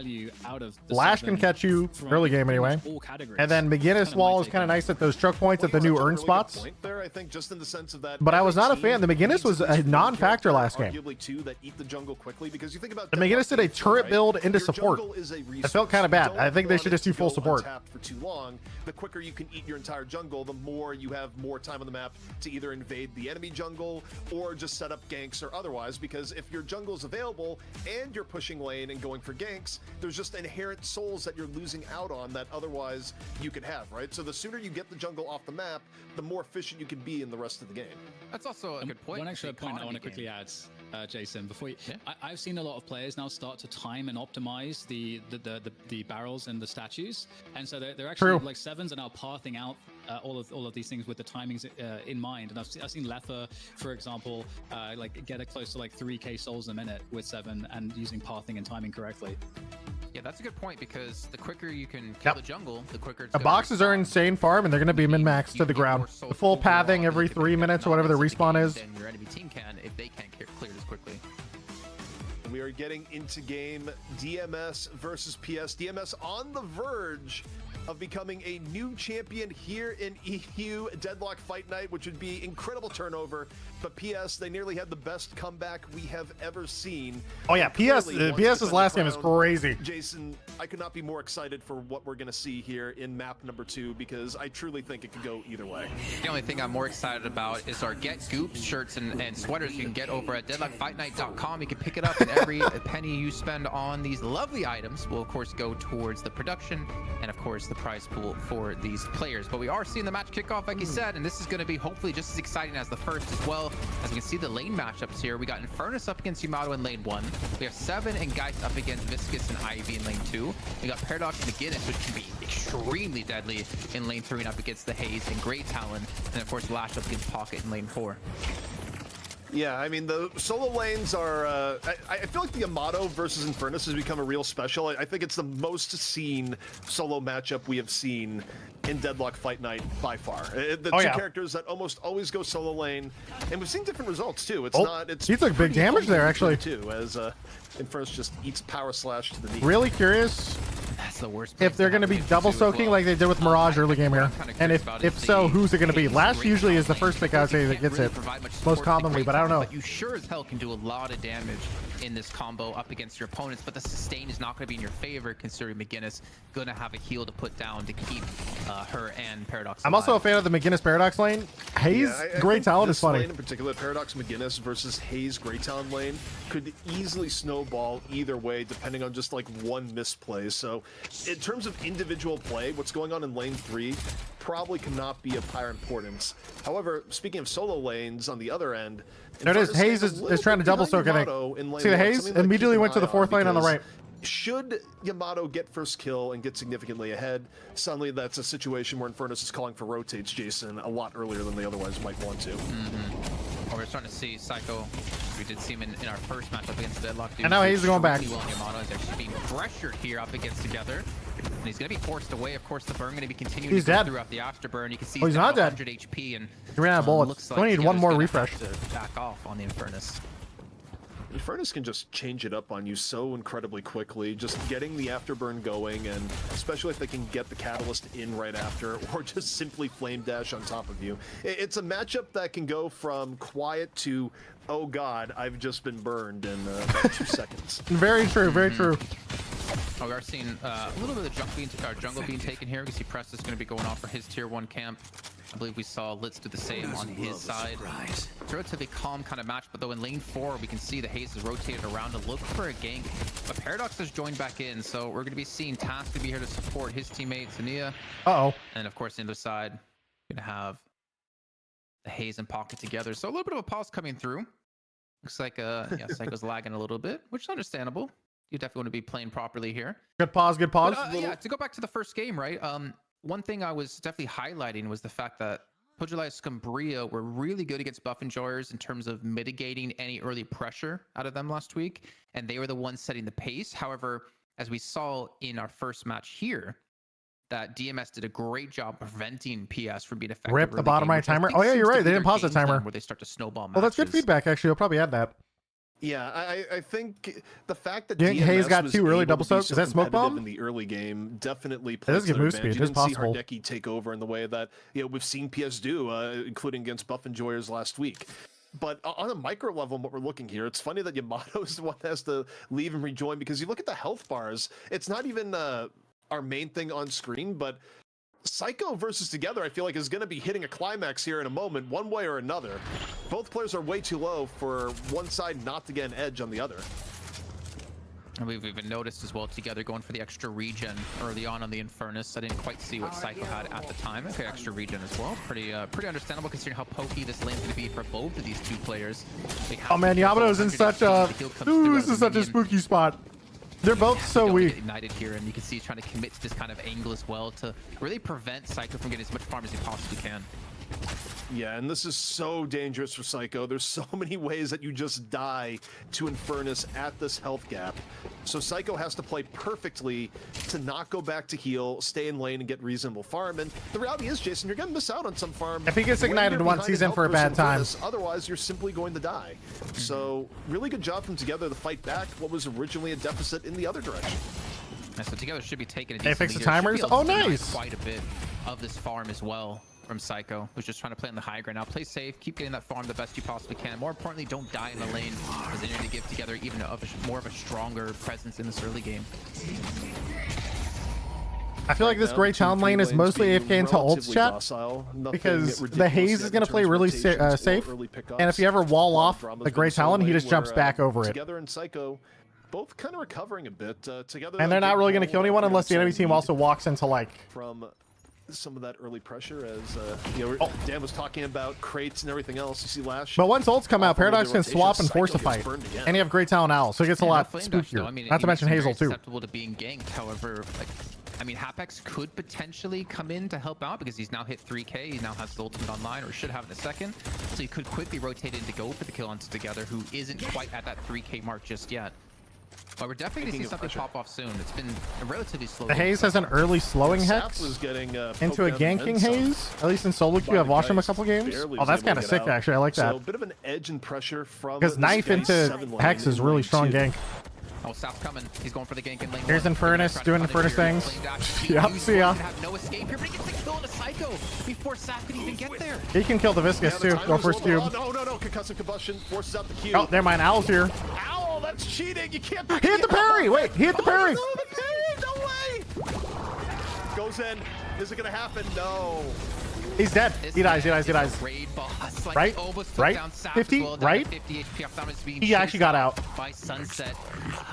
Lash can catch you early game anyway, and then McGinnis wall is kind of nice at those choke points at the new urn spots. There, I think, just in the sense of that. But I was not a fan. The McGinnis was a non-factor last game. Arguably two that eat the jungle quickly, because you think about the McGinnis did a turret build into support. It felt kind of bad. I think they should just do full support. For too long, the quicker you can eat your entire jungle, the more you have more time on the map to either invade the enemy jungle or just set up ganks or otherwise. Because if your jungle is available and you're pushing lane and going for ganks, there's just inherent souls that you're losing out on that otherwise you could have, right? So the sooner you get the jungle off the map, the more efficient you can be in the rest of the game. That's also a good point. One extra point I want to quickly add, Jason, before you, I've seen a lot of players now start to time and optimize the barrels and the statues, and so they're actually like 7s are now pathing out all of these things with the timings in mind. And I've seen Lefa, for example, like get it close to like 3k souls a minute with 7 and using pathing and timing correctly. Yeah, that's a good point, because the quicker you can kill the jungle, the quicker it's the boxes are insane farm, and they're going to be min-max to the ground. The full pathing every 3 minutes or whatever the respawn is. Then your enemy team can, if they can't clear this quickly. We are getting into game DMS versus PS. DMS on the verge of becoming a new champion here in EU Deadlock Fight Night, which would be incredible turnover. But PS, they nearly had the best comeback we have ever seen. Oh yeah, PS's last game is crazy. Jason, I could not be more excited for what we're going to see here in map number 2, because I truly think it could go either way. The only thing I'm more excited about is our Get Goop shirts and sweaters you can get over at deadlockfightnight.com. You can pick it up, and every penny you spend on these lovely items will of course go towards the production and of course the prize pool for these players. But we are seeing the match kick off, like you said, and this is going to be hopefully just as exciting as the first as well. As we can see the lane matchups here, we got Infernus up against Yamato in lane 1. We have 7 and Geist up against Viscous and Ivy in lane 2. We got Paradox and McGinnis, which can be extremely deadly in lane 3 and up against the Haze and Great Talon. And of course Lash up against Pocket in lane 4. Yeah, I mean, the solo lanes are... I feel like the Yamato versus Infernus has become a real special. I think it's the most seen solo matchup we have seen in Deadlock Fight Night by far. The two characters that almost always go solo lane, and we've seen different results, too. It's not... It's he took big damage there, actually. Too, as Infernus just eats power slash to the knee. Really curious That's the worst if they're going to be double soaking like they did with Mirage early game here. And if so, who's it going to be? Last usually is the first pick I would say that gets it most commonly, but I don't know. But you sure as hell can do a lot of damage in this combo up against your opponents, but the sustain is not going to be in your favor considering McGinnis going to have a heal to put down to keep her and Paradox alive. I'm also a fan of the McGinnis Paradox lane. Hayes Grey Talon is funny. Lane in particular, Paradox McGinnis versus Hayes Grey Talon lane could easily snowball either way depending on just like one misplay. So in terms of individual play, what's going on in lane 3 probably cannot be of higher importance. However, speaking of solo lanes on the other end, there it is. Hayes is trying to double soak, I think. See the Hayes? Immediately went to the 4th lane on the right. Should Yamato get first kill and get significantly ahead, suddenly that's a situation where Infernus is calling for rotates Jason a lot earlier than they otherwise might want to. Or we're starting to see Psycho. We did see him in our first matchup against Deadlock. And now Hayes is going back. Well, Yamato is actually being pressured here up against together. And he's going to be forced away. Of course, the burn going to be continuing to go throughout the afterburn. You can see he's not dead. 100 HP and he ran out of bullets. Like we need one more refresh. To back off on the Infernus. Infernus can just change it up on you so incredibly quickly, just getting the afterburn going, and especially if they can get the catalyst in right after, or just simply flame dash on top of you. It's a matchup that can go from quiet to, oh god, I've just been burned in about 2 seconds. Very true, very true. Oh, we are seeing a little bit of jungle being taken here. We see Preston's going to be going off for his tier 1 camp. I believe we saw Litz do the same on his side. It's a relatively calm kind of match, but though in lane 4, we can see the Hayes is rotated around to look for a gank. But Paradox has joined back in, so we're going to be seeing Task to be here to support his teammate, Zania. And of course, on the other side, we're going to have the Hayes and Pocket together. So a little bit of a pause coming through. Looks like Psycho's lagging a little bit, which is understandable. You definitely want to be playing properly here. Good pause, good pause. But, yeah, to go back to the first game, right? One thing I was definitely highlighting was the fact that Pojolai Scumbria were really good against buff enjoyers in terms of mitigating any early pressure out of them last week, and they were the ones setting the pace. However, as we saw in our first match here, that DMS did a great job preventing PS from being effective. Rip the bottom right timer. Oh yeah, you're right. They didn't pause the timer. Where they start to snowball matches. Well, that's good feedback. Actually, I'll probably add that. Yeah, I think the fact that DMS Hayes got 2 early double soaks. Is that smoke bomb? In the early game, definitely plays. It does give move speed. It is possible. Hardeki take over in the way that we've seen PS do, including against buff enjoyers last week. But on a micro level, what we're looking here, it's funny that Yamato is the one that has to leave and rejoin, because you look at the health bars. It's not even our main thing on screen, but Psycho versus Together, I feel like, is going to be hitting a climax here in a moment, one way or another. Both players are way too low for one side not to get an edge on the other. And we've even noticed as well, Together going for the extra regen early on the Infernus. I didn't quite see what Psycho had at the time. Okay, extra regen as well. Pretty understandable considering how pokey this lane's going to be for both of these two players. Oh man, Yamato's in such a... Ooh, this is such a spooky spot. They're both so weak. Ignited here, and you can see he's trying to commit to this kind of angle as well to really prevent Psycho from getting as much farm as he possibly can. Yeah, and this is so dangerous for Psycho. There's so many ways that you just die to Infernus at this health gap. So Psycho has to play perfectly to not go back to heal, stay in lane, and get reasonable farm. And the reality is, Jason, you're going to miss out on some farm. If he gets ignited once, he's in for a bad time. Otherwise, you're simply going to die. So really good job from Together to fight back what was originally a deficit in the other direction. And so Together should be taking a decent lead. They fix the timers? Oh, nice. Quite a bit of this farm as well from Psycho, who's just trying to play on the high ground. Now play safe, keep getting that farm the best you possibly can. More importantly, don't die in the lane, because they need to give Together even more of a stronger presence in this early game. I feel like this Grey Talon lane is mostly AFK until ults chat, because the Hayes is going to play really safe, and if you ever wall off the Grey Talon, he just jumps back over it. Together and Psycho both kind of recovering a bit. Together, and they're not really going to kill anyone unless the enemy team also walks into like... From some of that early pressure, as Dan was talking about crates and everything else. You see last. But once ults come out, Paradox can swap and force a fight, and you have Grey Talon Owl, so it gets a lot spookier. I mean, not to mention Hazel too. Acceptable to being ganked, however, like I mean, Hapex could potentially come in to help out because he's now hit 3K. He now has his ultimate online, or should have in a second. So he could quickly rotate in to go for the kill on Together, who isn't quite at that 3K mark just yet. But we're definitely going to see something pop off soon. It's been a relatively slow. The Haze has an early slowing hex was getting, into a ganking Haze. At least in solo queue, I've watched him a couple games. Oh, that's kind of sick, actually. I like that. So a bit of an edge and pressure from because knife into hex is really strong gank. Oh, South's coming. He's going for the gank in lane. Here's Infernus doing Infernus things. Yep, see ya. Have no escape here, but he gets the kill on a Psycho before Saf could even get there. He can kill the Viscous too. Go first cube. Oh, no. Concussive combustion forces out the cube. Oh, never mind. Owl's here. Owl, that's cheating. You can't. He hit the parry. Wait, he hit the parry. No way. Goes in. Is it gonna happen? No. He's dead. He dies. Raid boss, like, Right? almost took Right? down Saf 50? as well, down Right? to 50 HP. Ophthalmos being He actually got out. by Sunset.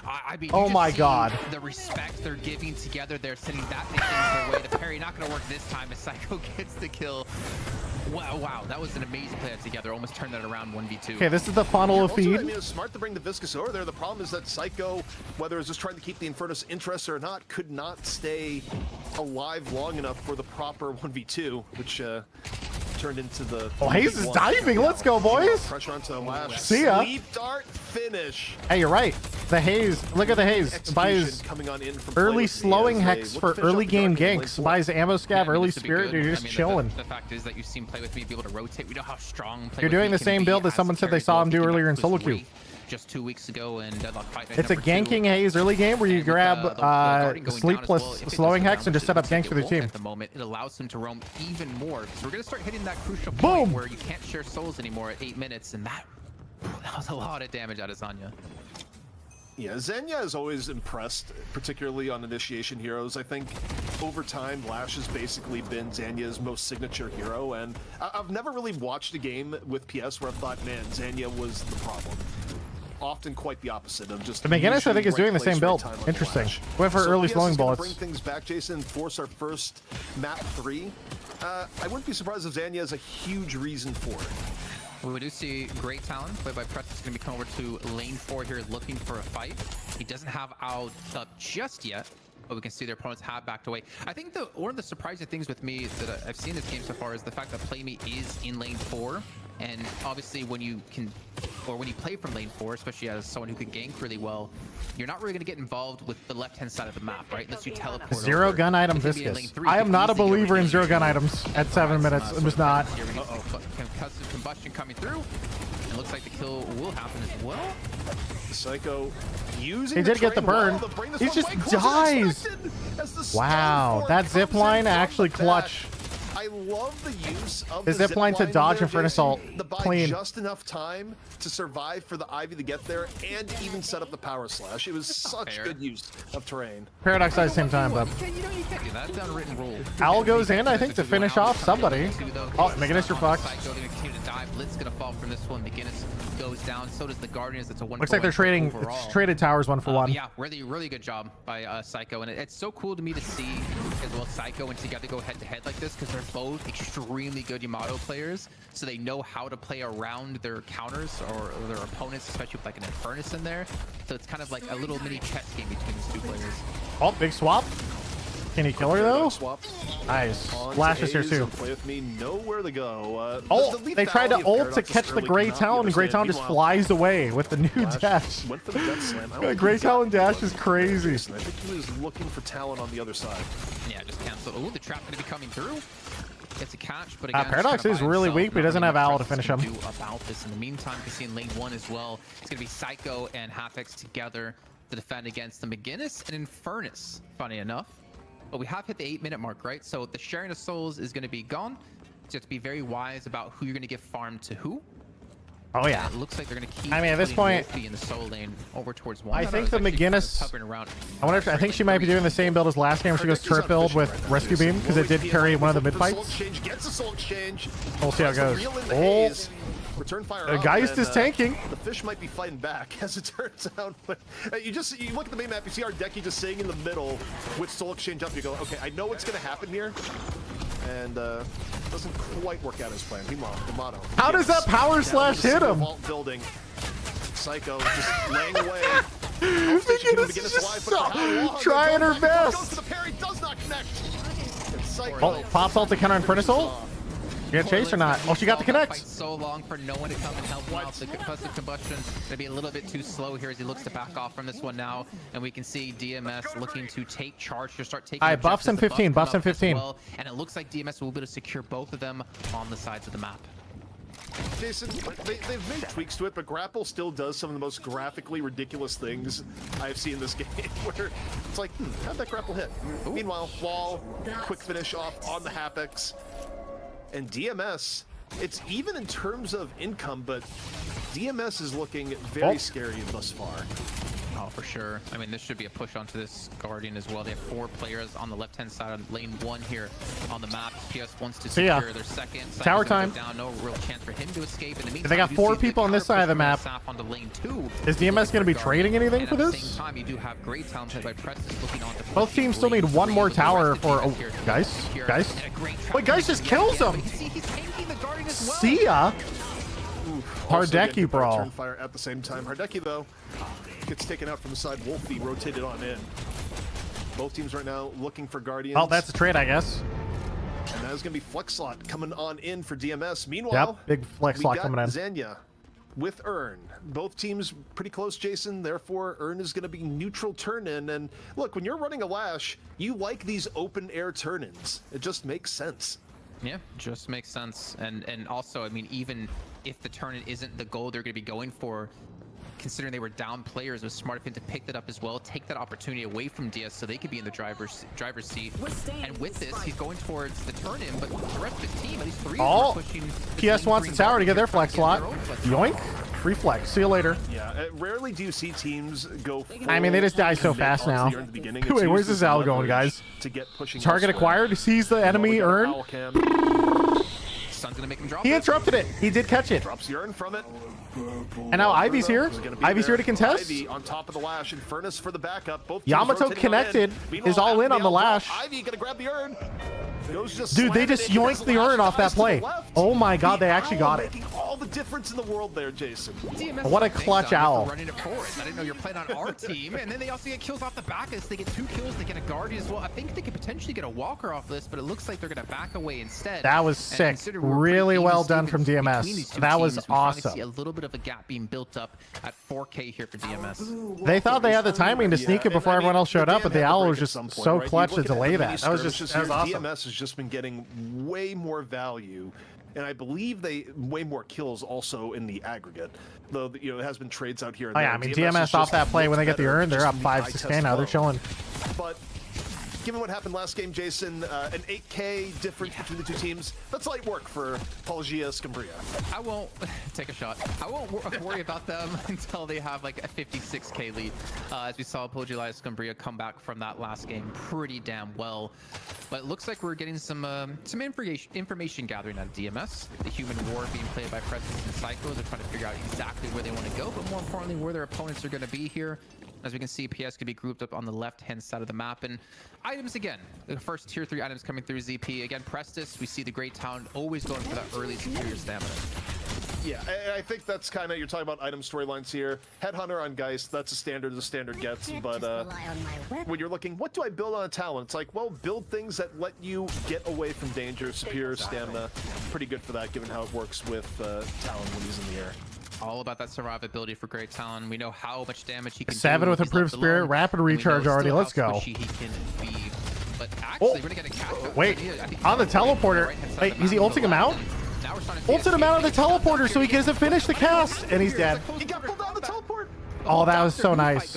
I mean, Oh you my just see God. the respect they're giving Together. They're sending that many things their way. The parry not going to work this time as Psycho gets the kill. Wow, that was an amazing play Together. Almost turned that around 1v2. Okay, this is the funnel of feed. I mean, it's smart to bring the Viscous over there. The problem is that Psycho, whether it's just trying to keep the Infernus interest or not, could not stay alive long enough for the proper 1v2, which turned into the... Oh, Haze is diving. Let's go, boys. Pressure onto the lash. See ya. Sleep dart finish. Hey, you're right. The Haze. Look at the Haze. Buys coming on in from early slowing hex for early game ganks. Buys ammo scav, early spirit. You're just chilling. The fact is that you've seen play with me be able to rotate. We know how strong play You're with doing me the can same be build that as someone a said they carry saw him do build. earlier in solo Was queue. great just 2 weeks ago in Deadlock Fight Night It's a number 2. ganking Haze early game where you And, grab the guarding going sleep down as plus well, if it slowing does hex come and just set down up to ganks for the it team. at the moment, it allows him to roam even more. So we're going to start hitting that crucial Boom! point where you can't share souls anymore at 8 minutes, and that was a lot of damage out of Zanya. Yeah, Zenya has always impressed, particularly on Initiation Heroes. I think over time, Lash has basically been Zenya's most signature hero, and I've never really watched a game with PS where I thought, man, Zenya was the problem. Often quite the opposite of just... The McGinnis, I think, is doing the same build. time on Interesting. Lash. Went for So early PS slowing is gonna bullets. bring things back, Jason, force our first map 3. I wouldn't be surprised if Zenya has a huge reason for it. We do see great talent played by Preston's going to be coming over to lane 4 here looking for a fight. He doesn't have out up just yet, but we can see their opponents have backed away. I think one of the surprising things with me that I've seen this game so far is the fact that Playmate is in lane 4. And obviously when you play from lane 4, especially as someone who can gank really well, you're not really going to get involved with the left-hand side of the map, right? Unless you teleport Zero over. gun item If you be in Viscous. lane 3, I you am can not a easily go believer in in zero gun items at 7 minutes. I'm just not. Here we go. Concussive combustion coming through. It looks like the kill will happen as well. Psycho using He did get the burn. He just dies. Wow, that zip line actually clutch. I love the use of the zip line to dodge in front of Salt. The buy Clean. just enough time to survive for the Ivy to get there and even set up the power slash. It was such good use of terrain. Paradox at the same time, but You can't do that. It's an unwritten rule. Owl goes in, I think, to finish off somebody. Oh, McGinnis, you're fucked. Psycho going to continue to die. Blitz going to fall from this one. McGinnis goes down. So does the Guardians. It's a 1-for-1 Looks like they're trading. overall. It's traded towers 1-for-1. Yeah, really good job by Psycho, and it's so cool to me to see as well Psycho and Together go head-to-head like this because they're both extremely good Yamato players, so they know how to play around their counters or their opponents, especially with like an Infernus in there. So it's kind of like a little mini chess game between these two players. Oh, big swap. Can he kill her though? Swap. Nice. Flash is here too. Play with me, nowhere to go. Oh, they tried to ult to catch the Grey Talon, and Grey Talon just flies away with the new dash. Went for the death slam. Grey Talon dash is crazy. I think he was looking for Talon on the other side. Yeah, just cancel. Oh, the trap going to be coming through. Gets a catch, but again, Paradox is really weak, but he doesn't have Owl to finish him. Do about this. In the meantime, you can see in lane 1 as well, it's going to be Psycho and Hapex together to defend against the McGinnis and Infernus, funny enough. But we have hit the 8-minute mark, right? So the sharing of souls is going to be gone. So you have to be very wise about who you're going to give farm to who. Oh yeah. It looks like they're going to keep. I mean, at this point, in the soul lane over towards 1. I think the McGinnis. I wonder if I think she might be doing the same build as last game. Where she goes turret build with rescue beam because it did carry one of the mid fights. Gets a soul exchange. We'll see how it goes. Oh. Return fire. Geist is tanking. The fish might be fighting back, as it turns out. But you look at the main map, you see Ardeki just sitting in the middle with soul exchange up. You go, okay, I know what's going to happen here, and doesn't quite work out as planned. Meanwhile, Yamato. How does that power slash hit him? Building. Psycho just laying away. McGinnis is just trying her best. Goes to the parry, does not Psycho. Pops ult to counter Infernus ult. You gonna chase or not? Oh, she got the connect. So long for no one to come and help him out. The concussive combustion gonna be a little bit too slow here as he looks to back off from this one now, and we can see DMS looking to take charge to start taking. All right, buffs and 15. Buffs and 15. Well, and it looks like DMS will be able to secure both of them on the sides of the map. Jason, they've made tweaks to it, but Grapple still does some of the most graphically ridiculous things I've seen in this game, where it's like, how'd that Grapple hit? Ooh. Meanwhile, wall, quick finish off on the Hapex. And DMS, it's even in terms of income, but DMS is looking very scary thus far. Oh, for sure. I mean, this should be a push onto this Guardian as well. They have 4 players on the left-hand side of lane 1 here on the map. PS wants to secure their second. Tower time. Down, no real chance for him to escape. In the meantime, they got 4 people on this side of the map. Onto lane 2. Is DMS going to be trading anything for this? At the same time, you do have great talent played by Preston looking on to both teams still need one more tower for... Oh, guys. Wait, guys just kills him. He's tanking the Guardian as well. See ya. Hardeki brawl. Fire at the same time. Hardeki, though, gets taken out from the side. Wolfie rotated on in. Both teams right now looking for Guardians. Oh, that's a trade, I guess. And that is going to be Flex Slot coming on in for DMS. Meanwhile, big Flex Slot coming in. Zanya with Urn. Both teams pretty close, Jason. Therefore, Urn is going to be neutral turn-in. And look, when you're running a Lash, you like these open-air turn-ins. It just makes sense. Yeah, just makes sense. And also, I mean, even if the turn-in isn't the goal they're going to be going for, considering they were down players, it was smart of him to pick that up as well, take that opportunity away from DS so they could be in the driver's seat. And with this, he's going towards the turn-in, but the rest of his team, at least 3 are pushing. PS wants the tower to get their flex slot. Yoink. Free flex. See you later. Yeah, rarely do you see teams go. I mean, they just die so fast now. Wait, where's this Al going, guys? To get pushing Target acquired. Sees the enemy Urn. Sun's gonna make him drop. He interrupted it. He did catch it. Drops the Urn from it. And now Ivy's here. Ivy's here to contest. Ivy on top of the Lash. Infernus for the backup. Both Yamato connected. Is all in on the Lash. Ivy gonna grab the Urn. Dude, they just yoinked the Urn off that play. Oh my god, they actually got it. Making all the difference in the world there, Jason. What a clutch owl. Running it forward. I didn't know you're playing on our team. And then they also get kills off the back of this. They get 2 kills. They get a Guardian as well. I think they could potentially get a Walker off this, but it looks like they're going to back away instead. That was sick. Really well done from DMS. That was awesome. See a little bit of a gap being built up at 4K here for DMS. They thought they had the timing to sneak it before everyone else showed up, but the owl was just so clutch to delay that. That was awesome. DMS has just been getting way more value, and I believe way more kills also in the aggregate. Though it has been trades out here. And oh yeah, I mean DMS off that play when they get the Urn, they're up 5-6K now. They're chilling. But given what happened last game, Jason, an 8K difference between the 2 teams, that's light work for Polgia Scumbria. I won't take a shot. I won't worry about them until they have like a 56K lead. As we saw Polgia Scumbria come back from that last game pretty damn well. But it looks like we're getting some information gathering out of DMS. The human war being played by Presidents and Psychos. They're trying to figure out exactly where they want to go, but more importantly, where their opponents are going to be here. As we can see, PS could be grouped up on the left-hand side of the map. And items again, the first tier 3 items coming through ZP. Again, Prestis, we see the Great Town always going for that early superior stamina. Yeah, I think that's kind of, you're talking about item storylines here. Headhunter on Geist, that's a standard gets. But when you're looking, what do I build on a Talon? It's like, well, build things that let you get away from danger, superior stamina. Pretty good for that, given how it works with Talon when he's in the air. All about that survivability for Great Talon. We know how much damage he can 7 do. with improved spirit, rapid recharge already. Let's go. He can be. But actually, we're gonna get a catch. Wait, on the teleporter. Wait, is he ulting him out? Ulted him out of the teleporter so he doesn't finish the cast, and he's dead. He got pulled out of the teleport. Oh, that was so nice.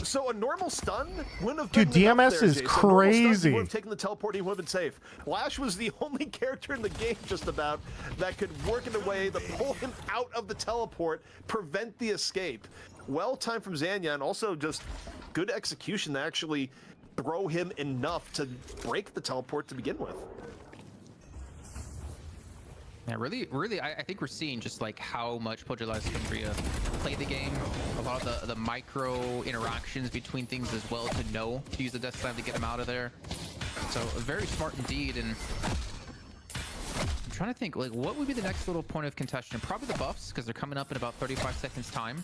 So a normal stun wouldn't have Dude, DMS is crazy. He would have taken the teleport, he would have been safe. Lash was the only character in the game just about that could work in a way to pull him out of the teleport, prevent the escape. Well timed from Zanya, and also just good execution to actually throw him enough to break the teleport to begin with. Yeah, really, I think we're seeing just like how much Polgia Scumbria play the game. A lot of the micro interactions between things as well to know to use the death slam to get him out of there. So very smart indeed. And I'm trying to think, like, what would be the next little point of contention? Probably the buffs, because they're coming up in about 35 seconds time.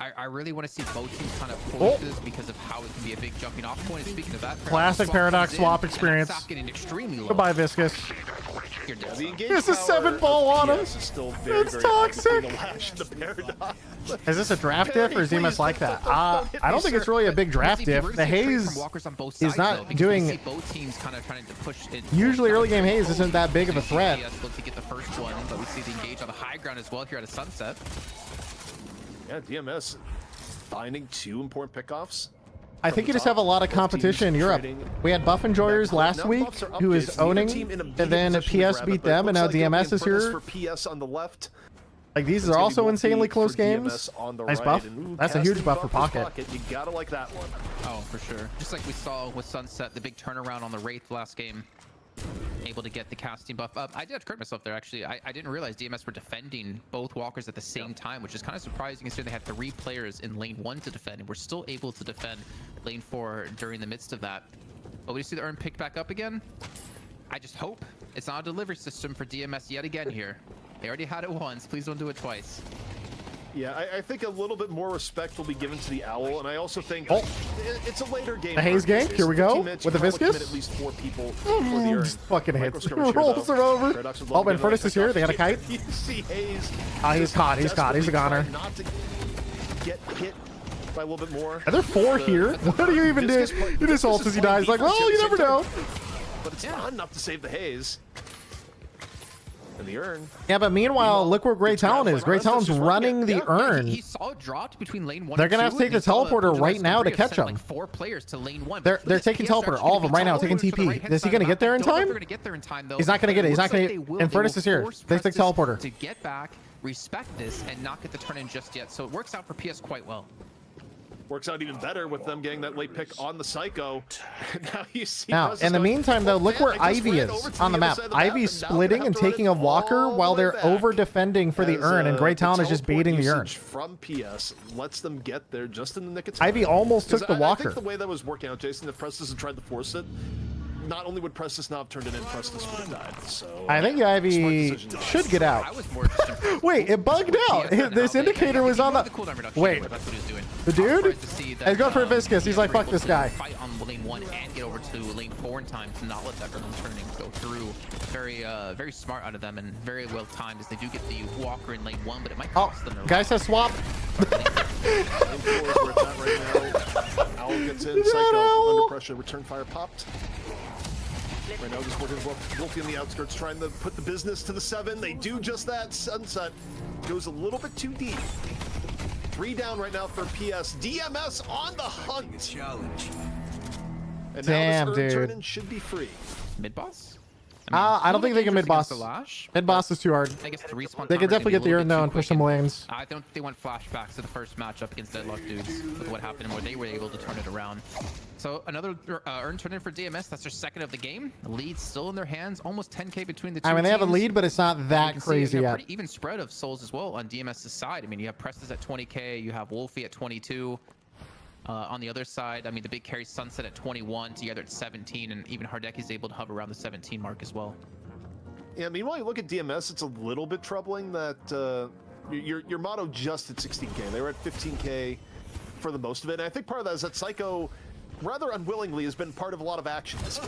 I really want to see both teams kind of push this because of how it can be a big jumping off point. And speaking of that, Classic Paradox swap experience. Getting extremely low. Goodbye, Viscous. There's a 7-ball on him. It's toxic. Is this a draft diff or is EMS like that? I don't think it's really a big draft diff. The haze is not doing. Both teams kind of trying to push it. Usually early game haze isn't that big of a threat. To get the first one, but we see the engage on the high ground as well here at a Sunset. Yeah, DMS finding 2 important pickoffs. I think you just have a lot of competition in Europe. We had Buff Enjoyers last week, who is owning, and then PS beat them, and now DMS is here. For PS on the left. Like, these are also insanely close games. Nice buff. That's a huge buff for Pocket. You gotta like that one. Oh, for sure. Just like we saw with Sunset, the big turnaround on the Wraith last game. Able to get the casting buff up. I did correct myself there, actually. I didn't realize DMS were defending both walkers at the same time, which is kind of surprising considering they had 3 players in lane 1 to defend, and we're still able to defend lane 4 during the midst of that. But we see the urn picked back up again. I just hope it's not a delivery system for DMS yet again here. They already had it once. Please don't do it twice. Yeah, I think a little bit more respect will be given to the Owl, and I also think it's a later game. The Haze gank, here we go, with the Viscous. At least 4 people for the urn. Just fucking hits. Rolls her over. Oh, and Furnace is here. They got a kite. You see Haze. He's caught. He's caught. He's a goner. Not to get hit by a little bit more. Are there 4 here? What do you even do? He just ults as he dies. Like, well, you never know. But it's not enough to save the Haze. And the urn. Yeah, but meanwhile, look where Grey Talon is. Grey Talon's running the urn. He saw it dropped between lane 1 They're gonna have to take the teleporter right now to catch him. Like 4 players to lane 1. They're taking teleporter, all of them right now, taking TP. Is he gonna get there in time? He's not gonna get it. He's not gonna. And Furnace is here. They take teleporter to get back, respect this, and not get the turn in just yet. So it works out for PS quite well. Works out even better with them getting that late pick on the Psycho. Now you see. Now, in the meantime, though, look where Ivy is on the map. Ivy's splitting and taking a walker while they're over defending for the urn, and Grey Talon is just baiting the urn. From PS lets them get there just in the nick of time. Ivy almost took the walker. I think the way that was working out, Jason, if Prestus had tried to force it, not only would Prestus not have turned it in, Prestus would have died. So I think Ivy should get out. Wait, it bugged out. This indicator was on the. Wait, the dude? He's going for a Viscous. He's like, fuck this guy. Fight on lane 1 and get over to lane 4 in time to not let that turning go through. Very smart out of them and very well timed as they do get the walker in lane 1, but it might cost them. Guy says swap. Owl gets in. Psycho under pressure. Return fire popped. Right now, just working with Wolfie on the outskirts, trying to put the business to the 7. They do just that. Sunset goes a little bit too deep. 3 down right now for PS. DMS on the hunt. Challenge. And damn, now this dude. turn should be free. Mid boss? I don't think they can mid boss. Mid boss is too hard. I guess the respawn They could definitely get the urn though and push some lanes. I don't think they want flashbacks to the first matchup against Deadlock dudes with what happened and where they were able to turn it around. So another urn turn in for DMS. That's their 2nd of the game. The lead still in their hands. Almost 10k between the two. I mean, they have a lead, but it's not that crazy yet. Pretty even spread of souls as well on DMS's side. I mean, you have Prestus at 20k. You have Wolfie at 22. On the other side, I mean, the big carry Sunset at 21, together at 17, and even Hardek is able to hover around the 17 mark as well. Yeah, meanwhile, you look at DMS, it's a little bit troubling that your motto just at 16k. They were at 15k for the most of it. And I think part of that is that Psycho, rather unwillingly, has been part of a lot of actions.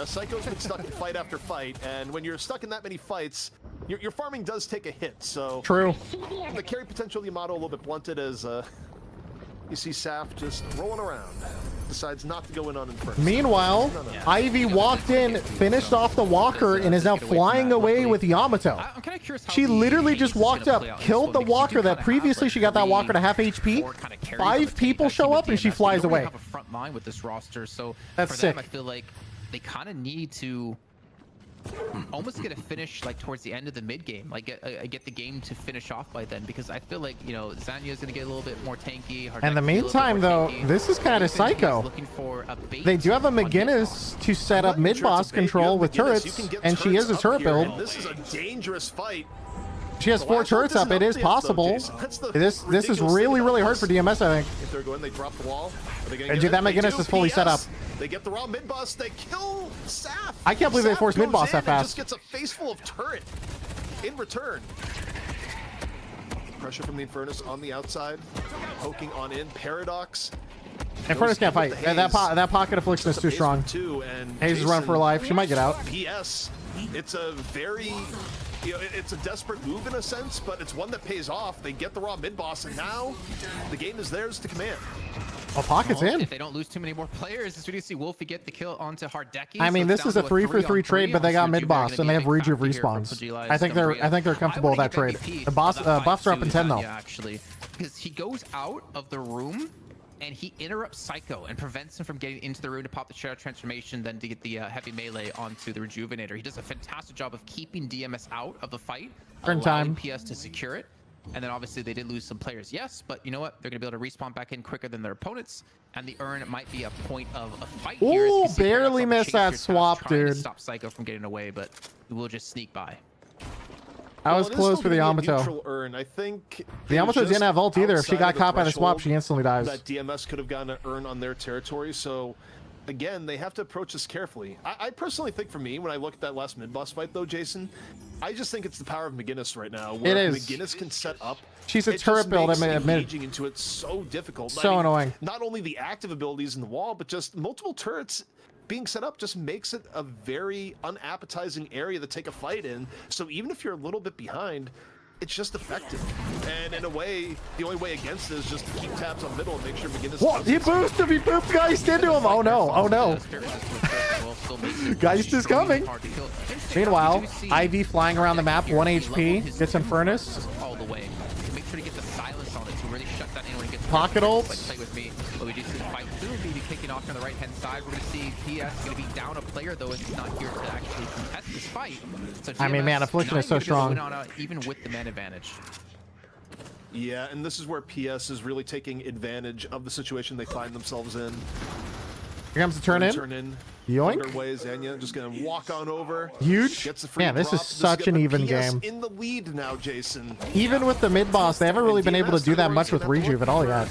Psycho's been stuck in fight after fight, and when you're stuck in that many fights, your farming does take a hit. So true. The carry potential of Yamato a little bit blunted as you see Saf just rolling around. Decides not to go in on Inferno. Meanwhile, Ivy walked in, finished off the walker, and is now flying away with Yamato. I'm kind of curious how she literally just walked up, killed the walker that previously she got that walker to half HP. 5 people show up and she flies away. Have a front line with this roster, so that's for sick. them, I feel like they kind of need to almost get a finish like towards the end of the mid game, like get the game to finish off by then, because I feel like, you know, Zanya is going to get a little bit more tanky. In the meantime, though, this is kind of psycho. They do have a McGinnis to set up mid boss control with turrets, and she is a turret build. This is a dangerous fight. She has 4 turrets up. It is possible. This is really hard for DMS, I think. If they're going, they drop the wall. And dude, that McGinnis is fully set up. They get the raw mid boss. They kill Saf. I can't believe they forced mid boss that fast. Just gets a face full of turret in return. Pressure from the Infernus on the outside, poking on in. Paradox. Infernus can't fight. That pocket affliction is too strong. Haze is run for life. She might get out. PS, it's a very, it's a desperate move in a sense, but it's one that pays off. They get the raw mid boss, and now the game is theirs to command. Oh, pocket's in. If they don't lose too many more players, this video see Wolfie get the kill onto Hardeki. I mean, this is a 3-for-3 trade, but they got mid boss and they have rejuve respawns. I think they're comfortable with that trade. The boss buffs are up in 10 though. Actually, because he goes out of the room and he interrupts Psycho and prevents him from getting into the room to pop the Shadow Transformation, then to get the heavy melee onto the Rejuvenator. He does a fantastic job of keeping DMS out of the fight, allowing PS to secure it. And then obviously they did lose some players, yes, but you know what? They're going to be able to respawn back in quicker than their opponents, and the urn might be a point of a fight here. Ooh, barely missed that swap, dude. To stop Psycho from getting away, but we'll just sneak by. I was close for the Yamato. Urn. I think the Yamato didn't have ult either. If she got caught by the swap, she instantly dies. That DMS could have gotten an urn on their territory, so again, they have to approach this carefully. I personally think, for me, when I look at that last mid-boss fight, though, Jason, I just think it's the power of McGinnis right now. Where it is. McGinnis can set up. She's a turret build at mid. Engaging into it so difficult. So annoying. Not only the active abilities in the wall, but just multiple turrets being set up just makes it a very unappetizing area to take a fight in. So even if you're a little bit behind, it's just effective. And in a way, the only way against it is just to keep tabs on middle and make sure McGinnis... What? He boosted! He booped Geist into him! Oh no! Oh no! Geist is coming! Meanwhile, Ivy flying around the map, 1 HP, gets Infernus. All the way. Make sure to get the silence on it to really shut that in when it gets pocket ults. Play with me. But we do see fight 2 will be kicking off on the right-hand side. We're going to see PS going to be down a player, though it's not here to actually contest this fight. So I mean, man, Affliction is so strong. Even with the man advantage. Yeah, and this is where PS is really taking advantage of the situation they find themselves in. Here comes the turn in. Yoink. Underway, Zanya just gonna walk on over. Huge. Man, this is such an even game. In the lead now, Jason. Even with the mid boss, they haven't really been able to do that much with Rejuve at all yet.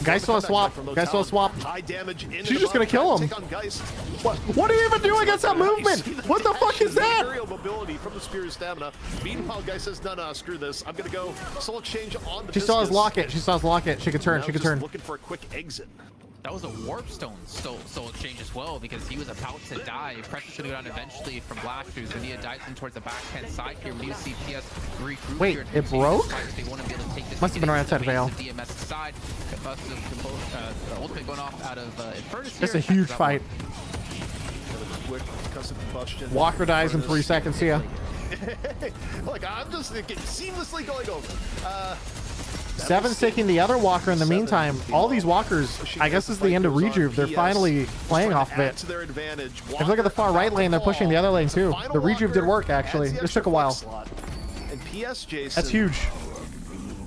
Geist will swap. Geist will swap. High damage. She's just gonna kill him. What are you even doing against that movement? What the fuck is that? Aerial mobility from the Spear of Stamina. Meanwhile, Geist says, no, screw this. I'm gonna go soul exchange on the. She still has locket. She still has locket. She could turn. She could turn. Looking for a quick exit. That was a warp stone soul exchange as well, because he was about to die. Pressure's gonna go down eventually from Blasters. Nia dives in towards the backhand side here. We do see PS regroup. Wait, here it broke? They want to be able to take this. Must have been right outside Veil. DMS side. Ultimate going off out of Infernus. It's a huge fight. Quick custom combustion. Walker dies in 3 seconds. See ya. Look, I'm just seamlessly going over. Seven's taking the other Walker in the meantime. All these Walkers, I guess this is the end of Rejuve. They're finally playing off of it. If you look at the far right lane, they're pushing the other lane too. The Rejuve did work, actually. This took a while. And PS, Jason, that's huge.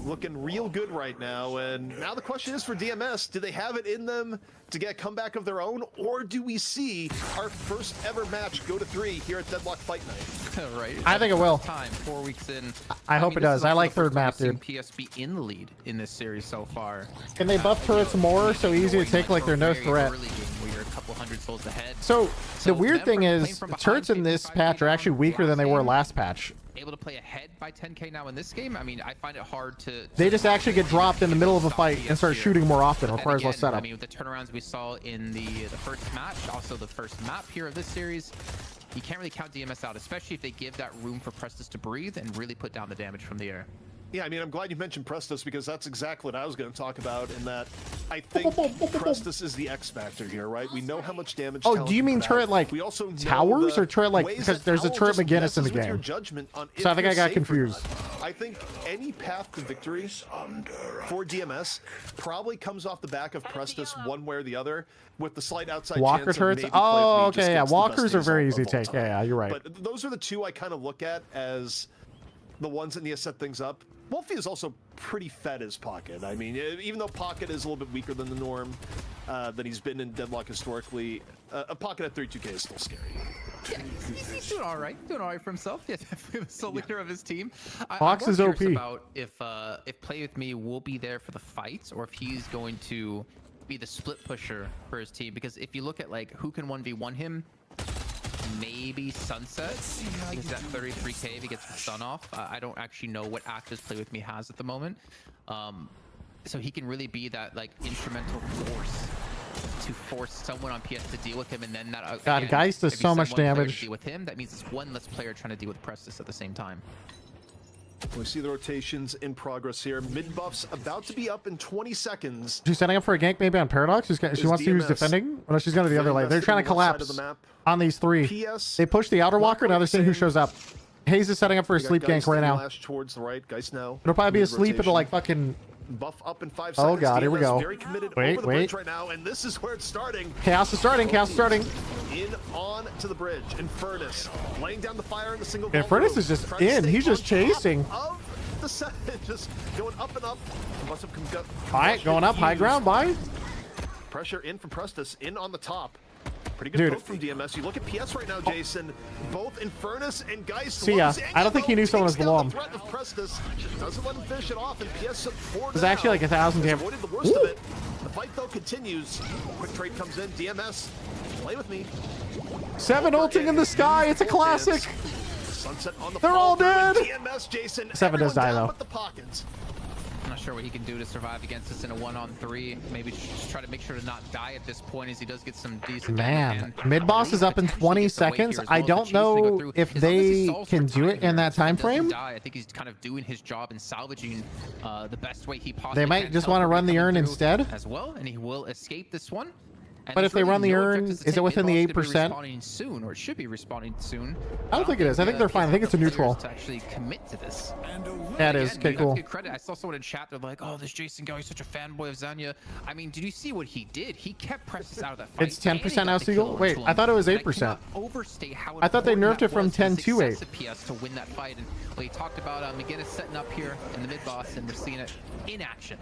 Looking real good right now. And now the question is for DMS, do they have it in them to get a comeback of their own? Or do we see our first ever match go to 3 here at Deadlock Fight Night? Right. I think it will. 4 weeks in. I hope it does. I like third map, dude. PS be in the lead in this series so far. Can they buff turrets more so easy to take like they're no threat? We're a couple hundred souls ahead. So the weird thing is, turrets in this patch are actually weaker than they were last patch. Able to play ahead by 10k now in this game. I mean, I find it hard to. They just actually get dropped in the middle of a fight and start shooting more often. Requires less setup. I mean, with the turnarounds we saw in the first match, also the first map here of this series, you can't really count DMS out, especially if they give that room for Prestus to breathe and really put down the damage from the air. Yeah, I mean, I'm glad you mentioned Prestus, because that's exactly what I was going to talk about, in that I think Prestus is the X factor here, right? We know how much damage. Oh, do you mean turret like towers or turret like, because there's a turret McGinnis in the game? So I think I got confused. I think any path to victory for DMS probably comes off the back of Prestus one way or the other, with the slight outside Walker chance turrets. Of Oh, okay, yeah. Walkers are very easy to take. Yeah, you're right. But those are the two I kind of look at as the ones that need to set things up. Wolfie is also pretty fed as Pocket. I mean, even though Pocket is a little bit weaker than the norm that he's been in Deadlock historically, a Pocket at 32k is still scary. Yeah, he's doing all right for himself. Yeah, definitely the sole leader of his team. Fox is OP. About if Play With Me will be there for the fights, or if he's going to be the split pusher for his team. Because if you look at like who can 1v1 him, maybe Sunset. He's at 33k if he gets the stun off. I don't actually know what actives Play With Me has at the moment. So he can really be that like instrumental force to force someone on PS to deal with him, and then that God, Geist does so much damage. Deal with him. That means it's one less player trying to deal with Prestus at the same time. We see the rotations in progress here. Mid buffs about to be up in 20 seconds. She's setting up for a gank maybe on Paradox. She wants to use defending. Or no, she's going to the other lane. They're trying to collapse on these three. They push the outer walker. Now they're seeing who shows up. Hayes is setting up for a sleep gank right now. Towards the right. Geist now. It'll probably be asleep into like fucking... Buff up in 5 seconds. Oh god, here we go. Very committed over the bridge right now, and this is where it's starting. Chaos is starting. Chaos is starting. In on to the bridge. Infernus laying down the fire in the single. Infernus is just in. He's just chasing. Of the set, just going up and up. Must have come. Alright, going up. High ground. Bye. Pressure in from Prestus. In on the top. Pretty good poke from DMS. You look at PS right now, Jason. Both Infernus and Geist. See ya. I don't think he knew someone was below him. Doesn't let him finish it off, and PS There's actually like 1,000 damage. Avoided the worst of it. The fight though continues. Quick trade comes in. DMS, play with me. 7 ulting in the sky. It's a classic. Sunset on the They're all dead. DMS, Jason. 7 does die though. I'm not sure what he can do to survive against us in a 1-on-3. Maybe just try to make sure to not die at this point, as he does get some decent Man, mid boss is up in 20 seconds. I don't know if they can do it in that time frame. I think he's kind of doing his job and salvaging the best way he possibly They might just want to run the urn instead as well, and he will escape this one. But if they run the urn, is it within the 8%? Responding soon, or it should be responding soon. I don't think it is. I think they're fine. I think it's a neutral. To actually commit to this. Yeah, it is. Okay, cool. Credit. I saw someone in chat. They're like, "Oh, this Jason guy is such a fanboy of Zanya." I mean, did you see what he did? He kept Prestus out of that fight. It's 10% now, Seagull. Wait, I thought it was 8%. How I thought they nerfed it from 10 to 8. PS to win that fight, and well, he talked about McGinnis setting up here in the mid boss, and we're seeing it in action.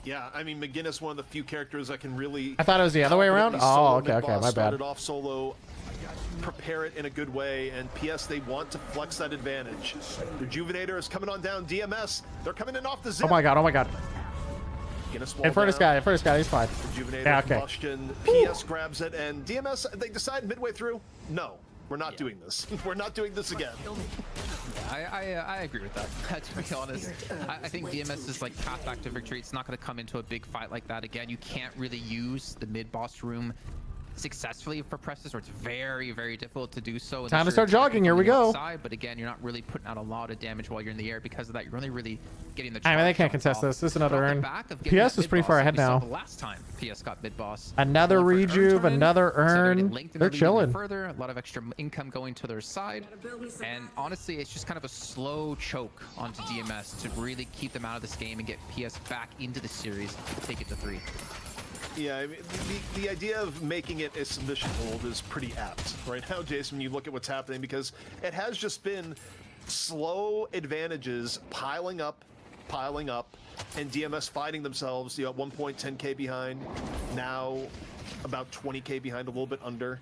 Yeah, I mean, McGinnis, one of the few characters that can really... I thought it was the other way around? Oh, okay, my bad. Started off solo, prepare it in a good way, and PS, they want to flex that advantage. Rejuvenator is coming on down. DMS, they're coming in off the zip. Oh my god, Infernus guy, he's fine. Rejuvenator, yeah, okay. combustion, PS grabs it, and DMS, they decide midway through, no, we're not doing this. We're not doing this again. I agree with that. To be honest, I think DMS is like path back to victory. It's not going to come into a big fight like that again. You can't really use the mid boss room successfully for Prestus, or it's very, very difficult to do so. Time to start jogging. Here we go. Outside, but again, you're not really putting out a lot of damage while you're in the air because of that. You're only really getting the. I mean, they can't contest this. This is another urn. PS is pretty far ahead now. The last time PS got mid boss. Another rejuve, another urn. They're chilling. Further, a lot of extra income going to their side, and honestly, it's just kind of a slow choke onto DMS to really keep them out of this game and get PS back into the series to take it to 3. Yeah, I mean, the idea of making it a submission hold is pretty apt right now, Jason, when you look at what's happening, because it has just been slow advantages piling up, and DMS fighting themselves, at one point 10k behind, now about 20k behind, a little bit under.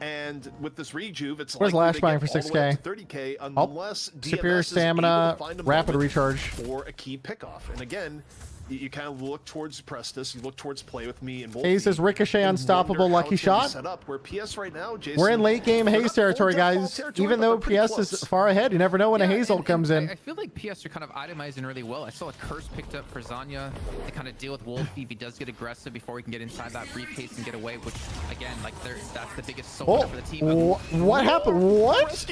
And with this rejuve, it's where's Lash buying for 6k? 30k, unless DMS superior stamina, rapid recharge for a key pickoff. And again, you kind of look towards Prestus, you look towards Play With Me, and Hayes is Ricochet unstoppable lucky shot. Set up where PS right now, Jason, we're in late game Hayes territory, guys. Even though PS is far ahead, you never know when a Hayes ult comes in. I feel like PS are kind of itemizing really well. I saw a curse picked up for Zanya to kind of deal with Wolf if he does get aggressive before he can get inside that briefcase and get away, which again, like that's the biggest soul for the team. What happened? What?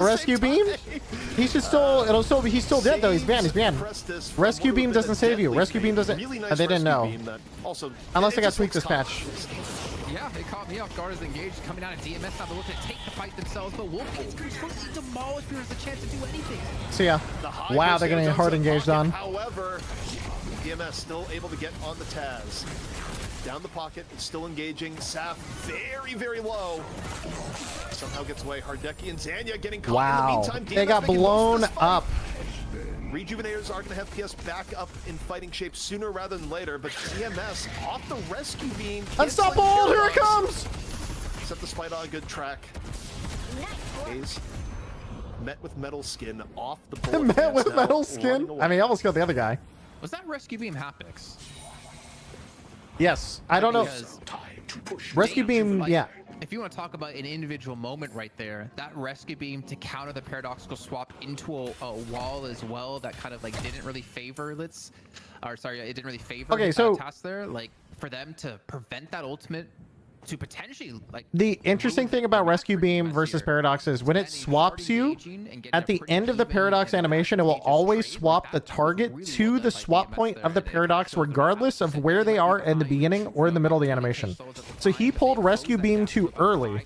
Rescue beam? He should still. He's still dead though. He's banned. Rescue beam doesn't save you. Rescue beam doesn't. Really nice they didn't know. Also, unless they got tweaked this patch. Yeah, they caught me off guard as engaged, coming out of DMS. Now they're looking to take the fight themselves, but Wolf gets completely demolished if there's a chance to do anything. See ya. Wow, they're getting hard engaged on. However, DMS still able to get on the Taz. Down the pocket, it's still engaging. Saf very, very low. Somehow gets away. Hardeki and Zanya getting caught in the meantime. They got blown up. Rejuvenators are going to have PS back up in fighting shape sooner rather than later, but DMS off the rescue beam. Unstoppable! Here it comes! Set the spite on a good track. Hayes met with metal skin off the board. Met with metal skin? I mean, he almost killed the other guy. Was that rescue beam Hapix? Yes. I don't know. Rescue beam, yeah. if you want to talk about an individual moment right there, that rescue beam to counter the paradoxical swap into a wall as well, that kind of like didn't really favor it didn't really favor Okay, so task there. Like for them to prevent that ultimate to potentially like the interesting thing about rescue beam versus paradox is when it swaps you at the end of the paradox animation, it will always swap the target to the swap point of the paradox regardless of where they are in the beginning or in the middle of the animation. So he pulled rescue beam too early,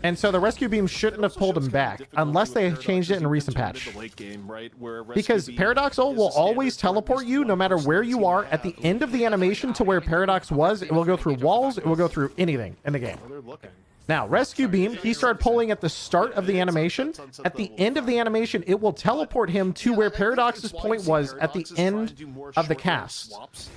and so the rescue beam shouldn't have pulled him back unless they changed it in a recent patch, because paradox ult will always teleport you no matter where you are at the end of the animation to where paradox was. It will go through walls, it will go through anything in the game. Now rescue beam, he started pulling at the start of the animation. At the end of the animation, it will teleport him to where paradox's point was at the end of the cast.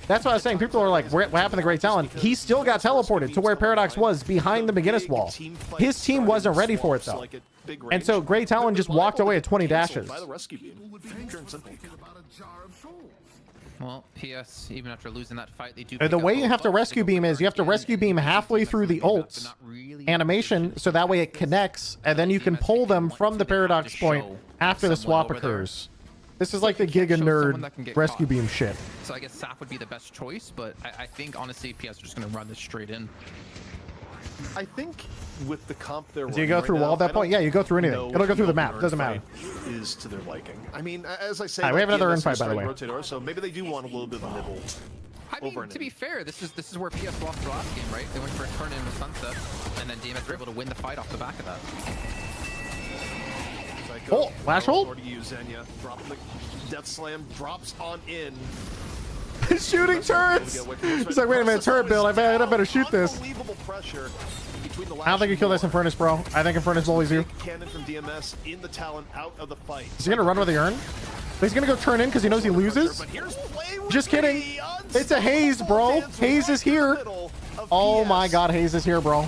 That's what I was saying. People are like, what happened to Great Talon? He still got teleported to where paradox was behind the McGinnis wall. His team wasn't ready for it though, and so Great Talon just walked away at 20 dashes. Well, PS, even after losing that fight, they do. The way you have to rescue beam is you have to rescue beam halfway through the ult animation, so that way it connects, and then you can pull them from the paradox point after the swap occurs. This is like the Giga Nerd rescue beam shit. So I guess Saf would be the best choice, but I think honestly, PS are just going to run this straight in. I think with the comp they're do you go through wall at that point? Yeah, you go through anything. It'll go through the map. Doesn't matter. Is to their liking. I mean, as I say, we have another infight, by the way. Rotator, so maybe they do want a little bit of a nibble. I mean, to be fair, this is where PS lost the last game, right? They went for a turn in with Sunset, and then DMS were able to win the fight off the back of that. Oh, flash hold. Death slam drops on in. Shooting turrets. He's like, wait a minute, turret build. I better shoot this. I don't think you kill this Infernus, bro. I think Infernus bullies you. Cannon from DMS in the Talon out of the fight. Is he gonna run with the urn? He's gonna go turn in because he knows he loses. Just kidding. It's a Haze, bro. Haze is here. Oh my God, Haze is here, bro.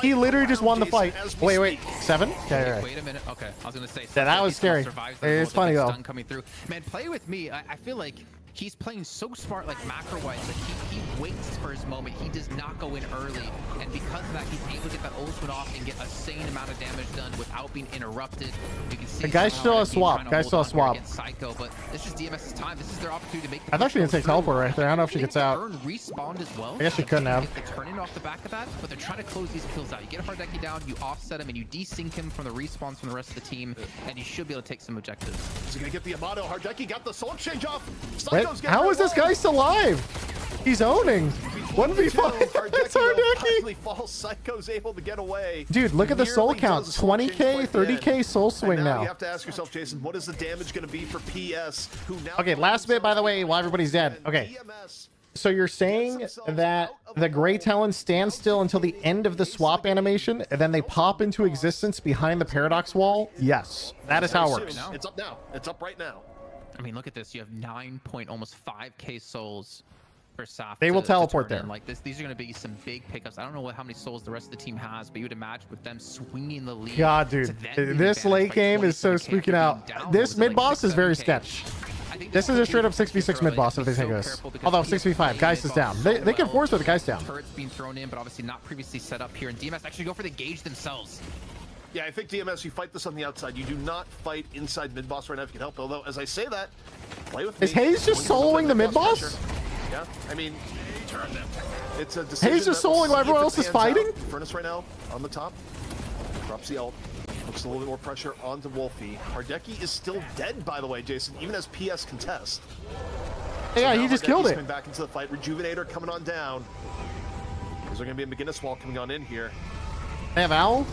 He literally just won the fight. Wait, 7? Okay, right. Wait a minute. Okay, I was gonna say. Yeah, that was scary. It's funny though. Coming through. Man, play with me. I feel like he's playing so smart, like macro-wise. Like he waits for his moment. He does not go in early, and because of that, he's able to get that ultimate off and get a sane amount of damage done without being interrupted. You can see the guy's still a swap. Guy's still a swap. Psycho, but this is DMS's time. This is their opportunity to make. I thought she didn't take teleport right there. I don't know if she gets out. Respawned as well. I guess she couldn't have. They turn in off the back of that, but they're trying to close these kills out. You get Hardeki down, you offset him, and you desync him from the respawns from the rest of the team, and you should be able to take some objectives. Is he gonna get the Amato? Hardeki got the soul exchange off. Wait, how is this guy still alive? He's owning. 1v5. It's Hardeki. False Psycho's able to get away. Dude, look at the soul count. 20k, 30k soul swing now. You have to ask yourself, Jason, what is the damage going to be for PS? Who now? Okay, last bit, by the way, while everybody's dead. Okay. So you're saying that the Grey Talon stands still until the end of the swap animation, and then they pop into existence behind the paradox wall? Yes, that is how it works. It's up now. It's up right now. I mean, look at this. You have almost 5k souls for Saf. They will teleport there. Like this, these are going to be some big pickups. I don't know how many souls the rest of the team has, but you would imagine with them swinging the lead. God, dude, this late game is so spooking out. This mid boss is very sketch. This is a straight up 6v6 mid boss if they take this. Although 6v5, Geist is down. They can force with the Geist down. Turrets being thrown in, but obviously not previously set up here. And DMS actually go for the gauge themselves. Yeah, I think DMS, you fight this on the outside. You do not fight inside mid boss right now if you can help. Although, as I say that, play with me. Is Haze just soloing the mid boss? Yeah, I mean, it's a decision. Haze just soloing while everyone else is fighting? Furnace right now on the top. Drops the ult. Looks a little bit more pressure onto Wolfie. Hardeki is still dead, by the way, Jason, even as PS contest. Yeah, so he just killed it. Coming back into the fight. Rejuvenator coming on down. Is there going to be a McGinnis wall coming on in here? They have Owl.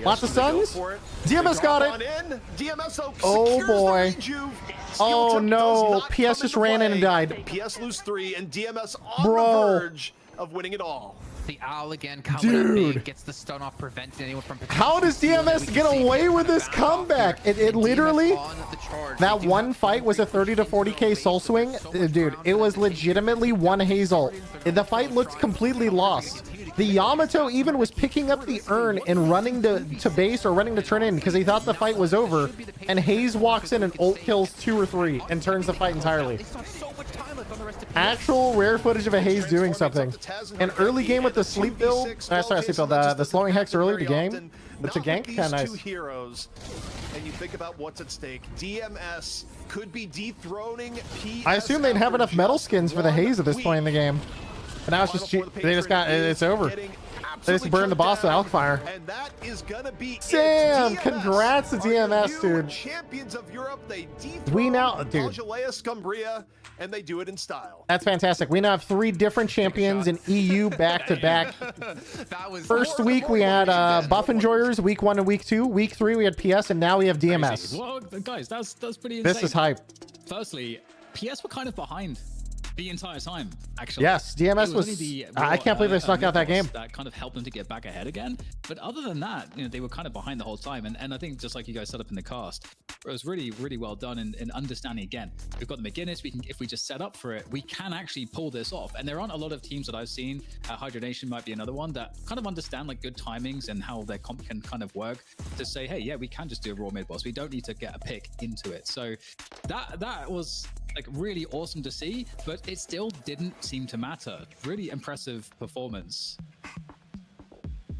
Lots of stuns. DMS got it. DMS oh boy. Oh no. PS just ran in and died. PS lose 3 and DMS on the verge of winning it all. The Owl again coming up big, gets the stun off, preventing anyone from. How does DMS get away with this comeback? It literally, that one fight was a 30 to 40k soul swing. Dude, it was legitimately one Hazel. The fight looked completely lost. The Yamato even was picking up the urn and running to base or running to turn in because he thought the fight was over. And Haze walks in and ult kills 2 or 3 and turns the fight entirely. Actual rare footage of a Haze doing something. An early game with the sleep build. Sorry, sleep build. The slowing hex early to game. But to gank, kind of nice. Two heroes, and you think about what's at stake. DMS could be dethroning PS. I assume they'd have enough metal skins for the Haze at this point in the game. But now it's just they just got it's over. They just burned the boss with Alkfire. And that is gonna be Damn! Congrats to DMS, dude. Champions of Europe. They we now, dude. Scumbria, and they do it in style. That's fantastic. We now have 3 different champions in EU back to back. First week we had Buff Enjoyers, week 1 and week 2. Week 3 we had PS, and now we have DMS. Well, guys, that's pretty insane. This is hype. Firstly, PS were kind of behind the entire time, actually. Yes, DMS was. I can't believe they stuck out that game. That kind of helped them to get back ahead again. But other than that, you know, they were kind of behind the whole time. And I think just like you guys set up in the cast, it was really, really well done in understanding again. We've got the McGinnis. We can, if we just set up for it, we can actually pull this off. And there aren't a lot of teams that I've seen. Hydronation might be another one that kind of understand like good timings and how their comp can kind of work to say, hey, yeah, we can just do a raw mid boss. We don't need to get a pick into it. So that was like really awesome to see, but it still didn't seem to matter. Really impressive performance.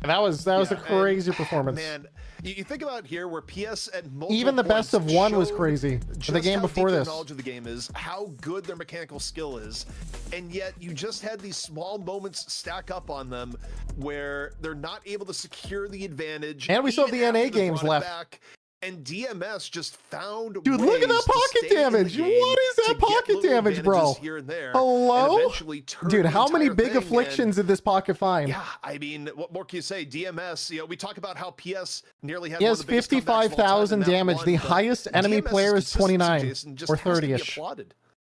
And that was a crazy performance. Man, you think about here where PS at even the best of one was crazy. The game before this, knowledge of the game is how good their mechanical skill is, and yet you just had these small moments stack up on them where they're not able to secure the advantage. And we still have the NA games left. And DMS just found dude, look at that pocket damage. What is that pocket damage, bro? Here and there, hello? And dude, how many big afflictions did this pocket find? Yeah, I mean, what more can you say? DMS, you know, we talk about how PS nearly had he has 55,000 damage. The highest enemy player is 29 or 30-ish.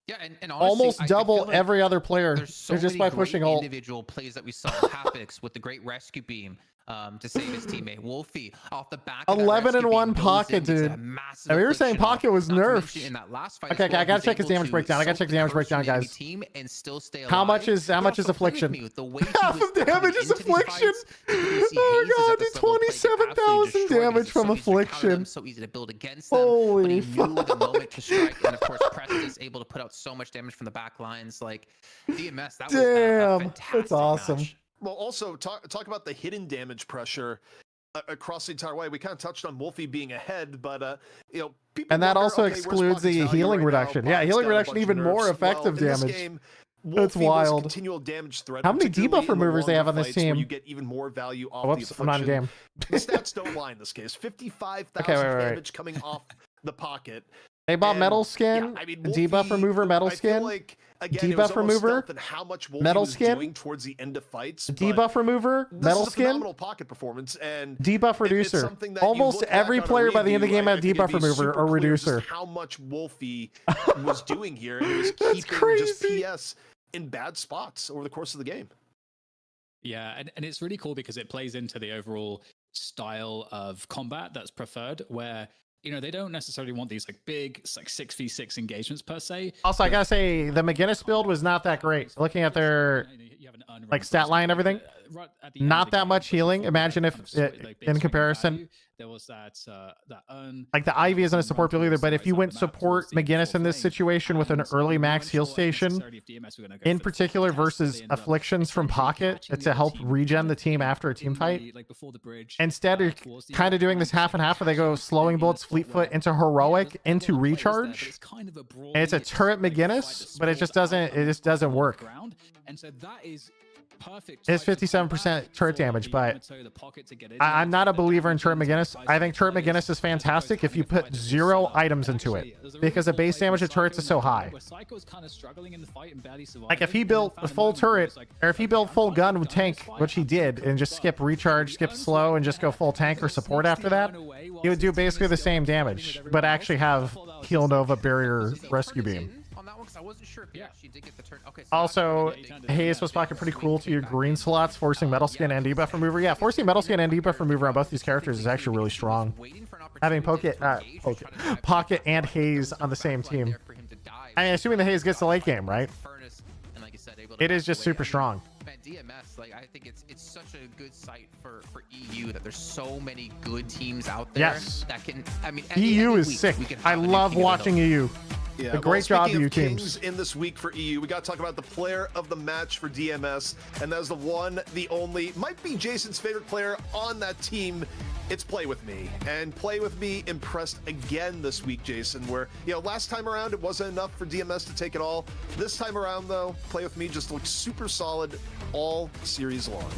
Yeah, and honestly, almost double like every other player just by pushing ult. Individual plays that we saw in Havocs with the great rescue beam to save his teammate Wolfie off the back. 11-1 pocket, dude. And we were saying pocket was nerfed. In that last fight, okay, I gotta check his damage breakdown. I gotta check the damage breakdown, guys. Team and still stay alive. How much is affliction? Half of damage is affliction. Oh god, dude, 27,000 damage from affliction. So easy to build against them. Holy fuck! The moment to strike, and of course, Preston is able to put out so much damage from the back lines. Like DMS, that was a fantastic that's awesome. match. Well, also talk about the hidden damage pressure across the entire way. We kind of touched on Wolfie being ahead, but you know, people and that wonder, also okay, excludes the healing reduction. Yeah, healing reduction even more effective damage. Game, that's wild. Continual damage threat, how many debuff removers they have on this team? You get even more value off whoops, the I'm not in game. The stats don't lie in this case. 55,000 damage coming off the pocket. They bought metal skin, yeah, I mean, debuff remover, metal skin, like, again, debuff remover, how much metal skin, towards the end of fights. Debuff remover, metal skin, phenomenal pocket performance, and debuff reducer. Almost every player by the end of the game had debuff remover or reducer. How much Wolfie was doing here, and it was keeping just PS in bad spots over the course of the game. Yeah, and it's really cool because it plays into the overall style of combat that's preferred, where you know, they don't necessarily want these like big like 6v6 engagements per se. Also, I gotta say the McGinnis build was not that great. Looking at their like stat line and everything, not that much healing. Imagine if in comparison, there was that like the Ivy isn't a support build either, but if you went support McGinnis in this situation with an early max heal station, in particular versus afflictions from pocket to help regen the team after a team fight, instead you're kind of doing this half and half where they go slowing bullets, fleetfoot into heroic into recharge. And it's a turret McGinnis, but it just doesn't work. And so that is perfect. It's 57% turret damage, but I'm not a believer in turret McGinnis. I think turret McGinnis is fantastic if you put 0 items into it, because the base damage of turrets is so high. Like if he built a full turret, or if he built full gun with tank, which he did, and just skip recharge, skip slow, and just go full tank or support after that, he would do basically the same damage, but actually have Heal Nova Barrier Rescue Beam. I wasn't sure if he actually did get the turn. Okay. So also, Haze was fucking pretty cool to your green slots, forcing metal skin and debuff remover. Yeah, forcing metal skin and debuff remover on both these characters is actually really strong. Having Pocket and Haze on the same team. I mean, assuming the Haze gets the late game, right? It is just super strong. Man, DMS, like I think it's such a good site for EU that there's so many good teams out there. Yes. That can. I mean, EU is sick. I love watching EU. Yeah, a great job to speaking you of teams. Kings in this week for EU, we got to talk about the player of the match for DMS, and that's the one, the only, might be Jason's favorite player on that team. It's Play With Me, and Play With Me impressed again this week, Jason, where, you know, last time around it wasn't enough for DMS to take it all. This time around, though, Play With Me just looked super solid all series long.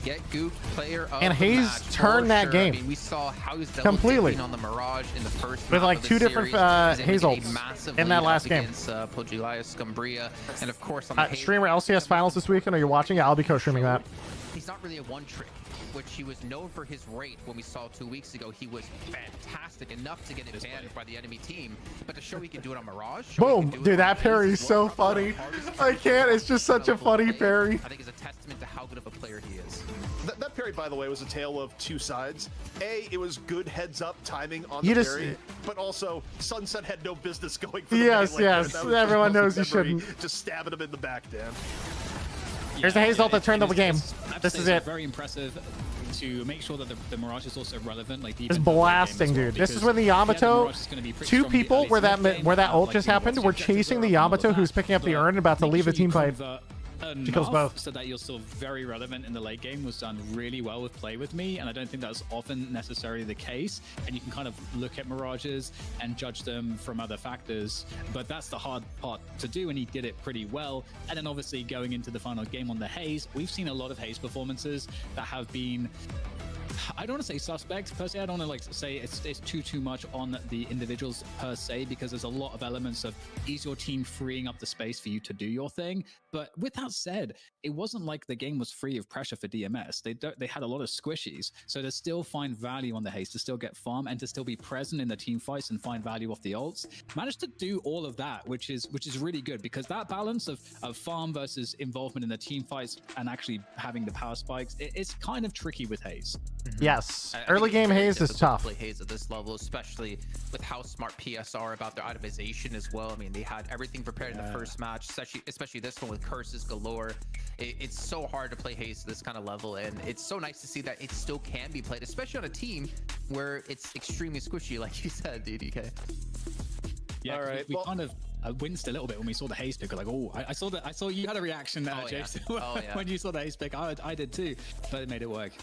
Get Goop player of And the Hayes match, turned for that sure. game. I mean, we saw how he was Completely. on the Mirage in the first With map like of the 2 different series. Hayes He was able to ults get a massive in that lead last up game. against Pogilias, Scumbria, and of course on the Hayes. Streamer LCS finals this weekend. Are you watching it? I'll be co-streaming that. He's not really a one-trick, which he was known for his rate when we saw 2 weeks ago. He was fantastic enough to get it banned by the enemy team, but to show he can do it on Mirage. Boom, dude, that parry is so funny. I can't. It's just such a funny parry. I think it's a testament to how good of a player he is. That parry, by the way, was a tale of two sides. A, it was good heads-up timing on You the just- parry, but also Sunset had no business going for the Yes, melee there. yes. That was Everyone knows just you memory, shouldn't. Just stabbing him in the back, Dan. Here's the Hayes ult that turned up the game. This is it. Very impressive to make sure that the Mirage is also relevant. Like It's blasting, dude. This is when the Yamato, 2 people where that ult just happened, were chasing the Yamato who's picking up the urn and about to leave the team fight. She kills both. So that you're still very relevant in the late game was done really well with Play With Me, and I don't think that's often necessarily the case. And you can kind of look at Mirages and judge them from other factors, but that's the hard part to do, and he did it pretty well. And then obviously going into the final game on the Hayes, we've seen a lot of Hayes performances that have been, I don't want to say suspect per se. I don't want to say it's too much on the individuals per se, because there's a lot of elements of, is your team freeing up the space for you to do your thing? But with that said, it wasn't like the game was free of pressure for DMS. They had a lot of squishies, so to still find value on the Haste, to still get farm, and to still be present in the team fights and find value off the ults, managed to do all of that, which is really good, because that balance of farm versus involvement in the team fights and actually having the power spikes, it's kind of tricky with Haze. Yes, I early think it's game very Hayes is difficult to tough. play Hayes at this level, especially with how smart PS are about their itemization as well. I mean, they had everything prepared in the first match, especially this one with curses galore. It's so hard to play Hayes at this kind of level, and it's so nice to see that it still can be played, especially on a team where it's extremely squishy, like you said, DDK. Yeah, all right. We kind of winced a little bit when we saw the Haze pick. Like, oh, I saw you had a reaction there, Jason. When you saw the Haze pick. I did too, but it made it work.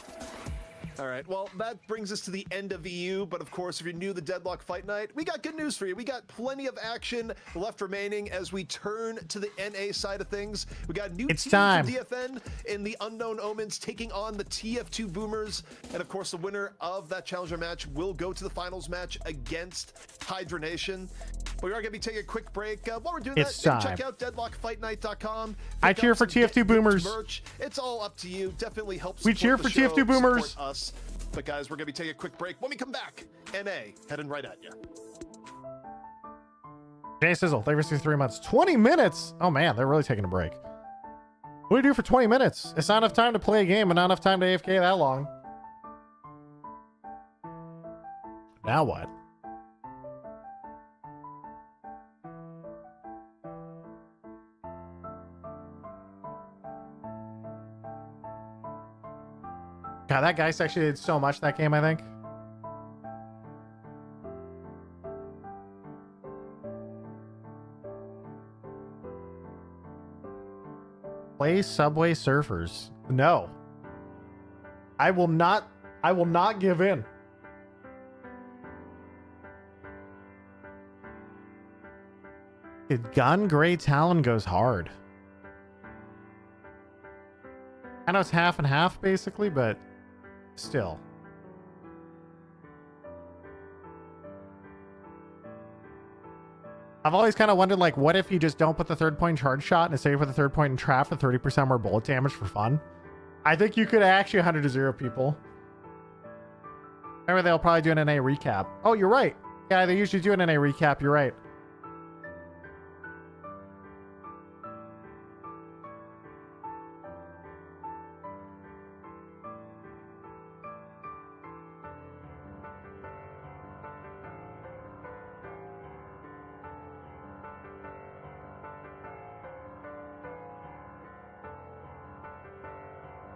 All right, well, that brings us to the end of EU, but of course, if you're new to Deadlock Fight Night, we got good news for you. We got plenty of action left remaining as we turn to the NA side of things. We got a new team time. from DFN in the Unknown Omens taking on the TF2 Boomers, and of course, the winner of that challenger match will go to the finals match against Hydra Nation. But we are going to be taking a quick break. While we're doing It's that, time. check out deadlockfightnight.com. I cheer for TF2 Boomers. Merch. It's all up to you. Definitely helps. We cheer support for the TF2 show, Boomers. support us. But guys, we're going to be taking a quick break. When we come back, NA heading right at you. Jay Sizzle, thank you for 63 months. 20 minutes. Oh man, they're really taking a break. What do you do for 20 minutes? It's not enough time to play a game and not enough time to AFK that long. Now what? God, that guy actually did so much that game, I think. Play Subway Surfers. No. I will not give in. Gun Gray Talon goes hard. I know it's half and half basically, but still. I've always kind of wondered, like, what if you just don't put the 3rd point charge shot and save for the 3rd point and trap for 30% more bullet damage for fun? I think you could actually 100-0 people. Maybe they'll probably do an NA recap. Oh, you're right. Yeah, they usually do an NA recap. You're right.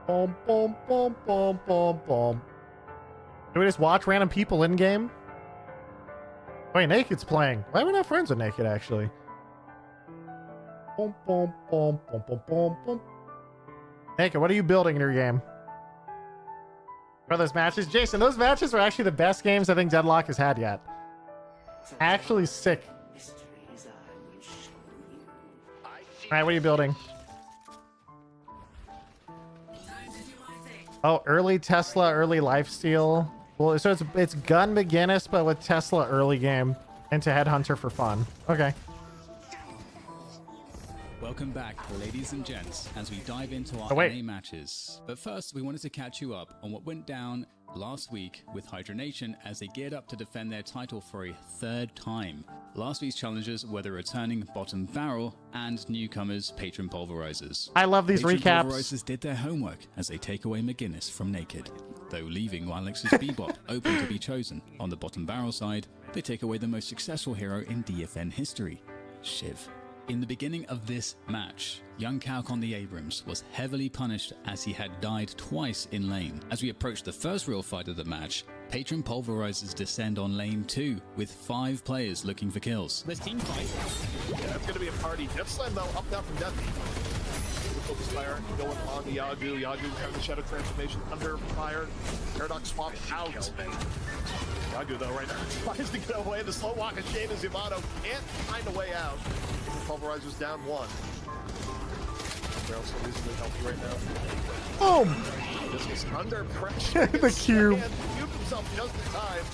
Boom, boom, boom, boom, boom, boom. Do we just watch random people in game? Wait, Naked's playing. Why are we not friends with Naked, actually? Boom, boom, boom, boom, boom, boom, boom. Naked, what are you building in your game? For those matches? Jason, those matches were actually the best games I think Deadlock has had yet. Actually sick. Alright, what are you building? Oh, early Tesla, early lifesteal. Well, so it's Gun McGinnis, but with Tesla early game into Headhunter for fun. Okay. Welcome back, ladies and gents, as we dive into our NA matches. But first, we wanted to catch you up on what went down last week with Hydra Nation as they geared up to defend their title for a third time. Last week's challengers were the returning Bottom Barrel and newcomers Patron Pulverizers. I love these Patron recaps. Pulverizers did their homework as they take away McGinnis from Naked, though leaving Alex's Bebop open to be chosen. On the Bottom Barrel side, they take away the most successful hero in DFN history, Shiv. In the beginning of this match, young Calc on the Abrams was heavily punished as he had died twice in lane. As we approach the first real fight of the match, Patron Pulverizers descend on lane 2 with 5 players looking for kills. This team fight. Yeah, it's gonna be a party. Death Slam though, up now from Death. Focus fire going on the Yagoo. Yagoo has the shadow transformation under fire. Paradox swap out. Yagoo though right now tries to get away. The slow walk of Seamus Yamato can't find a way out. Pulverizer's down 1. Barrel's so reasonably healthy right now. Boom! This is under pressure. The cube. Cubed himself just in time.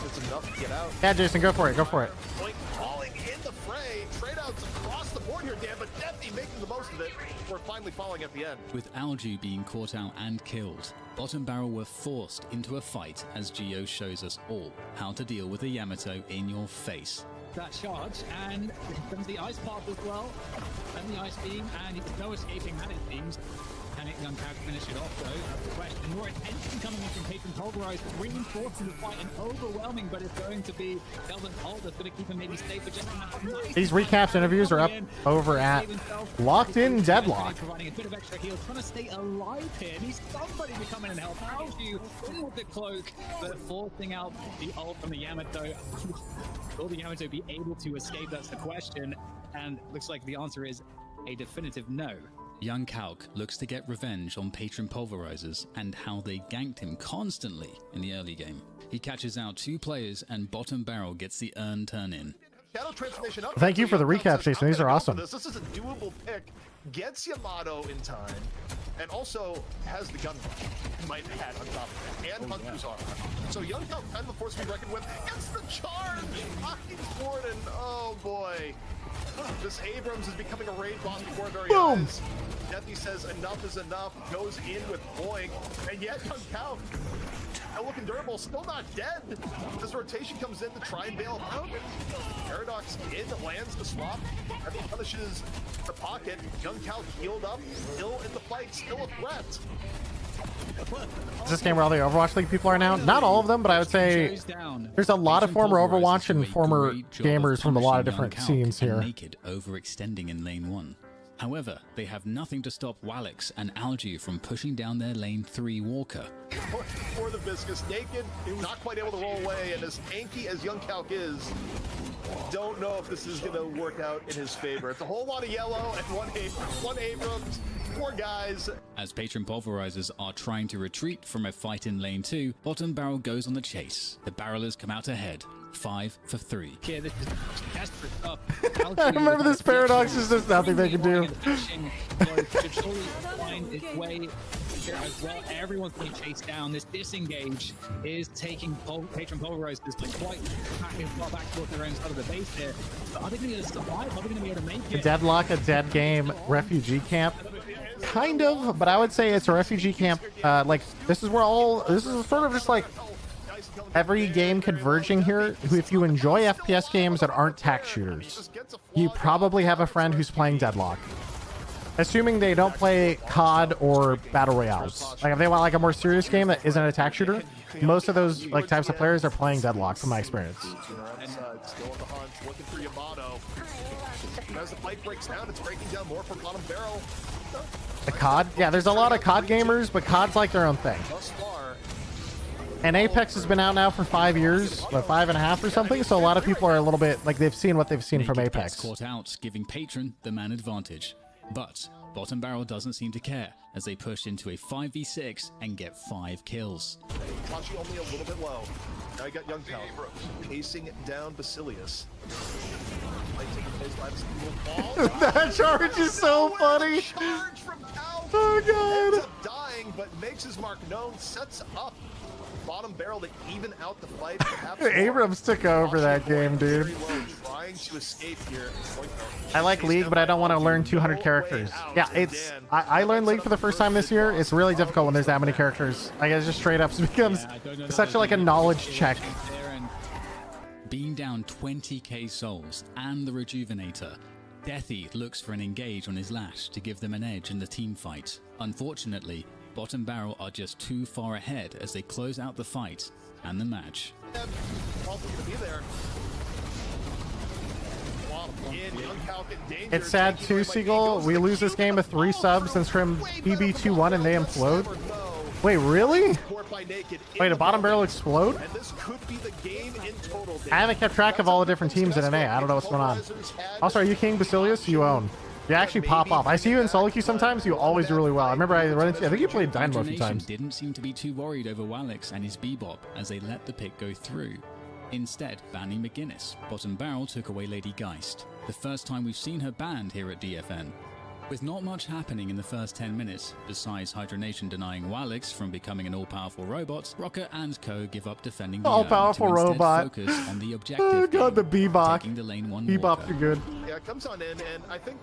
It's enough to get out. Yeah, Jason, go for it. Go for it. Point falling in the fray. Trade outs across the board here, Dan, but Deathy making the most of it. We're finally falling at the end. With Alju being caught out and killed, Bottom Barrel were forced into a fight as Geo shows us all how to deal with a Yamato in your face. That charge, and comes the ice path as well, and the ice beam, and there's no escaping that, it seems. Can it young Calc finish it off, though? That's the question. More attention coming in from Patron Pulverized, reinforcing the fight, and overwhelming, but it's going to be Delvin's ult that's going to keep him maybe safe for just nice. These recaps interviews are up over at Locked In Deadlock. Providing a bit of extra heal, trying to stay alive here. Needs somebody to come in and help. Alju in with the cloak, but forcing out the ult from the Yamato. Will the Yamato be able to escape? That's the question. And looks like the answer is a definitive no. Young Calc looks to get revenge on Patron Pulverizers and how they ganked him constantly in the early game. He catches out 2 players and Bottom Barrel gets the earn turn in. Shadow transformation up. Thank you for the recap, Jason. These are awesome. This is a doable pick. Gets Yamato in time, and also has the gun might add on top of it, and Hunter's armor. So Young Calc kind of a force to be reckoned with. Gets the charge! Rocking forward, and oh boy. This Abrams is becoming a raid boss before our very eyes. Deathy says enough is enough, goes in with Boink, and yet Young Calc, looking durable, still not dead. This rotation comes in to try and bail him out. Paradox in, lands the swap, and he punishes the pocket. Young Calc healed up, still in the fight, still a threat. Is this game where all the Overwatch League people are now? Not all of them, but I would say there's a lot of former Overwatch and former gamers from a lot of different scenes here. Naked overextending in lane 1. However, they have nothing to stop Wallix and Alju from pushing down their lane 3 Walker. For the Viscous, Naked, not quite able to roll away, and as tanky as Young Calc is, don't know if this is going to work out in his favor. It's a whole lot of yellow and one Abrams, 4 guys. As Patron Pulverizers are trying to retreat from a fight in lane 2, Bottom Barrel goes on the chase. The Barrelers come out ahead, 5 for 3. Yeah, this is desperate stuff. I remember this Paradox is just nothing they can do. Should surely find its way here as well. Everyone's being chased down. This disengage is taking Patron Pulverizers quite far back towards their own side of the base here. But are they going to survive? Are they going to be able to make it? Deadlock, a dead game, refugee camp. Kind of, but I would say it's a refugee camp. Like, this is sort of just like every game converging here. If you enjoy FPS games that aren't tac shooters, you probably have a friend who's playing Deadlock. Assuming they don't play COD or Battle Royales. Like, if they want like a more serious game that isn't a tac shooter, most of those like types of players are playing Deadlock from my experience. Still on the hunt, looking for Yamato. As the fight breaks down, it's breaking down more from Bottom Barrel. The COD? Yeah, there's a lot of COD gamers, but COD's like their own thing. Thus far, And Apex has been out now for 5 years, what, 5.5 or something. So a lot of people are a little bit like they've seen what they've seen from Naked Apex. gets caught out, giving Patron the man advantage. But Bottom Barrel doesn't seem to care as they push into a 5v6 and get 5 kills. Tachi only a little bit low. Now you got Young Cal pacing down Basilius. That charge is so funny. Oh god. Ends up dying, but makes his mark known, sets up Bottom Barrel to even out the fight. Perhaps Abrams took over that game, dude. Trying to escape here. I like League, but I don't want to learn 200 characters. Yeah, it's. I learned League for the first time this year. It's really difficult when there's that many characters. I guess just straight up becomes such like a knowledge check. Being down 20k souls and the Rejuvenator, Deathy looks for an engage on his Lash to give them an edge in the team fight. Unfortunately, Bottom Barrel are just too far ahead as they close out the fight and the match. It's sad too, Seagull. We lose this game with 3 subs since from BB2-1 and they implode. Wait, really? Wait, did Bottom Barrel explode? I haven't kept track of all the different teams in NA. I don't know what's going on. Also, are you King Basilius? You own. You actually pop off. I see you in solo queue sometimes. You always do really well. I remember I run into. I think you played Dynamo a few times. Didn't seem to be too worried over Wallix and his Bebop as they let the pick go through. Instead, banning McGuinness, Bottom Barrel took away Lady Geist. The first time we've seen her banned here at DFN. With not much happening in the first 10 minutes, besides Hydronation denying Wallix from becoming an all-powerful robot, Rocker and Co give up defending the all-powerful robot. Focus on the objective. Oh god, the Bebop. Taking the lane 1 Bebop's are good. Yeah, it comes on in, and I think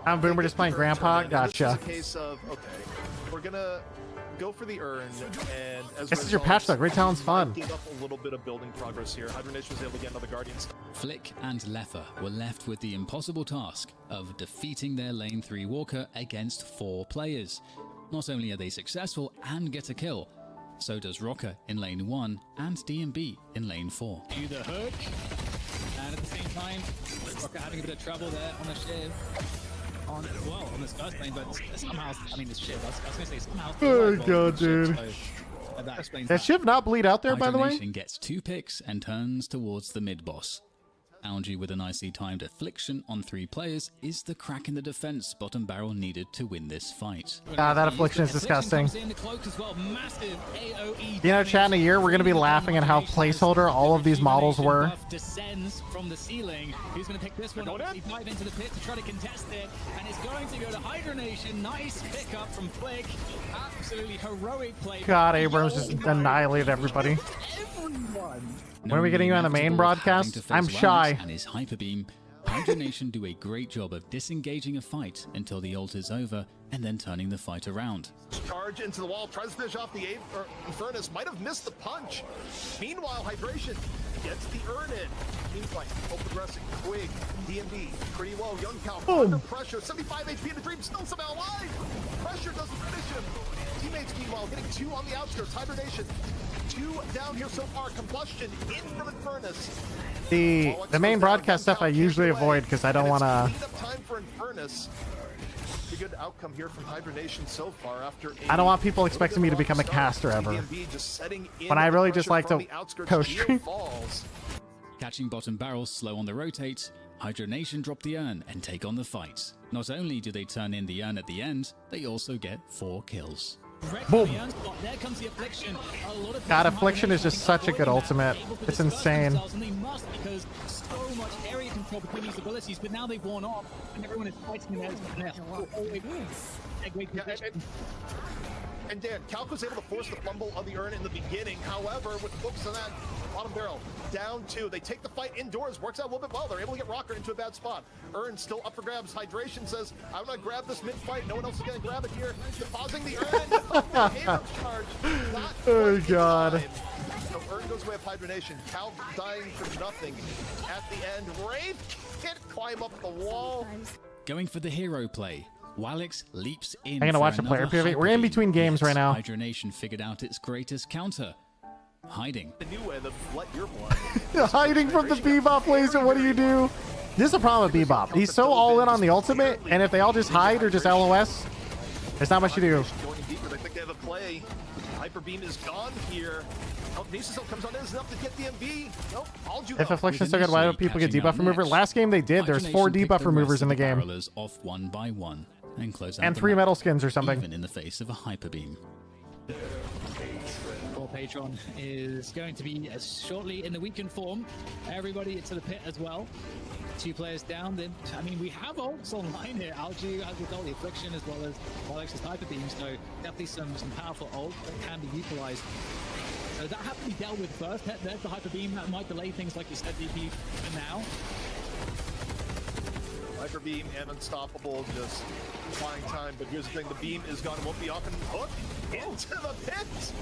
I'm Boomer just playing Grandpa. Gotcha. This is a case of okay, we're gonna go for the urn, and as this is your patch though. Great Talon's fun. Up a little bit of building progress here. Hydronation was able to get another Guardians. Flick and Leffer were left with the impossible task of defeating their lane 3 Walker against 4 players. Not only are they successful and get a kill, so does Rocker in lane 1 and DMB in lane 4. Do the hook, and at the same time, Rocker having a bit of trouble there on the shiv. On this first lane, but somehow, I mean, this shiv, I was going to say somehow. Oh god, dude. That shiv not bleed out there, by the way? Hydronation gets 2 picks and turns towards the mid boss. Algae with a nicely timed affliction on 3 players is the crack in the defense Bottom Barrel needed to win this fight. Ah, that affliction is disgusting. You know, chat, in a year, we're going to be laughing at how placeholder all of these models were. Descends from the ceiling. Who's going to pick this one up? He dive into the pit to try to contest it, and it's going to go to Hydronation. Nice pickup from Flick. Absolutely heroic play. God, Abrams just annihilated everybody. When are we getting you on the main broadcast? I'm shy. And his hyper beam, Hydronation do a great job of disengaging a fight until the ult is over and then turning the fight around. Charge into the wall, tries to finish off the Infernus, might have missed the punch. Meanwhile, Hydration gets the urn in. Seems like progressing quick. DMD pretty low. Young Cal under pressure. 75 HP in the dream, still somehow alive. Pressure doesn't finish him. Teammates meanwhile getting 2 on the outskirts. Hydronation 2 down here so far. Combustion in from Infernus. The main broadcast stuff I usually avoid because I don't want to. Time for Infernus. A good outcome here from Hydronation so far after I don't want people expecting me to become a caster ever. When I really just like to co-stream. Catching Bottom Barrel slow on the rotate, Hydronation drop the urn and take on the fight. Not only do they turn in the urn at the end, they also get 4 kills. Boom. God, Affliction is just such a good ultimate. It's insane. So much area control between these abilities, but now they've worn off, and everyone is fighting them. And Dan, Calc was able to force the fumble of the urn in the beginning. However, with focus on that, Bottom Barrel down 2. They take the fight indoors. Works out a little bit well. They're able to get Rocker into a bad spot. Urn still up for grabs. Hydration says, I'm going to grab this mid-fight. No one else is going to grab it here. Pausing the urn. Charge. Oh, God. So urn goes away with Hydronation. Calc dying for nothing. At the end, Wraith can't climb up the wall. Going for the hero play. Wallix leaps in. I'm gonna watch the player POV. We're in between games right now. Hydronation figured out its greatest counter. Hiding. The new way to let your blood. Hiding from the Bebop laser. What do you do? This is the problem with Bebop. He's so all in on the ultimate, and if they all just hide or just LOS, there's not much to do. Going deeper, they think they have a play. Hyper Beam is gone here. Oh, Nisa still comes on in. Is enough to get the MB. Nope. All you If Affliction's so good, why don't people get debuff remover? Last game they did. There's 4 debuff removers in the game. Off one by one and close out And the 3 map, metal skins or something. even in the face of a Hyper Beam. Patron is going to be shortly in the weakened form. Everybody to the pit as well. 2 players down. Then I mean, we have ults online here. Alju has the Affliction as well as Alex's Hyper Beam. So definitely some powerful ults that can be utilized. So that has to be dealt with first. There's the Hyper Beam that might delay things, like you said, DP, for now. Hyper Beam and Unstoppable just flying time, but here's the thing, the beam is gone and won't be off and hooked into the pit.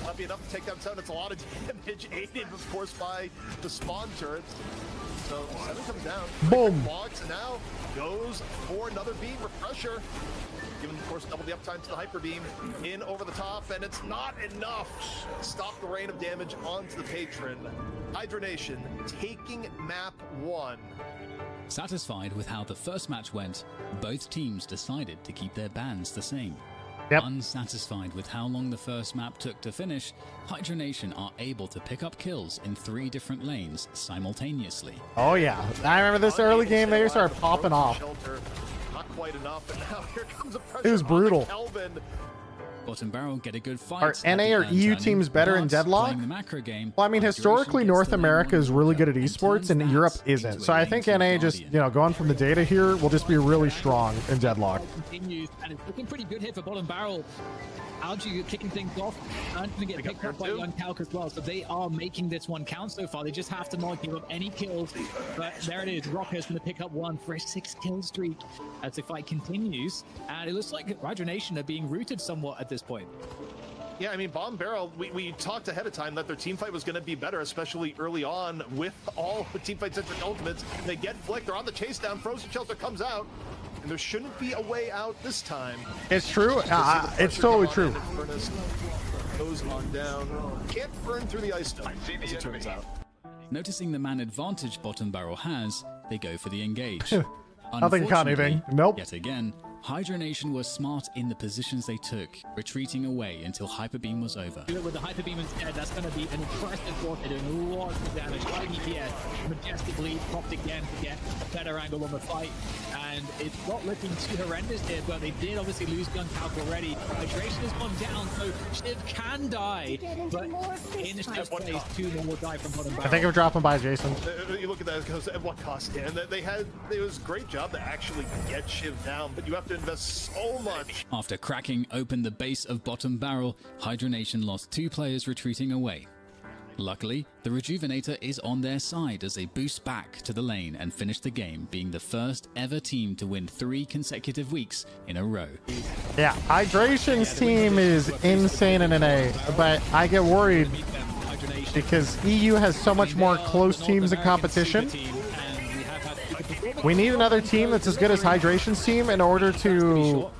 Not be enough to take that down. It's a lot of damage, aided of course by the spawn turrets. So 7 comes down. Boom. Blocks and now goes for another beam refresher. Given of course double the uptime to the Hyper Beam in over the top, and it's not enough to stop the rain of damage onto the Patron. Hydra Nation taking map 1. Satisfied with how the first match went, both teams decided to keep their bans the same. Yep. Unsatisfied with how long the first map took to finish, Hydra Nation are able to pick up kills in 3 different lanes simultaneously. Oh yeah, I remember this early game. They started popping off. Not quite enough, and now here comes a pressure. It was brutal. Kelvin. Bottom Barrel get a good fight. Are NA or EU teams better in Deadlock? The macro game, Well, I mean, historically, North America is really good at esports, and Europe isn't. So I think NA just, going from the data here, will just be really strong in Deadlock. Continues, and it's looking pretty good here for Bottom Barrel. Alju kicking things off and going to get picked up by Young Calc as well. So they are making this one count so far. They just have to not give up any kills. But there it is. Rocker's going to pick up 1 for a 6-kill streak as the fight continues. And it looks like Hydra Nation are being rooted somewhat at this point. Yeah, I mean, Bomb Barrel, we talked ahead of time that their team fight was going to be better, especially early on with all the team fight-centric ultimates. They get flicked. They're on the chase down. Frozen Shelter comes out. And there shouldn't be a way out this time. It's true. It's totally true. Goes on down. Can't burn through the ice dome, as it turns out. Noticing the man advantage Bottom Barrel has, they go for the engage. Nothing caught anything. Nope. Yet again, Hydra Nation was smart in the positions they took, retreating away until Hyper Beam was over. With the Hyper Beam instead, that's going to be an impressive block. They're doing lots of damage. High DPS, majestically popped again to get a better angle on the fight. And it's not looking too horrendous here, but they did obviously lose Gun Calc already. Hydration has gone down, so Shiv can die. But in Shiv's place, 2 more will die from Bottom Barrel. I think of dropping by Jason. You look at that, because at what cost? And it was a great job to actually get Shiv down, but you have to invest so much. After cracking open the base of Bottom Barrel, Hydra Nation lost 2 players retreating away. Luckily, the Rejuvenator is on their side as they boost back to the lane and finish the game, being the first ever team to win 3 consecutive weeks in a row. Yeah, Hydration's team is insane in NA, but I get worried because EU has so much more close teams in competition. We need another team that's as good as Hydration's team in order to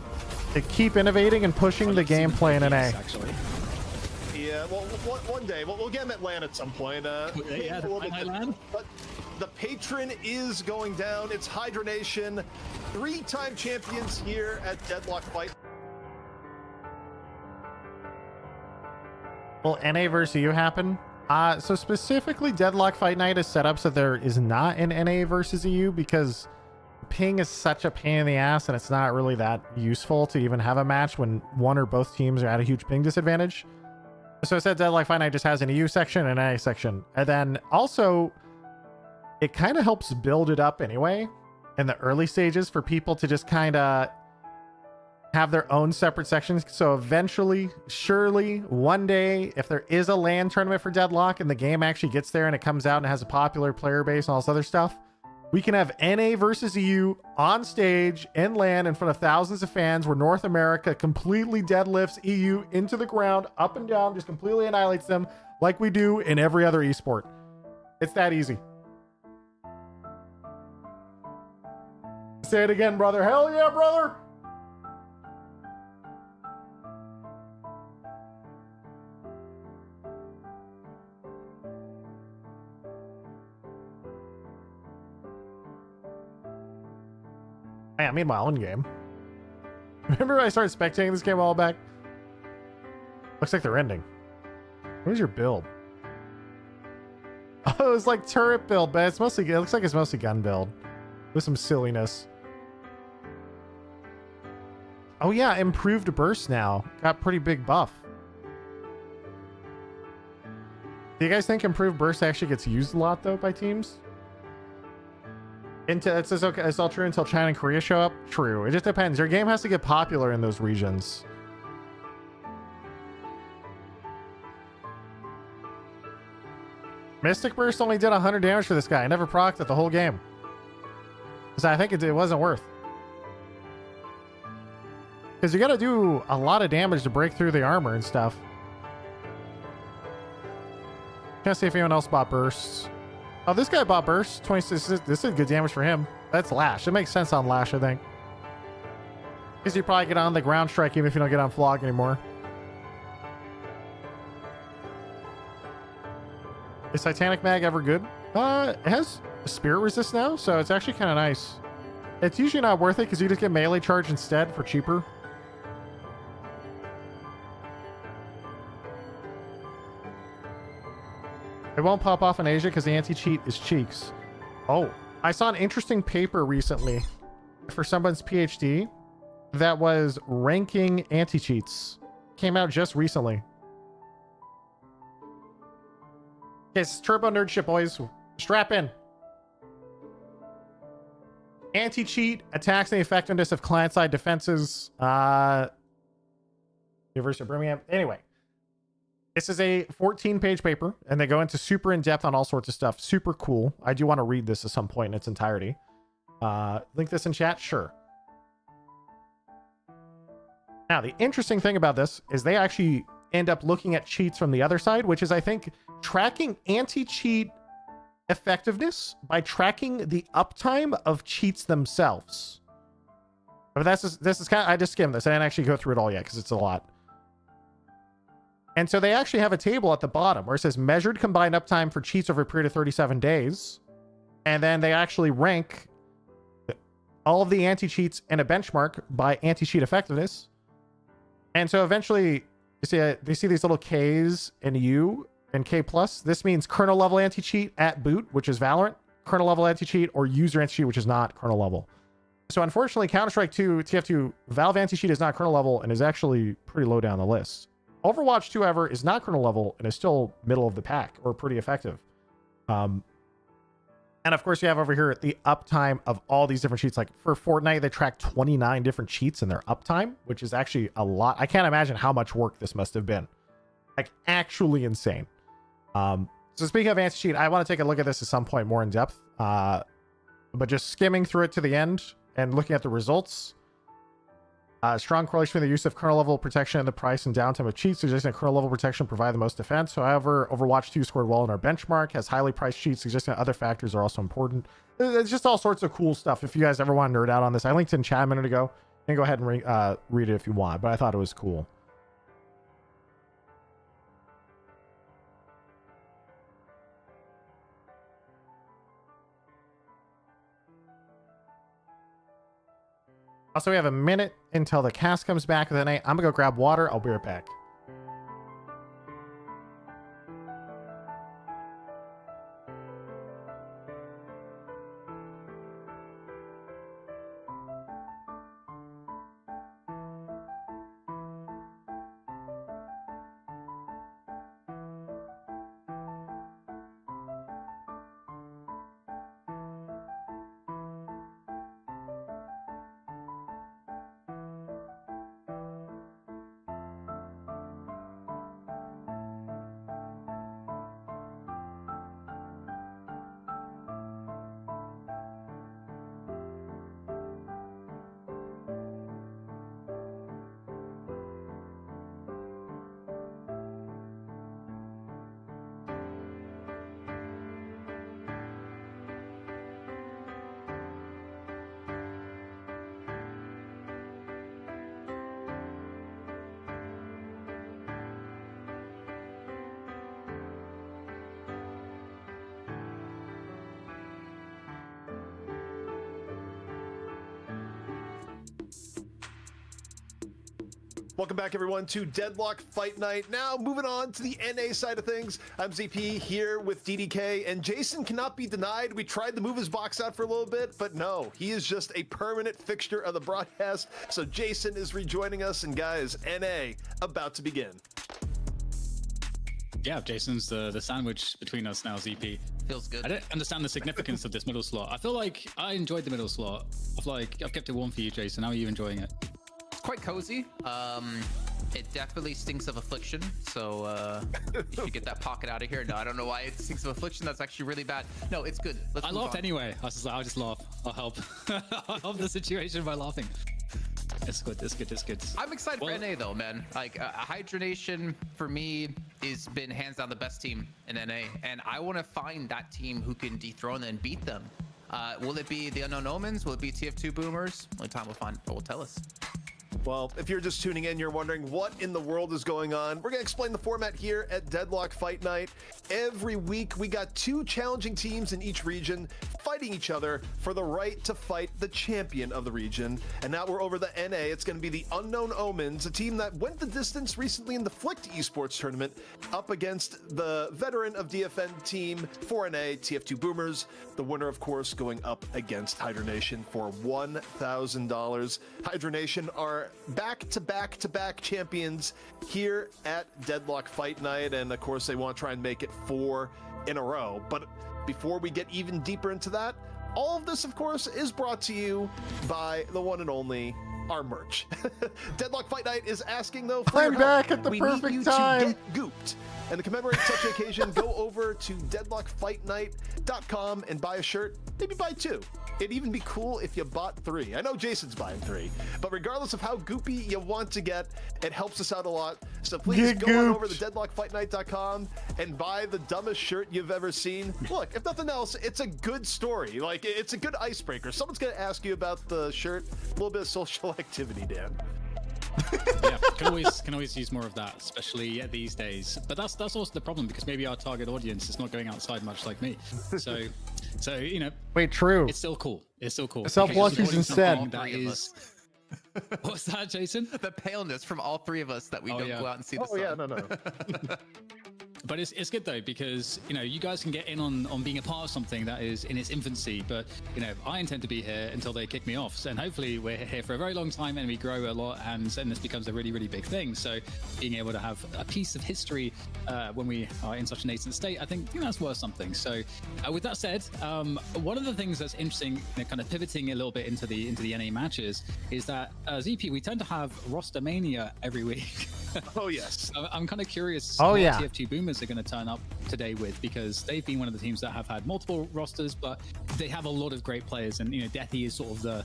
keep innovating and pushing the gameplay in NA. Yeah, well, one day we'll get him at LAN at some point. Yeah, but the Patron is going down. It's Hydra Nation, 3-time champions here at Deadlock Fight. Will NA versus EU happen? So specifically, Deadlock Fight Night is set up so there is not an NA versus EU because ping is such a pain in the ass and it's not really that useful to even have a match when one or both teams are at a huge ping disadvantage. So I said Deadlock Fight Night just has an EU section and an NA section. And then also, it kind of helps build it up anyway in the early stages for people to just kind of have their own separate sections. So eventually, surely, one day, if there is a LAN tournament for Deadlock and the game actually gets there and it comes out and has a popular player base and all this other stuff, we can have NA versus EU on stage in LAN in front of thousands of fans where North America completely deadlifts EU into the ground, up and down, just completely annihilates them like we do in every other esport. It's that easy. Say it again, brother. Hell yeah, brother. I made my own game. Remember I started spectating this game a while back? Looks like they're ending. What is your build? Oh, it was like turret build, but it's mostly, it looks like it's mostly gun build with some silliness. Oh yeah, improved burst now. Got pretty big buff. Do you guys think improved burst actually gets used a lot though by teams? It says okay, it's all true until China and Korea show up. True. It just depends. Your game has to get popular in those regions. Mystic Burst only did 100 damage for this guy. I never procced it the whole game. So I think it wasn't worth. Because you got to do a lot of damage to break through the armor and stuff. Can't see if anyone else bought bursts. Oh, this guy bought bursts. 26. This is good damage for him. That's Lash. It makes sense on Lash, I think. Because you probably get on the ground strike even if you don't get on Flog anymore. Is Titanic Mag ever good? It has Spirit Resist now, so it's actually kind of nice. It's usually not worth it because you just get melee charge instead for cheaper. It won't pop off in Asia because the anti-cheat is cheeks. Oh, I saw an interesting paper recently for someone's PhD that was ranking anti-cheats. Came out just recently. Okay, it's Turbo Nerd shit, boys. Strap in. Anti-cheat attacks the effectiveness of client-side defenses. University of Birmingham. Anyway. This is a 14-page paper, and they go into super in-depth on all sorts of stuff. Super cool. I do want to read this at some point in its entirety. Link this in chat? Sure. Now, the interesting thing about this is they actually end up looking at cheats from the other side, which is, I think, tracking anti-cheat effectiveness by tracking the uptime of cheats themselves. But this is kind of, I just skimmed this. I didn't actually go through it all yet because it's a lot. And so they actually have a table at the bottom where it says measured combined uptime for cheats over a period of 37 days. And then they actually rank all of the anti-cheats in a benchmark by anti-cheat effectiveness. And so eventually they see these little Ks and U and K+. This means kernel level anti-cheat at boot, which is Valorant, kernel level anti-cheat, or user anti-cheat, which is not kernel level. So unfortunately, Counter-Strike 2 TF2 Valve anti-cheat is not kernel level and is actually pretty low down the list. Overwatch 2, however, is not kernel level and is still middle of the pack or pretty effective. And of course, you have over here the uptime of all these different cheats. Like for Fortnite, they track 29 different cheats in their uptime, which is actually a lot. I can't imagine how much work this must have been. Like actually insane. So speaking of anti-cheat, I want to take a look at this at some point more in depth. But just skimming through it to the end and looking at the results. Strong correlation between the use of kernel level protection and the price and downtime of cheats, suggesting that kernel level protection provide the most defense. However, Overwatch 2 scored well in our benchmark, has highly priced cheats, suggesting that other factors are also important. It's just all sorts of cool stuff. If you guys ever want to nerd out on this, I linked it in chat a minute ago. You can go ahead and read it if you want, but I thought it was cool. Also, we have a minute until the cast comes back with an 8. I'm gonna go grab water. I'll be right back. Welcome back, everyone, to Deadlock Fight Night. Now, moving on to the NA side of things. I'm ZP here with DDK, and Jason cannot be denied. We tried to move his box out for a little bit, but no, he is just a permanent fixture of the broadcast. So Jason is rejoining us, and guys, NA about to begin. Yeah, Jason's the sandwich between us now, ZP. Feels good. I don't understand the significance of this middle slot. I feel like I enjoyed the middle slot. I feel like I've kept it warm for you, Jason. How are you enjoying it? It's quite cozy. It definitely stinks of affliction, so you should get that pocket out of here. No, I don't know why it stinks of affliction. That's actually really bad. No, it's good. I laughed anyway. I was just like, I'll just laugh. I'll help. I'll help the situation by laughing. It's good. It's good. It's good. I'm excited for NA though, man. Like Hydra Nation for me has been hands down the best team in NA, and I want to find that team who can dethrone and beat them. Will it be the Unknown Omens? Will it be TF2 Boomers? Only time will tell us. Well, if you're just tuning in, you're wondering what in the world is going on. We're going to explain the format here at Deadlock Fight Night. Every week, we got 2 challenging teams in each region fighting each other for the right to fight the champion of the region. And now we're over the NA. It's going to be the Unknown Omens, a team that went the distance recently in the Flicked Esports tournament up against the veteran of DFN team 4NA, TF2 Boomers. The winner, of course, going up against Hydra Nation for $1,000. Hydra Nation are back-to-back-to-back champions here at Deadlock Fight Night, and of course they want to try and make it 4 in a row. But before we get even deeper into that, all of this, of course, is brought to you by the one and only our merch. Deadlock Fight Night is asking, though, for I'm your back help. at the We perfect need you time. to get gooped. And to commemorate such an occasion, go over to deadlockfightnight.com and buy a shirt, maybe buy 2. It'd even be cool if you bought 3. I know Jason's buying 3, but regardless of how goopy you want to get, it helps us out a lot. So please Get go on over to gooped. deadlockfightnight.com and buy the dumbest shirt you've ever seen. Look, if nothing else, it's a good story. Like, it's a good icebreaker. Someone's going to ask you about the shirt. A little bit of social activity, Dan. Yeah, can always use more of that, especially these days. But that's also the problem, because maybe our target audience is not going outside much like me. So you know. Wait, true. It's still cool. It's still cool. Sell plushies instead. That is. What's that, Jason? The paleness from all 3 of us that we don't go out and see the sun. Oh yeah, no. But it's good though, because you know you guys can get in on being a part of something that is in its infancy. But you know I intend to be here until they kick me off, and hopefully we're here for a very long time and we grow a lot, and then this becomes a really big thing. So being able to have a piece of history when we are in such a nascent state, I think that's worth something. So with that said, one of the things that's interesting, you know, kind of pivoting a little bit into the NA matches, is that ZP, we tend to have roster mania every week. Oh yes. I'm kind of curious Oh, what yeah. TF2 Boomers are going to turn up today with, because they've been one of the teams that have had multiple rosters, but they have a lot of great players. And you know, Deathy is sort of the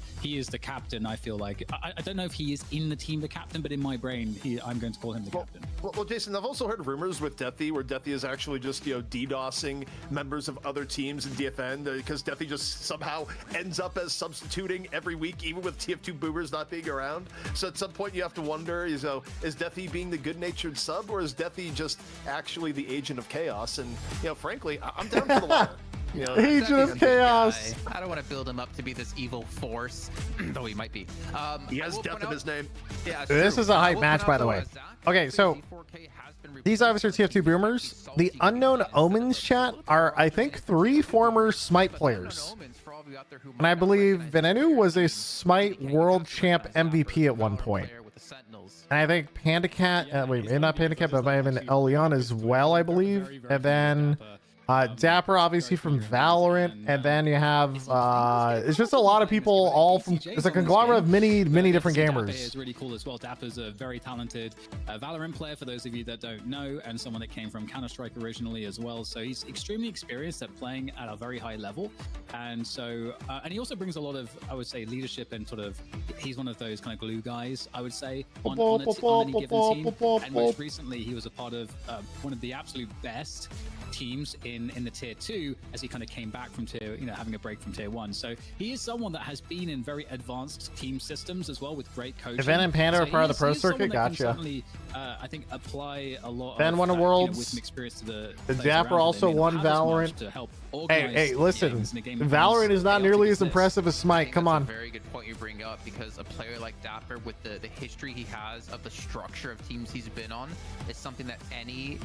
captain. I feel like I don't know if he is in the team the captain, but in my brain, I'm going to call him the captain. Well, Jason, I've also heard rumors with Deathy where Deathy is actually just, you know, DDoSing members of other teams in DFN, because Deathy just somehow ends up as substituting every week, even with TF2 Boomers not being around. So at some point you have to wonder, is Deathy being the good-natured sub, or is Deathy just actually the agent of chaos? And, you know, frankly, I'm down for the latter. You know, Agent of chaos. I don't want to build him up to be this evil force, though he might be. He has death in his name. Yeah, This is a hype match, by the way. Okay, so these obviously are TF2 Boomers. The Unknown Omens chat are, I think, 3 former Smite players. And I believe Venenu was a Smite World Champ MVP at one point. And I think Panda Cat, wait, not Panda Cat, but it might have been Elion as well, I believe. And then Dapper, obviously from Valorant, and then you have it's just a lot of people, all from, it's a conglomerate of many different gamers. Is really cool as well. Dapper's a very talented Valorant player, for those of you that don't know, and someone that came from Counter-Strike originally as well. So he's extremely experienced at playing at a very high level, and so and he also brings a lot of, I would say, leadership, and sort of he's one of those kind of glue guys, I would say, on any given team. And most recently, he was a part of one of the absolute best teams in the tier 2 as he kind of came back from having a break from tier 1. So he is someone that has been in very advanced team systems as well with great coaching. Event and Panda are part of the pro circuit. Gotcha. Certainly, I think apply a lot. Ben won a Worlds. With some experience to the Dapper also won Valorant. To help hey, listen. Valorant is not nearly as impressive as Smite. Come on. A very good point you bring up, because a player like Dapper, with the history he has of the structure of teams he's been on, is something that any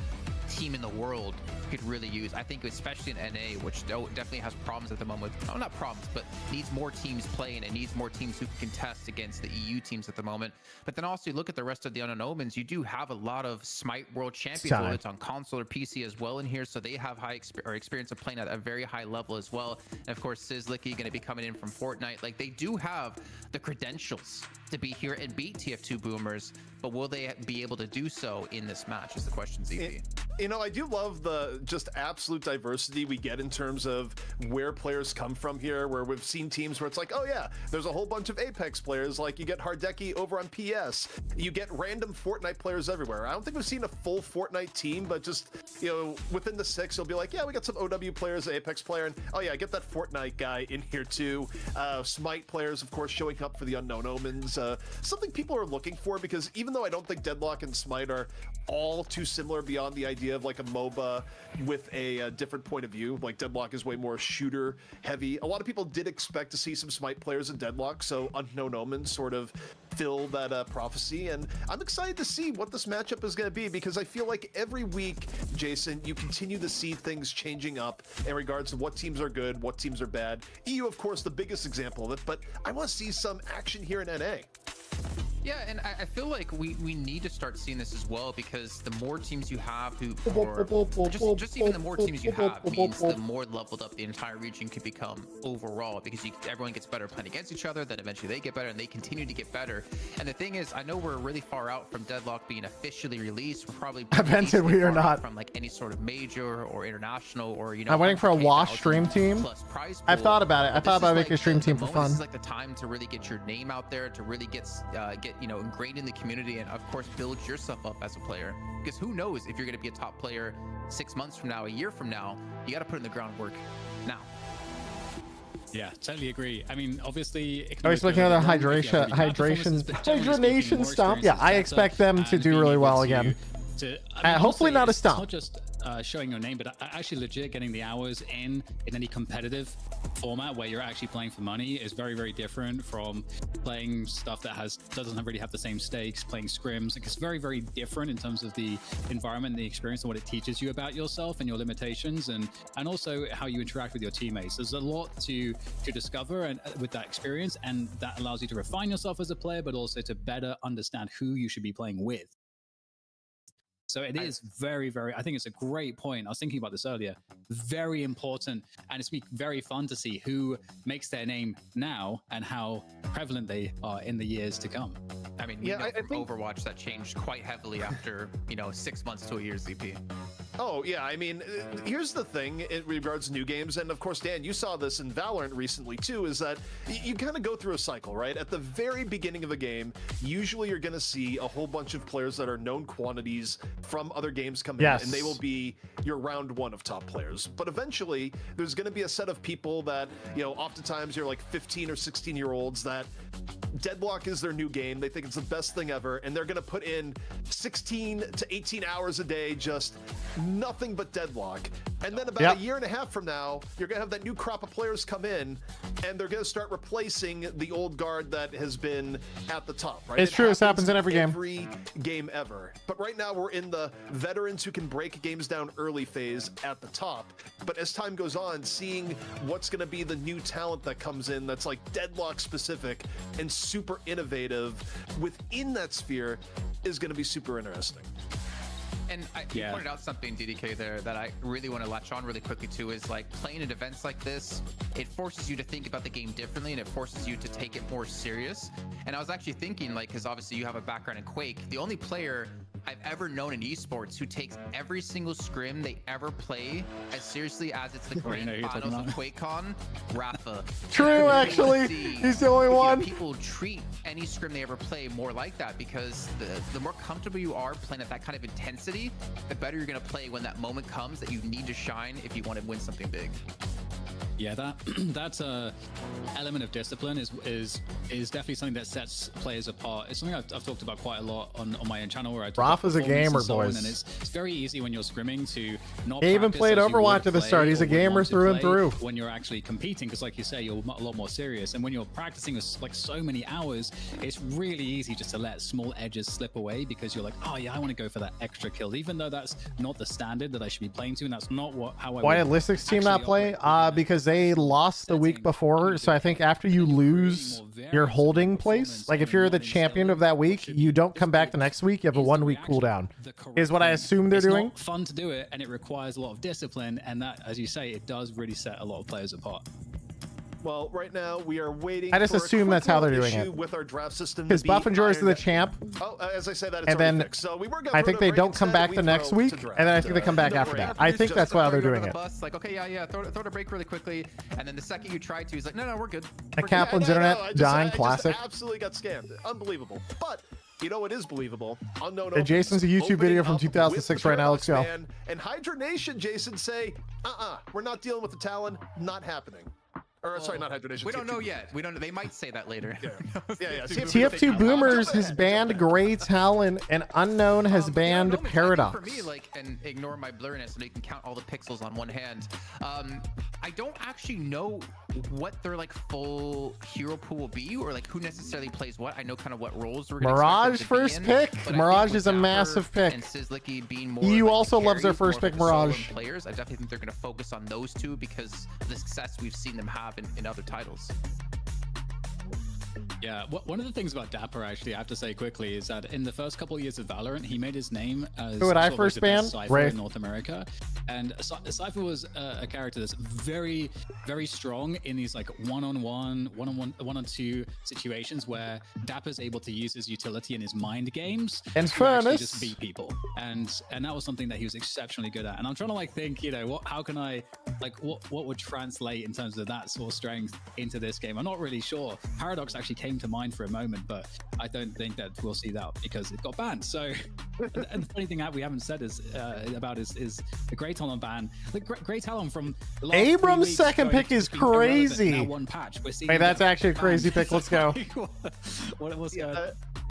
team in the world could really use. I think especially in NA, which definitely has problems at the moment. Oh, not problems, but needs more teams playing and needs more teams who can contest against the EU teams at the moment. But then also you look at the rest of the Unknown Omens, you do have a lot of Smite world champions, whether it's on console or PC as well in here, so they have experience of playing at a very high level as well. And of course, Sizzlicky going to be coming in from Fortnite. Like, they do have the credentials to be here and beat TF2 Boomers, but will they be able to do so in this match is the question, ZP. You know, I do love the just absolute diversity we get in terms of where players come from here, where we've seen teams where it's like, oh yeah, there's a whole bunch of Apex players, like you get Hardeki over on PS, you get random Fortnite players everywhere. I don't think we've seen a full Fortnite team, but just, you know, within the 6, it'll be like, yeah, we got some OW players, Apex player, and oh yeah, I get that Fortnite guy in here too. Smite players, of course, showing up for the Unknown Omens. Something people are looking for, because even though I don't think Deadlock and Smite are all too similar beyond the idea of like a MOBA with a different point of view, like Deadlock is way more shooter heavy. A lot of people did expect to see some Smite players in Deadlock, so Unknown Omens sort of fill that prophecy, and I'm excited to see what this matchup is going to be, because I feel like every week, Jason, you continue to see things changing up in regards to what teams are good, what teams are bad. EU, of course, the biggest example of it, but I want to see some action here in NA. Yeah, and I feel like we need to start seeing this as well, because the more teams you have who, just even the more teams you have means the more leveled up the entire region could become overall, because everyone gets better playing against each other, then eventually they get better and they continue to get better. And the thing is, I know we're really far out from Deadlock being officially released. We're probably Invented, we are not from like any sort of major or international, or you know, I'm waiting for a wash stream team. I've thought about it. I thought about making a stream team for fun. This is like the time to really get your name out there, to really get you know, ingrained in the community, and of course build yourself up as a player, because who knows if you're going to be a top player 6 months from now, a year from now. You got to put in the groundwork now. Yeah, totally agree. I mean, obviously, I was looking at the hydration stomp. Yeah, I expect them to do really well again. Hopefully not a stomp. Not just showing your name, but actually legit getting the hours in any competitive format where you're actually playing for money is very, very different from playing stuff that doesn't really have the same stakes, playing scrims. Like, it's very, very different in terms of the environment, the experience, and what it teaches you about yourself and your limitations, and also how you interact with your teammates. There's a lot to discover and with that experience, and that allows you to refine yourself as a player, but also to better understand who you should be playing with. So it is very, very, I think it's a great point. I was thinking about this earlier. Very important. And it's very fun to see who makes their name now and how prevalent they are in the years to come. I mean, yeah, I think Overwatch that changed quite heavily after, you know, 6 months to a year, ZP. Oh, yeah. I mean, here's the thing in regards to new games. And of course, Dan, you saw this in Valorant recently too, is that you kind of go through a cycle, right? At the very beginning of a game, usually you're going to see a whole bunch of players that are known quantities from other games come in, and they will be your round one of top players. But eventually, there's going to be a set of people that, you know, oftentimes you're like 15 or 16-year-olds that Deadlock is their new game. They think it's the best thing ever, and they're going to put in 16 to 18 hours a day, just nothing but Deadlock. And then about a year and a half from now, you're going to have that new crop of players come in, and they're going to start replacing the old guard that has been at the top, right? It's true. This happens in every game. Every game ever. But right now, we're in the veterans who can break games down early phase at the top. But as time goes on, seeing what's going to be the new talent that comes in that's like Deadlock specific and super innovative within that sphere is going to be super interesting. And you pointed out something, DDK, there that I really want to latch on really quickly to, is like playing at events like this, it forces you to think about the game differently, and it forces you to take it more serious. And I was actually thinking, like, because obviously you have a background in Quake, the only player I've ever known in esports who takes every single scrim they ever play as seriously as it's the grand finals of QuakeCon. Rafa. True, actually, he's the only one. People treat any scrim they ever play more like that because the more comfortable you are playing at that kind of intensity, the better you're going to play when that moment comes that you need to shine if you want to win something big. Yeah, that element of discipline is definitely something that sets players apart. It's something I've talked about quite a lot on my own channel where I talk Rafa's a gamer, so boys. and it's very easy when you're scrimming to not. He even played Overwatch at the start. He's a gamer through and through. When you're actually competing, because like you say, you're a lot more serious. And when you're practicing with like so many hours, it's really easy just to let small edges slip away because you're like, oh yeah, I want to go for that extra kill, even though that's not the standard that I should be playing to, and that's not how I. Why did Listic's team not play? Because they lost the week before, so I think after you lose your holding place, like if you're the champion of that week, you don't come back the next week. You have a 1 week cooldown. Is what I assume they're doing. It's not fun to do it, and it requires a lot of discipline, and that, as you say, it does really set a lot of players apart. Well, right now we are waiting. I just assume that's how they're doing it. With our draft system, because Buff and Joyce is the champ. Oh, as I say that, it's and then fixed. So we were I think they don't come back the next week, and then I think they come back after that. I think that's how they're doing it. Like, okay, yeah, throw it a break really quickly, and then the second you try to, he's like, no, we're good. And Kaplan's internet dying, classic. I absolutely got scammed. Unbelievable. But you know what is believable? Unknown. Jason's a YouTube video from 2006 right now. Let's go. And Hydra Nation, Jason, say, we're not dealing with the Talon. Not happening. Or sorry, not Hydra Nation. We don't know yet. We don't know. They might say that later. Yeah. TF2 Boomers has banned Grey Talon, and Unknown has banned Paradox. For me, like, and ignore my blurriness, and you can count all the pixels on one hand. I don't actually know what their like full hero pool will be, or like who necessarily plays what. I know kind of what roles we're going to Mirage first pick. Mirage is a massive pick. And Sizzlicky being more EU like also loves their first pick, Mirage. Players, I definitely think they're going to focus on those two because of the success we've seen them have in other titles. Yeah, one of the things about Dapper, actually, I have to say quickly, is that in the first couple of years of Valorant, he made his name as who would I first ban? Cypher in North America. And Cypher was a character that's very, very strong in these like one-on-two situations where Dapper's able to use his utility in his mind games and to actually just beat people. And that was something that he was exceptionally good at. And I'm trying to like think, you know, how can I like what would translate in terms of that sort of strength into this game? I'm not really sure. Paradox actually came to mind for a moment, but I don't think that we'll see that because it got banned. So, and the funny thing that we haven't said is the Grey Talon ban. The Grey Talon from the last Abrams' second pick is crazy. One patch. Wait, that's actually a crazy pick. Let's go.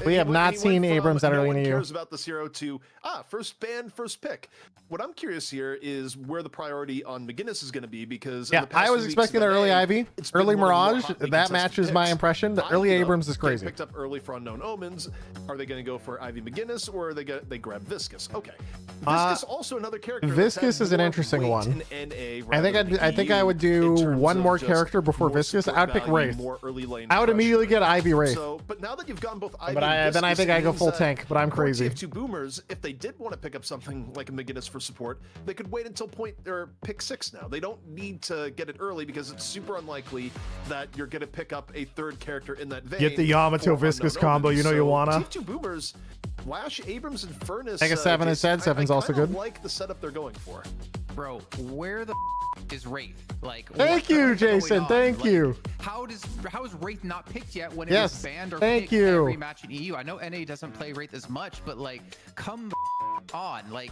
We have not seen Abrams that early in the year. Cares about the 0-2. First ban, first pick. What I'm curious here is where the priority on McGinnis is going to be because I was expecting the early Ivy, early Mirage. That matches my impression. The early Abrams is crazy. Picked up early for Unknown Omens. Are they going to go for Ivy McGinnis or are they grab Viscus? Okay, Viscus also another character. Viscus is an interesting one. I think I would do one more character before Viscus. I would pick Wraith. I would immediately get Ivy Wraith. So, but now that you've gone both Ivy, then I think I go full tank. But I'm crazy. TF2 Boomers, if they did want to pick up something like a McGinnis for support, they could wait until pick 6 now. They don't need to get it early because it's super unlikely that you're going to pick up a third character in that vein. Get the Yamato Viscus combo. You know you wanna. TF2 Boomers, Lash, Abrams, and Furnace. Take a 7 instead. 7's also good. I like the setup they're going for. Bro, where the is Wraith? Like, thank you, Jason. Thank you. How is Wraith not picked yet when it was banned or picked every match in EU? I know NA doesn't play Wraith as much, but like, come on, like,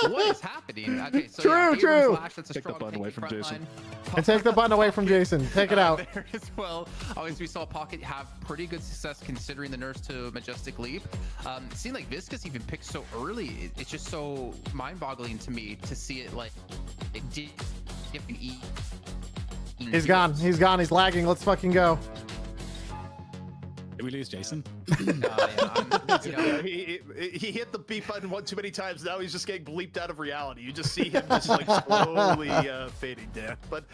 what is happening? Okay, so true. Flash, that's a take the button away from Jason. And take the button away from Jason. Take it out. There as well. Always we saw Pocket have pretty good success considering the nerfs to Majestic Leap. It seemed like Viscus even picked so early. It's just so mind-boggling to me to see it like it did. He's gone. He's gone. He's lagging. Let's fucking go. Did we lose Jason? He hit the beep button one too many times. Now he's just getting bleeped out of reality. You just see him just like slowly fading down. But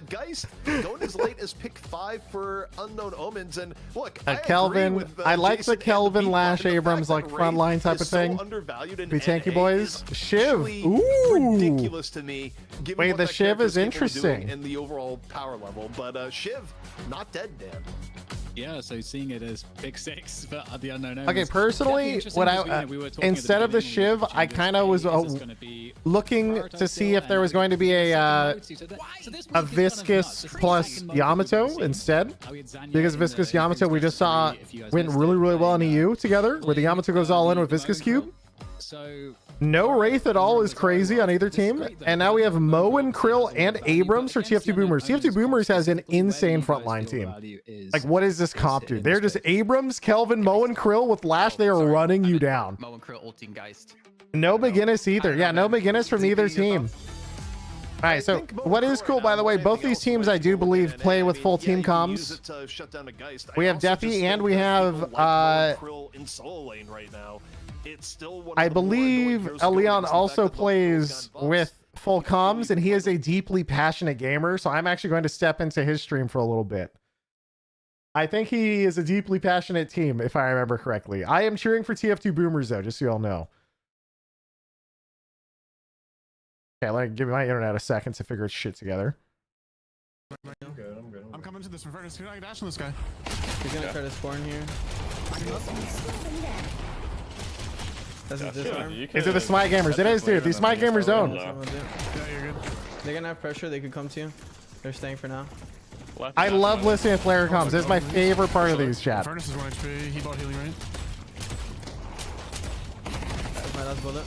Geist going as late as pick 5 for Unknown Omens. And look, Kelvin. I like the Kelvin Lash Abrams like frontline type of thing. Be tanky boys. Shiv. Ooh. Ridiculous to me. Wait, the Shiv is interesting in the overall power level, but Shiv not dead, Dan. Yeah, so seeing it as pick 6 for the unknown owners. Okay, personally, what instead of the Shiv, I kind of was looking to see if there was going to be a Viscous plus Yamato instead, because Viscous Yamato we just saw went really well in EU together, where the Yamato goes all in with Viscous Cube. So no Wraith at all is crazy on either team, and now we have Mo and Krill and Abrams for TF2 Boomers. TF2 Boomers has an insane frontline team. Like, what is this comp, dude? They're just Abrams, Kelvin, Mo, and Krill with Lash. They are running you down. Mo and Krill ulting Geist. No McGinnis either. Yeah, no McGinnis from either team. All right, so what is cool, by the way, both these teams I do believe play with full team comms. We have Defi and we have I believe Leon also plays with full comms, and he is a deeply passionate gamer, so I'm actually going to step into his stream for a little bit. I think he is a deeply passionate team, if I remember correctly. I am cheering for TF2 Boomers, though, just so you all know. Okay, let me give my internet a second to figure its shit together. I'm good. I'm coming to this Inferno. Can I dash on this guy? He's gonna try to spawn here. Is it the Smite Gamers? It is, dude. These Smite Gamers own. Yeah, you're good. They're gonna have pressure. They could come to you. They're staying for now. I love listening to player comms. This is my favorite part of these, chat. Furnace is 1 HP. He bought healing, right? That's my last bullet.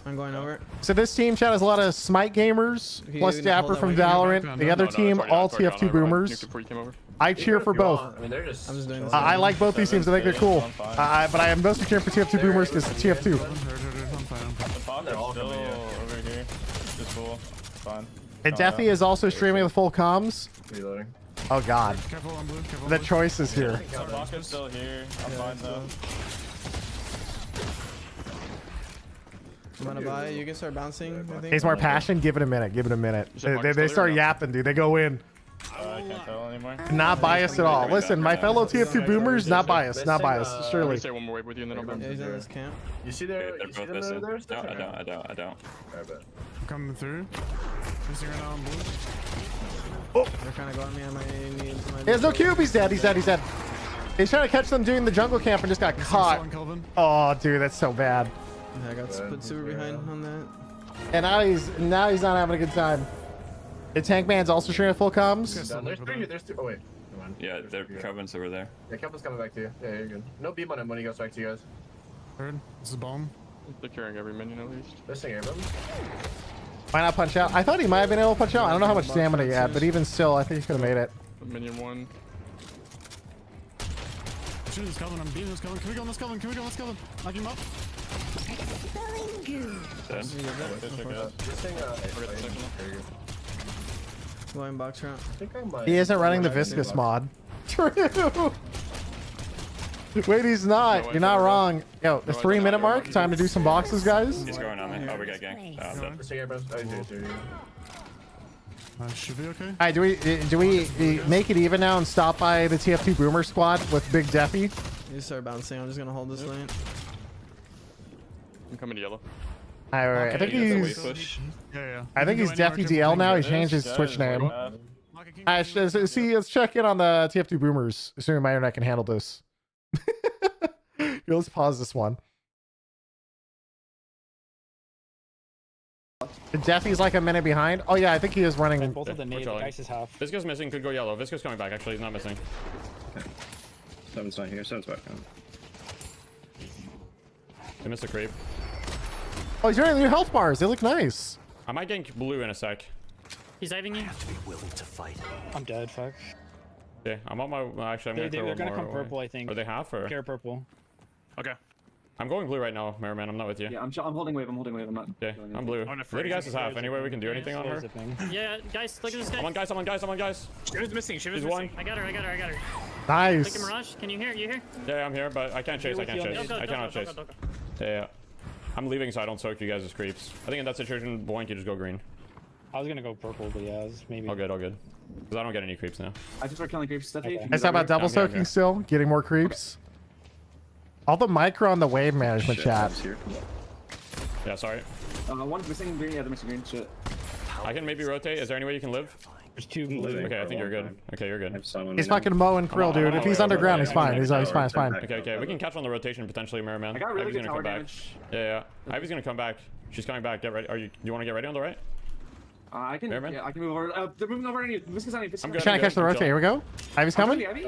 I'm going over. So this team, chat, has a lot of Smite Gamers, plus Dapper from Valorant. The other team, all TF2 Boomers. I cheer for both. I'm just doing this. I like both these teams. I think they're cool. But I am mostly cheering for TF2 Boomers because TF2. They're all coming over here. Just cool. Fine. And Defi is also streaming with full comms. Reloading. Oh god. Careful on blue. Careful. The choice is here. Vodka's still here. I'm fine though. I'm gonna buy. You can start bouncing. I think. He's more passion. Give it a minute. Give it a minute. They start yapping, dude. They go in. I can't tell anymore. Not biased at all. Listen, my fellow TF2 Boomers, not biased. Not biased. Surely. Say one more wave with you and then I'll Yeah, he's in this camp. You see there? You see them over there? No, I don't. Alright, I'm coming through. Missing right now on blue. Oh. They're trying to go on me. I might need. He has no cube. He's dead. He's dead. He's dead. He's trying to catch them doing the jungle camp and just got caught. Oh, dude, that's so bad. Yeah, I got put super behind on that. And now he's not having a good time. The tank man's also streaming full comms. There's three. There's two. Oh wait. Come on. Yeah, their Kelvin's over there. Yeah, Kelvin's coming back to you. Yeah, you're good. No beam on him when he goes back to you guys. Heard. This is bomb. They're carrying every minion at least. They're saying Abrams. Why not punch out? I thought he might have been able to punch out. I don't know how much stamina he had, but even still, I think he could have made it. Minion 1. Shooting this Kelvin. I'm beating this Kelvin. Can we go on this Kelvin? Can we go on this Kelvin? Knock him up. Going box round. He isn't running the Viscous mod. True. Wait, he's not. You're not wrong. Yo, the 3-minute mark. Time to do some boxes, guys. He's going on me. Oh, we got gang. Should be okay. Alright, do we make it even now and stop by the TF2 Boomer squad with Big Defi? You start bouncing. I'm just gonna hold this lane. I'm coming to yellow. Alright, I think he's. Yeah. I think he's Defi DL now. He changed his Twitch name. Alright, let's check in on the TF2 Boomers. Assuming my internet can handle this. Here, let's pause this one. Defi's like a minute behind. Oh yeah, I think he is running. Both of the nade. Ice is half. Visco's missing. Could go yellow. Visco's coming back. Actually, he's not missing. Okay. 7's not here. 7's back on. They missed a creep. Oh, he's running new health bars. They look nice. I might gank blue in a sec. He's diving you. I have to be willing to fight. I'm dead. Fuck. Yeah, I'm on my. Actually, I'm They're gonna come purple, I think. Are they half or? Care purple. Okay. I'm going blue right now, Merriman. I'm not with you. Yeah, I'm holding wave. I'm not. Okay, I'm blue. Lady guys is half. Any way we can do anything on her? Yeah, guys, look at this guy. I'm on guys. Shiva's missing. She's one. I got her. Nice. Look at Mirage. Can you hear? You hear? Yeah, I'm here, but I can't chase. I cannot chase. Go. Yeah. I'm leaving so I don't soak you guys as creeps. I think in that situation, Boink, you just go green. I was gonna go purple, but yeah, maybe. All good. Because I don't get any creeps now. I just start killing creeps. Okay. Let's talk about double soaking still. Getting more creeps. All the micro on the wave management chat. Yeah, sorry. One's missing green. Yeah, they're missing green. Shit. I can maybe rotate. Is there any way you can live? There's 2 blue. Okay, I think you're good. Okay, you're good. He's fucking mowing krill, dude. If he's underground, he's fine. He's fine. He's fine. Okay, we can catch on the rotation potentially, Mirror Man. I got really Ivy's good gonna come tower back. damage. Yeah. Ivy's gonna come back. She's coming back. Get ready. You want to get ready on the right? I can. Mirror Man? Yeah, I can move over. They're moving over. Viscous on me. I'm Trying to catch the rotate. Here we go. Ivy's coming. Ivy?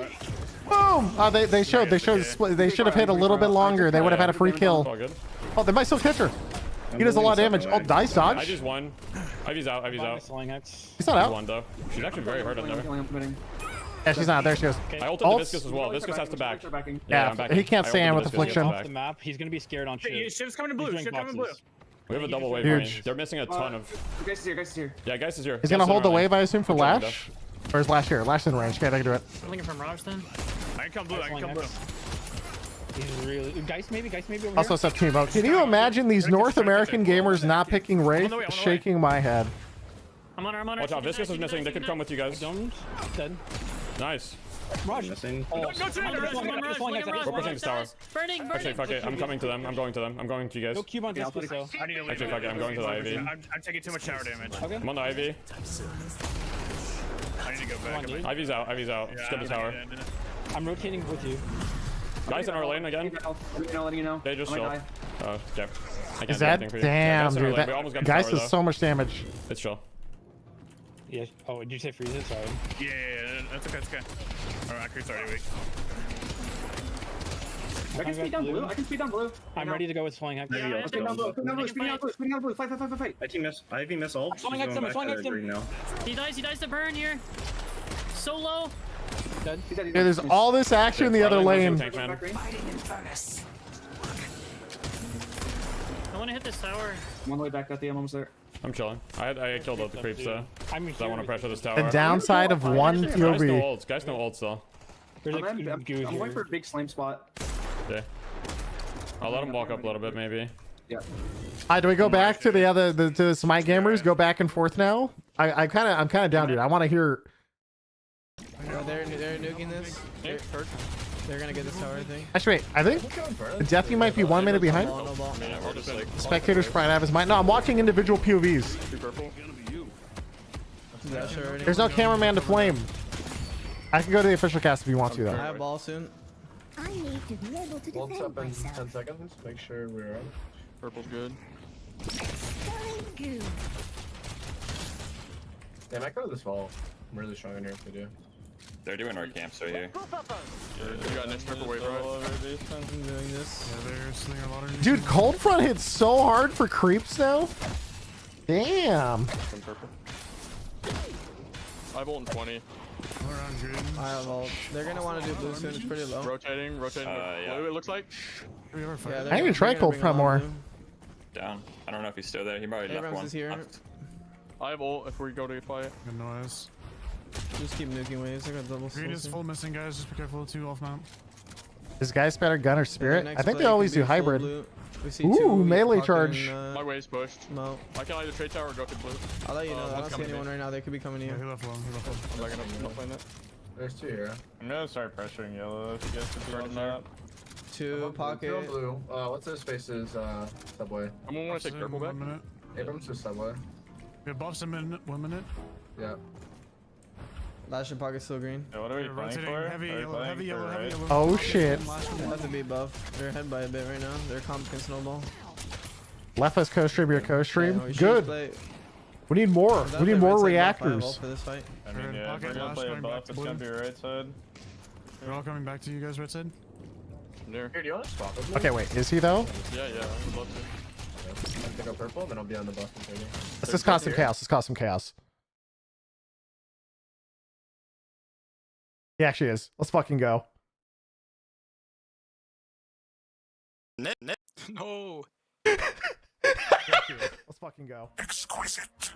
Boom! Oh, they showed split. They should have hit a little bit longer. They would have had a free kill. All good. Oh, they might still catch her. He does a lot of damage. Oh, dice dodge. I just won. Ivy's out. He's not He's out. won though. She's actually very hurt on there. Yeah, she's not. There she goes. I ulted the Viscous as well. Viscous has to back. Yeah, I'm backing. he can't I stand ulted with Viscous, he has to affliction. back. The map. He's gonna be scared on Shiv. Shiv's coming to blue. Shiv coming to blue. We have a double wave. Huge. They're missing a ton of. Geist is here. Geist is here. Yeah, Geist is here. He's gonna Geist hold the in our lane. wave, I assume, for I'm killing Lash. Or is Lash here? Lash in range. Okay, I can do it. I'm looking for Mirage then. I can come blue. I can come blue. He's really. Geist maybe over Also, here. stuff team vote. Can you imagine these North American gamers not picking Wraith? Shaking my head. I'm on her. Watch out, Viscous is missing. They could come with you guys. Dead. Nice. Raj. Go to Mirage. We're pushing this tower. Burning. Actually, fuck it. I'm coming to them. I'm going to them. I'm going to you No guys. cube on Viscous though. I need to Actually, fuck it. I'm going to the Ivy. I'm taking too much tower damage. Okay. I'm on the Ivy. I need to go back. Ivy's out. Ivy's out. Just get the tower. I'm rotating with you. Guys in our lane again. Letting you know. They just chill. Oh, okay. I can't Is do that anything for you. damn, Guys in our dude? lane. We almost got That the guy tower, does though. so much damage. It's chill. Yeah. Oh, did you say freeze it? Sorry. Yeah. That's okay. That's okay. Alright, Creep's already weak. I can speed down blue. I can speed down blue. I'm ready to go with flying hex. Speed down blue. Speed down blue. Speed down blue. Fight. Ivy miss ult. Flying hex him. Now. He dies to burn here. So low. Dead. Yeah, there's all this action in the other lane. I want to hit this tower. I'm on the way back. Got the almost there. I'm chilling. I killed all the creeps though. I want to pressure this tower. The downside of one Guys no POV. ults. Guys no ults though. I'm going for a big slime spot. Okay. I'll let him walk up a little bit maybe. Yeah. Do we go back to the Smite gamers? Go back and forth now. I'm kind of down, dude. I want to hear. They're nuking this. They're gonna get this tower, I think. Actually, wait. I think Deathy might be 1 minute behind. No ball. Spectators probably have his mind. No, I'm watching individual POVs. There's no cameraman to flame. I can go to the official cast if you want to, I though. have ball soon. I need to be able to defend myself. 10 seconds. Make sure we're on. Purple's good. Good. They might go to this wall. I'm really strong in here if they do. They're doing our camps right here. You got next purple wave, right? I'm doing this. Yeah, they're slinging a lot of. Dude, Cold Front hits so hard for creeps now. Damn. I have ult in 20. I have ult. They're gonna want to do blue soon. It's pretty low. Rotating. Yeah. Blue, it looks like. Yeah, I need to try Cold Front more. Down. I don't know if he's still there. He probably left Abrams one. is here. I have ult if we go to fight. Good noise. Just keep nuking waves. I got double. Green is full missing, guys. Just be careful too off map. Is Guy's better gun or spirit? I think they always do hybrid. We see Ooh, two melee fucking, charge. My wave's pushed. No. I can either trade tower or go to blue. I'll let you know. I don't see anyone right now. They could be coming to Yeah, he you. left alone. He left alone. I'm not gonna play that. There's 2 here. I'm gonna start pressuring yellow if you guys can be on that. Two pocket. Blue. What's this space's subway? I'm gonna want to take purple back. 1 minute. Abrams to subway. We have buffs a minute. 1 minute. Yeah. Last your pocket still green. Yeah, what are we They're playing rotating. for? Heavy Are we yellow. playing Heavy for yellow. Heavy right? yellow. Oh shit. They have to be buff. They're ahead by a bit right now. Their comp can snowball. Left us co-stream your co-stream. Yeah, we should Good. play- We need more. Should I We need play more right side buff? I have ult reactors. for this fight. I mean, yeah, if we're gonna play a buff, it's gonna be right side. They're all coming back to you guys, right side. There. Here, do you want to swap with me? Okay, wait. Is he though? Yeah, I would love to. I'll pick up purple, then I'll be on the buff in 30. Let's just cause some chaos. Let's cause some chaos. He actually is. Let's fucking go. Net. No. Let's fucking go. Exquisite.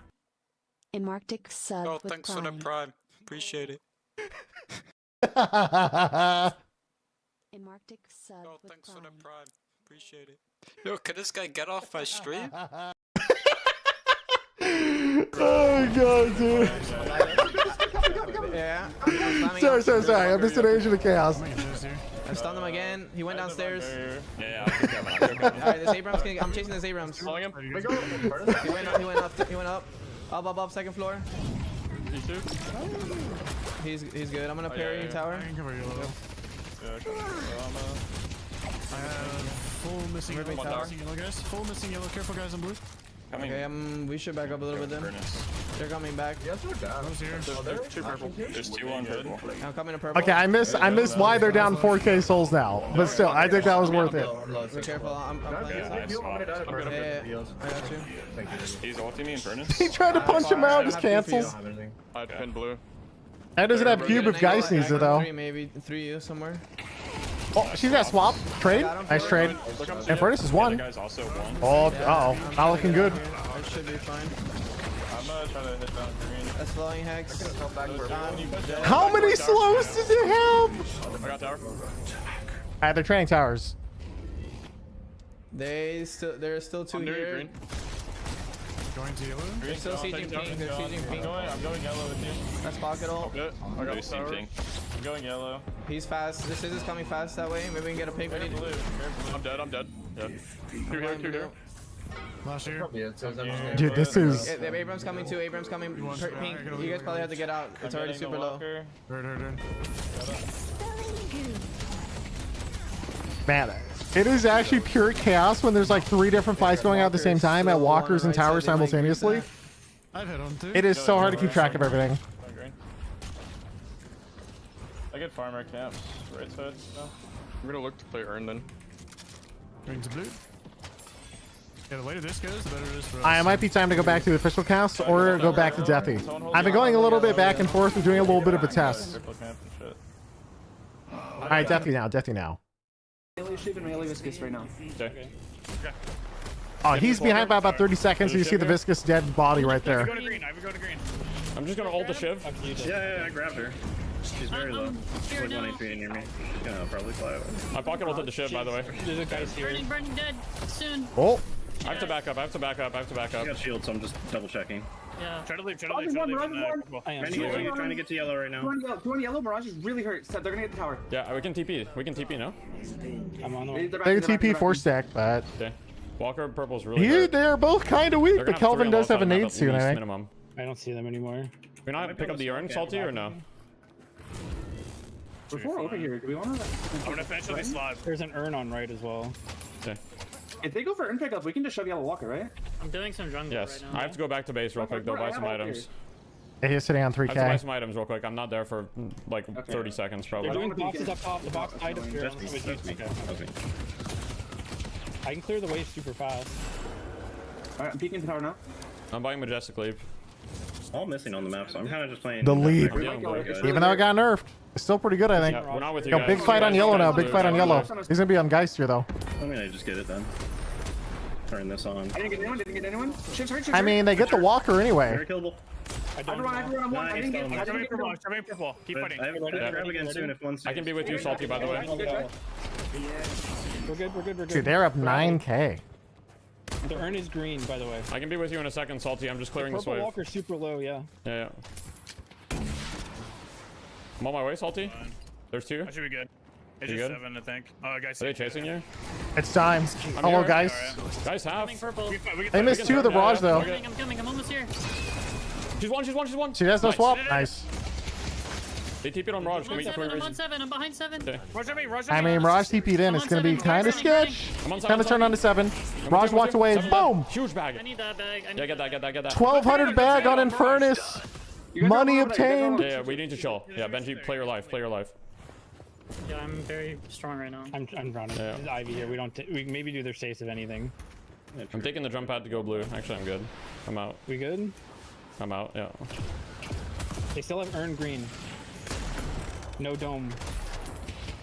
In Arctic sub Oh, with thanks for the prime. Appreciate it. In Arctic sub Oh, with thanks for the prime. prime. Appreciate it. Yo, can this guy get off my stream? Oh god, dude. Yeah. Sorry. I'm just an agent of chaos. I stunned him again. He went downstairs. Yeah, Alright, this Abrams can. I'm chasing this Abrams. He went up. Up, second floor. He's good. I'm gonna parry tower. I can cover yellow. I have full missing yellow, guys. Full missing yellow. Careful, guys, on blue. Okay, we should back up a little bit then. They're coming back. Yes, they're down. There's two purple. There's two on purple. I'm coming to purple. Okay, I miss why they're down 4K souls now, but still, I think that was worth it. Be careful. I'm playing. Yeah, I got you. He's ulting me in furnace. He tried to punch him out, just cancels. I pinned blue. That doesn't have cube if Geist needs it though. Maybe 3U somewhere. Oh, she's got swap. Trade. Nice trade. And Furnace is one. Oh, uh-oh. Not looking good. That should be fine. I'm gonna try to hit down green. That's flowing hex. How many slows does it have? I got tower. Alright, they're training towers. There's still two here. Green. Going to yellow. They're still sieging pink. They're sieging pink. I'm going yellow with you. That's pocket ult. I got tower. I'm going yellow. He's fast. This is coming fast that way. Maybe we can get a pink. I'm dead. Yeah. Two here. Last year. Dude, this is. Yeah, Abraham's coming too. Abraham's coming. Pink. You guys probably have to get out. It's already super low. Man, it is actually pure chaos when there's like 3 different fights going out at the same time at walkers and towers simultaneously. I've hit on 2. It is so hard to keep track of everything. I get farmer camps. Right side. We're gonna look to play Earn then. Green to blue. Yeah, the later this goes, the better it is for us. It might be time to go back to the official cast or go back to Deathy. I've been going a little bit back and forth and doing a little bit of a test. Alright, Deathy now. Melee shape and melee viscous right now. Okay. Oh, he's behind by about 30 seconds, so you see the viscous dead body right there. I would go to green. I'm just gonna ult the Shiv. Yeah, I grabbed her. She's very low. She's like 1 HP near me. She's gonna probably fly over. My pocket ulted the Shiv, by the way. There's a guy here. Burning dead. Soon. Oh. I have to back up. I got shield, so I'm just double checking. Yeah. Try to leave. I am trying to get to yellow right now. Two on yellow. Mirage is really hurt. They're gonna get the tower. Yeah, we can TP. No? I'm on the way. They can TP 4 stack, but Okay. Walker purple's really hurt. they are both kind of weak, but Kelvin does have a nade soon, I think. Minimum. I don't see them anymore. Can we not pick up the urn, Salty, or no? Before over here, do we want to? I'm gonna finish with this slot. There's an urn on right as well. Okay. If they go for urn pickup, we can just shove yellow walker, right? I'm doing some jungle Yes. right now. I have to go back to base real quick, though, buy some items. He's sitting on I have to buy 3K. some items real quick. I'm not there for like 30 seconds, probably. They're doing boxes up top. The box items here. I can clear the way super fast. Alright, I'm peeking the tower now. I'm buying Majestic Leap. All missing on the map, so I'm kind of just playing. The leap. Yeah, Even though it got nerfed, it's still pretty good, I think. we're not with you Yo, guys. big fight on yellow now. Big fight on yellow. He's gonna be on Geist here, though. I'm gonna just get it then. Turn this on. I didn't get anyone. Shiv's hurt. I mean, they get the walker anyway. Very killable. Everyone, I'm one. I didn't get purple. Keep fighting. I have a grab again soon if one. I can be with you, Salty, by the way. We're good. Dude, they're up 9K. The urn is green, by the way. I can be with you in a second, Salty. I'm just clearing this Purple wave. walker's super low, yeah. Yeah. I'm on my way, Salty. There's 2. I should be good. It's You just good? 7, I think. Oh, guys. Are they chasing you? It's time. Hello, here. guys. Guys, half. Purple. They missed 2 of the barrage, though. I'm coming. I'm almost here. She's one. She has no swap. Nice. They TP'd on Raj. Can we I'm on 7. I'm behind 7. Okay. I mean, Raj TP'd in. It's gonna be kind of sketch. Kind of turn on to 7. Raj walked away. Boom. Huge bag. I need that bag. Yeah, get that. 1200 bag on Infernus. Money obtained. Yeah, we need to chill. Yeah, Benji, play your life. Yeah, I'm very strong right now. I'm running. Yeah. There's Ivy here. We maybe do their saves if anything. I'm taking the jump pad to go blue. Actually, I'm good. I'm out. We good? I'm out, yeah. They still have urn green. No dome.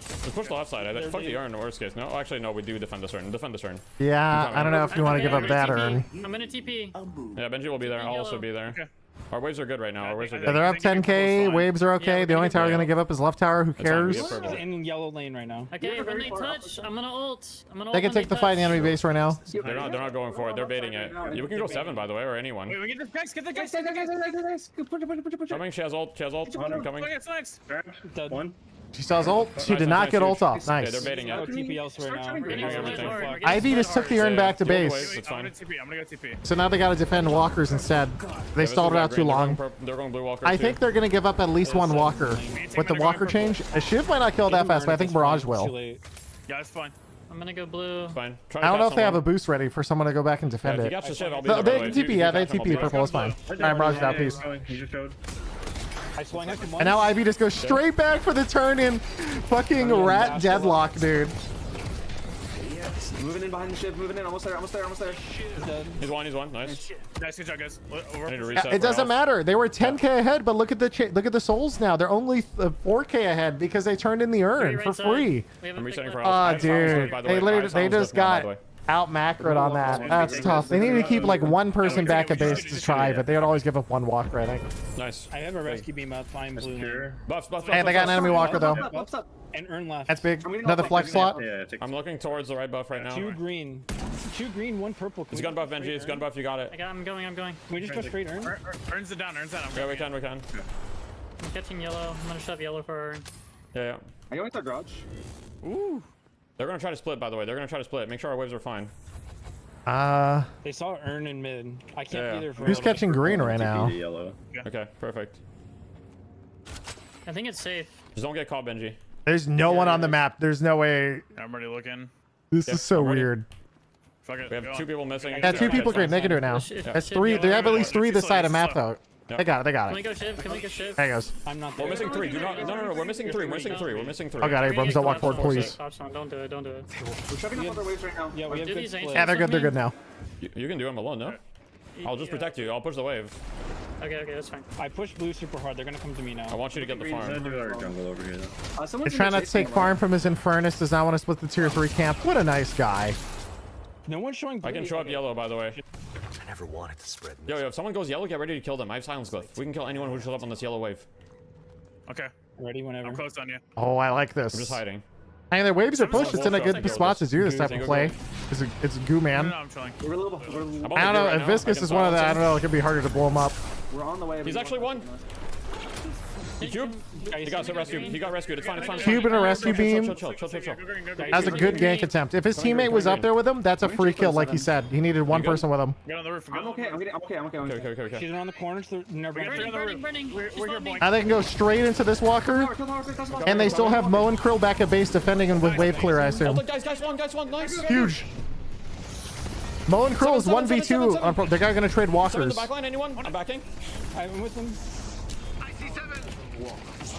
Let's push the left side. I think. Fuck the urn, worst case. No, actually, no, we do defend this urn. Yeah, I don't know if you want to give up that urn. I'm gonna TP. Yeah, Benji will be there. I'll also be there. Okay. Our waves are good right now. Yeah, they're up 10K. Waves are okay. The only tower they're gonna give up is left tower. Who cares? He's in yellow lane right now. Okay, when they touch, I'm gonna ult. They can take the fight in the enemy base right now. They're not going for it. They're baiting it. You can go 7, by the way, or anyone. Wait, we get this guys. Get the guys. Push. Coming. She has ult. I'm coming. Dead. One. She saw his ult. She did not get ult off. Yeah, Nice. they're baiting No out. TP elsewhere now. We're getting split hard. We're getting Ivy split just took the hard. urn back to Dual base. waves, it's fine. I'm gonna go TP. So now they got to defend walkers instead. They stalled it out too long. They're going blue walker. I think they're going to give up at least one walker. With the walker change, a Shiv might not kill that fast, but I think Mirage will. Yeah, it's fine. I'm gonna go blue. Fine. I don't know if they have a boost ready for someone to go back and defend If it. you got the Shiv, I'll be No, there, they by the way. TP, yeah, they TP purple, it's fine. Alright, Mirage down, peace. He just showed. And now Ivy just goes straight back for the turn in fucking rat deadlock, dude. Moving in behind the ship, moving in, almost there. He's one. Nice. Nice, good job, guys. I need to reset. It doesn't matter. They were 10k ahead, but look at the souls now. They're only 4k ahead because they turned in the urn for free. I'm resetting for Oh, dude. They just got out macroed on that. That's tough. They need to keep like one person back at base to try, but they would always give up one walker, I think. Nice. I have a rescue beam out. Fine blue. Buff. Hey, they got an enemy walker though. And urn left. That's big. Another flex slot. I'm looking towards the right buff right now. Two green, one purple. He's gun buff, Benji. It's gun buff. You got it. I'm going. Can we just go straight urn? Urn's it down. Yeah, we can. I'm catching yellow. I'm gonna shove yellow for urn. Yeah. I go into the garage. Ooh. They're gonna try to split, by the way. They're gonna try to split. Make sure our waves are fine. They saw urn in mid. I can't be there for. Who's catching green right now? Okay, perfect. I think it's safe. Just don't get caught, Benji. There's no one on the map. There's no way. I'm already looking. This is so weird. Fuck it. We have 2 people missing. Yeah, 2 people green. They can do it now. That's 3. They have at least 3 this side of map though. Yep. They got it. Can we go Shiv? Can we go Shiv? There he goes. I'm not We're missing 3. No. We're missing 3. We're missing 3. Oh god, Abrams, don't walk forward, please. Don't do it. We're shoving up other waves right now. Yeah, we have good split. Yeah, they're good. They're good now. You can do them alone, no? I'll just protect you. I'll push the wave. Okay, that's fine. I push blue super hard. They're gonna come to me now. I want you to get the farm. He's trying not to take farm from his Infernus. Does not want to split the tier 3 camp. What a nice guy. No one's showing blue. I can show up yellow, by the way. I never wanted to spread. Yo, if someone goes yellow, get ready to kill them. I have silence glyph. We can kill anyone who shows up on this yellow wave. Okay. Ready whenever. I'm close on you. Oh, I like this. I'm just hiding. Hey, their waves are pushed. It's in a good spot to do this type of play. It's a goo man. No, I'm chilling. I don't know. If Viscous is one of the, I don't know. It could be harder to blow him up. We're on the way. He's actually one. He cubed. He got rescued. He got rescued. It's fine. It's fine. Cube and a rescue beam. Chill. That's a good gank attempt. If his teammate was up there with him, that's a free kill, like he said. He needed one person with him. Get on the roof. I'm okay. Okay. She's around the corners. They're never. Burning. We're here, boy. Now they can go straight into this walker, and they still have Mo and Krill back at base defending him with wave clear, I assume. Guys, one. Nice. Huge. Mo and Krill is 1v2. They're gonna trade walkers. The backline, anyone? I'm backing. I'm with them.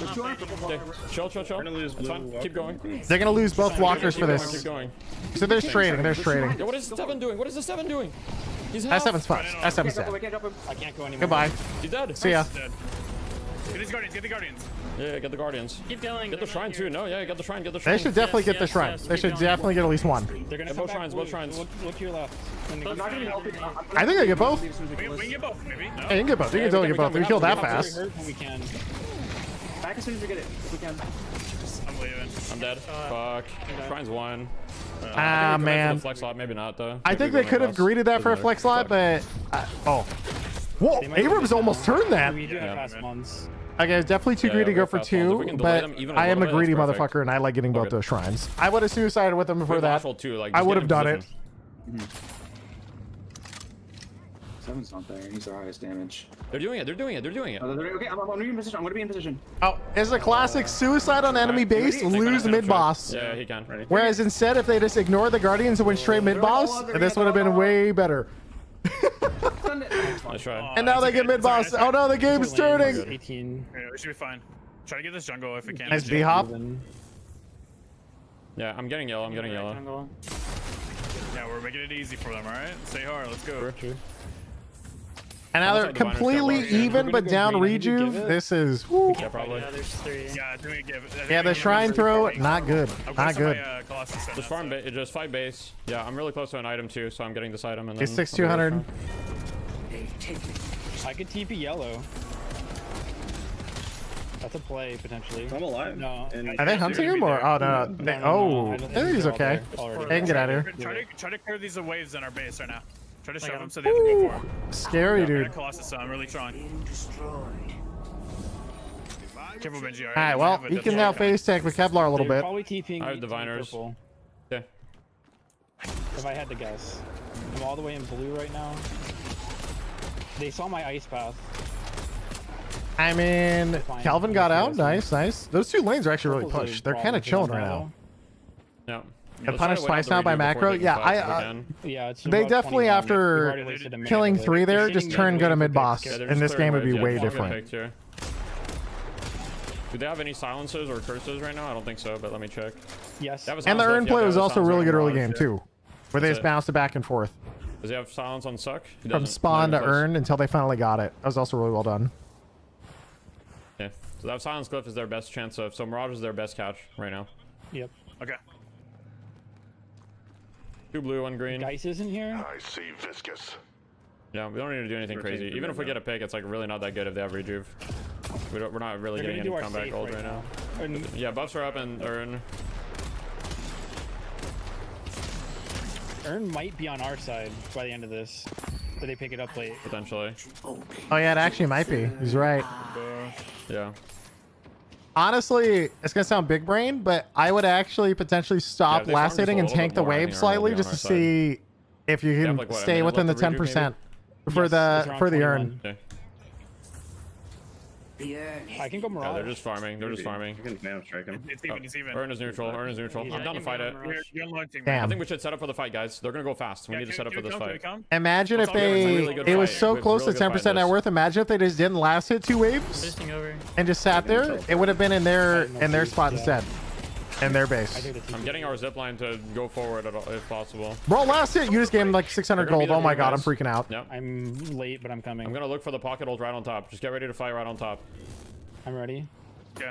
Okay. Chill. It's fine. Keep going. They're gonna lose both walkers for this. Keep going. So there's trading. Yo, what is the 7 doing? He's half. S7's fucked. S7's dead. I can't go anymore. Goodbye. He's dead. See ya. Get the guardians. Yeah, get the guardians. Keep going. Get the shrine too. No, yeah, get the shrine. They should definitely get the shrine. They should definitely get at least one. They're gonna both shrines. Look to your left. I think they get both. We can get both, maybe. No? Yeah, you can get both. You can totally get both. We killed that fast. We can. Back as soon as we get it, if we can. I'm leaving. I'm dead. Fuck. Shrine's one. Ah, man. Flex slot, maybe not though. I think they could have greeted that for a flex slot, but oh, whoa! Abrams almost turned that. We do have fast ones. Okay, it's definitely too greedy to go for 2, but I am a greedy motherfucker and I like getting both those shrines. I would have suicided with them for that. I would have done it. Seven's not there. He's our highest damage. They're doing it. Okay, I'm gonna be in position. I'm gonna be in position. Oh, it's a classic suicide on enemy base, lose mid boss. Yeah, he can. Whereas instead, if they just ignore the Guardians and went straight mid boss, this would have been way better. Nice try. And now they get mid boss. Oh no, the game's turning. 18. Yeah, we should be fine. Try to get this jungle if we can. Nice B hop. Yeah, I'm getting yellow. Yeah, we're making it easy for them. All right, stay hard. Let's go. And now they're completely even, but down reju. This is. Woo. Yeah, probably. Yeah, there's 3. Yeah, doing a give. Yeah, the shrine throw, not good. Not good. Just farm, just fight base. Yeah, I'm really close to an item too, so I'm getting this item. And He's then 6,200. I could TP yellow. That's a play potentially. I'm alive. No. Are they hunting him or? Oh no. I think he's okay. They can get out of here. Try to clear these waves in our base right now. Try to shove them so they have to go for him. Scary, dude. Colossus, so I'm really strong. Careful, Benji. All right, well, he can now face tank with Kevlar a little bit. Probably TPing. I have diviners. Okay. If I had to guess, I'm all the way in blue right now. They saw my ice path. I mean, Calvin got out. Nice, nice. Those two lanes are actually really pushed. They're kind of chilling right now. Yeah. And punished twice now by macro. Yeah, they definitely, after killing 3 there, just turn go to mid boss, and this game would be way different. Do they have any silencers or curses right now? I don't think so, but let me check. Yes. And the Urn play was also really good early game too, where they just bounced it back and forth. Does he have silence on Suck? From spawn to Urn until they finally got it. That was also really well done. Yeah. So that silence glyph is their best chance of. So Mirage is their best catch right now. Yep. Okay. 2 blue, 1 green. Geist isn't here. I see Viscous. Yeah, we don't need to do anything crazy. Even if we get a pick, it's like really not that good if they have rejuve. We're not really getting any comeback gold right now. Yeah, buffs are up and Urn. Urn might be on our side by the end of this, but they pick it up late. Potentially. Oh yeah, it actually might be. He's right. Yeah. Honestly, it's gonna sound big brain, but I would actually potentially stop last hitting and tank the wave slightly just to see if you can stay within the 10% for the Urn. Okay. I can go Mirage. Yeah, they're just farming. They're just farming. It's even. It's even. Urn is neutral. Urn is neutral. I'm down to fight it. Damn. I think we should set up for the fight, guys. They're gonna go fast. We need to set up for this fight. Imagine if it was so close to 10% net worth. Imagine if they just didn't last hit 2 waves and just sat there. It would have been in their spot instead. In their base. I'm getting our zipline to go forward if possible. Bro, last hit, you just gave him like 600 gold. Oh my god, I'm freaking out. Yep. I'm late, but I'm coming. I'm gonna look for the pocket holes right on top. Just get ready to fight right on top. I'm ready.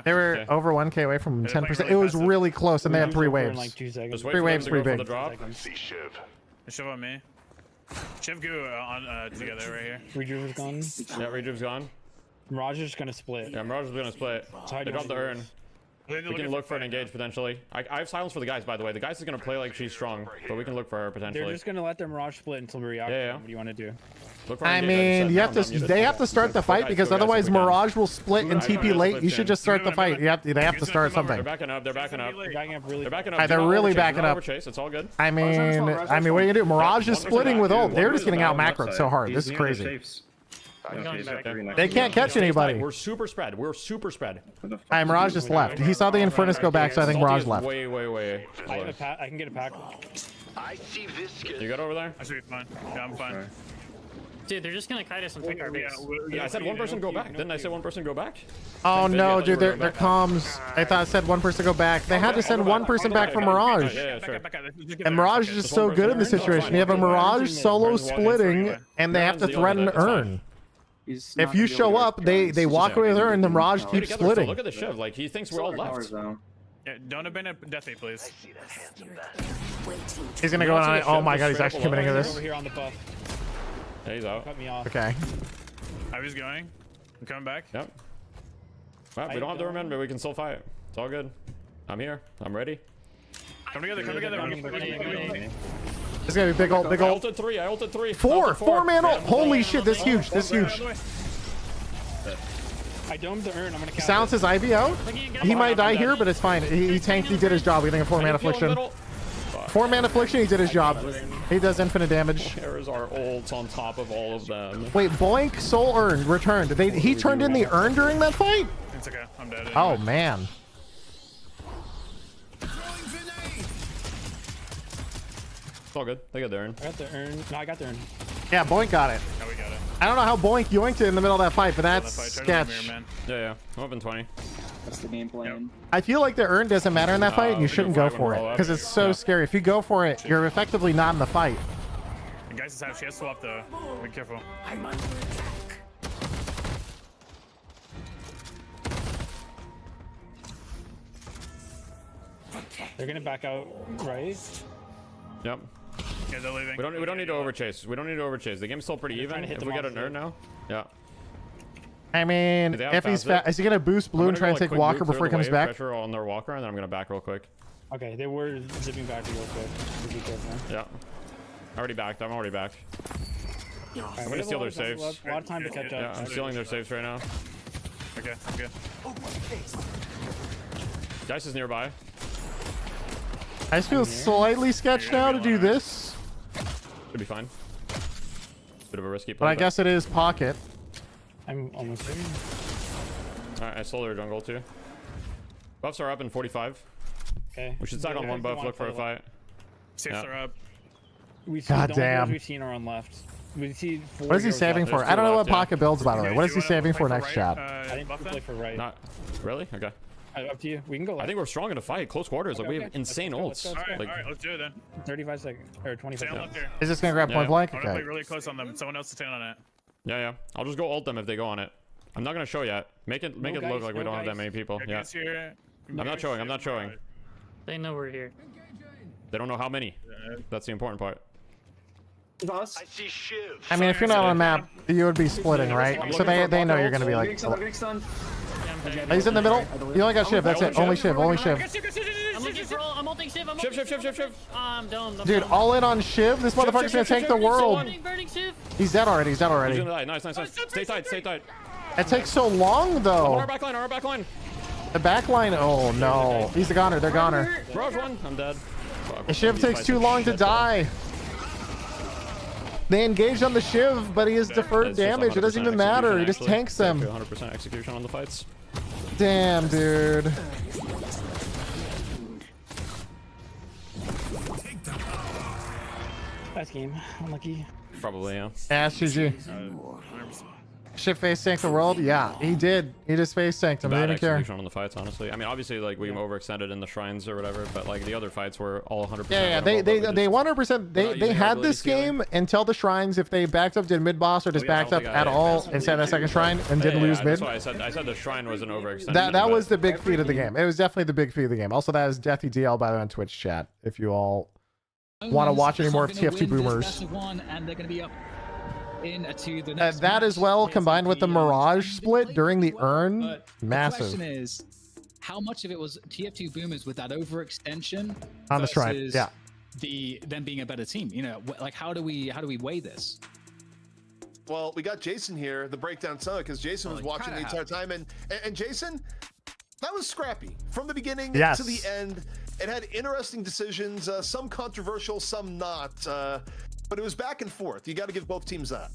They were over 1k away from 10%. It was really close, and they had 3 waves. Like 2 seconds. 3 waves, pretty big. See Shiv. Shiv on me. Shiv go on together right here. Rejuve's gone. Yeah, Rejuve's gone. Mirage is gonna split. Yeah, Mirage is gonna split. They dropped the Urn. We can look for an engage potentially. I have silence for the guys, by the way. The guys is gonna play like she's strong, but we can look for her potentially. They're just gonna let their Mirage split until we react. Yeah. What do you want to do? I mean, they have to start the fight because otherwise Mirage will split and TP late. You should just start the fight. They have to start something. They're backing up. They're backing up. They're backing up really. They're backing up. They're really backing up. It's all good. I mean, what are you gonna do? Mirage is splitting with ult. They're just getting out macroed so hard. This is crazy. They can't catch anybody. We're super spread. We're super spread. Alright, Mirage just left. He saw the Infernus go back, so I think Mirage left. Way. I can get a pack. I see Viscous. You got over there? I should be fine. Yeah, I'm fine. Dude, they're just gonna kite us and pick our base. Yeah, I said one person go back. Didn't I say one person go back? Oh no, dude, their comms. I thought I said one person go back. They had to send one person back for Mirage. Yeah, sure. And Mirage is just so good in this situation. You have a Mirage solo splitting, and they have to threaten Urn. If you show up, they walk away with her, and the Mirage keeps splitting. Look at the Shiv. Like, he thinks we're all left. Yeah, don't abandon Death Ape, please. He's gonna go on it. Oh my god, he's actually committing to this. Over here on the buff. Yeah, he's out. Cut me off. Okay. I was going. I'm coming back. Yep. Well, we don't have to remember. We can still fight. It's all good. I'm here. I'm ready. Come together. Come together. It's gonna be big ult, big ult. I ulted 3. 4-man ult. Holy shit, this is huge. This is huge. I domed the Urn. I'm gonna Silence his IV out. He might die here, but it's fine. He tanked. He did his job. We think a 4-man affliction. 4-man affliction. He did his job. He does infinite damage. There's our ults on top of all of them. Wait, Boink Soul Urn returned. He turned in the Urn during that fight? It's okay. I'm dead. Anyway. Oh man. It's all good. They got the Urn. I got the Urn. No, I got the Urn. Yeah, Boink got it. Yeah, we got it. I don't know how Boink yoinked it in the middle of that fight, but that's sketch. Yeah. I'm up in 20. That's the game plan. Yep. I feel like the Urn doesn't matter in that fight, and you shouldn't go for it because it's so scary. If you go for it, you're effectively not in the fight. And guys, she has to swap the. Be careful. I'm under attack. They're gonna back out, right? Yep. Yeah, they're leaving. We don't need to overchase. We don't need to overchase. The game's still pretty even. If we get an Urn now. Yeah. I mean, if he's is he gonna boost blue and try and take Walker before he comes back? Pressure on their Walker, and then I'm gonna back real quick. Okay, they were zipping back real quick. Be careful. Yeah. Already backed. I'm already backed. Right, I'm gonna steal their saves. A lot of time to catch up. Yeah, I'm stealing their saves right now. Okay, I'm good. Dice is nearby. I just feel slightly sketched now to do this. Should be fine. Bit of a risky play. But I guess it is pocket. I'm almost there. Alright, I stole their jungle too. Buffs are up in 45. Okay. We should stack on one buff, look for a fight. Safes are up. We see God the damn. only we've seen are on left. We see four What is he heroes saving left. for? I don't know what pocket builds, by the way. What is he saving for next chat? I think we play for right. Not really? Okay. Up to you. We can go left. I think we're strong in a fight. Close quarters. Like, we have insane ults. Alright, Like, let's do it then. 35 seconds. Or 25 Stay on seconds. left here. Is this gonna grab point blank? I want to Okay. play really close on them. Someone else to stand on it. yeah. I'll just go ult them if they go on it. I'm not gonna show yet. Make it look like we don't have that many people. Yeah. I'm not showing. They know we're here. They don't know how many. That's the important part. I see Shiv. I mean, if you're not on the map, you would be splitting, right? So they know you're gonna be like. He's in the middle. You only got Shiv. That's it. Only Shiv. Only Shiv. I'm looking for I'm ulting Shiv. I'm Shiv. I'm done. Dude, all in on Shiv. This motherfucker's gonna take the world. Burning Shiv. He's dead already. He's dead already. He's gonna die. Nice. Stay tight. It takes so long though. On our backline. The backline. Oh no. He's the goner. They're goner. Barrage one. I'm dead. Fuck. Shiv takes too long to die. They engaged on the Shiv, but he has deferred damage. It doesn't even matter. He just tanks them. 100% execution on the fights. Damn, dude. Last game. Unlucky. Probably, yeah. Ass GG. Shiv face tanked the world? Yeah, he did. He just face tanked him. He Bad didn't care. execution on the fights, honestly. I mean, obviously, like, we overextended in the shrines or whatever, but, like, the other fights were all 100%. Yeah, they 100%. They had this game until the shrines. If they backed up, did mid boss, or just backed up at all inside that second shrine and didn't lose mid. That's why I said the shrine was an overextension. That was the big feat of the game. It was definitely the big feat of the game. Also, that is Deathy DL by the way on Twitch chat. If you all want to watch any more TF2 boomers. And they're going to be up into the That as well, combined with the Mirage split during the urn, massive. The question is, how much of it was TF2 boomers with that overextension On the shrine, versus yeah. them being a better team? You know, like how do we weigh this? Well, we got Jason here, the breakdown son, because Jason was watching the entire time, and Jason, that was scrappy from the beginning to the end. It had interesting decisions, some controversial, some not. But it was back and forth. You got to give both teams that.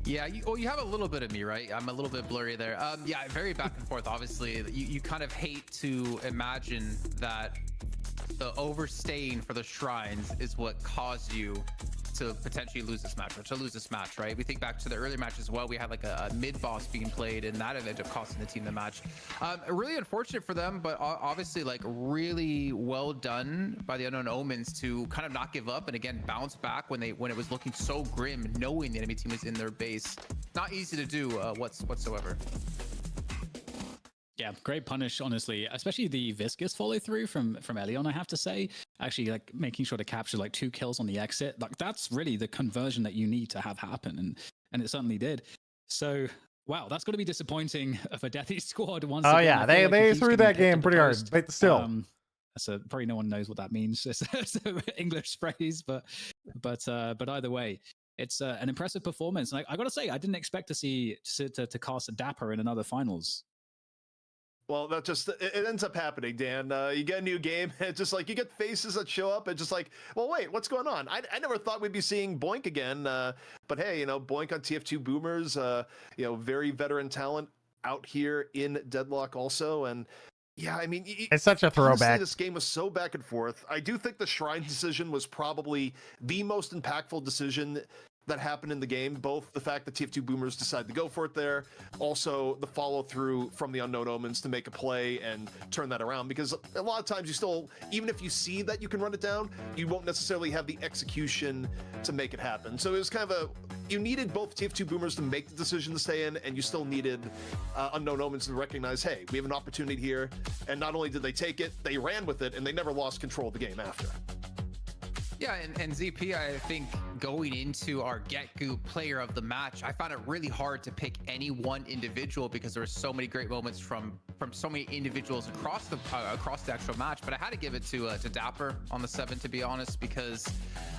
Yeah, you have a little bit of me, right? I'm a little bit blurry there. Yeah, very back and forth. Obviously, you kind of hate to imagine that the overstaying for the shrines is what caused you to potentially lose this match, or to lose this match, right? We think back to the earlier match as well. We had like a mid boss being played, and that ended up costing the team the match. Really unfortunate for them, but obviously like really well done by the Unknown Omens to kind of not give up and again bounce back when it was looking so grim, knowing the enemy team was in their base. Not easy to do whatsoever. Yeah, great punish, honestly, especially the viscous follow through from Elion, I have to say. Actually, like making sure to capture like 2 kills on the exit, like that's really the conversion that you need to have happen, and it certainly did. So wow, that's got to be disappointing for Deathy's squad once again. Yeah, they threw that game pretty hard, but still. So probably no one knows what that means. It's an English phrase, but either way, it's an impressive performance. And I got to say, I didn't expect to see to cast a Dapper in another finals. Well, that just, it ends up happening, Dan. You get a new game, it's just like, you get faces that show up, and just like, well, wait, what's going on? I never thought we'd be seeing Boink again, but hey, you know, Boink on TF2 Boomers, you know, very veteran talent out here in Deadlock also, and yeah, I mean, it's such a throwback. Honestly, this game was so back and forth. I do think the Shrine decision was probably the most impactful decision that happened in the game. Both the fact that TF2 Boomers decided to go for it there, also the follow through from the Unknown Omens to make a play and turn that around, because a lot of times you still, even if you see that you can run it down, you won't necessarily have the execution to make it happen. So it was kind of you needed both TF2 Boomers to make the decision to stay in, and you still needed Unknown Omens to recognize, hey, we have an opportunity here. And not only did they take it, they ran with it, and they never lost control of the game after. Yeah, and ZP, I think going into our Get Goop player of the match, I found it really hard to pick any one individual because there were so many great moments from so many individuals across the actual match. But I had to give it to Dapper on the 7, to be honest, because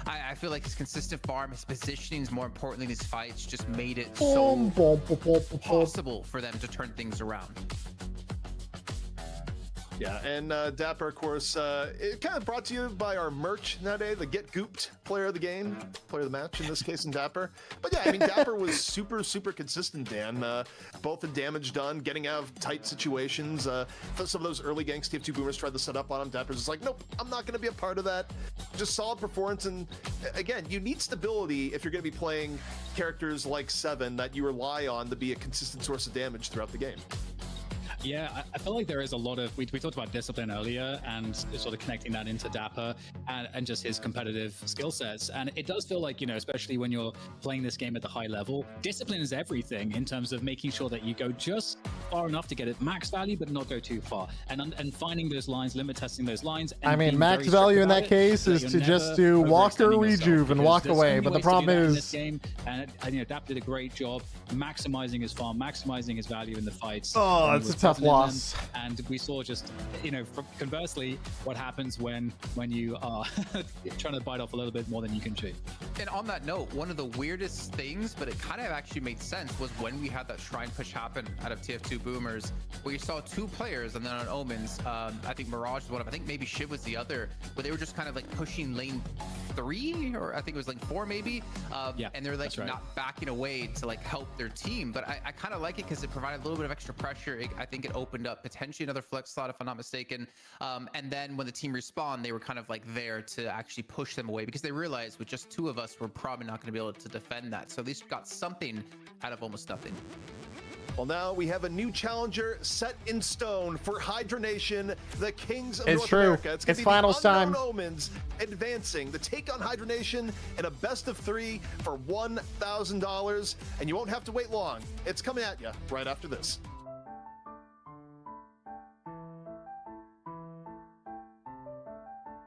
I feel like his consistent farm, his positionings, more importantly, his fights just made it so possible for them to turn things around. Yeah, and Dapper, of course, it kind of brought to you by our merch nowadays, the Get Gooped player of the game, player of the match in this case, in Dapper. But yeah, I mean, Dapper was super consistent, Dan. Both the damage done, getting out of tight situations. Some of those early ganks TF2 Boomers tried to set up on him. Dapper's just like, nope, I'm not going to be a part of that. Just solid performance. And again, you need stability if you're going to be playing characters like 7 that you rely on to be a consistent source of damage throughout the game. Yeah, I feel like there is a lot of, we talked about discipline earlier and sort of connecting that into Dapper and just his competitive skill sets. And it does feel like, you know, especially when you're playing this game at the high level, discipline is everything in terms of making sure that you go just far enough to get it max value, but not go too far. And finding those lines, limit testing those lines. And I mean, max value in that case is to just do Walker Rejuve and walk away. But the problem is, this game, and you know, Dapper did a great job maximizing his farm, maximizing his value in the fights. Oh, it's a tough loss. And we saw just, you know, conversely, what happens when you are trying to bite off a little bit more than you can chew. And on that note, one of the weirdest things, but it kind of actually made sense, was when we had that shrine push happen out of TF2 Boomers, where you saw 2 players, and then on Omens, I think Mirage was one of, I think maybe Shiv was the other, where they were just kind of like pushing lane 3, or I think it was like 4 maybe. Yeah, and they're like right. not backing away to like help their team. But I kind of like it because it provided a little bit of extra pressure. I think it opened up potentially another flex slot, if I'm not mistaken. And then when the team respawned, they were kind of like there to actually push them away because they realized with just 2 of us, we're probably not going to be able to defend that. So at least got something out of almost nothing. Well, now we have a new challenger set in stone for Hydra Nation, the Kings of North true. America. It's going to be finals the Unknown time. Omens advancing to take on Hydra Nation in a best of 3 for $1,000, and you won't have to wait long. It's coming at you right after this.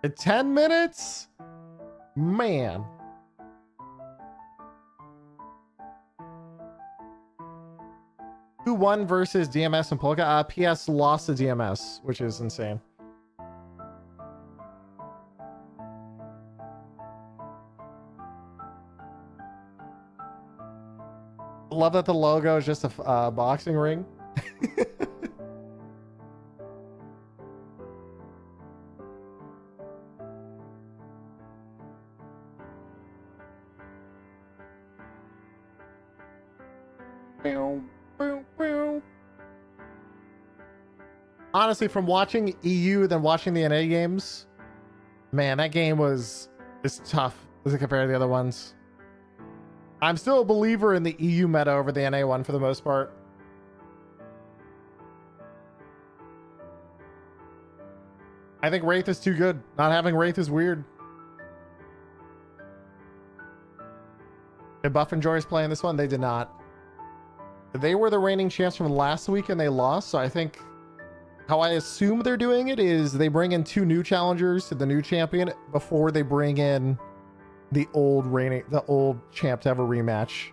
In 10 minutes? Man. Who won versus DMS and Polka? PS lost to DMS, which is insane. Love that the logo is just a boxing ring. Honestly, from watching EU than watching the NA games, man, that game is tough as compared to the other ones. I'm still a believer in the EU meta over the NA one for the most part. I think Wraith is too good. Not having Wraith is weird. Did Buff and Joyce play in this one? They did not. They were the reigning champs from last week and they lost, so I think how I assume they're doing it is they bring in 2 new challengers to the new champion before they bring in the old champ to have a rematch.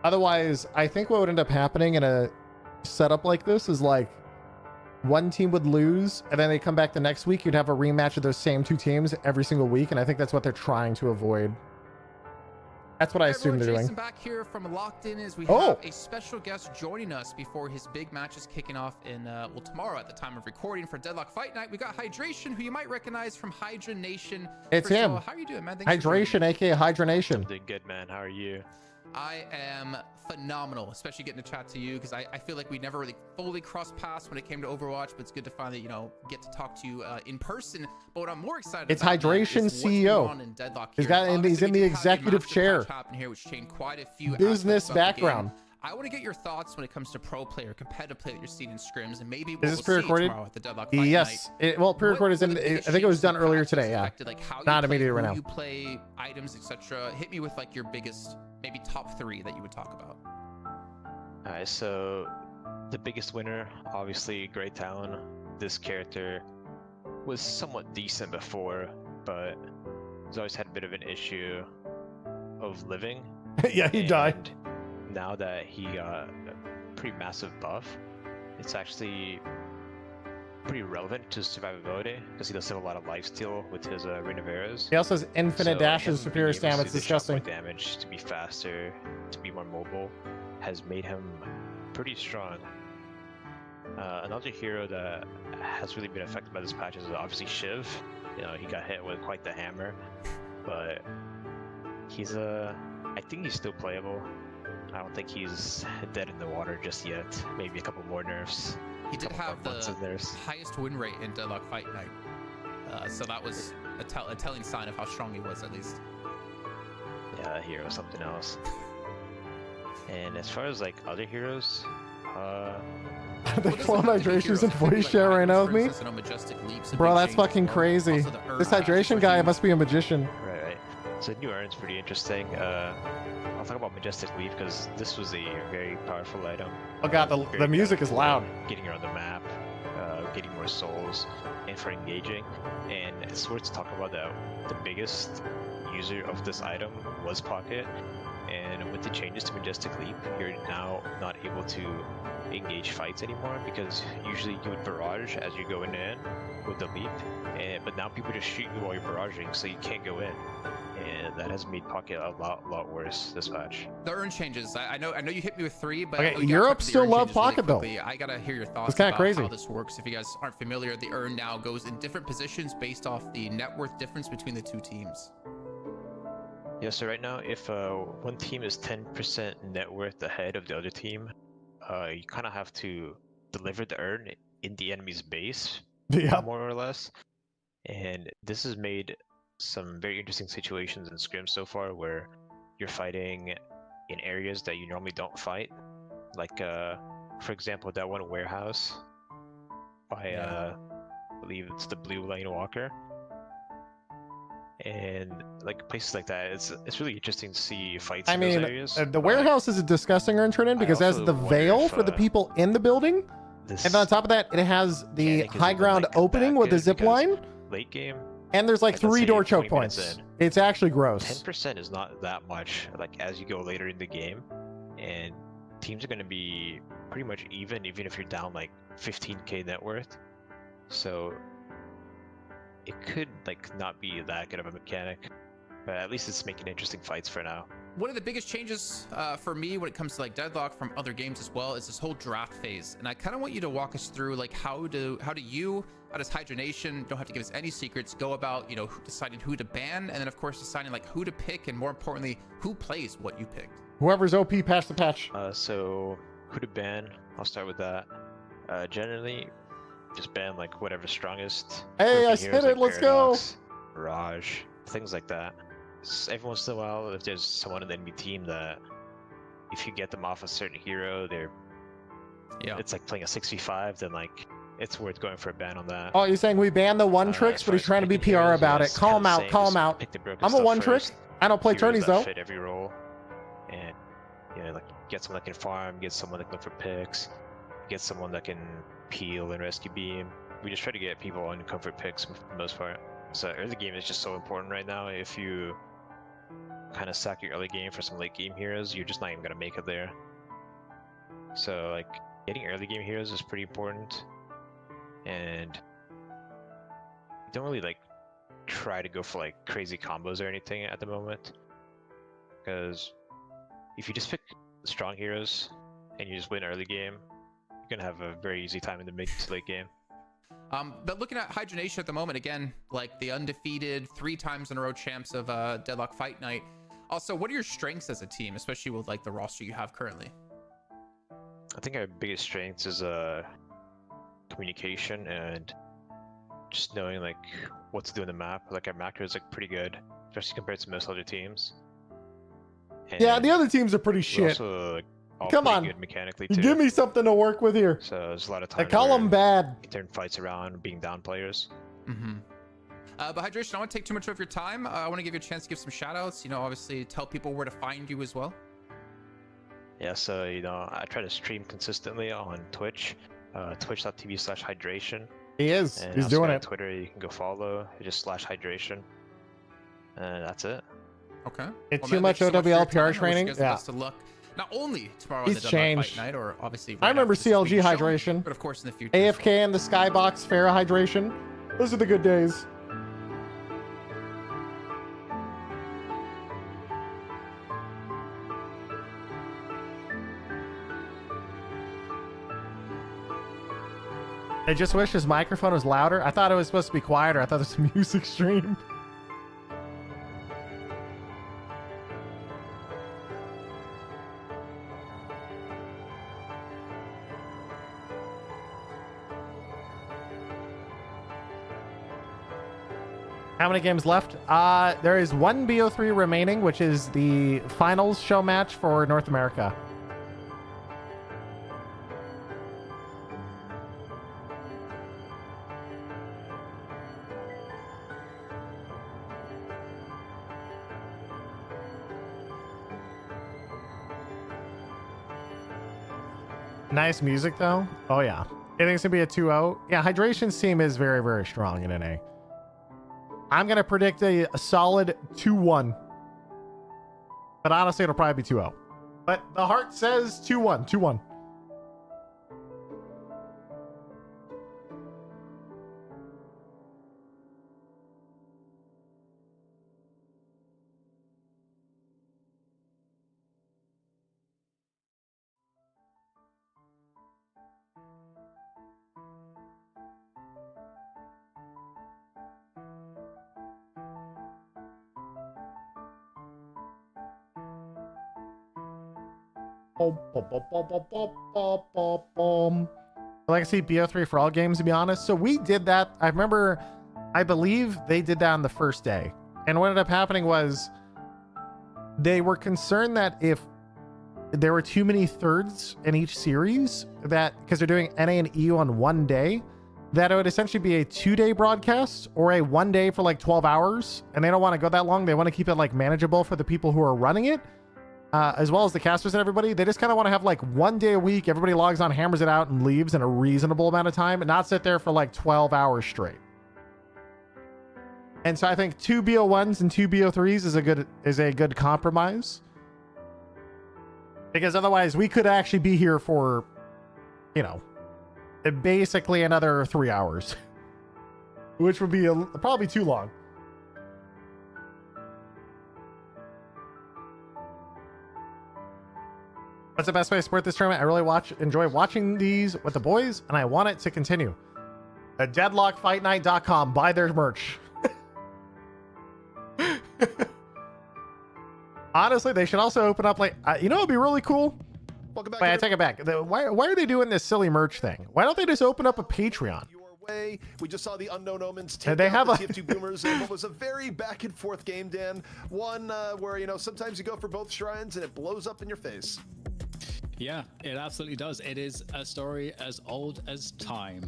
Otherwise, I think what would end up happening in a setup like this is like one team would lose and then they come back the next week. You'd have a rematch of those same 2 teams every single week, and I think that's what they're trying to avoid. That's what I assume they're doing. Jason back here from Locked In as we have a special guest joining us before his big match is kicking off in, well, tomorrow at the time of recording for Deadlock Fight Night. We got Hydration, who you might recognize from Hydra Nation. It's him. How are you doing, man? Hydration, aka Hydra Nation. I'm doing good, man. How are you? I am phenomenal, especially getting to chat to you because I feel like we never really fully crossed paths when it came to Overwatch, but it's good to finally, you know, get to talk to you in person. But what I'm more excited it's about Hydration is CEO. on in Deadlock He's in the executive chair. Here, which changed quite a few business background. I want to get your thoughts when it comes to pro player, competitive play that you're seeing in scrims, and maybe Is this pre-recorded? At the Deadlock Fight yes. Night. Well, pre-recorded is in. I think it was done earlier today. Yeah. Like how not you play, immediately right now. You play items, etc. Hit me with like your biggest, maybe top 3 that you would talk about. All right, so the biggest winner, obviously Great Talon. This character was somewhat decent before, but he's always had a bit of an issue of living. Yeah, he died. Now that he got a pretty massive buff, it's actually pretty relevant to his survivability because he does have a lot of lifesteal with his Ring of Arrows. He also has infinite dashes, superior stamina. It's disgusting. More damage, to be faster, to be more mobile, has made him pretty strong. Another hero that has really been affected by this patch is obviously Shiv. You know, he got hit with quite the hammer, but he's I think he's still playable. I don't think he's dead in the water just yet. Maybe a couple more nerfs. He did have the highest win rate in Deadlock Fight Night, so that was a telling sign of how strong he was, at least. Yeah, that hero was something else. And as far as like other heroes, the clone hydration's in voice share right now with me. Bro, that's fucking crazy. This hydration guy must be a magician. Right. So new Urn's pretty interesting. I'll talk about Majestic Leap because this was a very powerful item. Oh god, the music is loud. Getting around the map, getting more souls, and for engaging. And it's worth to talk about that the biggest user of this item was Pocket. And with the changes to Majestic Leap, you're now not able to engage fights anymore because usually you would barrage as you're going in with the leap, but now people just shoot you while you're barraging, so you can't go in. And that has made Pocket a lot worse this patch. The Urn changes. I know you hit me with 3, but okay, Europe still love Pocket though. I gotta hear your thoughts it's kind of crazy how this works. If you guys aren't familiar, the Urn now goes in different positions based off the net worth difference between the two teams. Yeah, so right now, if one team is 10% net worth ahead of the other team, you kind of have to deliver the Urn in the enemy's base, more or less. And this has made some very interesting situations in scrims so far where you're fighting in areas that you normally don't fight. Like, for example, that one warehouse by, I believe it's the Blue Lane Walker. And like places like that, it's really interesting to see fights in those areas. The warehouse is a disgusting Urn turn in because it has the veil for the people in the building, and on top of that, it has the high ground opening with the zip line. Late game. And there's like 3 door choke points. It's actually gross. 10% is not that much. Like as you go later in the game, and teams are going to be pretty much even if you're down like 15k net worth. So it could like not be that good of a mechanic, but at least it's making interesting fights for now. One of the biggest changes for me when it comes to like Deadlock from other games as well is this whole draft phase, and I kind of want you to walk us through like how does Hydra Nation, don't have to give us any secrets, go about, you know, deciding who to ban, and then of course deciding like who to pick, and more importantly, who plays what you picked. Whoever's OP past the patch. So who to ban? I'll start with that. Generally, just ban like whatever's strongest. Hey, I said it. Let's go. Raj, things like that. Every once in a while, if there's someone in the enemy team that, if you get them off a certain hero, it's like playing a 6v5, then like it's worth going for a ban on that. Oh, you're saying we ban the one tricks, but he's trying to be PR about it. Call him out. Call him out. I'm a one trick. I don't play tourneys though. Fit every role, and you know, like get someone that can farm, get someone that can look for picks, get someone that can peel and rescue beam. We just try to get people on comfort picks for the most part. So early game is just so important right now. If you kind of sack your early game for some late game heroes, you're just not even gonna make it there. So like getting early game heroes is pretty important, and don't really like try to go for like crazy combos or anything at the moment, because if you just pick strong heroes and you just win early game, you're gonna have a very easy time in the mid to late game. But looking at Hydra Nation at the moment, again, like the undefeated 3 times in a row champs of Deadlock Fight Night. Also, what are your strengths as a team, especially with like the roster you have currently? I think our biggest strengths is communication and just knowing like what to do in the map. Like our macro is like pretty good, especially compared to most other teams. And yeah, the other teams are pretty shit. Also, like, come on, good mechanically too. Give me something to work with here. So there's a lot of I times call them bad. You turn fights around being down players. But Hydration, I don't want to take too much of your time. I want to give you a chance to give some shout outs, you know, obviously tell people where to find you as well. Yeah, so you know, I try to stream consistently on Twitch, twitch.tv/hydration. He is. And He's also doing got it. Twitter, you can go follow. Just /hydration. And that's it. Okay. It's Well, too Matt, much thank you so OWL much for your PR time. I wish you training. guys the Yeah. best of luck. Not only tomorrow He's on the Deadlock changed. Fight Night, or obviously I right remember after this CLG being shown, hydration. but of course in the future. AFK and the Skybox Fair hydration. Those are the good days. I just wish his microphone was louder. I thought it was supposed to be quieter. I thought this was a music stream. How many games left? There is one BO3 remaining, which is the finals show match for North America. Nice music, though. Oh, yeah. I think it's going to be a 2-0. Yeah, Hydration's team is very, very strong in NA. I'm going to predict a solid 2-1. But honestly, it'll probably be 2-0. But the heart says 2-1. 2-1. Legacy BO3 for all games, to be honest. So we did that. I remember, I believe they did that on the first day. And what ended up happening was they were concerned that if there were too many thirds in each series, that because they're doing NA and EU on one day, that it would essentially be a 2-day broadcast or a 1 day for like 12 hours. And they don't want to go that long. They want to keep it like manageable for the people who are running it. As well as the casters and everybody. They just kind of want to have like 1 day a week. Everybody logs on, hammers it out, and leaves in a reasonable amount of time and not sit there for like 12 hours straight. And so I think 2 BO1s and 2 BO3s is a good compromise. Because otherwise we could actually be here for, you know, basically another 3 hours. Which would be probably too long. What's the best way to support this tournament? I really enjoy watching these with the boys, and I want it to continue. At deadlockfightnight.com. Buy their merch. Honestly, they should also open up like, you know, it'd be really cool. Welcome back. Wait, I take it back. Why are they doing this silly merch thing? Why don't they just open up a Patreon? Way. We just saw the Unknown Omens take they out have the TF2 Boomers in what was a very back and forth game, Dan. One where, you know, sometimes you go for both shrines and it blows up in your face. Yeah, it absolutely does. It is a story as old as time.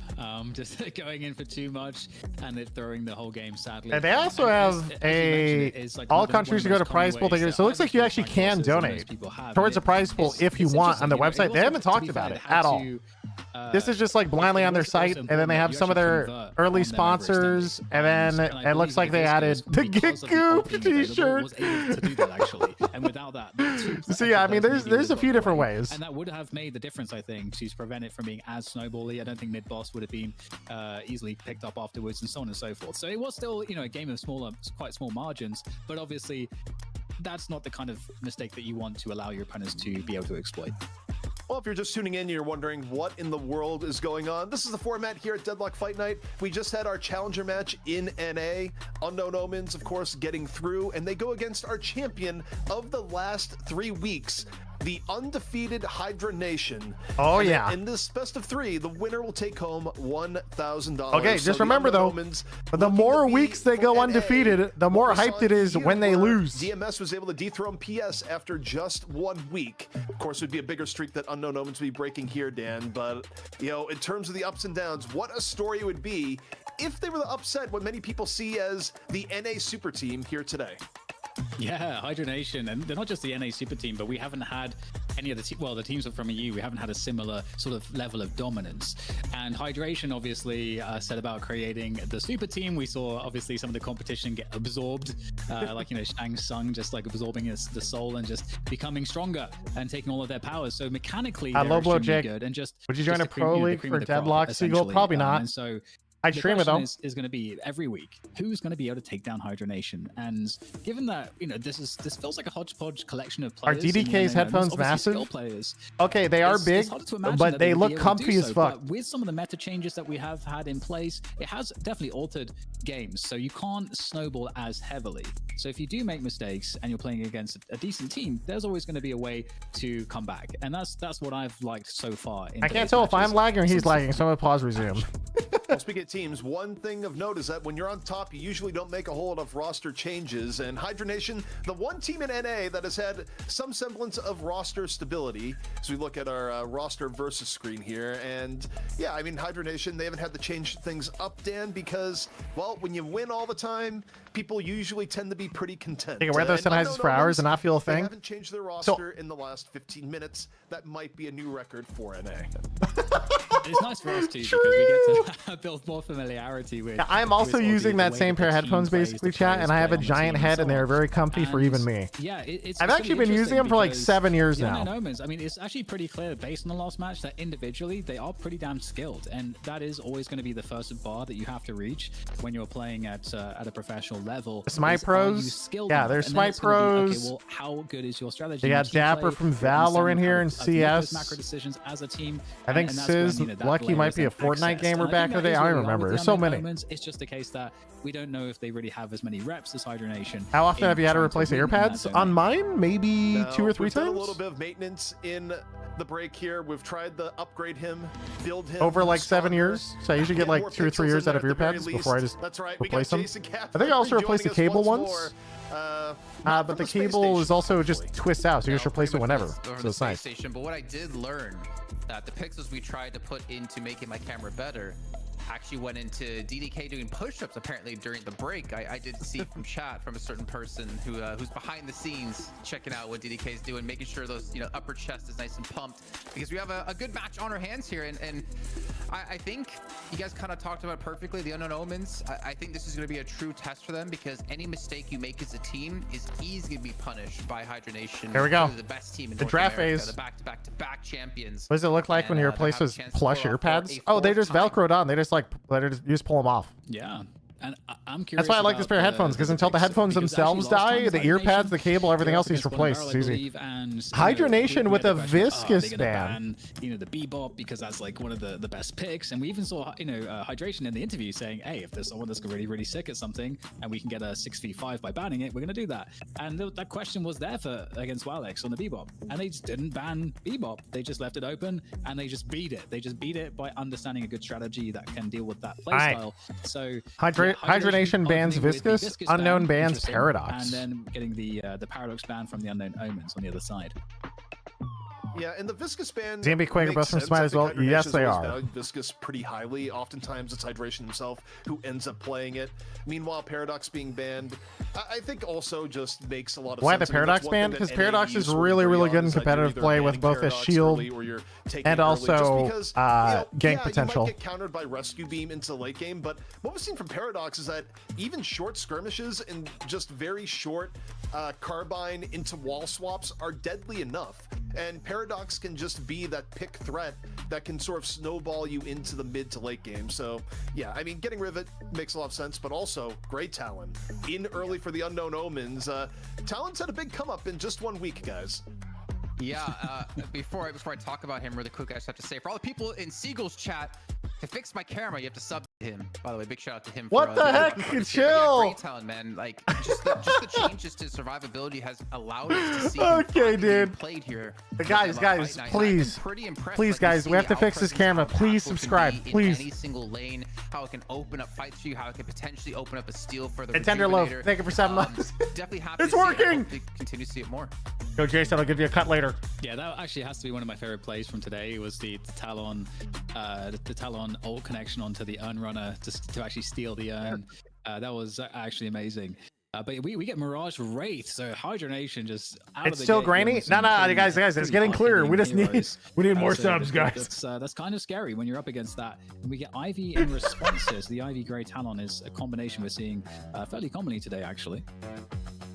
Just going in for too much and it throwing the whole game, sadly. And they also have all countries to go to prize pool. So it looks like you actually can donate towards a prize pool if you want on the website. They haven't talked about it at all. This is just like blindly on their site, and then they have some of their early sponsors, and then it looks like they added the Get Goop t-shirt. And without that, so yeah, I mean, there's a few different ways. And that would have made the difference, I think, to prevent it from being as snowbally. I don't think mid-boss would have been easily picked up afterwards, and so on and so forth. So it was still, you know, a game of quite small margins, but obviously that's not the kind of mistake that you want to allow your opponents to be able to exploit. Well, if you're just tuning in and you're wondering what in the world is going on, this is the format here at Deadlock Fight Night. We just had our challenger match in NA. Unknown Omens, of course, getting through, and they go against our champion of the last 3 weeks, the undefeated Hydra Nation. Oh, and yeah. In this best of 3, the winner will take home $1,000. Okay, just remember, though, the more weeks they go undefeated, the more hyped it is when they lose. DMS was able to dethrone PS after just 1 week. Of course, it would be a bigger streak that Unknown Omens would be breaking here, Dan. But, you know, in terms of the ups and downs, what a story it would be if they were to upset what many people see as the NA super team here today. Yeah, Hydra Nation, and they're not just the NA super team, but we haven't had any of the teams from EU, we haven't had a similar sort of level of dominance. And Hydration obviously set about creating the super team. We saw obviously some of the competition get absorbed, like, you know, Shang Tsung just like absorbing the soul and just becoming stronger and taking all of their powers. So mechanically, they're extremely good. And just would you join a pro league for crop, Deadlock, Seagull? Probably not. And so I'd stream with them. Is going to be every week who's going to be able to take down Hydronation, and given that, you know, this feels like a hodgepodge collection of players. Are DDK's headphones massive? Players. Okay, they are big, but they look comfy as fuck. But with some of the meta changes that we have had in place, it has definitely altered games, so you can't snowball as heavily. So if you do make mistakes and you're playing against a decent team, there's always going to be a way to come back, and that's what I've liked so far. I can't tell if I'm lagging or he's lagging, so I'm gonna pause resume. Well, speaking of teams, one thing of note is that when you're on top, you usually don't make a whole lot of roster changes. And Hydronation, the one team in NA that has had some semblance of roster stability, as we look at our roster versus screen here. And yeah, I mean, Hydronation, they haven't had to change things up, Dan, because, well, when you win all the time, people usually tend to be pretty content. You can wear those sunglasses for hours and not feel a thing. They haven't changed their roster in the last 15 minutes. That might be a new record for NA. It's nice for us too, because we get to build more familiarity with. Yeah, I'm also using that same pair of headphones, basically, chat, and I have a giant head, and they're very comfy for even me. Yeah, I've actually been using them for like 7 years now. Omens, I mean, it's actually pretty clear based on the last match that individually they are pretty damn skilled, and that is always going to be the first bar that you have to reach when you're playing at a professional level. Smite pros, yeah, they're Smite pros. Okay, well, how good is your strategy? They got Dapper from Valor in here and CS. Macro decisions as a team. I think Sizz Lucky might be a Fortnite gamer back in the day. I don't remember. There's so many. It's just a case that we don't know if they really have as many reps as Hydronation. How often have you had to replace the earpads? On mine, maybe 2 or 3 times. A little bit of maintenance in the break here. We've tried to upgrade him, build him over like 7 years. So I usually get like 2 or 3 years out of earpads before I just replace them. I think I also replaced the cable once. But the cable is also just twists out, so you just replace it whenever. So it's nice. But what I did learn that the pixels we tried to put into making my camera better actually went into DDK doing push-ups apparently during the break. I did see from chat from a certain person who's behind the scenes checking out what DDK is doing, making sure those, you know, upper chest is nice and pumped, because we have a good match on our hands here. And I think you guys kind of talked about perfectly the Unknown Omens. I think this is going to be a true test for them, because any mistake you make as a team is easily going to be punished by Hydronation. There we go. The best team in the North draft America, phase. The back-to-back champions. What does it look like when you replace those plush earpads? Oh, they just Velcroed on. They just like you just pull them off. Yeah. And I'm curious. That's why I like this pair of headphones, because until the headphones themselves die, the earpads, the cable, everything else needs replaced. It's easy. Hydronation with a viscous ban. You know, the Bebop, because that's like one of the best picks. And we even saw, you know, Hydration in the interview saying, hey, if there's someone that's really, really sick at something and we can get a 6v5 by banning it, we're going to do that. And that question was there for against Walex on the Bebop. And they just didn't ban Bebop. They just left it open and they just beat it. They just beat it by understanding a good strategy that can deal with that playstyle. So Hydronation bans Viscous, Unknown bans Paradox. And then getting the Paradox ban from the Unknown Omens on the other side. Yeah, and the Viscous ban. Zambi Quaker both from Smite as well. Yes, they are. Viscous pretty highly. Oftentimes, it's Hydration himself who ends up playing it. Meanwhile, Paradox being banned, I think also just makes a lot of sense. Why the Paradox banned? Because Paradox is really, really good in competitive play with both his shield and also gank potential. You might get countered by Rescue Beam into the late game, but what we've seen from Paradox is that even short skirmishes and just very short carbine into wall swaps are deadly enough. And Paradox can just be that pick threat that can sort of snowball you into the mid to late game. So yeah, I mean, getting rid of it makes a lot of sense, but also great Talon in early for the Unknown Omens. Talon's had a big come up in just 1 week, guys. Yeah, before I talk about him really quick, I just have to say, for all the people in Seagull's chat, to fix my camera, you have to sub to him. By the way, big shout out to him. What the heck? Chill. Great talent, man. Like just the changes to survivability has allowed us to see. Okay, dude. Played here. Guys, please, guys, we have to fix this camera. Please subscribe, please. Any single lane, how it can open up fights for you, how it can potentially open up a steal for the Tender Loaf. Thank you for 7 months. Definitely happy. It's working. Continue to see it more. Go, Jason. I'll give you a cut later. Yeah, that actually has to be one of my favorite plays from today. It was the Talon ult connection onto the urn runner to actually steal the urn. That was actually amazing. But we get Mirage Wraith, so Hydronation just out It's of the still gate, grainy? almost No, some guys, it's pretty getting clearer. We just heroes. need more So subs, guys. That's kind of scary when you're up against that. And we get Ivy in responses. The Ivy Grey Talon is a combination we're seeing fairly commonly today, actually.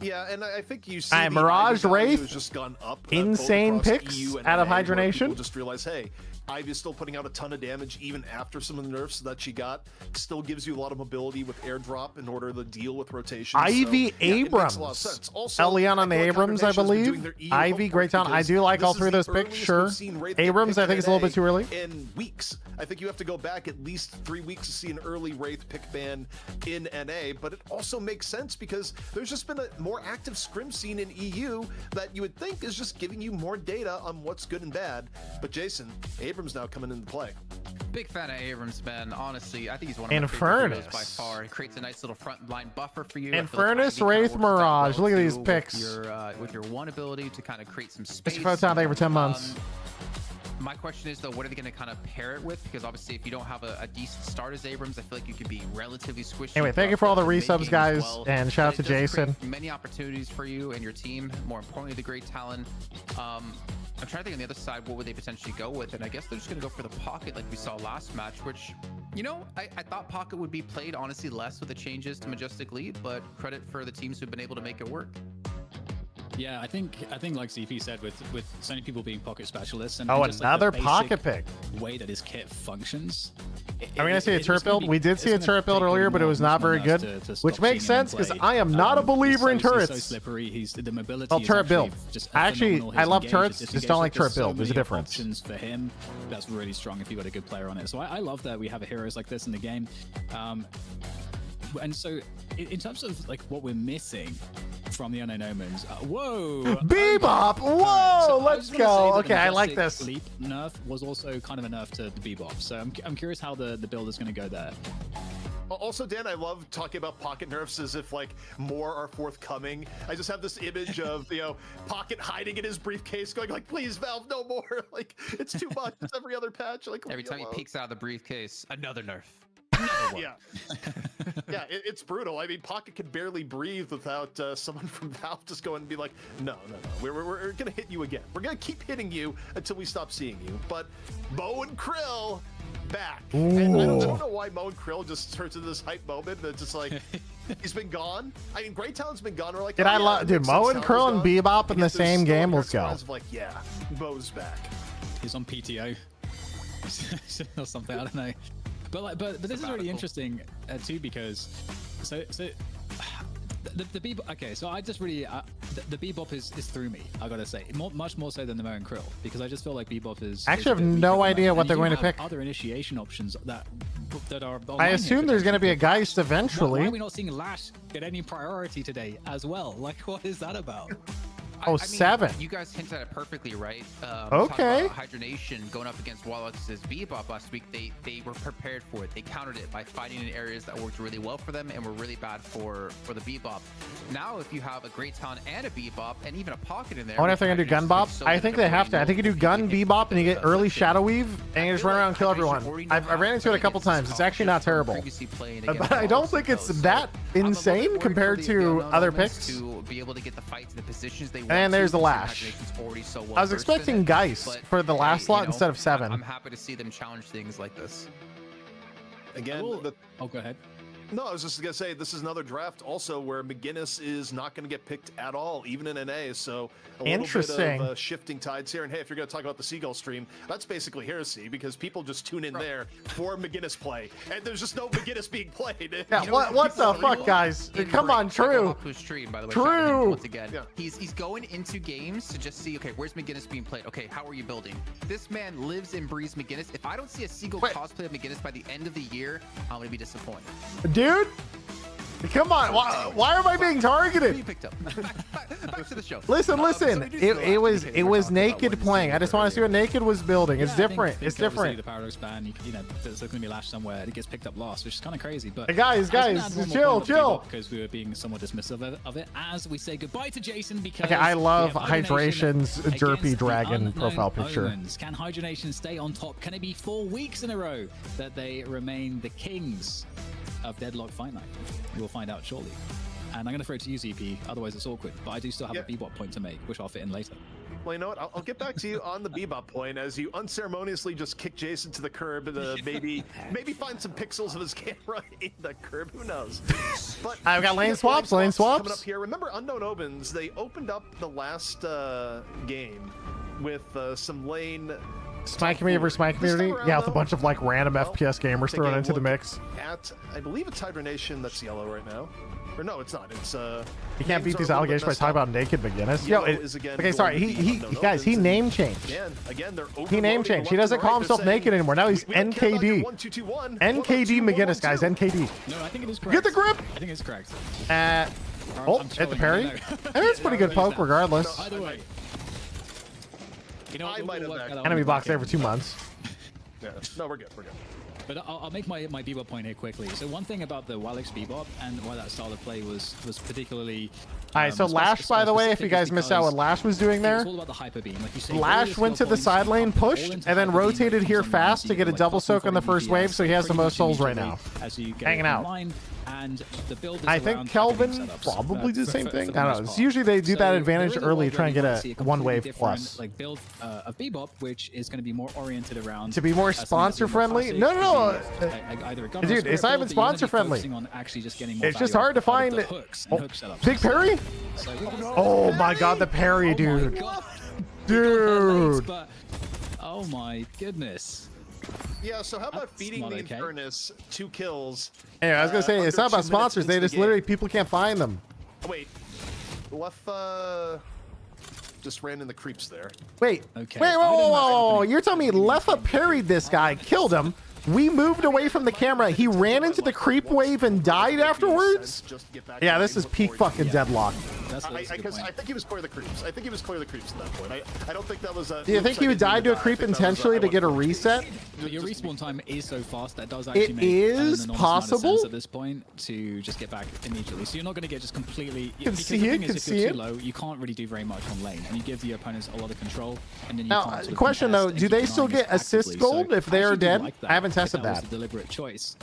Yeah, and I think you see the Mirage Ivy value Wraith, has just gone up. insane both across picks EU and out of NA, where Hydronation. people just realize, hey, Ivy is still putting out a ton of damage even after some of the nerfs that she got. Still gives you a lot of mobility with airdrop in order to deal with rotation. Ivy Abrams. Eliana and Abrams, I believe. Ivy, Great Town. I do like all three of those picks, sure. Abrams, I think it's a little bit too early. In weeks. I think you have to go back at least 3 weeks to see an early Wraith pick ban in NA, but it also makes sense because there's just been a more active scrim scene in EU that you would think is just giving you more data on what's good and bad. But Jason, Abrams now coming into play. Big fan of Abrams, man. Honestly, I think he's one of my favorite heroes by far. He creates a nice little front line buffer for you. Infernus, Wraith, Mirage. Look at these picks. With your one ability to kind of create some space. Mr. Photon, thank you for 10 months. My question is, though, what are they going to kind of pair it with? Because obviously, if you don't have a decent start as Abrams, I feel like you could be relatively squishy. Anyway, thank you for all the resubs, guys, and shout out to Jason. Many opportunities for you and your team. More importantly, the great talent. I'm trying to think on the other side, what would they potentially go with? And I guess they're just going to go for the Pocket like we saw last match, which, you know, I thought Pocket would be played, honestly, less with the changes to Majestic Lead, but credit for the teams who've been able to make it work. Yeah, I think like CP said, with so many people being pocket specialists, and just another like pocket pick. Way that his kit functions. Are we gonna see a turret build? We did see a turret build earlier, but it was not very good, which makes sense because I am not a believer in turrets. He's so slippery. He's the mobility. Well, turret build. Actually, I love turrets. Just don't like turret build. There's a difference. Options for him. That's really strong if you got a good player on it. So I love that we have heroes like this in the game. And so, in terms of like what we're missing from the Unknown Omens, whoa, Bebop, whoa, so let's go. Okay, I like this. Leap nerf was also kind of a nerf to the Bebop, so I'm curious how the build is going to go there. Also, Dan, I love talking about Pocket nerfs as if like more are forthcoming. I just have this image of Pocket hiding in his briefcase, going like, "Please, Valve, no more!" Like it's too much. It's every other patch. Like every time he peeks out of the briefcase, another nerf. Yeah, yeah, it's brutal. I mean, Pocket can barely breathe without someone from Valve just going and be like, no, we're gonna hit you again. We're gonna keep hitting you until we stop seeing you. But Mo and Krill back, and I don't know why Mo and Krill just turns into this hype moment that's just like he's been gone. I mean, Great Talon's been gone. We're like, dude, Mo and Krill and Bebop in the same game. Let's go. Like, yeah, Mo's back. He's on PTO or something. I don't know. But this is really interesting too, because so the Bebop. Okay, so I just really the Bebop is through me. I gotta say, much more so than the Mo and Krill, because I just feel like Bebop is. I actually have no idea what they're going to pick. Other initiation options that are. I assume there's going to be a Geist eventually. Why are we not seeing Lash get any priority today as well? Like, what is that about? Oh, 7. You guys hinted at it perfectly, right? Okay. Hydronation going up against Wallux's Bebop last week, they were prepared for it. They countered it by fighting in areas that worked really well for them and were really bad for the Bebop. Now, if you have a Great Talon and a Bebop and even a Pocket in there, I wonder if they're gonna do gun bop. I think they have to. I think you do gun Bebop and you get early Shadow Weave and you just run around and kill everyone. I ran into it a couple times. It's actually not terrible, but I don't think it's that insane compared to other picks. To be able to get the fights and the positions they want. And there's the Lash. I was expecting Geist for the last slot instead of 7. I'm happy to see them challenge things like this. Again, go ahead. No, I was just gonna say this is another draft also where McGinnis is not gonna get picked at all, even in NA. So a little bit of shifting tides here. And hey, if you're gonna talk about the Seagull stream, that's basically heresy because people just tune in there for McGinnis play, and there's just no McGinnis being played. Yeah, what the fuck, guys? Come on, True. Stream, by the way, True. Once again, he's going into games to just see, okay, where's McGinnis being played? Okay, how are you building? This man lives and breathes McGinnis. If I don't see a Seagull cosplay of McGinnis by the end of the year, I'm gonna be disappointed. Dude, come on! Why am I being targeted? You picked up. Back to the show. Listen. It was Naked playing. I just want to see what Naked was building. It's different. It's different. The Paradox ban, there's going to be Lash somewhere. It gets picked up last, which is kind of crazy. But hey guys, chill. Because we were being somewhat dismissive of it as we say goodbye to Jason. Because okay, I love Hydration's derpy dragon profile picture. Omens. Can Hydronation stay on top? Can it be 4 weeks in a row that they remain the kings of Deadlock Fight Night? We'll find out shortly. and I'm going to throw it to you, ZP. Otherwise, it's awkward. But I do still have a Bebop point to make, which I'll fit in later. Well, you know what? I'll get back to you on the Bebop point as you unceremoniously just kick Jason to the curb and maybe find some pixels of his camera in the curb. Who knows? But I've got lane swaps. Coming up here. Remember Unknown Omens? They opened up the last game with some lane. Smite community versus Smite community. Yeah, with a bunch of like random FPS gamers thrown into the mix. I believe it's Hibernation that's yellow right now. Or no, it's not. It's you can't beat these allegations by talking about naked McGinnis. Yo, okay, sorry. He name changed. He name changed. He doesn't call himself naked anymore. Now he's NKD. NKD McGinnis, guys. NKD. No, I think it is correct. Get the grip. I think it's correct. Oh, hit the parry. And it's pretty good poke regardless. Either way. You know, Enemy box there for 2 months. Yeah. No, we're good. We're good. But I'll make my Bebop point here quickly. So one thing about the Walix Bebop and why that style of play was particularly... All right, so Lash, by the way, if you guys missed out what Lash was doing there, all about the hyper beam. Like you say, Lash went to the side lane, pushed, and then rotated here fast to get a double soak on the first wave, so he has the most souls right now. Hanging out. And the build I think Kelvin probably did the same thing. I don't know. It's usually they do that advantage early, try and get a one wave plus. Like build of Bebop, which is going to be more oriented around to be more sponsor friendly. No. Dude, it's not even sponsor friendly. It's just hard to find. Big parry. Oh my god, the parry, dude. Dude. Oh my goodness. Yeah, so how about feeding the Infernus 2 kills? Anyway, I was gonna say it's not about sponsors. They just literally people can't find them. Oh, wait, Left just ran in the creeps there. Wait, whoa! You're telling me Leffa parried this guy, killed him. We moved away from the camera. He ran into the creep wave and died afterwards? Yeah, this is peak fucking Deadlock. I think he was clear of the creeps. I think he was clear of the creeps at that point. I don't think that was a... Do you think he would die to a creep intentionally to get a reset? Your respawn time is so fast that does actually make is possible at this point to just get back immediately. So you're not going to get just completely... Can see it, can see it. Low, you can't really do very much on lane, and you give the opponents a lot of control. And then you now, question though, do they still get assist gold if they are dead? I haven't tested that. Was a deliberate choice.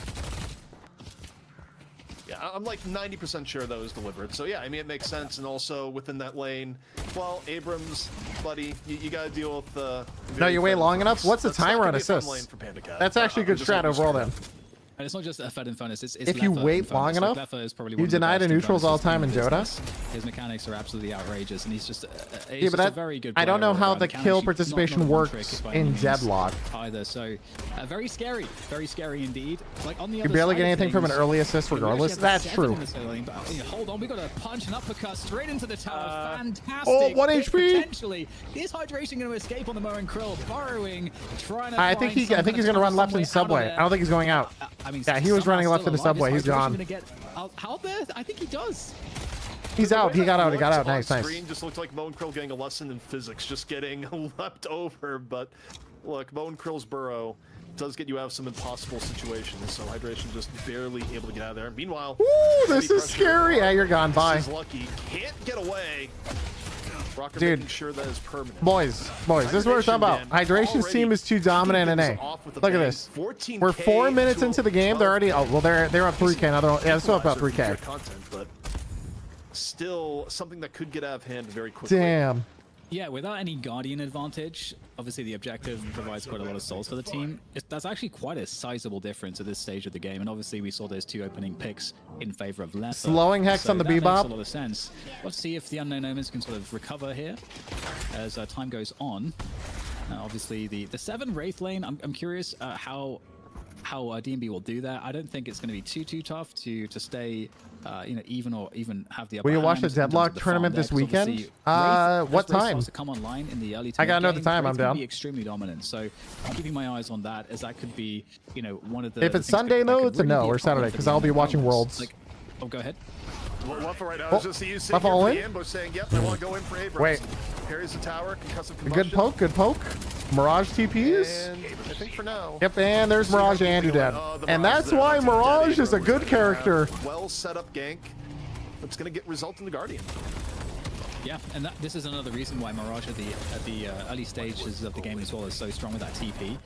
Yeah, I'm like 90% sure that was deliberate. So yeah, I mean, it makes sense. And also within that lane, well, Abrams, buddy, you got to deal with the... No, you wait long enough? What's the timer on assists? That's actually a good strat overall then. And it's not just a Fed Infernus, it's if you wait long enough, you deny the neutrals all the time in Dota. His mechanics are absolutely outrageous, and he's just a very good I don't know how the kill participation works in Deadlock either, so very scary indeed. Like on the you barely get anything from an early assist regardless. That's true. Hold on, we got a punch and uppercut straight into the tower. Fantastic. Oh, 1 HP. Potentially, is Hydration going to escape on the Mo and Krill? Burrowing, trying to. I think he's going to run left in subway. I don't think he's going out. I mean, yeah, he was running left in the subway. He's gone. Get out there? I think he does. He's out. He got out. He got out. Nice, nice. Screen just looked like Mo and Krill getting a lesson in physics, just getting leapt over. But look, Mo and Krill's burrow does get you out of some impossible situations. So Hydration just barely able to get out of there. Meanwhile, ooh, this is scary. Yeah, you're gone. Bye. This is lucky. Can't get away. Rocker dude, sure that is permanent. Boys, this is what we're talking about. Hydration's team is too dominant in A. Look at this. We're 4 minutes into the game. They're already. Oh well, they're up 3K. Now they're yeah, still up about 3K. Content, but still something that could get out of hand very quickly. Damn. Yeah, without any Guardian advantage, obviously the objective provides quite a lot of souls for the team. That's actually quite a sizable difference at this stage of the game, and obviously we saw those 2 opening picks in favor of Leffa. Slowing Hex so on the Bebop. Bebop. Makes a lot of sense. Let's see if the Unknown Omens can sort of recover here as time goes on. Obviously the 7 Wraith lane, I'm curious how DMB will do that. I don't think it's going to be too tough to stay even or even have the upper will you watch the Deadlock tournament this weekend? What time? To come online in the early I gotta know the time. Wraith I'm down. Be extremely dominant, so I'm keeping my eyes on that, as that could be one of the. If it's Sunday though, it's a no, or Saturday, because I'll be watching Worlds. Like, oh, go ahead. Leffa right now is just you sitting here for the ambush saying, yep, I want to go in for Abrams. Wait. Parries the tower, concussive combustion. Good poke. Mirage TPs. And I think for now. Yep, and there's Mirage and you dead. And that's why Mirage is a good character. Well set up gank. It's going to result in the Guardian. Yeah, and this is another reason why Mirage at the early stages of the game as well is so strong with that TP.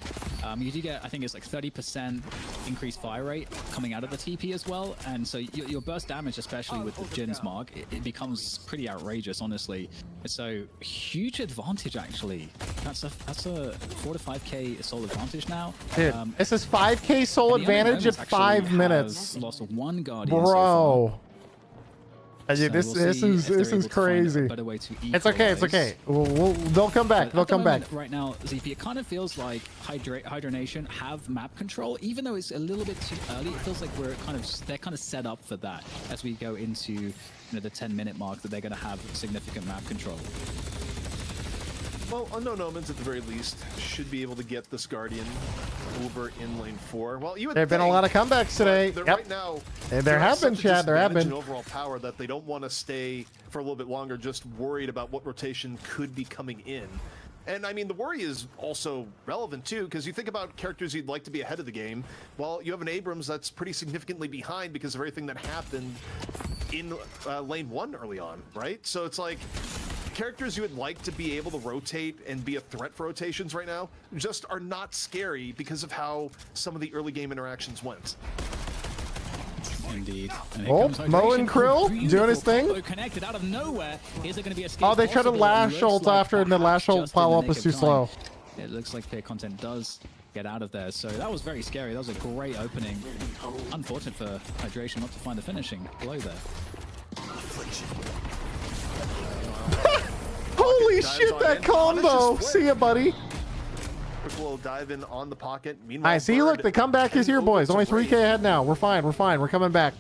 You do get, I think it's like 30% increased fire rate coming out of the TP as well, and so your burst damage, especially with the Jin's mark, it becomes pretty outrageous, honestly. So huge advantage actually. That's a 4 to 5k soul advantage now. Dude, this is 5k soul advantage at 5 minutes. Lost one Guardian Bro. So far. Dude, this is crazy. It's okay. It's okay. They'll come back. They'll come back. Right now, ZP, it kind of feels like Hydra Nation have map control, even though it's a little bit too early. It feels like they're kind of set up for that as we go into the 10-minute mark, that they're going to have significant map control. Well, Unknown Omens at the very least should be able to get this Guardian over in lane 4. Well, you would There've been a lot of comebacks today. Yep. Right now, there have been, Chad. There have been. Overall power that they don't want to stay for a little bit longer, just worried about what rotation could be coming in. And I mean, the worry is also relevant too, because you think about characters you'd like to be ahead of the game. Well, you have an Abrams that's pretty significantly behind because of everything that happened in lane 1 early on, right? So it's like, characters you would like to be able to rotate and be a threat for rotations right now just are not scary because of how some of the early game interactions went. Indeed. Oh, Mo and Krill doing his thing. Connected out of nowhere. Is it going to be a oh, they tried to lash ult after, and the lash ult follow-up was too slow. It looks like peer content does get out of there, so that was very scary. That was a great opening. Unfortunate for Hydration not to find the finishing blow there. Holy shit, that combo! See ya, buddy. Quick little dive in on the pocket. Meanwhile, I see. Look, the comeback is here, boys. Only 3k ahead now. We're fine. We're fine. We're coming back.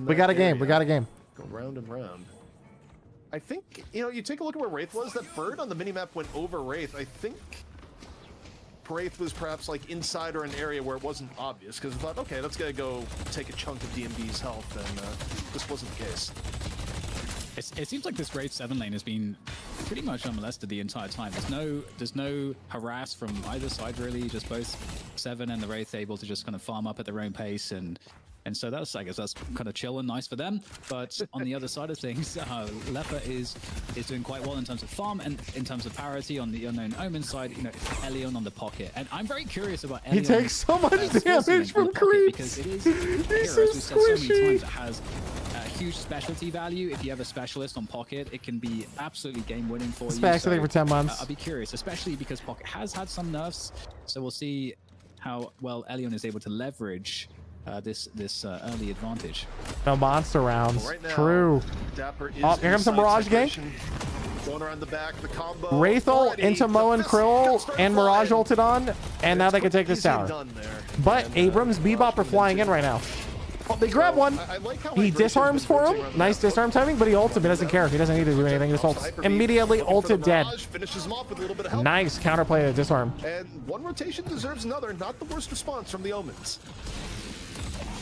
We got a game. We got a game. Go round and round. I think, you take a look at where Wraith was. That bird on the minimap went over Wraith. I think Wraith was perhaps like inside or an area where it wasn't obvious, because we thought, okay, let's go take a chunk of DMB's health, and this wasn't the case. It seems like this Wraith 7 lane has been pretty much unmolested the entire time. There's no harass from either side really. Just both 7 and the Wraith able to just kind of farm up at their own pace, and so that's, I guess that's kind of chill and nice for them. But on the other side of things, Leper is doing quite well in terms of farm and in terms of parity. On the Unknown Omen side, Elion on the pocket, and I'm very curious about Elion. He takes so much damage from creeps because it is he's so squishy. So many times it has huge specialty value. If you have a specialist on pocket, it can be absolutely game winning for you. Especially for 10 months. I'll be curious, especially because pocket has had some nerfs. So we'll see how well Elion is able to leverage this early advantage. No monster rounds. Right now, true. Dapper is here comes some Mirage gang. Going around the back, the combo. Wraith ult into Mo and Krill, and Mirage ulted on, and now they can take this tower. But Abrams, Bebop are flying in right now. Oh, they grab one. He disarms for him. Nice disarm timing, but he ults him. He doesn't care. He doesn't need to do anything. He just ults. Immediately ulted dead. Nice counterplay to disarm. And one rotation deserves another. Not the worst response from the Omens.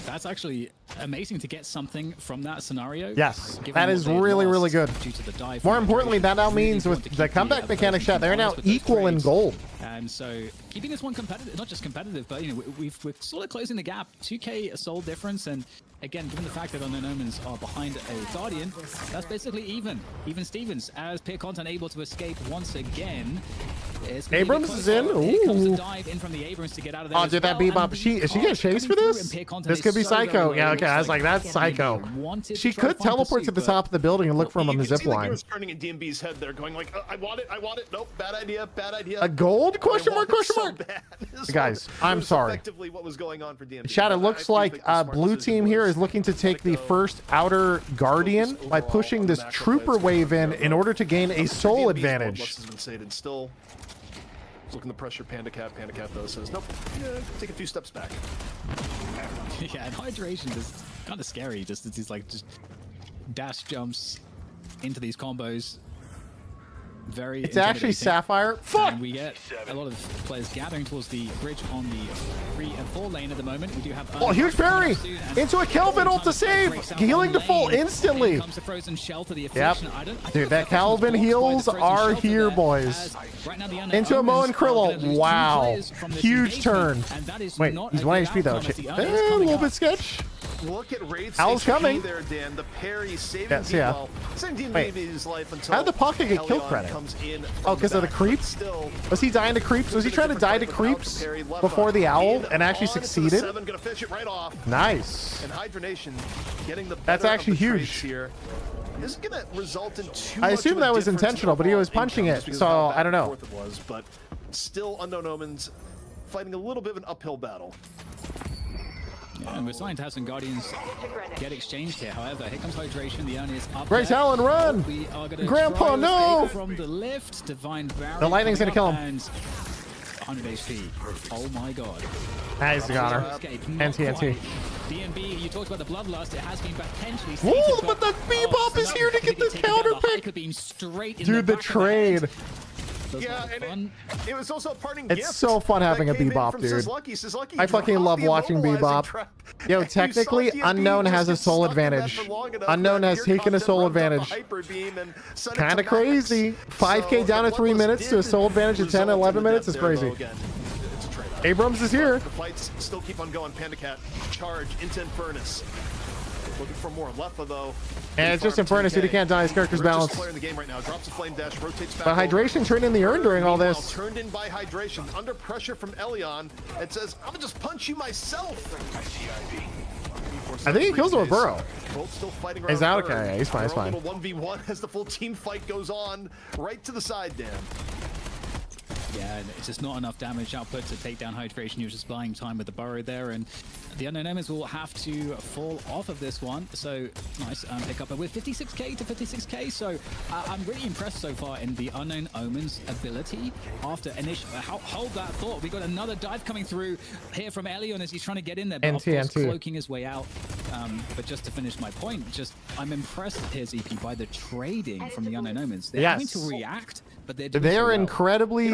That's actually amazing to get something from that scenario. Yes, that is really, really good. More importantly, that now means with the comeback mechanic shot, they're now equal in gold. And so keeping this one competitive, not just competitive, but we're sort of closing the gap. 2k soul difference, and again, given the fact that Unknown Omens are behind a Guardian, that's basically even Stevens, as peer content able to escape once again. Abrams is in. Ooh. Dive in from the Abrams to get out of there. Oh, dude, that Bebop. Is she gonna chase for this? This could be Psycho. Yeah, okay. I was like, that's Psycho. She could teleport to the top of the building and look from a zip line. He was turning in DMB's head there, going like, I want it. Nope, bad idea. A gold? Question mark? Guys, I'm sorry. Effectively what was going on for DMB. Chad, it looks like blue team here is looking to take the first outer Guardian by pushing this Trooper wave in order to gain a soul advantage. Still looking to pressure Panda Cat. Panda Cat though says, nope, take a few steps back. Yeah, and Hydration is kind of scary. Just these just dash jumps into these combos. Very it's actually Sapphire. Fuck! And we get a lot of players gathering towards the bridge on the 3 and 4 lane at the moment. We do have huge parry into a Kelvin ult to save, healing to full instantly. Comes the frozen shelter, the yep, dude, that Kelvin heals are here, boys. Into a Mo and Krill ult. Wow, huge turn. Wait, he's 1 HP though. A little bit sketch. look at Wraith's Owl's HP coming. there, Dan. The parry saving Yes, Dean, yeah. well, saving Dean Wait. Baby's life until How did the pocket get kill Helion credit? comes in Oh, from because of the back, creeps? but still, Was he dying to creeps? Was he trying to die to creeps before the owl and actually succeeded? Gonna fish it right off. Nice. And Hydronation getting the That's better actually of the trades huge. here. This is gonna result in too I much assume of a that was difference intentional, in but he was overall punching income it, just because so of how I back don't and know. forth it was, but still, Unknown Omens fighting a little bit of an uphill battle. Yeah, and we're starting to have some Guardians get exchanged here. However, here comes Hydration. The Ernie is up Great there. Talon, run! We are gonna Grandpa, try to no! escape from the lift. Divine Barrier. The lightning's gonna kill him. And 100 HP. Oh my god. Ah, he's got her. NT. DNB, you talked about the bloodlust. It has been potentially Woo, stated, but the Bebop is here to get the counter pick. Dude, the trade. Yeah, and it was also a parting It's gift so fun having a that came in Bebop, from dude. Sisleki. I fucking dropped love the watching immobilizing Bebop. trap. Yo, You saw technically, DNB Unknown just has a get soul stuck in that advantage. for long enough Unknown that has your taken a content soul runs out the advantage. hyper beam and sent it Kind to of crazy. 5K down to 3 minutes to a soul advantage of 10, 11 minutes is crazy. Abrams is here. The fights still keep on going. Panda Cat charge into Infernus. Looking for more. Lefa though. And it's just Infernus, dude. He can't die. His character's Richest balanced. player in the game right now. Drops a flame dash, rotates back. But Hydration turned in the urn during all Meanwhile, this. Turned in by Hydration, under pressure from Elion. It says, "I'm gonna just punch you myself." I think he kills him with Burrow. Both still fighting He's around out. Okay, third. yeah, he's fine. He's Their own fine. little 1v1 as the full team fight goes on, right to the side, Dan. Yeah, and it's just not enough damage output to take down Hydration. He was just buying time with the burrow there, and the Unknown Omens will have to fall off of this one. So nice pick up with 56k to 56k. So I'm really impressed so far in the Unknown Omens ability. After initial, hold that thought. We got another dive coming through here from Elion as he's trying to get in there, but of course cloaking his way out. But just to finish my point, I'm impressed here, ZP, by the trading from the Unknown Omens. They're having to react, but they're doing They so are well. incredibly,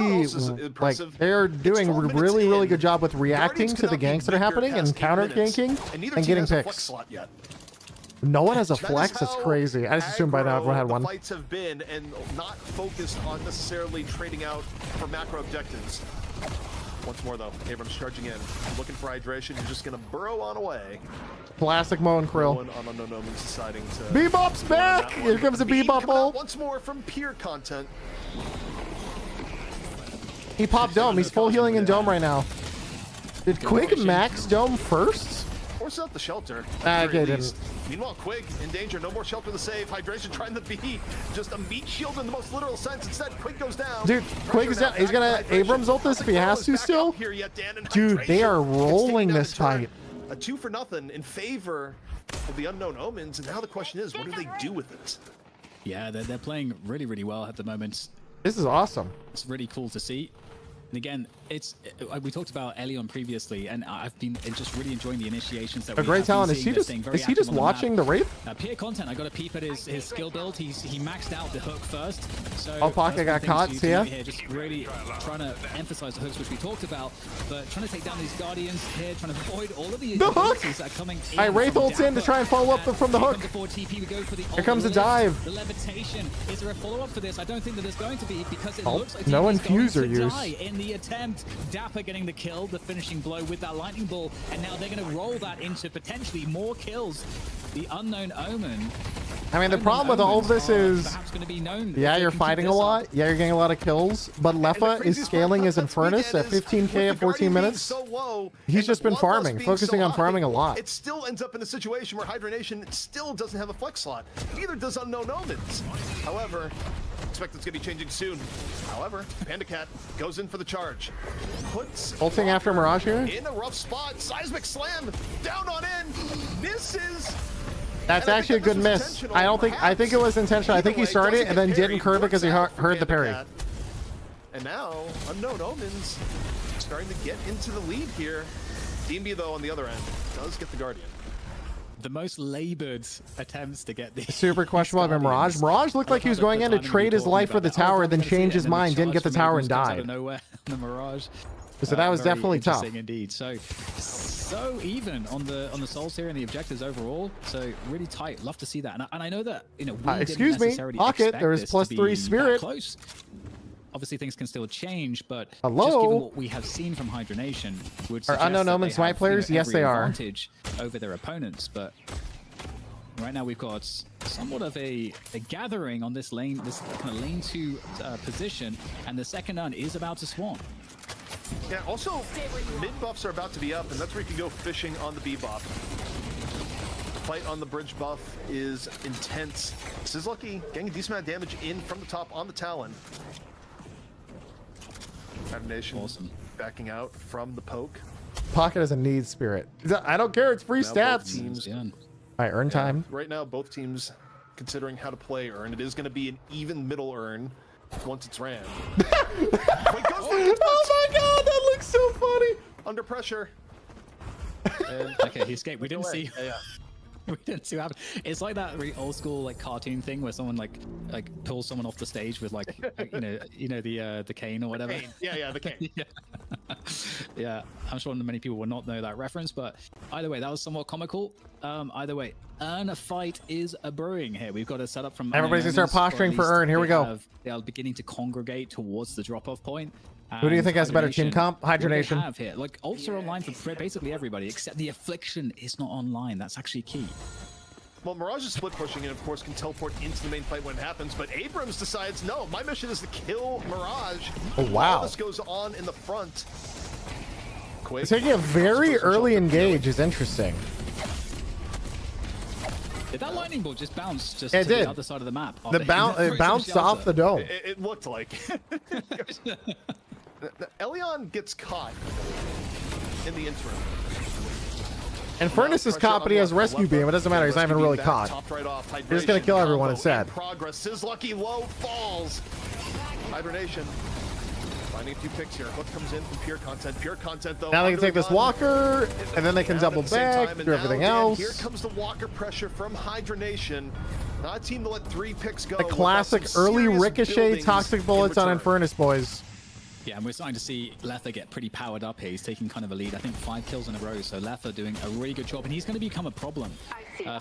like, they're doing a really, really good job with reacting to the ganks that are happening and counter ganking and getting picks. No one has a flex. That's crazy. I just assumed by now everyone had one. The fights have been and not focused on necessarily trading out for macro objectives. Once more though, Abrams charging in, looking for hydration. You're just gonna burrow on away. Classic Mo and Krill. On Unknown Omens deciding to. Bebop's back. Here comes a Bebop ult. Once more from peer content. He popped Dome. He's full healing in Dome right now. Did Quig max Dome first? Force out the shelter. Okay, didn't. Meanwhile, Quig in danger. No more shelter to save. Hydration trying to be just a meat shield in the most literal sense. Instead, Quig goes down. Dude, Quig's down. He's gonna Abrams ult this if he has to still. Dude, they are rolling this fight. A 2-for-0 in favor of the Unknown Omens, and now the question is, what do they do with it? Yeah, they're playing really, really well at the moment. This is awesome. It's really cool to see. And again, we talked about Elion previously, and I've been just really enjoying the initiations that A we great have talent. been Is seeing. he just watching the Wraith? Peer content. I got a peep at his skill build. He maxed out the hook first. So Oh, Pocket got caught. See ya. here, just really trying to emphasize the hooks, which we talked about, but trying to take down these Guardians here, trying to avoid all of the hook. that are coming in. All right, Wraith ults in to try and follow up from the hook. Here comes the dive. The levitation. Is there a follow-up for this? I don't think that there's going to be, because it Oh, looks like no TP is going infuser to use. die in the attempt. Dapper getting the kill, the finishing blow with that lightning ball, and now they're going to roll that into potentially more kills. The Unknown Omen. I mean, the problem with all of this is, perhaps going to be known. yeah, you're fighting a lot. Yeah, you're getting a lot of kills. But Lefa is scaling his Infernus at 15k at 14 minutes. He's just been farming, focusing on farming a lot. It still ends up in a situation where Hydration still doesn't have a flex slot. Neither does Unknown Omens. However, expect it's going to be changing soon. However, Panda Cat goes in for the charge. Puts Ulting after Mirage here? in a rough spot. Seismic slam down on in. Misses. That's actually a good miss. I think it was intentional. I think he started it and then didn't curve it because he heard the parry. And now, Unknown Omens starting to get into the lead here. DMB, though, on the other end, does get the Guardian. The most labored attempts to get the Super questionable by Mirage. Mirage looked like he was going in to trade his life for the tower, then change his mind, didn't get the tower, and died. The Mirage. So that was Very definitely tough. interesting indeed. So even on the souls here and the objectives overall. So really tight. Love to see that. And I know that, you know, we excuse didn't me, necessarily Pocket. expect There was this plus to 3 be spirit. close. obviously things can still change, but Hello? just given what we have seen from Hydra Nation, would Are suggest Unknown that Omen they Smite have, players? Yes, every they are. advantage over their opponents, but right now we've got somewhat of a gathering on this lane, this kind of lane 2 position, and the second Urn is about to swarm. Yeah, also, mid buffs are about to be up, and that's where you can go fishing on the B buff. Fight on the bridge buff is intense. Sizzlucky getting a decent amount of damage in from the top on the Talon. Nation awesome. Backing out from the poke. Pocket is a need spirit. I don't care. It's free Now both stats. teams, All right, Earn time. Right now, both teams considering how to play Earn. It is going to be an even middle Earn once it's ran. Oh my god, that looks so funny. Under pressure. And okay, he escaped. We didn't see. We didn't see what happened. It's like that really old school like cartoon thing where someone like pulls someone off the stage with like you know the cane or whatever. Yeah, the cane. Yeah, I'm sure many people will not know that reference, but either way, that was somewhat comical. Either way, Urn a fight is a brewing here. We've got a setup from Everybody's gonna start posturing for Urn. Here we go. They are beginning to congregate towards the drop-off point. Who do you think has a better team comp? Hydra Nation. Have here like ults are online for basically everybody except the Affliction is not online. That's actually key. Well, Mirage is split pushing and of course can teleport into the main fight when it happens, but Abrams decides, no, my mission is to kill Mirage. Oh wow. All this goes on in the front. It's taking a very early engage is interesting. Did that lightning bolt just bounce to did. the other side of the map? It bounced off the dome. It looked like. Elion gets caught in the interim. And Furnace is caught, but he has rescue beam. It doesn't matter. He's not even really caught. He's just gonna kill everyone instead. Progress. Sizzlucky low falls. Hibernation. Finding a few picks here. Hook comes in from pure content. Pure content though. Now they can take this Walker, and then they can double back, do everything else. Here comes the Walker pressure from Hydra Nation. Not a team to let 3 picks go. The classic early ricochet toxic bullets on Infernus, boys. Yeah, and we're starting to see Letha get pretty powered up here. He's taking kind of a lead. I think 5 kills in a row. So Letha doing a really good job, and he's going to become a problem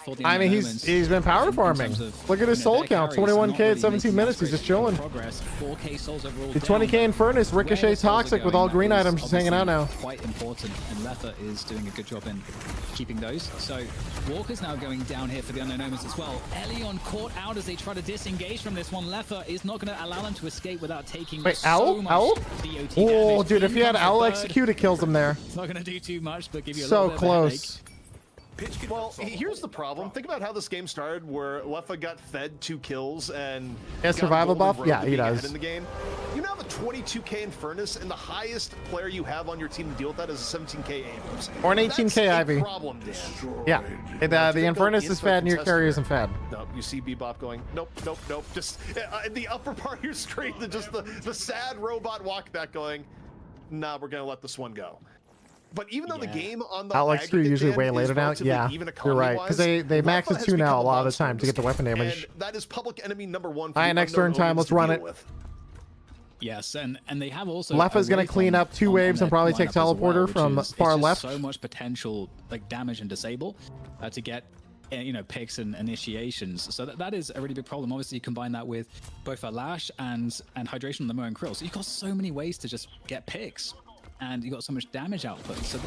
for the. I mean, he's been power farming. Look at his soul count, 21k at 17 minutes. He's just chilling. Progress, 4k souls overall. The 20k Infernus, ricochet toxic with all green items, just hanging out now. Quite important, and Letha is doing a good job in keeping those. So Walker's now going down here for the Unknown Omens as well. Elion caught out as they try to disengage from this one. Letha is not going to allow them to escape without taking so much Owl? DOT Oh, damage. dude, if he had Owl execute, it kills him there. It's not going to do too much, but give you a So little bit close. Well, here's the problem. Think about how this game started, where Letha got fed 2 kills and Has survival buff? Yeah, he does. In the game, you now have a 22k Infernus, and the highest player you have on your team to deal with that is a 17k Abrams. Or an 18k That's Ivy. A problem, Dan. Yeah, the Infernus is fed and your carry isn't fed. No, you see Bebop going, nope. Just in the upper part of your screen, just the sad robot walkback going, nah, we're gonna let this one go. But even though the game on the Alex Q usually way later now. Yeah, you're right. Because they max it 2 now a lot of the time to get the weapon damage. And that is public enemy number 1. All right, next turn time. Let's run it. Yes, and they have also. Lefa's going to clean up 2 waves and probably take teleporter from far left. So much potential like damage and disable to get picks and initiations. So that is a really big problem. Obviously, you combine that with both a Lash and hydration on the Mo and Krill. So you've got so many ways to just get picks. And you got so much damage output. So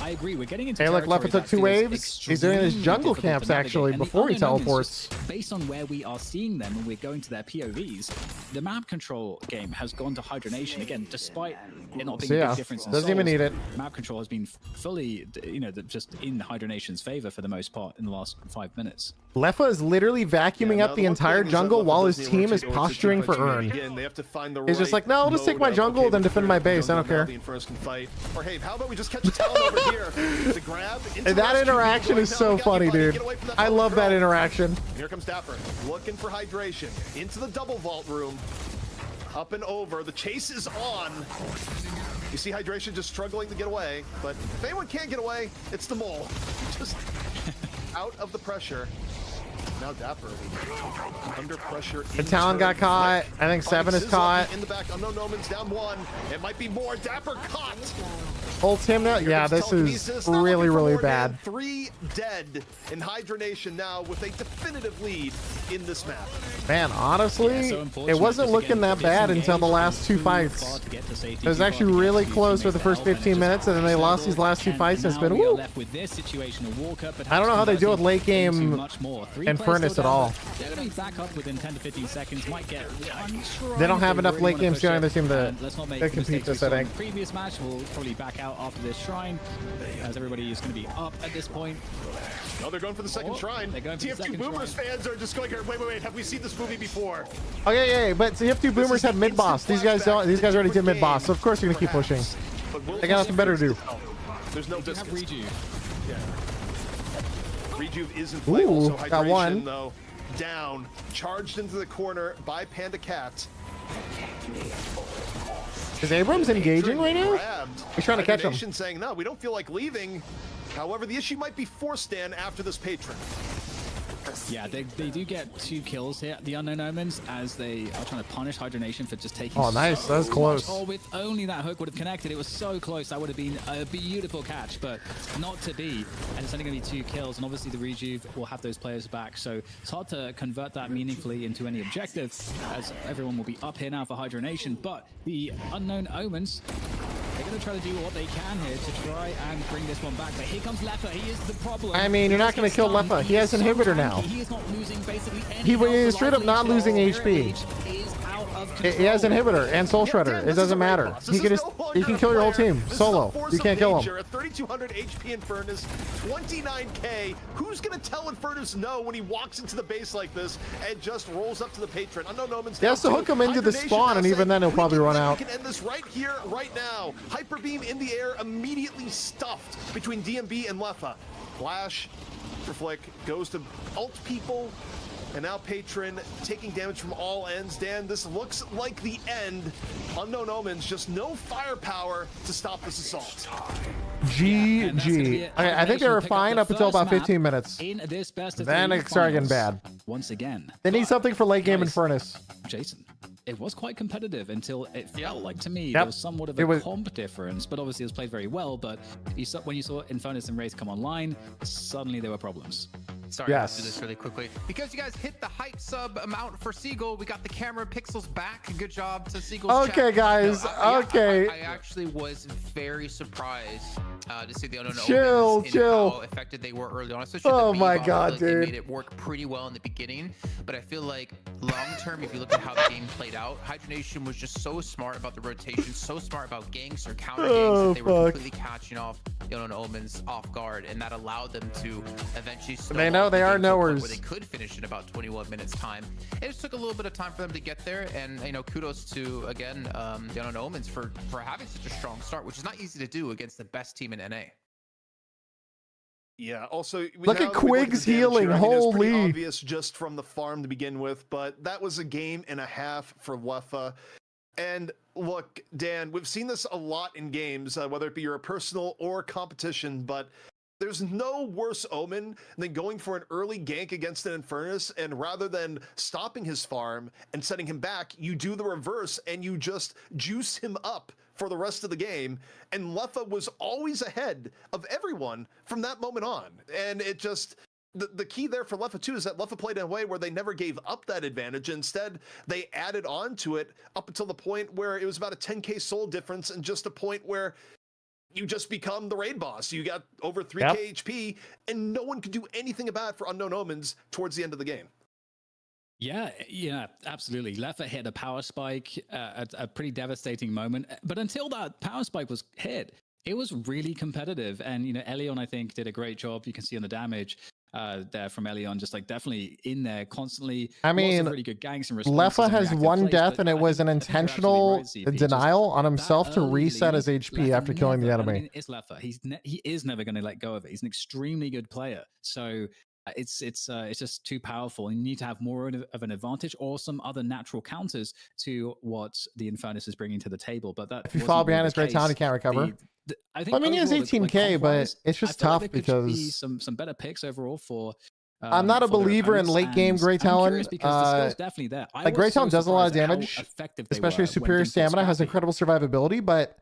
I agree. We're getting into. Hey, look, Lefa took 2 waves. He's doing his jungle camps actually before he teleports. Based on where we are seeing them when we're going to their POVs, the map control game has gone to Hydra Nation again, despite it not being a big difference in doesn't even need it. Map control has been fully, just in Hydra Nation's favor for the most part in the last 5 minutes. Lefa is literally vacuuming up the entire jungle while his team is posturing for Urn. He's just like, no, I'll just take my jungle, then defend my base. I don't care. Or hey, how about we just catch a Talon over here to grab? And that interaction is so funny, dude. I love that interaction. Here comes Dapper, looking for hydration into the double vault room. Up and over, the chase is on. You see Hydration just struggling to get away, but if anyone can't get away, it's the mole. Just out of the pressure. now Dapper under pressure. The Talon got caught. I think 7 is caught. In the back, Unknown Omen's down 1. It might be more. Dapper caught. Ults him now. Yeah, this is really, really bad. 3 dead in Hydronation now with a definitive lead in this map. Man, honestly, it wasn't looking that bad until the last 2 fights. It was actually really close for the first 15 minutes, and then they lost these last 2 fights, and it's been woo. I don't know how they deal with late game Infernus at all. They're going to be back up within 10 to 15 seconds. Might get They don't have enough late game scaling their team to compete this, I think. Previous match will probably back out after this shrine, as everybody is going to be up at this point. No, they're going for the second shrine. TF2 Boomers fans are just going here. Wait. Have we seen this movie before? Okay, yeah, but TF2 Boomers have mid boss. These guys don't. These guys already did mid boss, so of course they're gonna keep pushing. They got nothing better to do. There's no Have biscuits. Rejuve. Yeah. Rejuve isn't playable, so got one. Hydration, though, down, charged into the corner by Panda Cat. Is Abrams engaging right now? He's trying to catch him. Saying, no, we don't feel like leaving. However, the issue might be forced in after this patron. Yeah, they do get 2 kills here, the Unknown Omens, as they are trying to punish Hydronation for just taking. Oh, nice. That was close. Oh, with only that hook would have connected. It was so close. That would have been a beautiful catch, but not to be. And it's only going to be 2 kills. And obviously, the Rejuve will have those players back. So it's hard to convert that meaningfully into any objective, as everyone will be up here now for Hydronation. But the Unknown Omens, they're going to try to do what they can here to try and bring this one back. But here comes Lefa. He is the problem. I mean, you're not going to kill Lefa. He has inhibitor now. He is not losing basically any. He is straight up not losing HP. He has inhibitor and Soul Shredder. It doesn't matter. He can kill your whole team solo. You can't kill him. At 3,200 HP Infernus, 29k. Who's gonna tell Infernus no when he walks into the base like this and just rolls up to the patron? Unknown Omens. He has to hook him into the spawn, and even then he'll probably run out. We can end this right here, right now. Hyper Beam in the air, immediately stuffed between DMB and Lefa. Flash for Flick goes to ult people. And now Patron taking damage from all ends. Dan, this looks like the end. Unknown Omens, just no firepower to stop this assault. GG. Okay, I think they were fine up until about 15 minutes. Then it started getting bad. Once again. They need something for late game Infernus. Jason, it was quite competitive until it felt like to me there was somewhat of a comp difference, but obviously it was played very well. But when you saw Infernus and Raze come online, suddenly there were problems. Sorry, let's do this really quickly. Because you guys hit the hype sub amount for Seagull, we got the camera pixels back. Good job to Seagull's Okay, chat. guys. Okay. I actually was very surprised to see the Unknown Chill. and how effective they were early on. Especially Oh the my B-bomb. God, They dude. made it work pretty well in the beginning, but I feel like long term, if you look at how the game played out, Hydronation was just so smart about the rotation, so smart about ganks or counter ganks that they were completely catching off the Unknown Omens off guard, and that allowed them to eventually. They know they are knowers. Where they could finish in about 21 minutes time. It just took a little bit of time for them to get there, and kudos to again the Unknown Omens for having such a strong start, which is not easy to do against the best team in NA. Yeah, also look at Quig's healing. Holy. It's obvious just from the farm to begin with, but that was a game and a half for Lefa. And look, Dan, we've seen this a lot in games, whether it be your personal or competition, but there's no worse omen than going for an early gank against an Infernus, and rather than stopping his farm and setting him back, you do the reverse and you just juice him up for the rest of the game. And Lefa was always ahead of everyone from that moment on. And it just, the key there for Lefa too is that Lefa played in a way where they never gave up that advantage. Instead, they added on to it up until the point where it was about a 10k soul difference, and just a point where you just become the raid boss. You got over 3k HP, and no one could do anything about it for Unknown Omens towards the end of the game. Yeah, absolutely. Lefa hit a power spike at a pretty devastating moment. But until that power spike was hit, it was really competitive. And, Elion, I think, did a great job. You can see on the damage there from Elion, just like definitely in there constantly. I mean, really good gangs and Lefa has one death, and it was an intentional denial on himself to reset his HP after killing the enemy. I mean, it's Lefa. He is never going to let go of it. He's an extremely good player. So it's just too powerful. You need to have more of an advantage or some other natural counters to what the Infernus is bringing to the table. But that if you fall behind his great talent, he can't recover. I think he has 18k, but it's just tough because some better picks overall for I'm not a for their believer in opponents, late game and Grey I'm Talon. curious because the skill's definitely there. I Like was Grey Talon so does a lot of surprised at how damage, effective they especially were when superior things got stamina, has scrappy. incredible survivability, but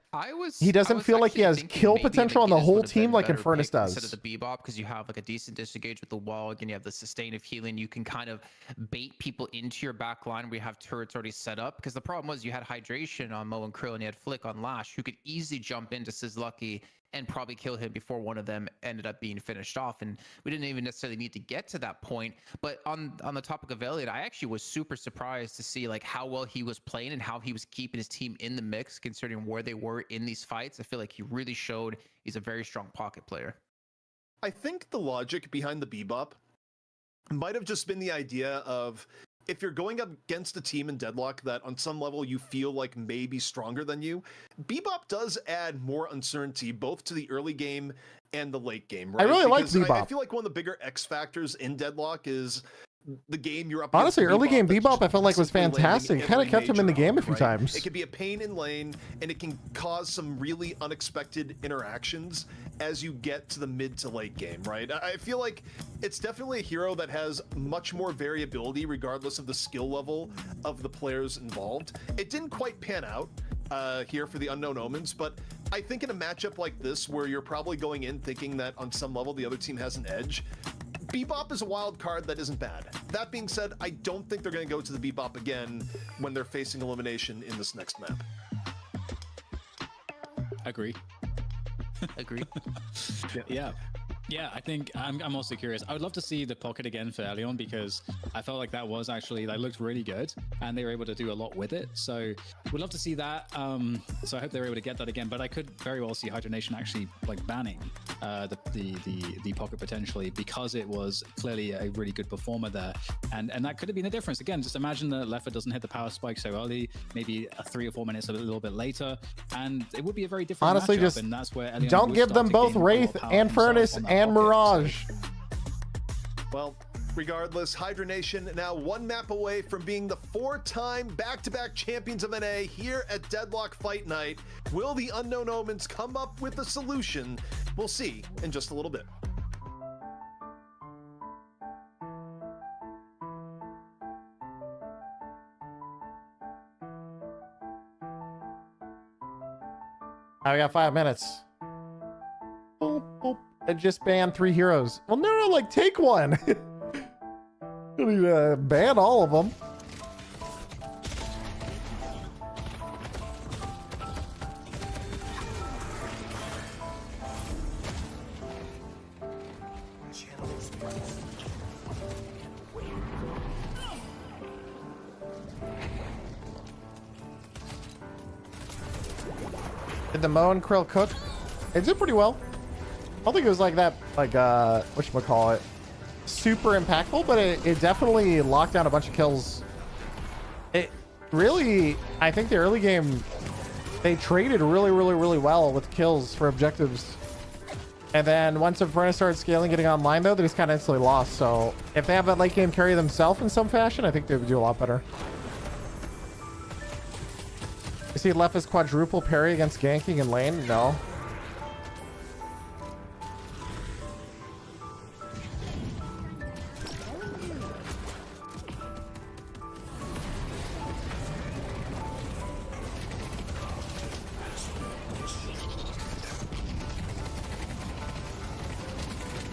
he I doesn't was feel like he actually has thinking kill maybe potential on the Guinness whole would have team been like better Infernus pick instead of does. the Bebop, because you have like a decent disengage with the wall, and you have the sustain of healing. You can kind of bait people into your back line where you have turrets already set up. Because the problem was you had hydration on Mo and Krill, and you had Flick on Lash, who could easily jump into Sizlucky and probably kill him before one of them ended up being finished off. And we didn't even necessarily need to get to that point. But on the topic of Elliot, I actually was super surprised to see like how well he was playing and how he was keeping his team in the mix, considering where they were in these fights. I feel like he really showed he's a very strong pocket player. I think the logic behind the Bebop might have just been the idea of, if you're going up against a team in Deadlock that on some level you feel like may be stronger than you, Bebop does add more uncertainty both to the early game and the late game, right? I really like Because Bebop. I feel like one of the bigger X factors in Deadlock is the game you're up Honestly, against early game that's Bebop I felt like was consistently landing fantastic. Kind of every kept him in the major game a round, few right? times. It can be a pain in lane, and it can cause some really unexpected interactions as you get to the mid to late game, right? I feel like it's definitely a hero that has much more variability regardless of the skill level of the players involved. It didn't quite pan out here for the Unknown Omens, but I think in a matchup like this, where you're probably going in thinking that on some level the other team has an edge, Bebop is a wild card that isn't bad. That being said, I don't think they're going to go to the Bebop again when they're facing elimination in this next map. Agree. Agree. Yeah, I think I'm also curious. I would love to see the pocket again for Elion, because I felt like that was actually, that looked really good and they were able to do a lot with it. So we'd love to see that. So I hope they were able to get that again, but I could very well see Hydra Nation actually like banning the pocket potentially, because it was clearly a really good performer there. And that could have been the difference. Again, just imagine that Leffa doesn't hit the power spike so early, maybe 3 or 4 minutes a little bit later, and it would be a very different Honestly, matchup, just and that's where Elion don't would give start them to both gain a lot Wraith of power and himself Furnace on that and pocket. Mirage. Well, regardless, Hydra Nation now one map away from being the 4-time back-to-back champions of NA here at Deadlock Fight Night. Will the Unknown Omens come up with a solution? We'll see in just a little bit. I got 5 minutes. Boop, boop. I just banned 3 heroes. Well, no, like take one. You need to ban all of them. Did the Mo and Krill cook? It did pretty well. I don't think it was like that, like, whatchamacallit, super impactful, but it definitely locked down a bunch of kills. It really, I think the early game, they traded really well with kills for objectives. And then once Infernus started scaling, getting online, though, they just kind of instantly lost. So if they have that late game carry themselves in some fashion, I think they would do a lot better. You see Leffa's quadruple parry against ganking in lane? No.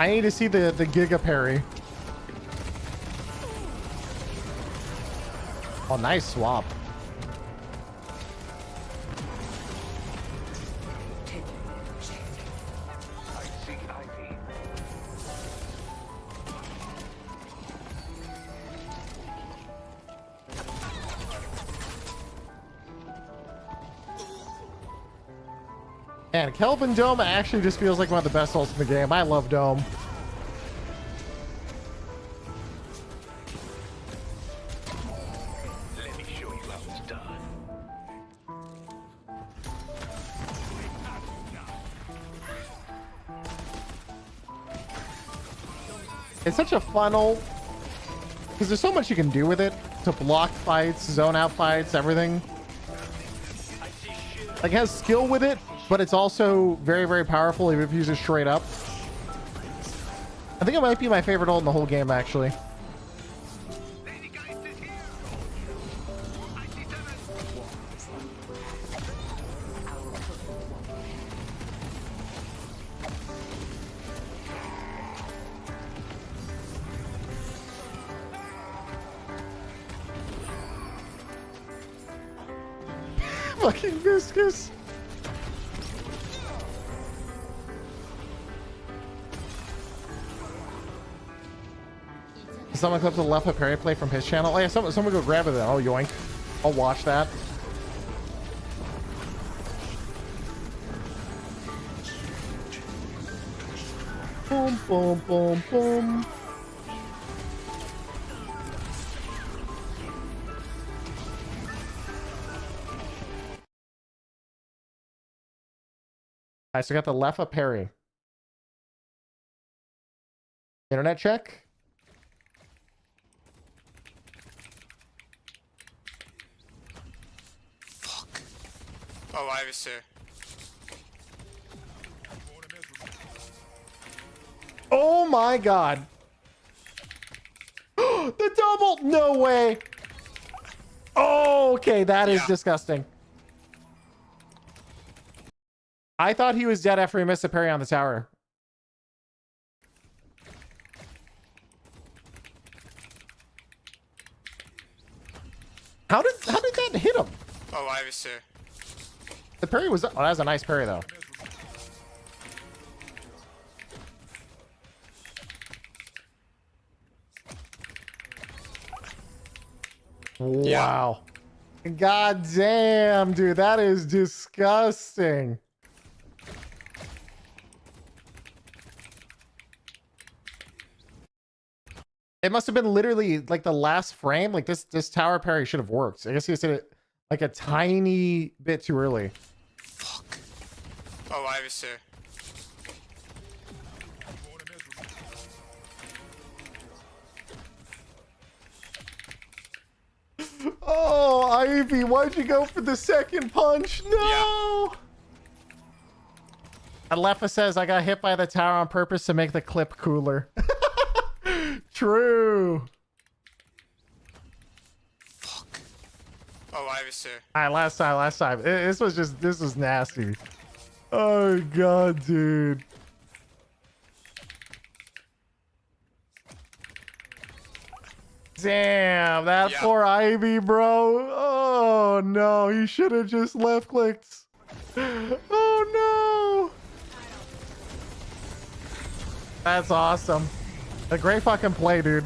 I need to see the Giga parry. Oh, nice swap. And Kelvin Dome actually just feels like one of the best ults in the game. I love Dome. Let me show you how it's done. It's such a fun ult because there's so much you can do with it to block fights, zone out fights, everything. Like, it has skill with it, but it's also very powerful even if you use it straight up. I think it might be my favorite ult in the whole game, actually. Fucking viscous. Someone clip the left of Perry play from his channel. Oh yeah, someone go grab it then. Oh yoink. I'll watch that. Boom, boom, boom, boom. Alright, so I got the left of Perry. Internet check. Oh, I was here. Oh my god. The double! No way. Oh, okay, that is disgusting. I thought he was dead after he missed a parry on the tower. How did that hit him? Oh, I was here. The parry was... Oh, that was a nice parry, though. Wow. God damn, dude. That is disgusting. It must have been literally like the last frame. Like this tower parry should have worked. I guess he said it like a tiny bit too early. Fuck. Oh, I was here. Oh, Ivy, why'd you go for the second punch? No! Alefa says, I got hit by the tower on purpose to make the clip cooler. True. Fuck. Oh, I was here. Alright, last time. This was nasty. Oh, God, dude. Damn, that poor Ivy, bro. Oh, no. He should have just left clicked. Oh, no. That's awesome. A great fucking play, dude.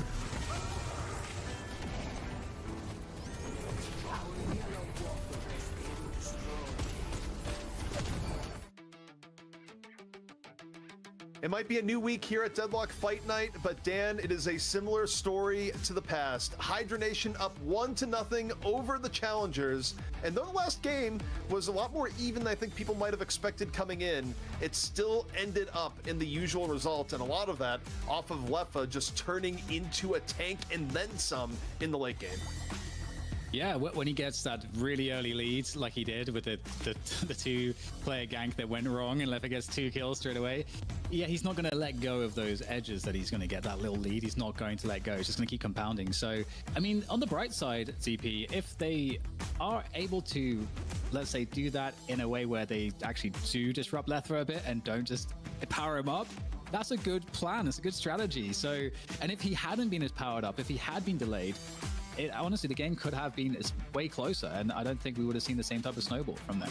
It might be a new week here at Deadlock Fight Night, but Dan, it is a similar story to the past. Hydra Nation up 1-0 over the Challengers, and though the last game was a lot more even than I think people might have expected coming in, it still ended up in the usual result, and a lot of that off of Lefa just turning into a tank and then some in the late game. Yeah, when he gets that really early lead, like he did with the two-player gank that went wrong, and Lefa gets 2 kills straight away. Yeah, he's not going to let go of those edges that he's going to get that little lead. He's not going to let go. He's just going to keep compounding. So, I mean, on the bright side, ZP, if they are able to, let's say, do that in a way where they actually do disrupt Lefa a bit and don't just power him up, that's a good plan. It's a good strategy. So, and if he hadn't been as powered up, if he had been delayed, honestly, the game could have been way closer, and I don't think we would have seen the same type of snowball from them.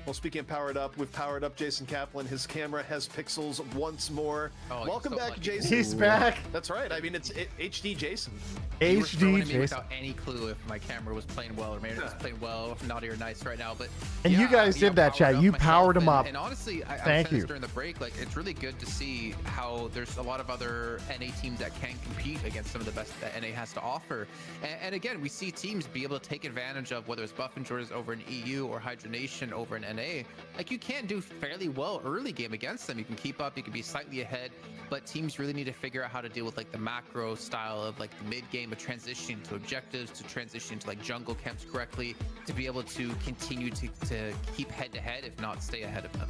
Well, speaking of powered up, we've powered up Jason Kaplan. His camera has pixels once more. Oh, welcome back, Jason. He's back. That's right. I mean, it's HD Jason. HD Jason. Without any clue if my camera was playing well or maybe it was playing well, naughty or nice right now. But and you guys did that, chat. You powered him up. And honestly, I thank you. During the break, like it's really good to see how there's a lot of other NA teams that can compete against some of the best that NA has to offer. And again, we see teams be able to take advantage of whether it's Buff and Jordan over in EU or Hydra Nation over in NA. Like you can do fairly well early game against them. You can keep up, you can be slightly ahead, but teams really need to figure out how to deal with like the macro style of like the mid game of transitioning to objectives, to transition to like jungle camps correctly, to be able to continue to keep head to head, if not stay ahead of them.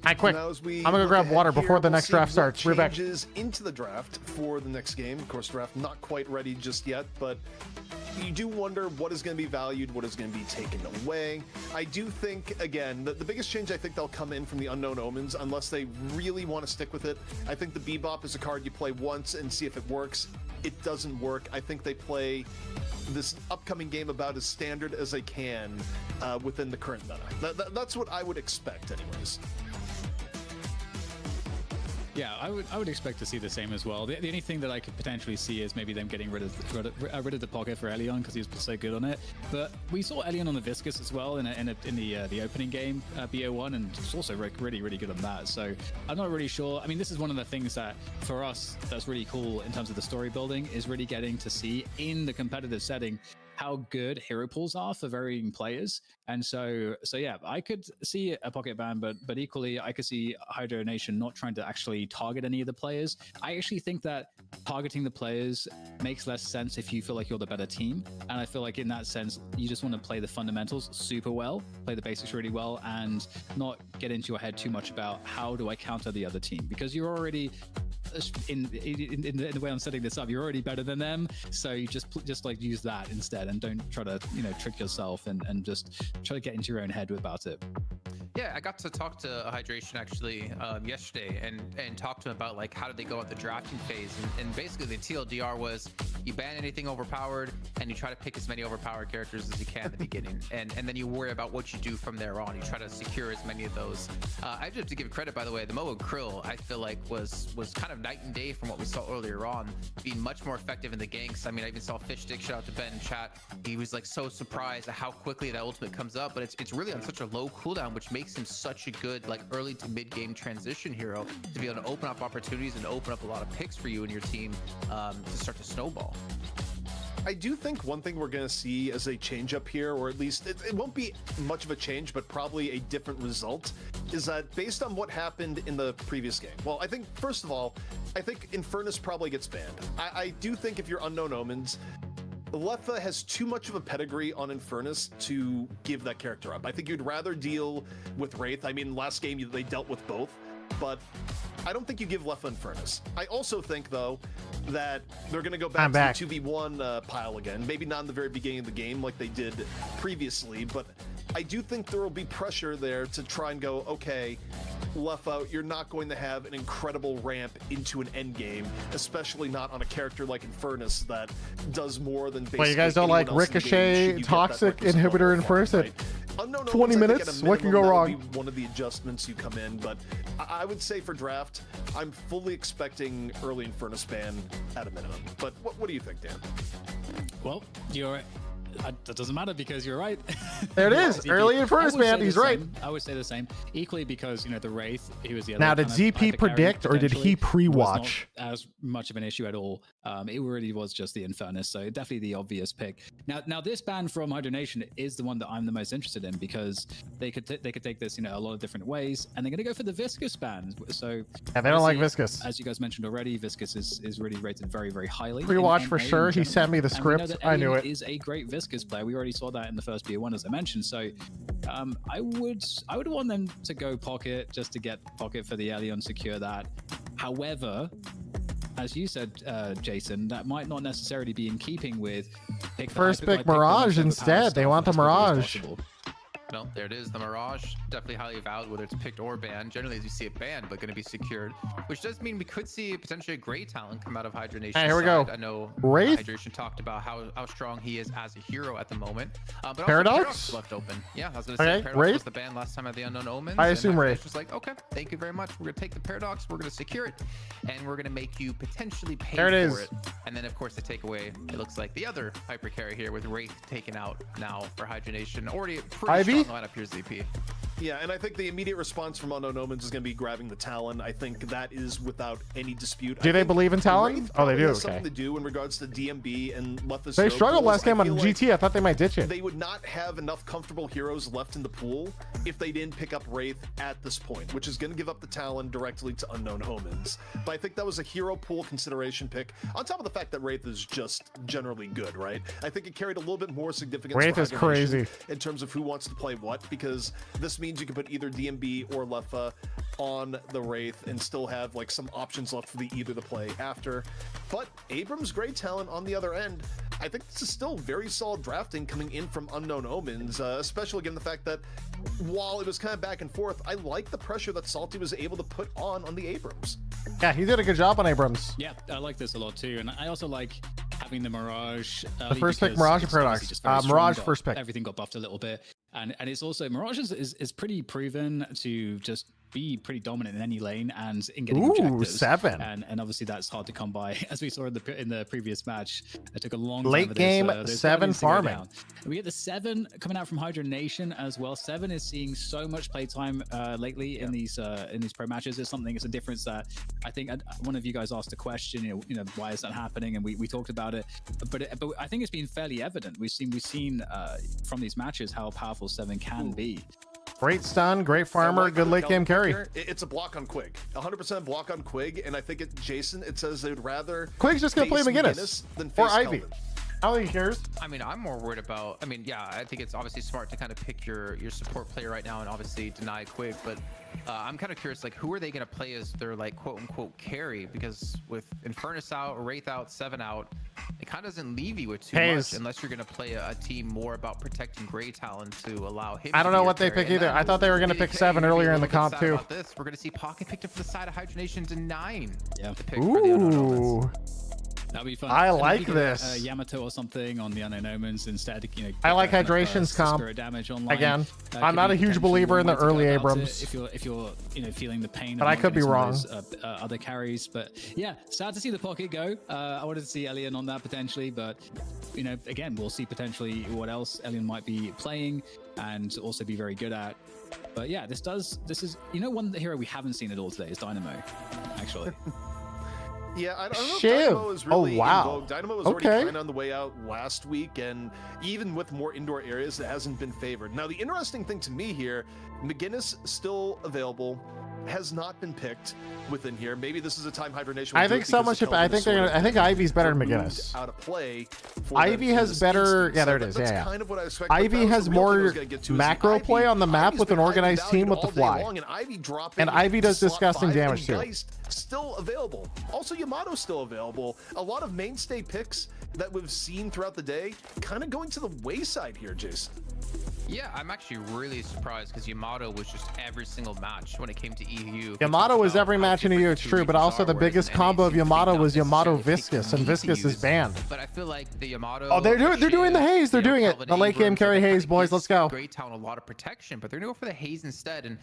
Hi, quick. Now, as we I'm gonna look grab ahead water here, before the we'll next see draft what starts. We're back. changes into the draft for the next game. Of course, draft not quite ready just yet, but you do wonder what is going to be valued, what is going to be taken away. I do think, again, the biggest change I think they'll come in from the Unknown Omens, unless they really want to stick with it. I think the Bebop is a card you play once and see if it works. It doesn't work. I think they play this upcoming game about as standard as they can within the current meta. That's what I would expect, anyways. Yeah, I would expect to see the same as well. The only thing that I could potentially see is maybe them getting rid of the pocket for Elion because he was so good on it. But we saw Elion on the Viscus as well in the opening game, BO1, and it's also really good on that. So I'm not really sure. I mean, this is one of the things that for us that's really cool in terms of the story building is really getting to see in the competitive setting how good hero pools are for varying players. And so yeah, I could see a pocket ban, but equally I could see Hydro Nation not trying to actually target any of the players. I actually think that targeting the players makes less sense if you feel like you're the better team. And I feel like in that sense, you just want to play the fundamentals super well, play the basics really well, and not get into your head too much about how do I counter the other team, because you're already in the way I'm setting this up, you're already better than them. So you just like use that instead, and don't try to trick yourself and just try to get into your own head about it. Yeah, I got to talk to Hydration actually yesterday and talk to him about like how did they go at the drafting phase, and basically the TLDR was you ban anything overpowered and you try to pick as many overpowered characters as you can at the beginning, and then you worry about what you do from there on. You try to secure as many of those. I have to give credit, by the way, the Moa Krill I feel like was kind of night and day from what we saw earlier on, being much more effective in the ganks. I mean, I even saw Fish Stick, shout out to Ben in chat, he was like so surprised at how quickly that ultimate comes up, but it's really on such a low cooldown, which makes him such a good like early to mid game transition hero to be able to open up opportunities and open up a lot of picks for you and your team to start to snowball. I do think one thing we're going to see as a change up here, or at least it won't be much of a change, but probably a different result, is that based on what happened in the previous game. Well, I think, first of all, I think Infernus probably gets banned. I do think if you're Unknown Omens, Letha has too much of a pedigree on Infernus to give that character up. I think you'd rather deal with Wraith. I mean, last game they dealt with both, but I don't think you give Letha Infernus. I also think, though, that they're going to go back to the 2v1 pile again. Maybe not in the very beginning of the game like they did previously, but I do think there will be pressure there to try and go, okay, Letha, you're not going to have an incredible ramp into an endgame, especially not on a character like Infernus that does more than basically. Well, you guys don't like Ricochet, Toxic, Inhibitor, Infernus at 20 minutes? What can go wrong? One of the adjustments you come in, but I would say for draft, I'm fully expecting early Infernus ban at a minimum. But what do you think, Dan? Well, that doesn't matter because you're right. There it is. Early Infernus ban. He's right. I would say the same. Equally because, the Wraith, he was the other. Now, did ZP predict or did he pre-watch? Not as much of an issue at all. It really was just the Infernus. So definitely the obvious pick. Now this ban from Hydro Nation is the one that I'm the most interested in because they could take this, a lot of different ways, and they're going to go for the Viscous ban. So yeah, they don't like Viscous. As you guys mentioned already, Viscous is really rated very, very highly. Pre-watch for sure. He sent me the script. I knew it. Is a great Viscous player. We already saw that in the first BO1, as I mentioned. So I would want them to go pocket just to get pocket for the Elion, secure that. However, as you said, Jason, that might not necessarily be in keeping with first pick Mirage instead. They want the Mirage. No, there it is, the Mirage. Definitely highly valued, whether it's picked or banned. Generally, as you see it banned, but going to be secured, which does mean we could see potentially a Grey talent come out of Hydro Nation. Hey, here we go. I know Wraith? Hydration talked about how strong he is as a hero at the moment. But Paradox? left open. Yeah, I was going to say Paradox was the ban last time at the Unknown Omens. I assume Wraith. Just like, okay, thank you very much. We're going to take the Paradox, we're going to secure it, and we're going to make you potentially pay for it. And then, of course, the takeaway, it looks like the other hyper carry here with Wraith taken out now for Hydro Nation. Already a pretty strong lineup here, ZP. Yeah, and I think the immediate response from Unknown Omens is going to be grabbing the Talon. I think that is without any dispute. Do they believe in Talon? Oh, they do. Has something to do in regards to DMB and Letha's. They struggled last game on GT. I thought they might ditch it. They would not have enough comfortable heroes left in the pool if they didn't pick up Wraith at this point, which is going to give up the Talon directly to Unknown Omens. But I think that was a hero pool consideration pick, on top of the fact that Wraith is just generally good, right? I think it carried a little bit more significance. Wraith is crazy in terms of who wants to play what, because this means means you can put either DMB or Leffa on the Wraith and still have like some options left for the either to play after. But Abrams, great talent on the other end. I think this is still very solid drafting coming in from Unknown Omens, especially given the fact that while it was kind of back and forth, I like the pressure that Salty was able to put on the Abrams. Yeah, he did a good job on Abrams. Yeah, I like this a lot too, and I also like having the Mirage. The first pick, Mirage or Paradox? Mirage first pick. Everything got buffed a little bit, and it's also Mirage is pretty proven to just be pretty dominant in any lane and in getting objectives. 7. And obviously that's hard to come by, as we saw in the previous match. It took a long late time game. 7 farming. And we get the 7 coming out from Hydra Nation as well. 7 is seeing so much playtime lately in these pro matches. It's a difference that I think one of you guys asked a question. You know, why is that happening? And we talked about it, but I think it's been fairly evident. We've seen from these matches how powerful 7 can be. Great stun, great farmer, good late game carry. It's a block on Quig, 100% block on Quig, and I think Jason, it says they'd rather Quig's just gonna play McGinnis than or face Ivy. Kelvin. I don't think he cares. I mean, I'm more worried about. I mean, yeah, I think it's obviously smart to kind of pick your support player right now and obviously deny Quig, but I'm kind of curious, like, who are they going to play as their, like, quote unquote carry? Because with Infernus out, Wraith out, 7 out, it kind of doesn't leave you with too much unless you're going to play a team more about protecting Grey Talon to allow him. I don't know what they pick either. I thought they were going to pick 7 earlier in the comp too. We're going to see Pocket picked up for the side of Hydra Nation to 9. Yeah. The pick for the Unknown Omens. That'd be fun. I like this. Yamato or something on the Unknown Omens instead. You know, I like Hydration's comp. Damage online. Again, I'm not a huge believer in the early Abrams. If you're feeling the pain. But I could be wrong. Other carries, but yeah, sad to see the Pocket go. I wanted to see Elian on that potentially, but again, we'll see potentially what else Elian might be playing and also be very good at. But yeah, this is one hero we haven't seen at all today is Dynamo, actually. Yeah, I don't know if Dynamo is really wow. in vogue. Dynamo was already kind of on the way out last week, and even with more indoor areas, it hasn't been favored. Now, the interesting thing to me here, McGinnis still available, has not been picked within here. Maybe this is a time Hydra Nation. I think so much. I think Ivy's better than McGinnis. Out of play. Ivy has better. Yeah, there it is. Yeah. Kind of what I expect. Ivy has more macro play on the map with an organized team with the fly. And Ivy does disgusting damage too. Still available. Also, Yamato's still available. A lot of mainstay picks that we've seen throughout the day kind of going to the wayside here, Jason. Yeah, I'm actually really surprised because Yamato was just every single match when it came to EU. Yamato was every match in EU, it's true, but also the biggest combo of Yamato was Yamato Viscous, and Viscous is banned. But I feel like the Yamato. Oh, they're doing the haze. They're doing it. The late game carry haze, boys. Let's go. Grey Talon a lot of protection, but they're gonna go for the haze instead. And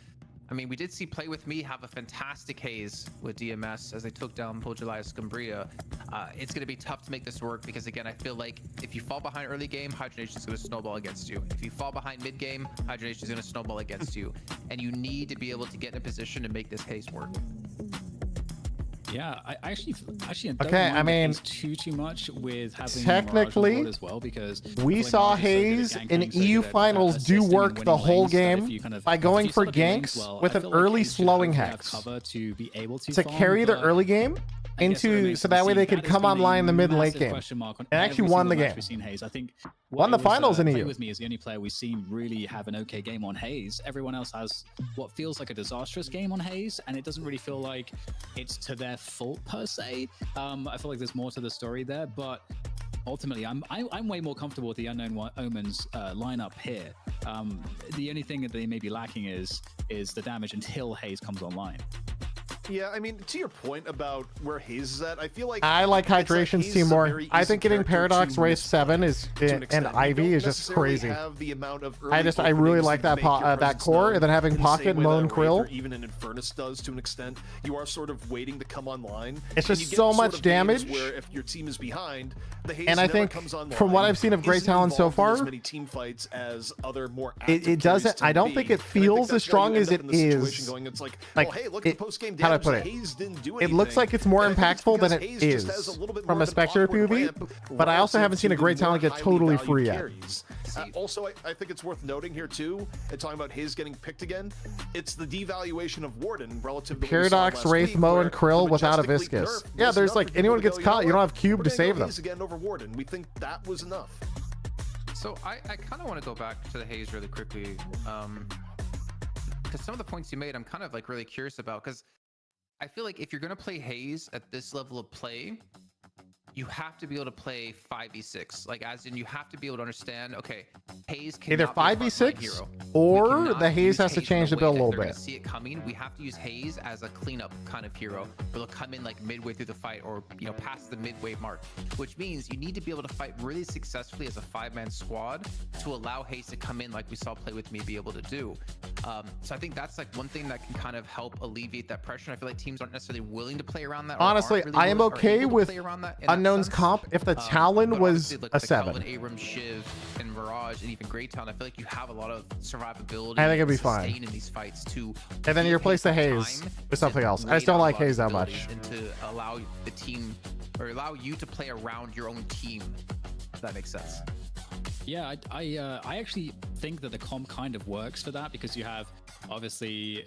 I mean, we did see Play With Me have a fantastic haze with DMS as they took down Pulgelius Cumbria. It's going to be tough to make this work because, again, I feel like if you fall behind early game, Hydra Nation is going to snowball against you. If you fall behind mid game, Hydra Nation is going to snowball against you. And you need to be able to get in a position to make this haze work. Yeah, I actually don't okay. I mean, too much with having technically as well because we saw Haze in EU finals do work the whole game by going for ganks with an early slowing hex to carry the early game into so that way they could come online in the mid and late game and actually won the game. I think won the finals in EU. Play With Me is the only player we've seen really have an okay game on Haze. Everyone else has what feels like a disastrous game on Haze, and it doesn't really feel like it's to their fault per se. I feel like there's more to the story there, but ultimately I'm way more comfortable with the Unknown Omens lineup here. The only thing that they may be lacking is the damage until Haze comes online. Yeah, I mean, to your point about where Haze is at, I feel like I like Hydration's team more. I think getting Paradox Wraith 7 is and Ivy is just crazy. I really like that that core, and then having Pocket, Moan, Krill. Even an Infernus does to an extent. You are sort of waiting to come online. It's just so much damage. Where if your team is behind, the Haze and I think from what I've seen of Grey Talon so far, as many team fights as other more it doesn't. I don't think it feels as strong as it is. Like, hey, look at the post game damage. Put it. It looks like it's more impactful than it is from a Spectre POV, but I also haven't seen a Grey Talon get totally free yet. Also, I think it's worth noting here too, and talking about Haze getting picked again, it's the devaluation of Warden relative to Paradox, Wraith, Mo, and Krill without a Viscous. Yeah, there's like anyone gets caught, you don't have Cube to save them. Again over Warden. We think that was enough. So I kind of want to go back to the Haze really quickly. because some of the points you made, I'm kind of like really curious about, because I feel like if you're going to play Haze at this level of play, you have to be able to play 5v6. Like, as in, you have to be able to understand, okay, Haze can Either 5v6 or the Haze has to change the build a little bit. See it coming. We have to use Haze as a cleanup kind of hero, where they'll come in like midway through the fight, or past the midway mark, which means you need to be able to fight really successfully as a 5-man squad to allow Haze to come in like we saw Play With Me be able to do. So I think that's like one thing that can kind of help alleviate that pressure. And I feel like teams aren't necessarily willing to play around that. Honestly, really I am okay with Unknown's comp if the Talon was a 7. Talon, Abram, Shiv, and Mirage, and even Greytown, I feel like you have a lot of survivability. I think it'd be fine in these fights too. And then you replace the Haze with something else. I just don't like Haze that much. And to allow the team, or allow you to play around your own team, if that makes sense. Yeah, I actually think that the comp kind of works for that, because you have obviously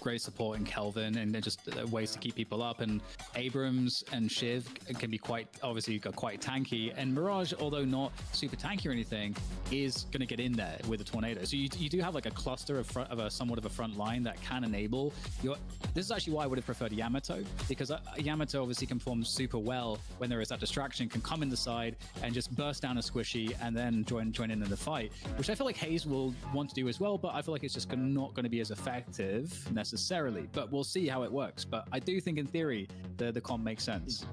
great support in Kelvin and just ways to keep people up, and Abrams and Shiv can be quite tanky, and Mirage, although not super tanky or anything, is going to get in there with a tornado. So you do have like a cluster of somewhat of a front line that can enable your. This is actually why I would have preferred Yamato, because Yamato obviously can perform super well when there is that distraction, can come in the side and just burst down a squishy and then join in the fight, which I feel like Haze will want to do as well, but I feel like it's just not going to be as effective necessarily. But we'll see how it works. But I do think in theory the comp makes sense.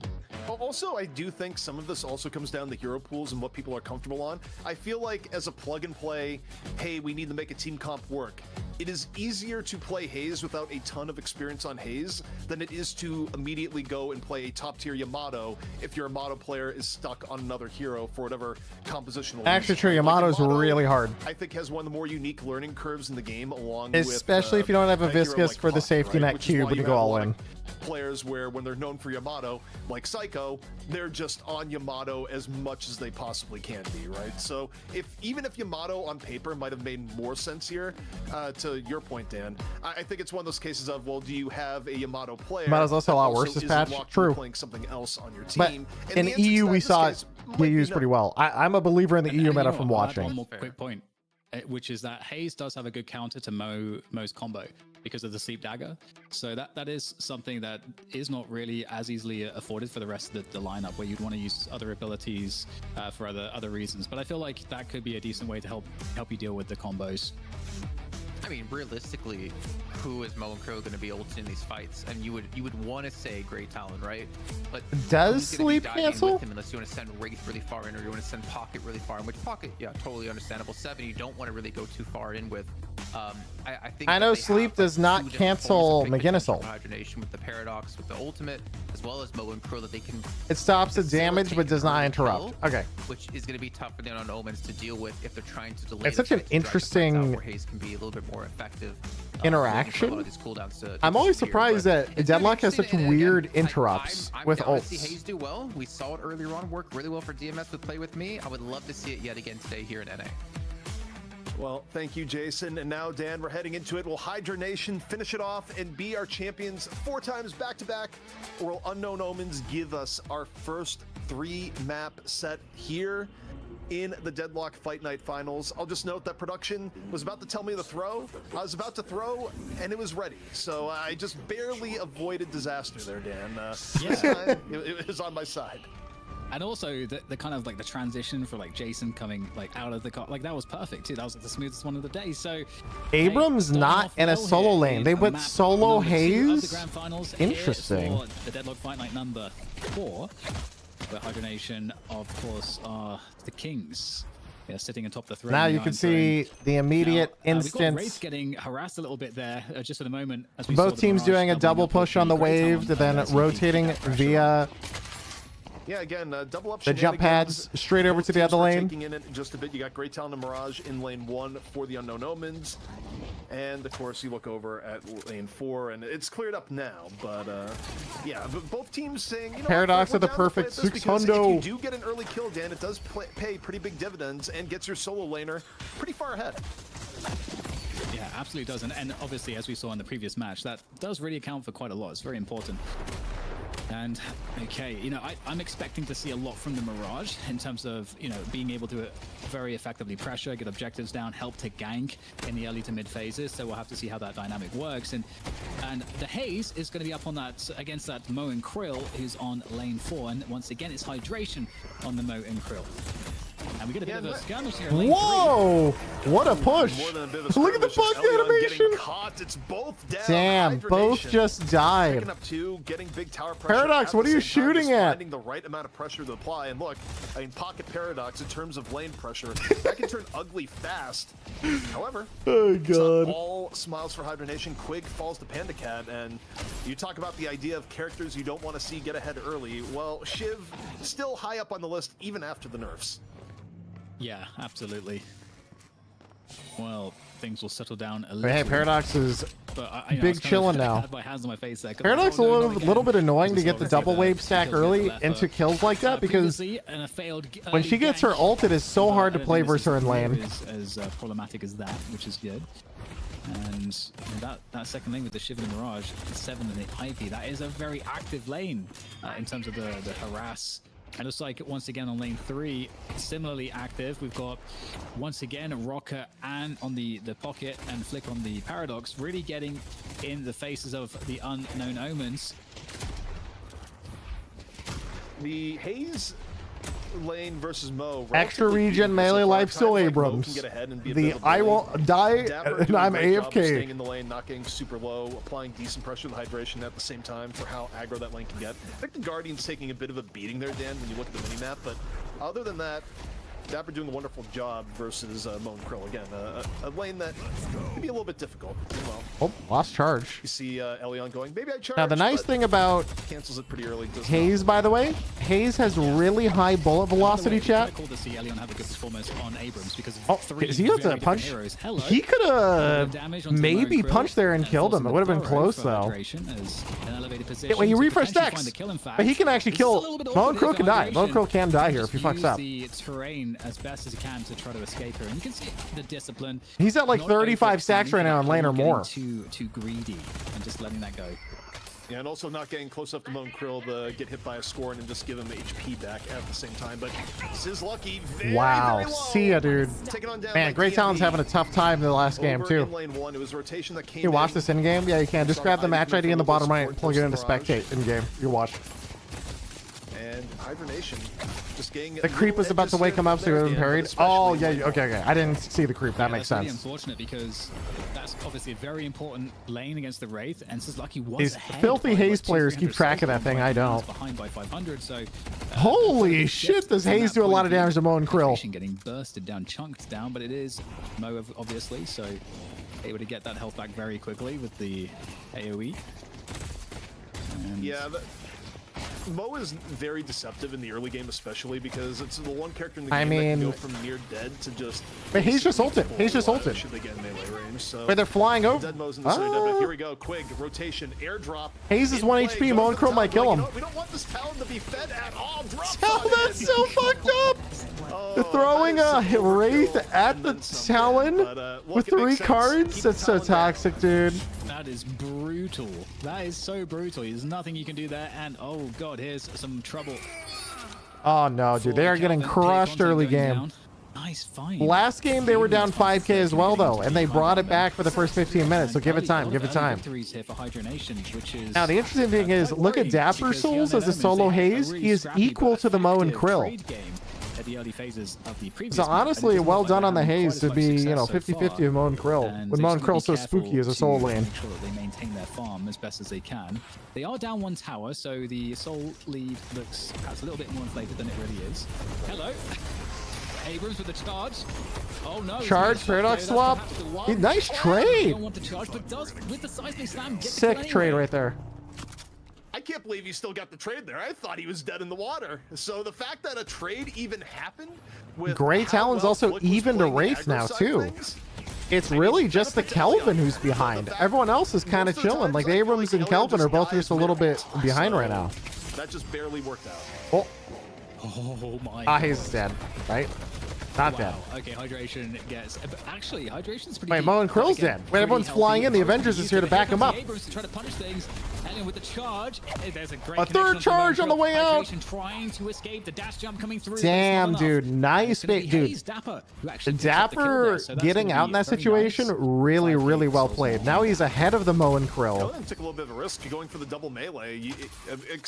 Also, I do think some of this also comes down to hero pools and what people are comfortable on. I feel like as a plug and play, hey, we need to make a team comp work, it is easier to play Haze without a ton of experience on Haze than it is to immediately go and play a top tier Yamato if your Yamato player is stuck on another hero for whatever compositional. Actually, true. Yamato is really hard. I think has one of the more unique learning curves in the game, along especially if you don't have a Viscous for the safety net cube when you go all in. Players where when they're known for Yamato, like Psycho, they're just on Yamato as much as they possibly can be, right? So even if Yamato on paper might have made more sense here, to your point, Dan, I think it's one of those cases of, well, do you have a Yamato player? Yamato's also a lot worse this patch. True. Playing something else on your team. But in EU we saw it get used pretty well. I'm a believer in the EU meta from watching. One more quick point, which is that Haze does have a good counter to Mo's combo because of the Sleep Dagger. So that is something that is not really as easily afforded for the rest of the lineup, where you'd want to use other abilities for other reasons. But I feel like that could be a decent way to help you deal with the combos. I mean, realistically, who is Mo and Crow going to be ulting in these fights? And you would want to say Grey Talon, right? But does Sleep cancel? Unless you want to send Wraith really far in, or you want to send Pocket really far in, which Pocket, yeah, totally understandable. 7, you don't want to really go too far in with. I think I know Sleep does not cancel McGinnis ult. Hydronation with the Paradox, with the ultimate, as well as Mo and Crow, that they can. It stops the damage but does not interrupt. Okay. Which is going to be tough for the Unknown Omens to deal with if they're trying to delay. It's such an interesting where Haze can be a little bit more effective interaction. I'm always surprised that Deadlock has such weird interrupts with ults. See Haze do well. We saw it earlier on work really well for DMS with Play With Me. I would love to see it yet again today here in NA. Well, thank you, Jason. And now, Dan, we're heading into it. Will Hydra Nation finish it off and be our champions 4 times back-to-back? Or will Unknown Omens give us our first 3-map set here in the Deadlock Fight Night Finals? I'll just note that production was about to tell me to throw. I was about to throw, and it was ready. So I just barely avoided disaster there, Dan. This time, it was on my side. And also the kind of like the transition for like Jason coming like out of the car, like that was perfect too. That was like the smoothest one of the day. So Abrams not in a solo lane. They went solo Haze. Interesting. The Deadlock Fight Night number 4, where Hydronation, of course, are the Kings. Yeah, sitting atop the throne. Now you can see the immediate instance. We've got Wraith getting harassed a little bit there, just for the moment. As we both teams doing a double push on the wave, then rotating via. Yeah, again, double up the jump pads straight over to the other lane. Taking in it just a bit. You got Grey Talon and Mirage in lane 1 for the Unknown Omens. And, of course, you look over at lane 4, and it's cleared up now. But, yeah, but both teams saying, you know, Paradox of the perfect 600. If you do get an early kill, Dan, it does pay pretty big dividends and gets your solo laner pretty far ahead. Yeah, absolutely does. And obviously, as we saw in the previous match, that does really account for quite a lot. It's very important. And okay, you know, I'm expecting to see a lot from the Mirage in terms of, you know, being able to very effectively pressure, get objectives down, help to gank in the early to mid phases. So we'll have to see how that dynamic works. And the Haze is going to be up on that against that Mo and Krill, who's on lane 4. And once again, it's hydration on the Mo and Krill. And we get a bit of a skirmish here. Whoa! What a push! Look at the bug animation! Caught. It's both down. Damn, both just died. Picking up 2, getting big tower pressure. Paradox, what are you shooting at? Finding the right amount of pressure to apply. And look, I mean, Pocket Paradox in terms of lane pressure, that can turn ugly fast. However, oh god, all smiles for Hibernation. Quig falls to Panda Cat, and you talk about the idea of characters you don't want to see get ahead early. Well, Shiv still high up on the list even after the nerfs. Yeah, absolutely. Well, things will settle down a little. little. Hey, Paradox is big chilling now. Had my hands on my face there, Paradox a little bit annoying to get the double wave stack early into kills like that, because when she gets her ult, it is so hard to play versus her in lane. As problematic as that, which is good. And that second lane with the Shiv and the Mirage, the 7 and the Ivy, that is a very active lane in terms of the harass. And it's like, once again, on lane 3, similarly active. We've got, once again, Rocker and on the Pocket and Flick on the Paradox, really getting in the faces of the unknown omens. The Haze lane versus Mo. Extra regen melee life still Abrams. The I won't die and I'm AFK. Staying in the lane, not getting super low, applying decent pressure to hydration at the same time for how aggro that lane can get. I think the Guardian's taking a bit of a beating there, Dan, when you look at the minimap, but other than that, Dapper doing a wonderful job versus Mo and Krill. Again, a lane that can be a little bit difficult. Well, oh, lost charge. You see Elion going, maybe I charge. Now, the nice thing about cancels it pretty early. Haze, by the way, Haze has really high bullet velocity, chat. Cool to see Elion have a good performance on Abrams because of is he able to punch? He could have maybe punched there and killed him. It would have been close, though. Yeah, when you refresh stacks, but he can actually kill. Mo and Krill can die. Mo and Krill can die here if he fucks up. The terrain as best as he can to try to escape her, and you can see the discipline. He's at like 35 stacks right now in lane or more. Too greedy and just letting that go. Yeah, and also not getting close up to Mo and Krill to get hit by a scorn and just give him HP back at the same time. But Sizlucky, wow, see ya, dude. Man, Great Talon's having a tough time in the last game too. Lane 1, it was rotation that came you watch this in game? Yeah, you can. Just grab the match ID in the bottom right, plug it into spectate in game. You watch. And Hibernation just getting the creep was about to wake him up, so he would have parried. Oh yeah, okay. I didn't see the creep. That makes sense. Really unfortunate because that's obviously a very important lane against the Wraith, and Sizlucky was these filthy Haze players keep track of that thing. I don't. Behind by 500, so holy shit, does Haze do a lot of damage to Mo and Krill? Getting bursted down, chunked down, but it is Mo obviously, so able to get that health back very quickly with the AoE. And yeah. Mo is very deceptive in the early game, especially because it's the one character in the game that can go from near dead to just. But he's just ulted. He's just ulted. Should they get in melee range? So but they're flying over. Dead Mo's in the but here we go. Quig rotation, airdrop. Haze is 1 HP. Mo and Krill might kill him. We don't want this Talon to be fed at all. Oh, that's so fucked up. They're throwing a Wraith at the Talon with 3 cards. That's so toxic, dude. That is brutal. That is so brutal. There's nothing you can do there. And oh god, here's some trouble. Oh no, dude. They are getting crushed early game. Nice fight. Last game they were down 5k as well though, and they brought it back for the first 15 minutes. So give it time. Give it time. Now the interesting thing is, look at Dapper Souls as a solo Haze. He is equal to the Mo and Krill. At the early phases of the previous so honestly, well done on the Haze to be, you know, 50-50 with Mo and Krill. With Mo and Krill so spooky as a soul lane. Make sure that they maintain their farm as best as they can. They are down 1 tower, so the soul lead looks perhaps a little bit more inflated than it really is. Hello. Abrams with the charge. Oh no. Charge, Paradox swap. Nice trade. Don't want to charge, but does with the seismic slam. Sick trade right there. I can't believe he still got the trade there. I thought he was dead in the water. So the fact that a trade even happened with Grey Talon's also even to Wraith now too. It's really just the Kelvin who's behind. Everyone else is kind of chilling. Like Abrams and Kelvin are both just a little bit behind right now. That just barely worked out. Oh. Oh my. Ah, he's dead, right? Not dead. Okay, hydration gets. Actually, hydration's pretty. Wait, deep. Mo and Krill's dead. Wait, everyone's flying in. The Avengers is here to back him up. Abrams to try to punish things, and then with the charge, there's a great. A third charge on the way out. Trying to escape the dash jump coming through. Damn, dude, nice bait, dude. Dapper getting out in that situation, really, really well played. Now he's ahead of the Mo and Krill. Took a little bit of a risk going for the double melee.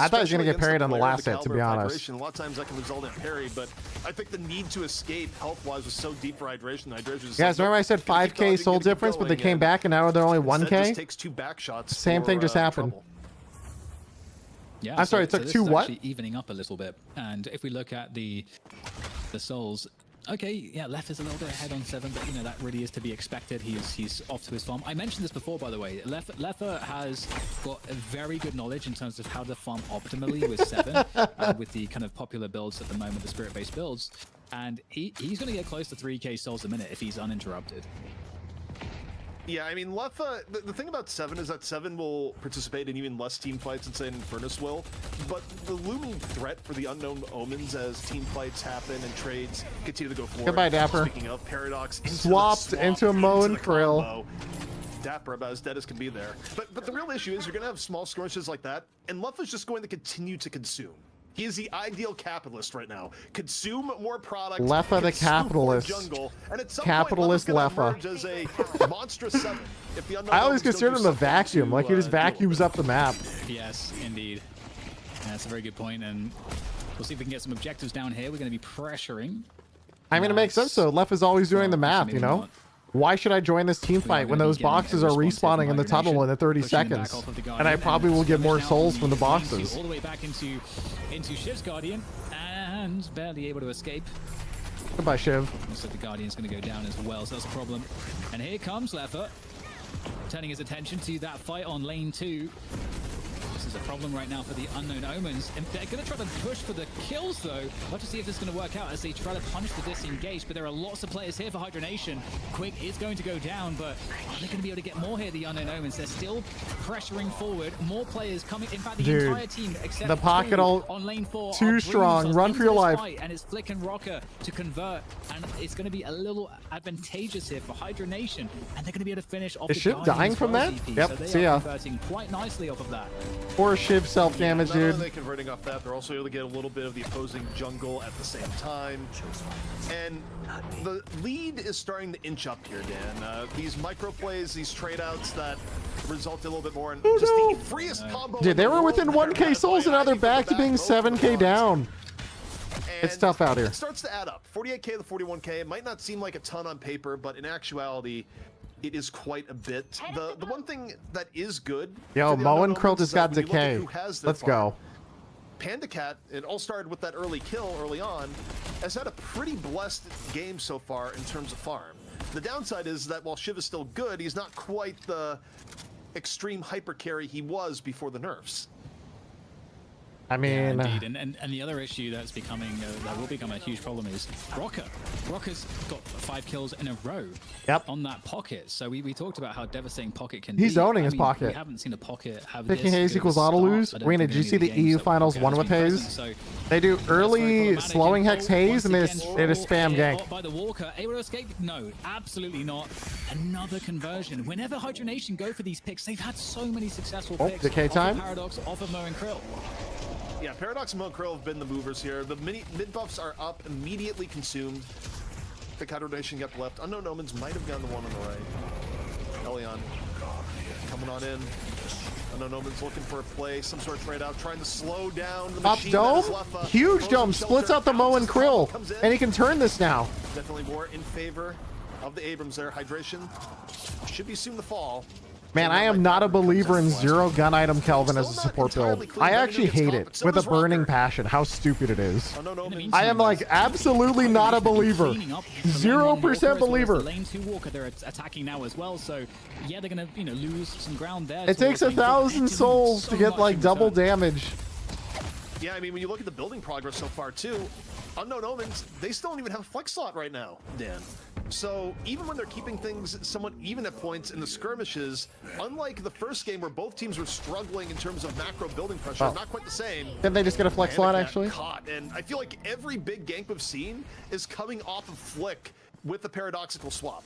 I thought he was gonna get parried on the last hit, to be honest. A lot of times that can result in parry, but I think the need to escape health-wise was so deep for hydration. Hydration. Guys, remember I said 5K soul difference, but they came back and now they're only 1K. Takes 2 back shots. Same thing just happened. Yeah, I'm sorry, it took 2 what? Actually evening up a little bit, and if we look at the souls. Okay, yeah, Left is a little bit ahead on 7, but you know that really is to be expected. He's off to his farm. I mentioned this before, by the way. Leffa has got a very good knowledge in terms of how to farm optimally with 7, with the kind of popular builds at the moment, the spirit-based builds, and he's going to get close to 3k souls a minute if he's uninterrupted. Yeah, I mean, Leffa, the thing about 7 is that 7 will participate in even less team fights than, say, Infernus will, but the looming threat for the unknown omens as team fights happen and trades continue to go forward. Goodbye, Dapper. Speaking of, Paradox swapped into a Mo and Krill. Dapper about as dead as can be there. But the real issue is you're going to have small skirmishes like that, and Leffa's just going to continue to consume. He is the ideal capitalist right now. Consume more product. Leffa the capitalist. Jungle, and at some capitalist point, Leffa. as a monstrous 7. If the I always considered him a vacuum. Like he just vacuums up the map. Yes, indeed. That's a very good point, and we'll see if we can get some objectives down here. We're going to be pressuring. I mean, it makes sense though. Leffa's always doing the math, you know? Why should I join this team fight when those boxes are respawning in the tunnel in the 30 seconds? And I probably will get more souls from the boxes. All the way back into Shiv's Guardian, and barely able to escape. Goodbye, Shiv. Looks like the Guardian's going to go down as well, so that's a problem. And here comes Leffa, turning his attention to that fight on lane 2. This is a problem right now for the Unknown Omens. And they're going to try to push for the kills, though. We'll have to see if this is going to work out as they try to punish the disengage. But there are lots of players here for Hydronation. Quick is going to go down, but are they going to be able to get more here, the Unknown Omens? They're still pressuring forward. More players coming. In fact, the entire team, except the pocket ult on lane 4, too strong. Run for your life. And it's Flick and Rocker to convert. And it's going to be a little advantageous here for Hydronation. And they're going to be able to finish off Is the Shiv dying from that? Yep, so they see are ya. converting quite nicely off of that. Poor Shiv self-damage, Not only dude. are they converting off that, they're also able to get a little bit of the opposing jungle at the same time. And the lead is starting to inch up here, Dan. These micro plays, these trade outs that result in a little bit more in just the freest combo. Dude, they were within 1k souls and now they're back to being 7k down. It's tough out here. It starts to add up. 48k to 41k. It might not seem like a ton on paper, but in actuality, it is quite a bit. The one thing that is good. Yo, Mo and Krill just got decay. Let's go. Panda Cat, it all started with that early kill early on, has had a pretty blessed game so far in terms of farm. The downside is that while Shiv is still good, he's not quite the extreme hyper carry he was before the nerfs. I mean, yeah, indeed. And the other issue that's becoming that will become a huge problem is Rocker. Rocker's got 5 kills in a row. Yep. On that pocket. So we talked about how devastating pocket can be. He's owning his pocket. We haven't seen a pocket have Picking Haze equals auto lose. Wayne, did you see the EU Finals 1 with Haze? They do early slowing hex Haze and they just spam gank. By the Walker, able to escape? No, absolutely not. Another conversion. Whenever Hydronation go for these picks, they've had so many successful picks. Decay time. Paradox off of Mo and Krill. Yeah, Paradox and Mo and Krill have been the movers here. The mid buffs are up, immediately consumed. The Hydronation got left. Unknown Omens might have gone the one on the right. Elion coming on in. Unknown Omens looking for a play, some sort of trade out, trying to slow down the Up machine. dome, huge dome, splits out the Mo and Krill, and he can turn this now. Definitely more in favor of the Abrams there. Hydration should be soon to fall. Man, I am not a believer in 0 gun item Kelvin as a support build. I actually hate it with a burning passion. How stupid it is. I am like absolutely not a believer. 0% believer. Lane 2 Walker they're attacking now as well, so yeah, they're gonna lose some ground there. It takes 1,000 souls to get like double damage. Yeah, I mean when you look at the building progress so far too, Unknown Omens, they still don't even have a flex slot right now, Dan. So even when they're keeping things somewhat even at points in the skirmishes, unlike the first game where both teams were struggling in terms of macro building pressure, not quite the same. Didn't they just get a flex slot actually? Caught. And I feel like every big gank we've seen is coming off of Flick with the paradoxical swap.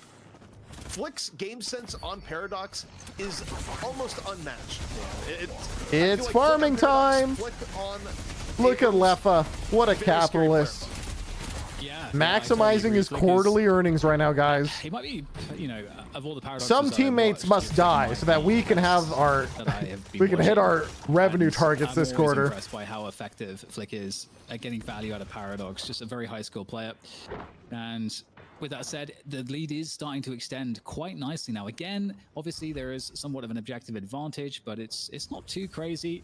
Flick's game sense on Paradox is almost unmatched. It's like farming time. Look at Leffa. What a capitalist. Yeah, maximizing his quarterly earnings right now, guys. He might be, you know, of all the paradoxes some teammates must die so that we can have our we can hit our revenue targets this quarter. I'm impressed by how effective Flick is at getting value out of Paradox. Just a very high skill player. And with that said, the lead is starting to extend quite nicely now. Again, obviously there is somewhat of an objective advantage, but it's not too crazy.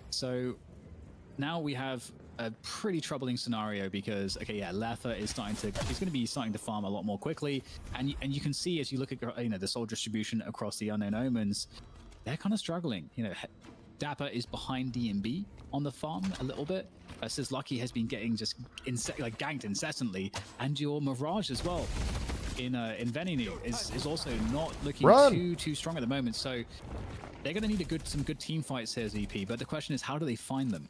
So now we have a pretty troubling scenario because, okay, yeah, Leffa is he's going to be starting to farm a lot more quickly, and you can see as you look at, you know, the soul distribution across the Unknown Omens, they're kind of struggling. You know, Dapper is behind DMB on the farm a little bit. Says Lucky has been getting just ganked incessantly, and your Mirage as well in Veninu is also not looking too strong at the moment. So they're going to need some good team fights here, ZP. But the question is, how do they find them?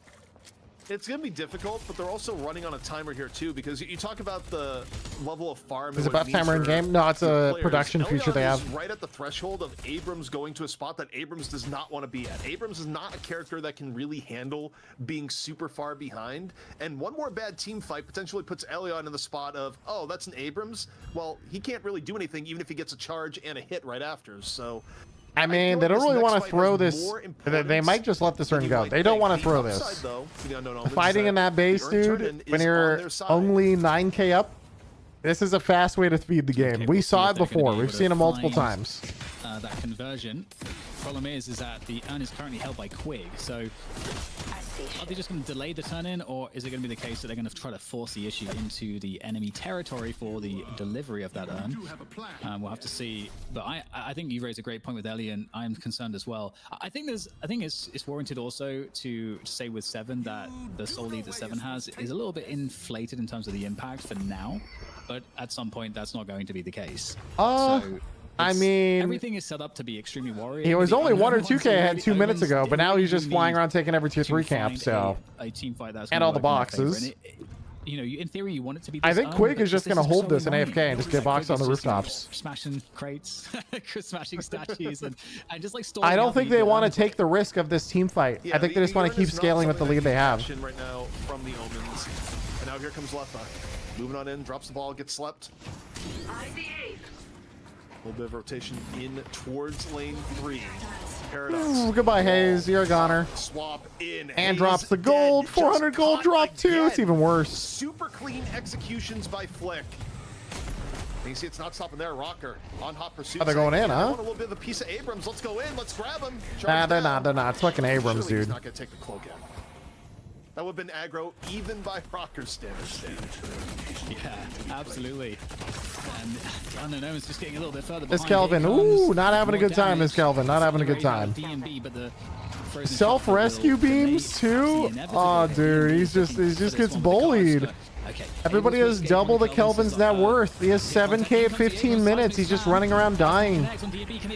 It's going to be difficult, but they're also running on a timer here too, because you talk about the level of farm. Is it buff timer in game? No, it's a production feature they have. Right at the threshold of Abrams going to a spot that Abrams does not want to be at. Abrams is not a character that can really handle being super far behind, and one more bad team fight potentially puts Elion in the spot of, oh, that's an Abrams. Well, he can't really do anything even if he gets a charge and a hit right after. So I mean, they don't really want to throw this. They might just let this urn go. They don't want to throw this. Fighting in that base, dude, when you're only 9k up, this is a fast way to feed the game. We saw it before. We've seen it multiple times. That conversion. Problem is that the urn is currently held by Quig. So are they just going to delay the turn in, or is it going to be the case that they're going to try to force the issue into the enemy territory for the delivery of that urn? We'll have to see. But I think you raised a great point with Ellie, and I'm concerned as well. I think it's warranted also to say with Seven that the soul lead that Seven has is a little bit inflated in terms of the impact for now, but at some point that's not going to be the case. So I mean, everything is set up to be extremely worrying. He was only 1 or 2k ahead 2 minutes ago, but now he's just flying around taking every tier 3 camp. So a team fight that's and all the boxes. You know, in theory, you want it to be. I think Quig is just going to hold this in AFK and just get boxed on the rooftops. Smashing crates, smashing statues, and just like. I don't think they want to take the risk of this team fight. I think they just want to keep scaling with the lead they have. Right now from the Omens, and now here comes Leffa, moving on in, drops the ball, gets slept. A little bit of rotation in towards lane 3. Paradox. Ooh, goodbye, Hayes. You're a goner. Swap in. And drops the gold. 400 gold drop too. It's even worse. Super clean executions by Flick. You see it's not stopping there. Rocker on hot pursuit. Oh, they're going in, huh? Want a little bit of a piece of Abrams. Let's go in. Let's grab him. Nah, they're not. They're not. It's fucking Abrams, dude. He's not going to take the cloak out. That would have been aggro even by Rocker's standards. Yeah, absolutely. And Unknown Omens just getting a little bit further behind. Miss Kelvin, ooh, not having a good time, Miss Kelvin. Not having a good time. Self-rescue beams too? Oh, dude, he just gets bullied. Everybody has double the Kelvin's net worth. He has 7k at 15 minutes. He's just running around dying.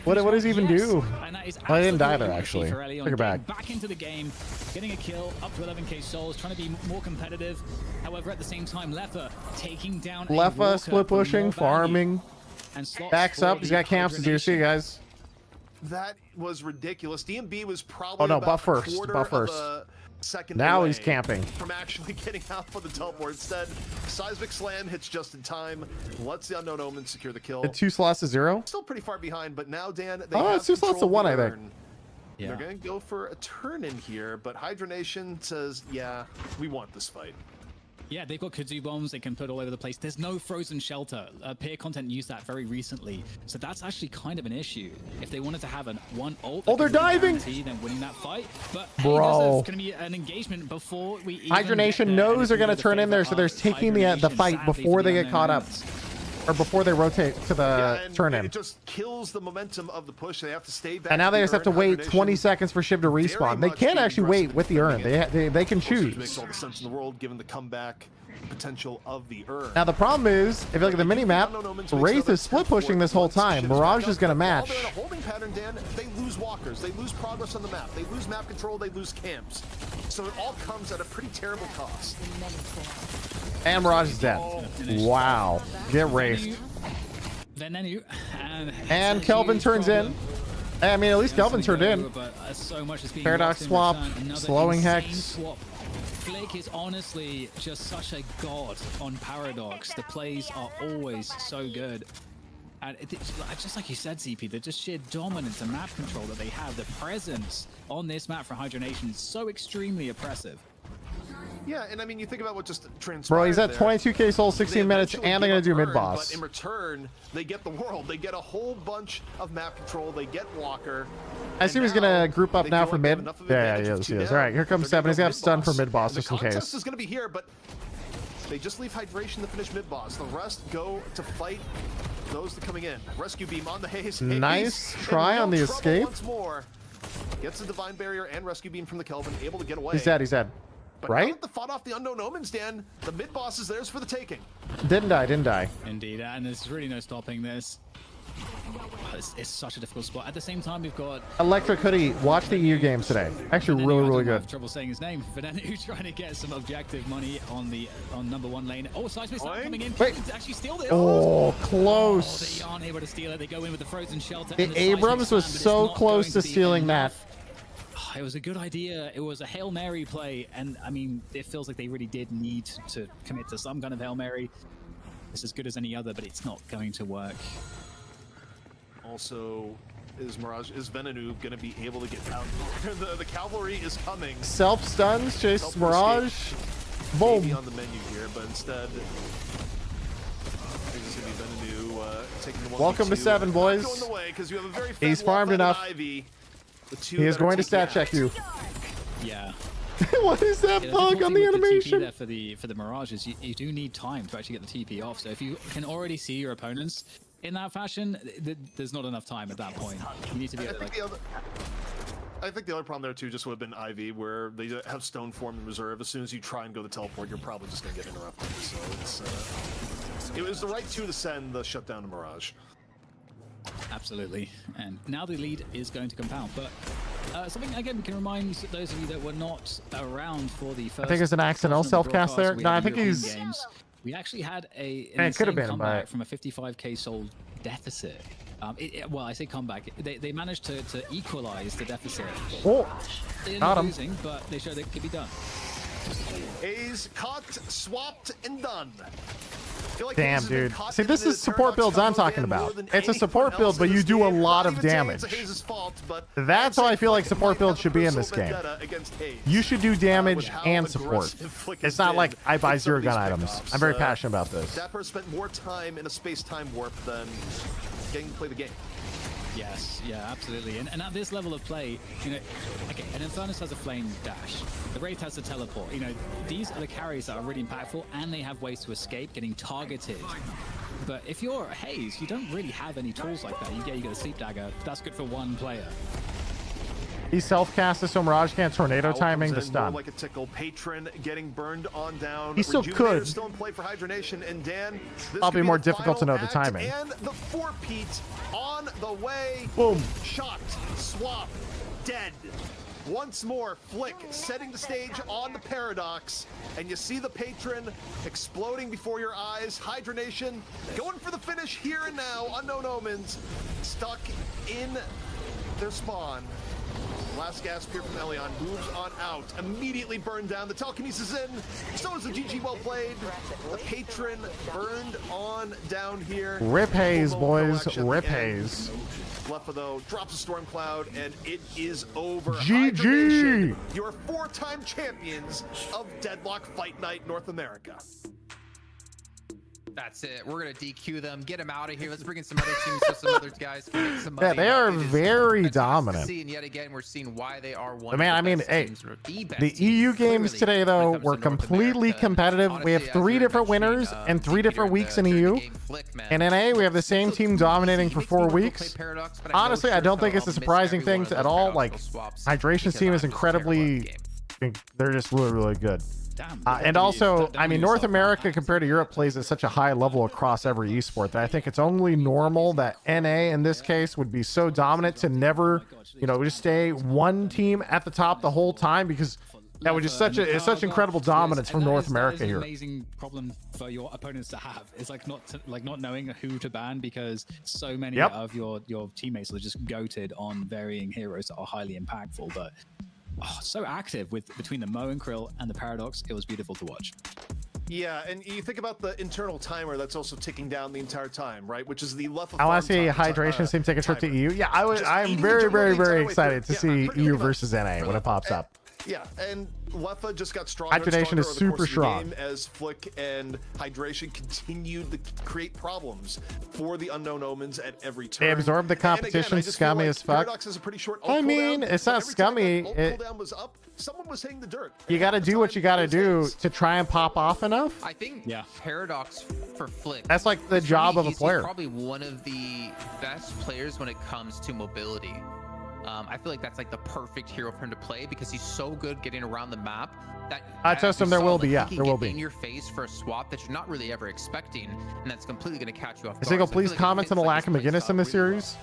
What does he even do? Oh, I didn't die there, actually. Take it back. Back into the game, getting a kill, up to 11k souls, trying to be more competitive. However, at the same time, Leffa taking down Leffa split pushing, farming. Backs up. He's got camps to do. See you guys. That was ridiculous. DMB was probably buff first. Buff first. Second now he's camping from actually getting out for the teleport. Instead, seismic slam hits just in time, lets the Unknown Omen secure the kill. 2 slots to 0. Still pretty far behind, but now Dan, they have 2 slots to 1, I think. Yeah. They're gonna go for a turn in here, but Hydra Nation says, yeah, we want this fight. Yeah, they've got kazoo bombs they can put all over the place. There's no frozen shelter. Peer content used that very recently, so that's actually kind of an issue. If they wanted to have one ult, they're diving. Them winning that fight, but bro, hey, there's going to be an engagement before we. Hydra Nation knows they're going to turn in there, so they're taking the fight before they get caught up. Or before they rotate to the turn-in. It just kills the momentum of the push. They have to stay back. And now they just have to wait 20 seconds for Shiv to respawn. They can actually wait with the urn. They can choose. Makes all the sense in the world given the comeback. potential of the urn. Now the problem is, if you look at the mini map, Wraith is split pushing this whole time. Mirage is gonna match. While they're in a holding pattern, Dan, they lose walkers, they lose progress on the map, they lose map control, they lose camps. So it all comes at a pretty terrible cost. And Mirage is dead. Wow. Get Wraith. And Kelvin turns in. I mean, at least Kelvin turned in. Paradox swap, slowing hex. Flick is honestly just such a god on Paradox. The plays are always so good. And just like you said, CP, the just sheer dominance and map control that they have, the presence on this map for Hydra Nation is so extremely oppressive. Yeah, and I mean, you think about what just transpired. Bro, he's at 22k souls, 16 minutes, and they're gonna do mid boss. But in return, they get the world. They get a whole bunch of map control. They get Walker. I see he's gonna group up now for mid. Yeah, he is. All right, here comes Seven. He's gonna have stun for mid boss just in case. The contest is gonna be here, but they just leave hydration to finish mid boss. The rest go to fight those that coming in. Rescue beam on the haze. Nice try on the escape. Once more, gets the divine barrier and rescue beam from the Kelvin, able to get away. He's dead. He's dead. But right? Now that the fought off the unknown omens, Dan, the mid boss is theirs for the taking. Didn't die. Indeed, and there's really no stopping this. It's such a difficult spot. At the same time, we've got Electric Hoodie. Watch the EU games today. Actually, really good. I have trouble saying his name. Vanenu trying to get some objective money on number one lane. Oh, Seismic's not coming in. Wait. To actually steal it. Oh, close. They aren't able to steal it. They go in with the frozen shelter. The Abrams was so close to stealing that. It was a good idea. It was a Hail Mary play, and I mean, it feels like they really did need to commit to some kind of Hail Mary. It's as good as any other, but it's not going to work. Also, is Venenu going to be able to get out? The cavalry is coming. Self stuns, chase Mirage. Boom. Maybe on the menu here, but instead, it's going to be Venenu taking the 1v2. Welcome to 7, boys. Going the way, you have a very he's farmed enough. Ivy. He is going to stat check you. Yeah. What is that bug on the animation? There for the Mirage is you do need time to actually get the TP off. So if you can already see your opponents in that fashion, there's not enough time at that point. You need to be able to, I think the other problem there too just would have been Ivy, where they have Stone Form in reserve. As soon as you try and go to teleport, you're probably just going to get interrupted. So it was the right to send the shutdown to Mirage. Absolutely, and now the lead is going to compound. But something again we can remind those of you that were not around for the first. I think it's an accidental self-cast there. No, I think he's. We actually had an it could have been comeback from a 55k soul deficit. Well, I say comeback. They managed to equalize the deficit. Oh, they're got not him. losing, but they showed it could be done. A's caught, swapped, and done. Like damn, dude. See, this is support builds I'm talking about. It's a support build, but you do a lot of damage. That's how I feel like support builds should be in this game. You should do damage and support. It's not like I buy 0 gun items. I'm very passionate about this. Dapper spent more time in a space-time warp than getting to play the game. Yes, yeah, absolutely. And at this level of play, you know, okay, an Infernus has a flame dash. The Wraith has a teleport. You know, these are the carries that are really impactful, and they have ways to escape getting targeted. But if you're a Haze, you don't really have any tools like that. You get a Sleep Dagger. That's good for one player. He self-cast this, so Mirage can't tornado timing the stun. Like a tickle. Patron getting burned on down. He still could. Still in play for Hydra Nation, and Dan, probably more difficult to know the timing. And the 4-peat on the way. Boom. Shot, swap, dead. Once more, Flick setting the stage on the Paradox, and you see the Patron exploding before your eyes. Hydra Nation going for the finish here and now. Unknown Omens stuck in their spawn. Last gas spear from Elion moves on out, immediately burned down. The telekinesis in, so is the GG well played. The Patron burned on down here. Rip Haze, boys, rip Haze. Lefa though drops a storm cloud, and it is over. GG! You're 4-time champions of Deadlock Fight Night North America. That's it. We're gonna DQ them, get them out of here. Let's bring in some other teams so some other guys can make some money. Yeah, they are very dominant. And yet again, we're seeing why they are one. Man, I mean, hey, the EU games today though were completely competitive. We have 3 different winners and 3 different weeks in EU. In NA, we have the same team dominating for 4 weeks. Honestly, I don't think it's a surprising thing at all. Like, Hydration's team is incredibly, they're just really, really good. damn. And also, I mean, North America compared to Europe plays at such a high level across every esport that I think it's only normal that NA in this case would be so dominant to never, you know, just stay one team at the top the whole time, because that would just it's such incredible dominance from North America here. Amazing problem for your opponents to have. It's like not knowing who to ban, because so many of your teammates are just goated on varying heroes that are highly impactful, but so active with between the Mo and Krill and the Paradox. It was beautiful to watch. Yeah, and you think about the internal timer that's also ticking down the entire time, right? Which is the left. I want to see hydration team take a trip to EU. Yeah, I'm very excited to see EU versus NA when it pops up. Yeah, and Leffa just got stronger. Hydration is super strong as Flick and Hydration continued to create problems for the Unknown Omens at every turn. They absorbed the competition, scummy as fuck. Has a pretty short I mean, it's not scummy. Cooldown was up, someone was hitting the dirt. You got to do what you got to do to try and pop off enough. I think Paradox for Flick. That's like the job of a player. He's probably one of the best players when it comes to mobility. I feel like that's like the perfect hero for him to play, because he's so good getting around the map that I trust him. There will be, there will be in your face for a swap that you're not really ever expecting, and that's completely going to catch you off guard. Single, please comment on the lack of McGinnis in this series.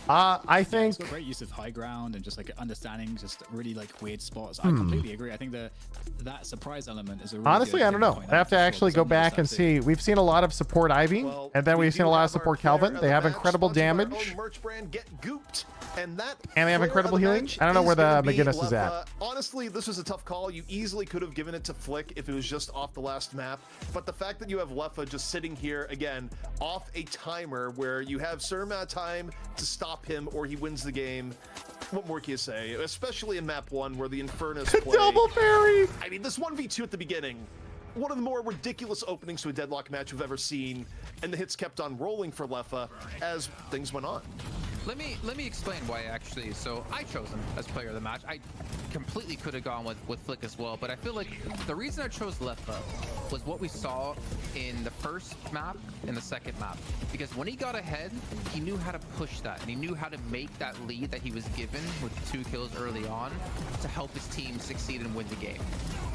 I think it's got great use of high ground and just like understanding just really like weird spots. I completely agree. I think that surprise element is a really honestly, I don't know. I have to actually go back and see. We've seen a lot of support Ivy, and then we've seen a lot of support Calvin. They have incredible damage, and they have incredible healing. I don't know where the McGinnis is at. Honestly, this was a tough call. You easily could have given it to Flick if it was just off the last map, but the fact that you have Leffa just sitting here again off a timer where you have certain amount of time to stop him or he wins the game. What more can you say? Especially in map 1 where the Infernus play. Double parry! I mean, this 1v2 at the beginning, one of the more ridiculous openings to a Deadlock match we've ever seen, and the hits kept on rolling for Leffa as things went on. Let me explain why actually. So I chose him as player of the match. I completely could have gone with Flick as well, but I feel like the reason I chose Leffa was what we saw in the first map and the second map. Because when he got ahead, he knew how to push that, and he knew how to make that lead that he was given with 2 kills early on to help his team succeed and win the game.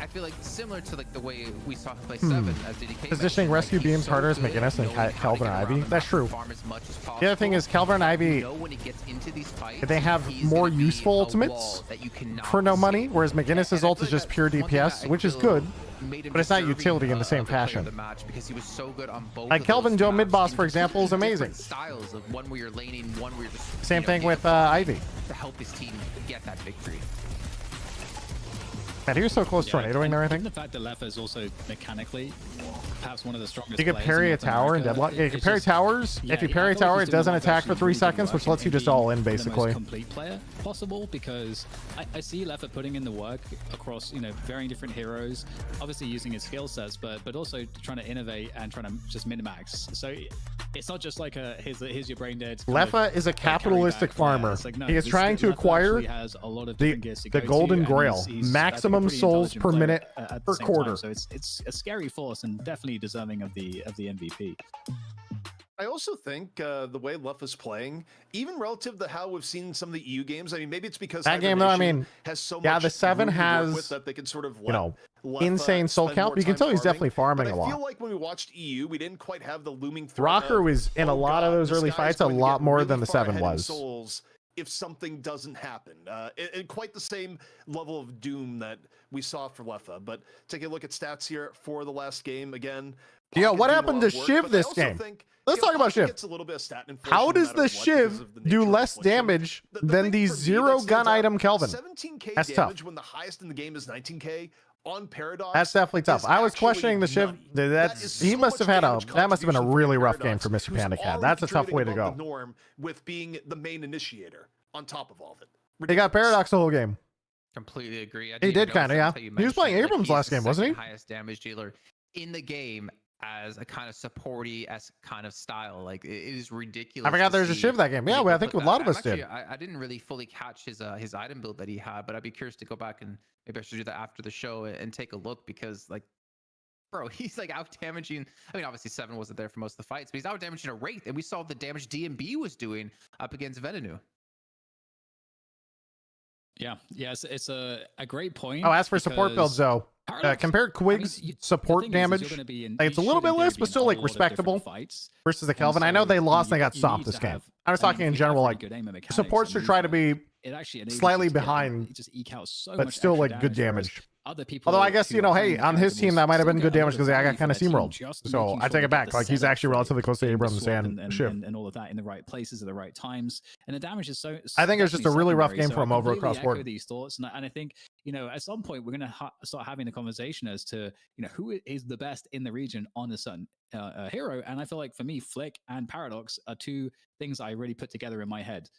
I feel like similar to like the way we saw him play 7 as DDK. Positioning rescue beams harder as McGinnis and Calvin and Ivy. That's true. The other thing is Calvin and Ivy, they have more useful ultimates for no money, whereas McGinnis' ult is just pure DPS, which is good, but it's not utility in the same fashion. Like Kelvin Joe mid boss, for example, is amazing. Same thing with Ivy. To help his team get that victory. Man, he was so close to tornadoing and everything. The fact that Leffa is also mechanically perhaps one of the strongest. You can parry a tower in Deadlock. Yeah, you can parry towers. If you parry a tower, it doesn't attack for 3 seconds, which lets you just all in basically. Complete player possible, because I see Leffa putting in the work across varying different heroes, obviously using his skill sets, but also trying to innovate and trying to just min-max. So it's not just like here's your brain dead. Leffa is a capitalistic farmer. Like, no, he is trying to acquire the golden grail, maximum souls per minute per quarter. So it's a scary force and definitely deserving of the MVP. I also think the way Leffa's playing, even relative to how we've seen some of the EU games, I mean, maybe it's because that game though, I mean, has so the 7 has that they can sort of insane soul count. You can tell he's definitely farming a lot. I feel like when we watched EU, we didn't quite have the looming threat. Rocker was in a lot of those early fights a lot more than the 7 was. If something doesn't happen, and quite the same level of doom that we saw for Leffa. But take a look at stats here for the last game again. Yo, what happened to Shiv this game? Let's talk about Shiv. How does the Shiv do less damage than the 0 gun item Kelvin? 17k That's damage tough. when the highest in the game is 19k. On Paradox, that's definitely tough. I was questioning the Shiv. He must have had that must have been a really rough game for Mr. Panic Hat. That's a tough way to go. Norm with being the main initiator on top of all of it. He got Paradox the whole game. Completely agree. He did kind of, yeah. He was playing Abrams last game, wasn't he? Highest damage dealer in the game as a kind of supporty as kind of style. Like, it is ridiculous. I forgot there's a Shiv that game. Yeah, well, I think a lot of us did. I didn't really fully catch his item build that he had, but I'd be curious to go back and maybe I should do that after the show and take a look, because like, bro, he's like out damaging. I mean, obviously 7 wasn't there for most of the fights, but he's out damaging a Wraith, and we saw the damage DMB was doing up against Venenu. Yeah, yes, it's a great point. Oh, as for support builds though, compare Quig's support damage. Like, it's a little bit less, but still like respectable versus the Kelvin. I know they lost and they got stopped this game. I was talking in general, like supports should try to be slightly behind, but still like good damage. Although I guess, you know, hey, on his team that might have been good damage because I got kind of steamrolled. So I take it back. Like he's actually relatively close to Abrams and Shiv. And all of that in the right places at the right times. And the damage is so. I think it was just a really rough game for him over across board. These thoughts, and I think, you know, at some point we're going to start having the conversation as to, you know, who is the best in the region on a certain hero. And I feel like for me, Flick and Paradox are two things I really put together in my head.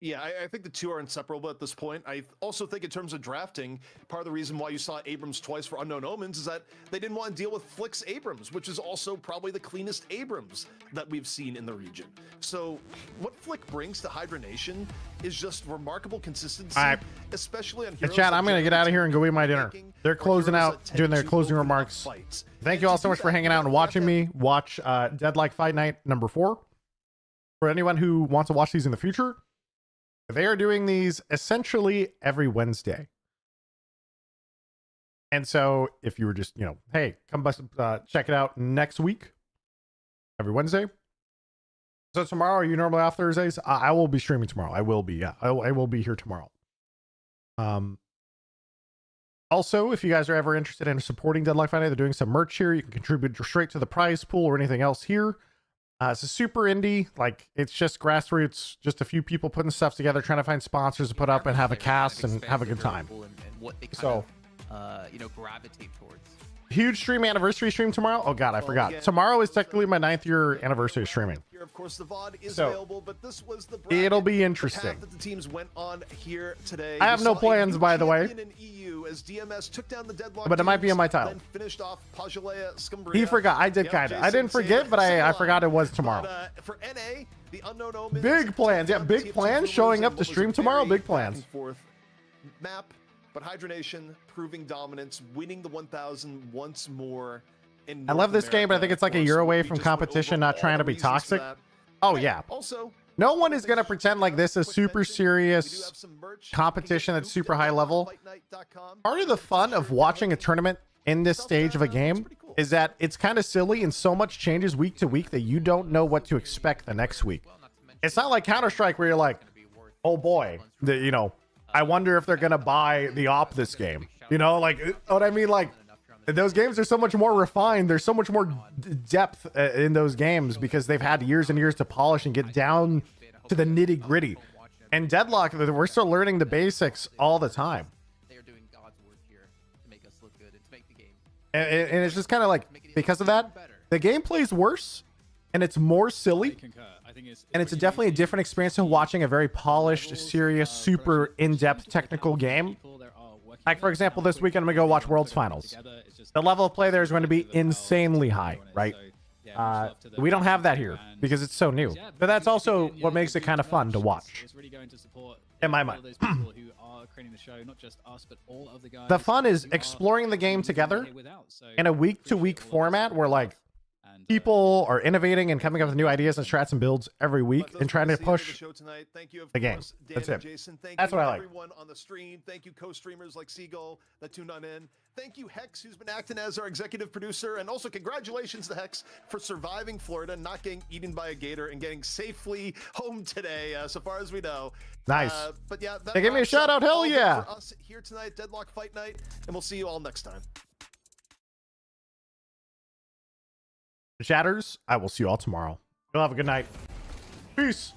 Yeah, I think the two are inseparable at this point. I also think in terms of drafting, part of the reason why you saw Abrams twice for Unknown Omens is that they didn't want to deal with Flick's Abrams, which is also probably the cleanest Abrams that we've seen in the region. So what Flick brings to Hydra Nation is just remarkable consistency, especially on heroes. Chat, I'm going to get out of here and go eat my dinner. They're closing out, doing their closing remarks. Thank you all so much for hanging out and watching me watch Deadlock Fight Night number 4. For anyone who wants to watch these in the future, they are doing these essentially every Wednesday. And so if you were just, you know, hey, come check it out next week, every Wednesday. So tomorrow, are you normally off Thursdays? I will be streaming tomorrow. I will be, yeah. I will be here tomorrow. Also, if you guys are ever interested in supporting Deadlock Fight Night, they're doing some merch here. You can contribute straight to the prize pool or anything else here. It's a super indie, like it's just grassroots, just a few people putting stuff together, trying to find sponsors to put up and have a cast and have a good time. So, you know, gravitate towards. Huge stream anniversary stream tomorrow. Oh God, I forgot. Tomorrow is technically my 9th year anniversary streaming. Of course, the VOD is So, available, but this was the it'll be interesting. that the teams went on here today. I have no plans, by the way. As DMS took down the Deadlock But it might be in my title. then finished off Pajaleya Scumbria. He forgot. I did kind of. I didn't forget, but I forgot it was tomorrow. But, for NA, the Unknown Omens, Big plans. Yeah, big plans. Showing up to stream tomorrow. Big plans. Map, but Hydra Nation proving dominance, winning the 1000 once more. I love this game, but I think it's like a year away from competition, not trying to be toxic. Oh yeah. Also, no one is going to pretend like this is super serious competition that's super high level. Part of the fun of watching a tournament in this stage of a game is that it's kind of silly and so much changes week to week that you don't know what to expect the next week. It's not like Counter-Strike where you're like, oh boy, you know, I wonder if they're going to buy the op this game. You know, like, you know what I mean? Like, those games are so much more refined. There's so much more depth in those games because they've had years and years to polish and get down to the nitty gritty. And Deadlock, we're still learning the basics all the time. They are doing God's work here to make us look good and to make the game. And it's just kind of like, because of that, the gameplay is worse and it's more silly. And it's definitely a different experience than watching a very polished, serious, super in-depth technical game. Like, for example, this weekend I'm going to go watch World's Finals. The level of play there is going to be insanely high, right? We don't have that here because it's so new. But that's also what makes it kind of fun to watch. In my mind. The fun is exploring the game together in a week-to-week format where, like, people are innovating and coming up with new ideas and strats and builds every week and trying to push the game. That's it. That's what I like. Everyone on the stream. Thank you, co-streamers like Seagull that tuned on in. Thank you, Hex, who's been acting as our executive producer. And also congratulations to Hex for surviving Florida, not getting eaten by a gator, and getting safely home today, so far as we know. Nice. But yeah, Hey, give me a shout out. Hell yeah. For us here tonight, Deadlock Fight Night, and we'll see you all next time. Chatters, I will see you all tomorrow. You'll have a good night. Peace.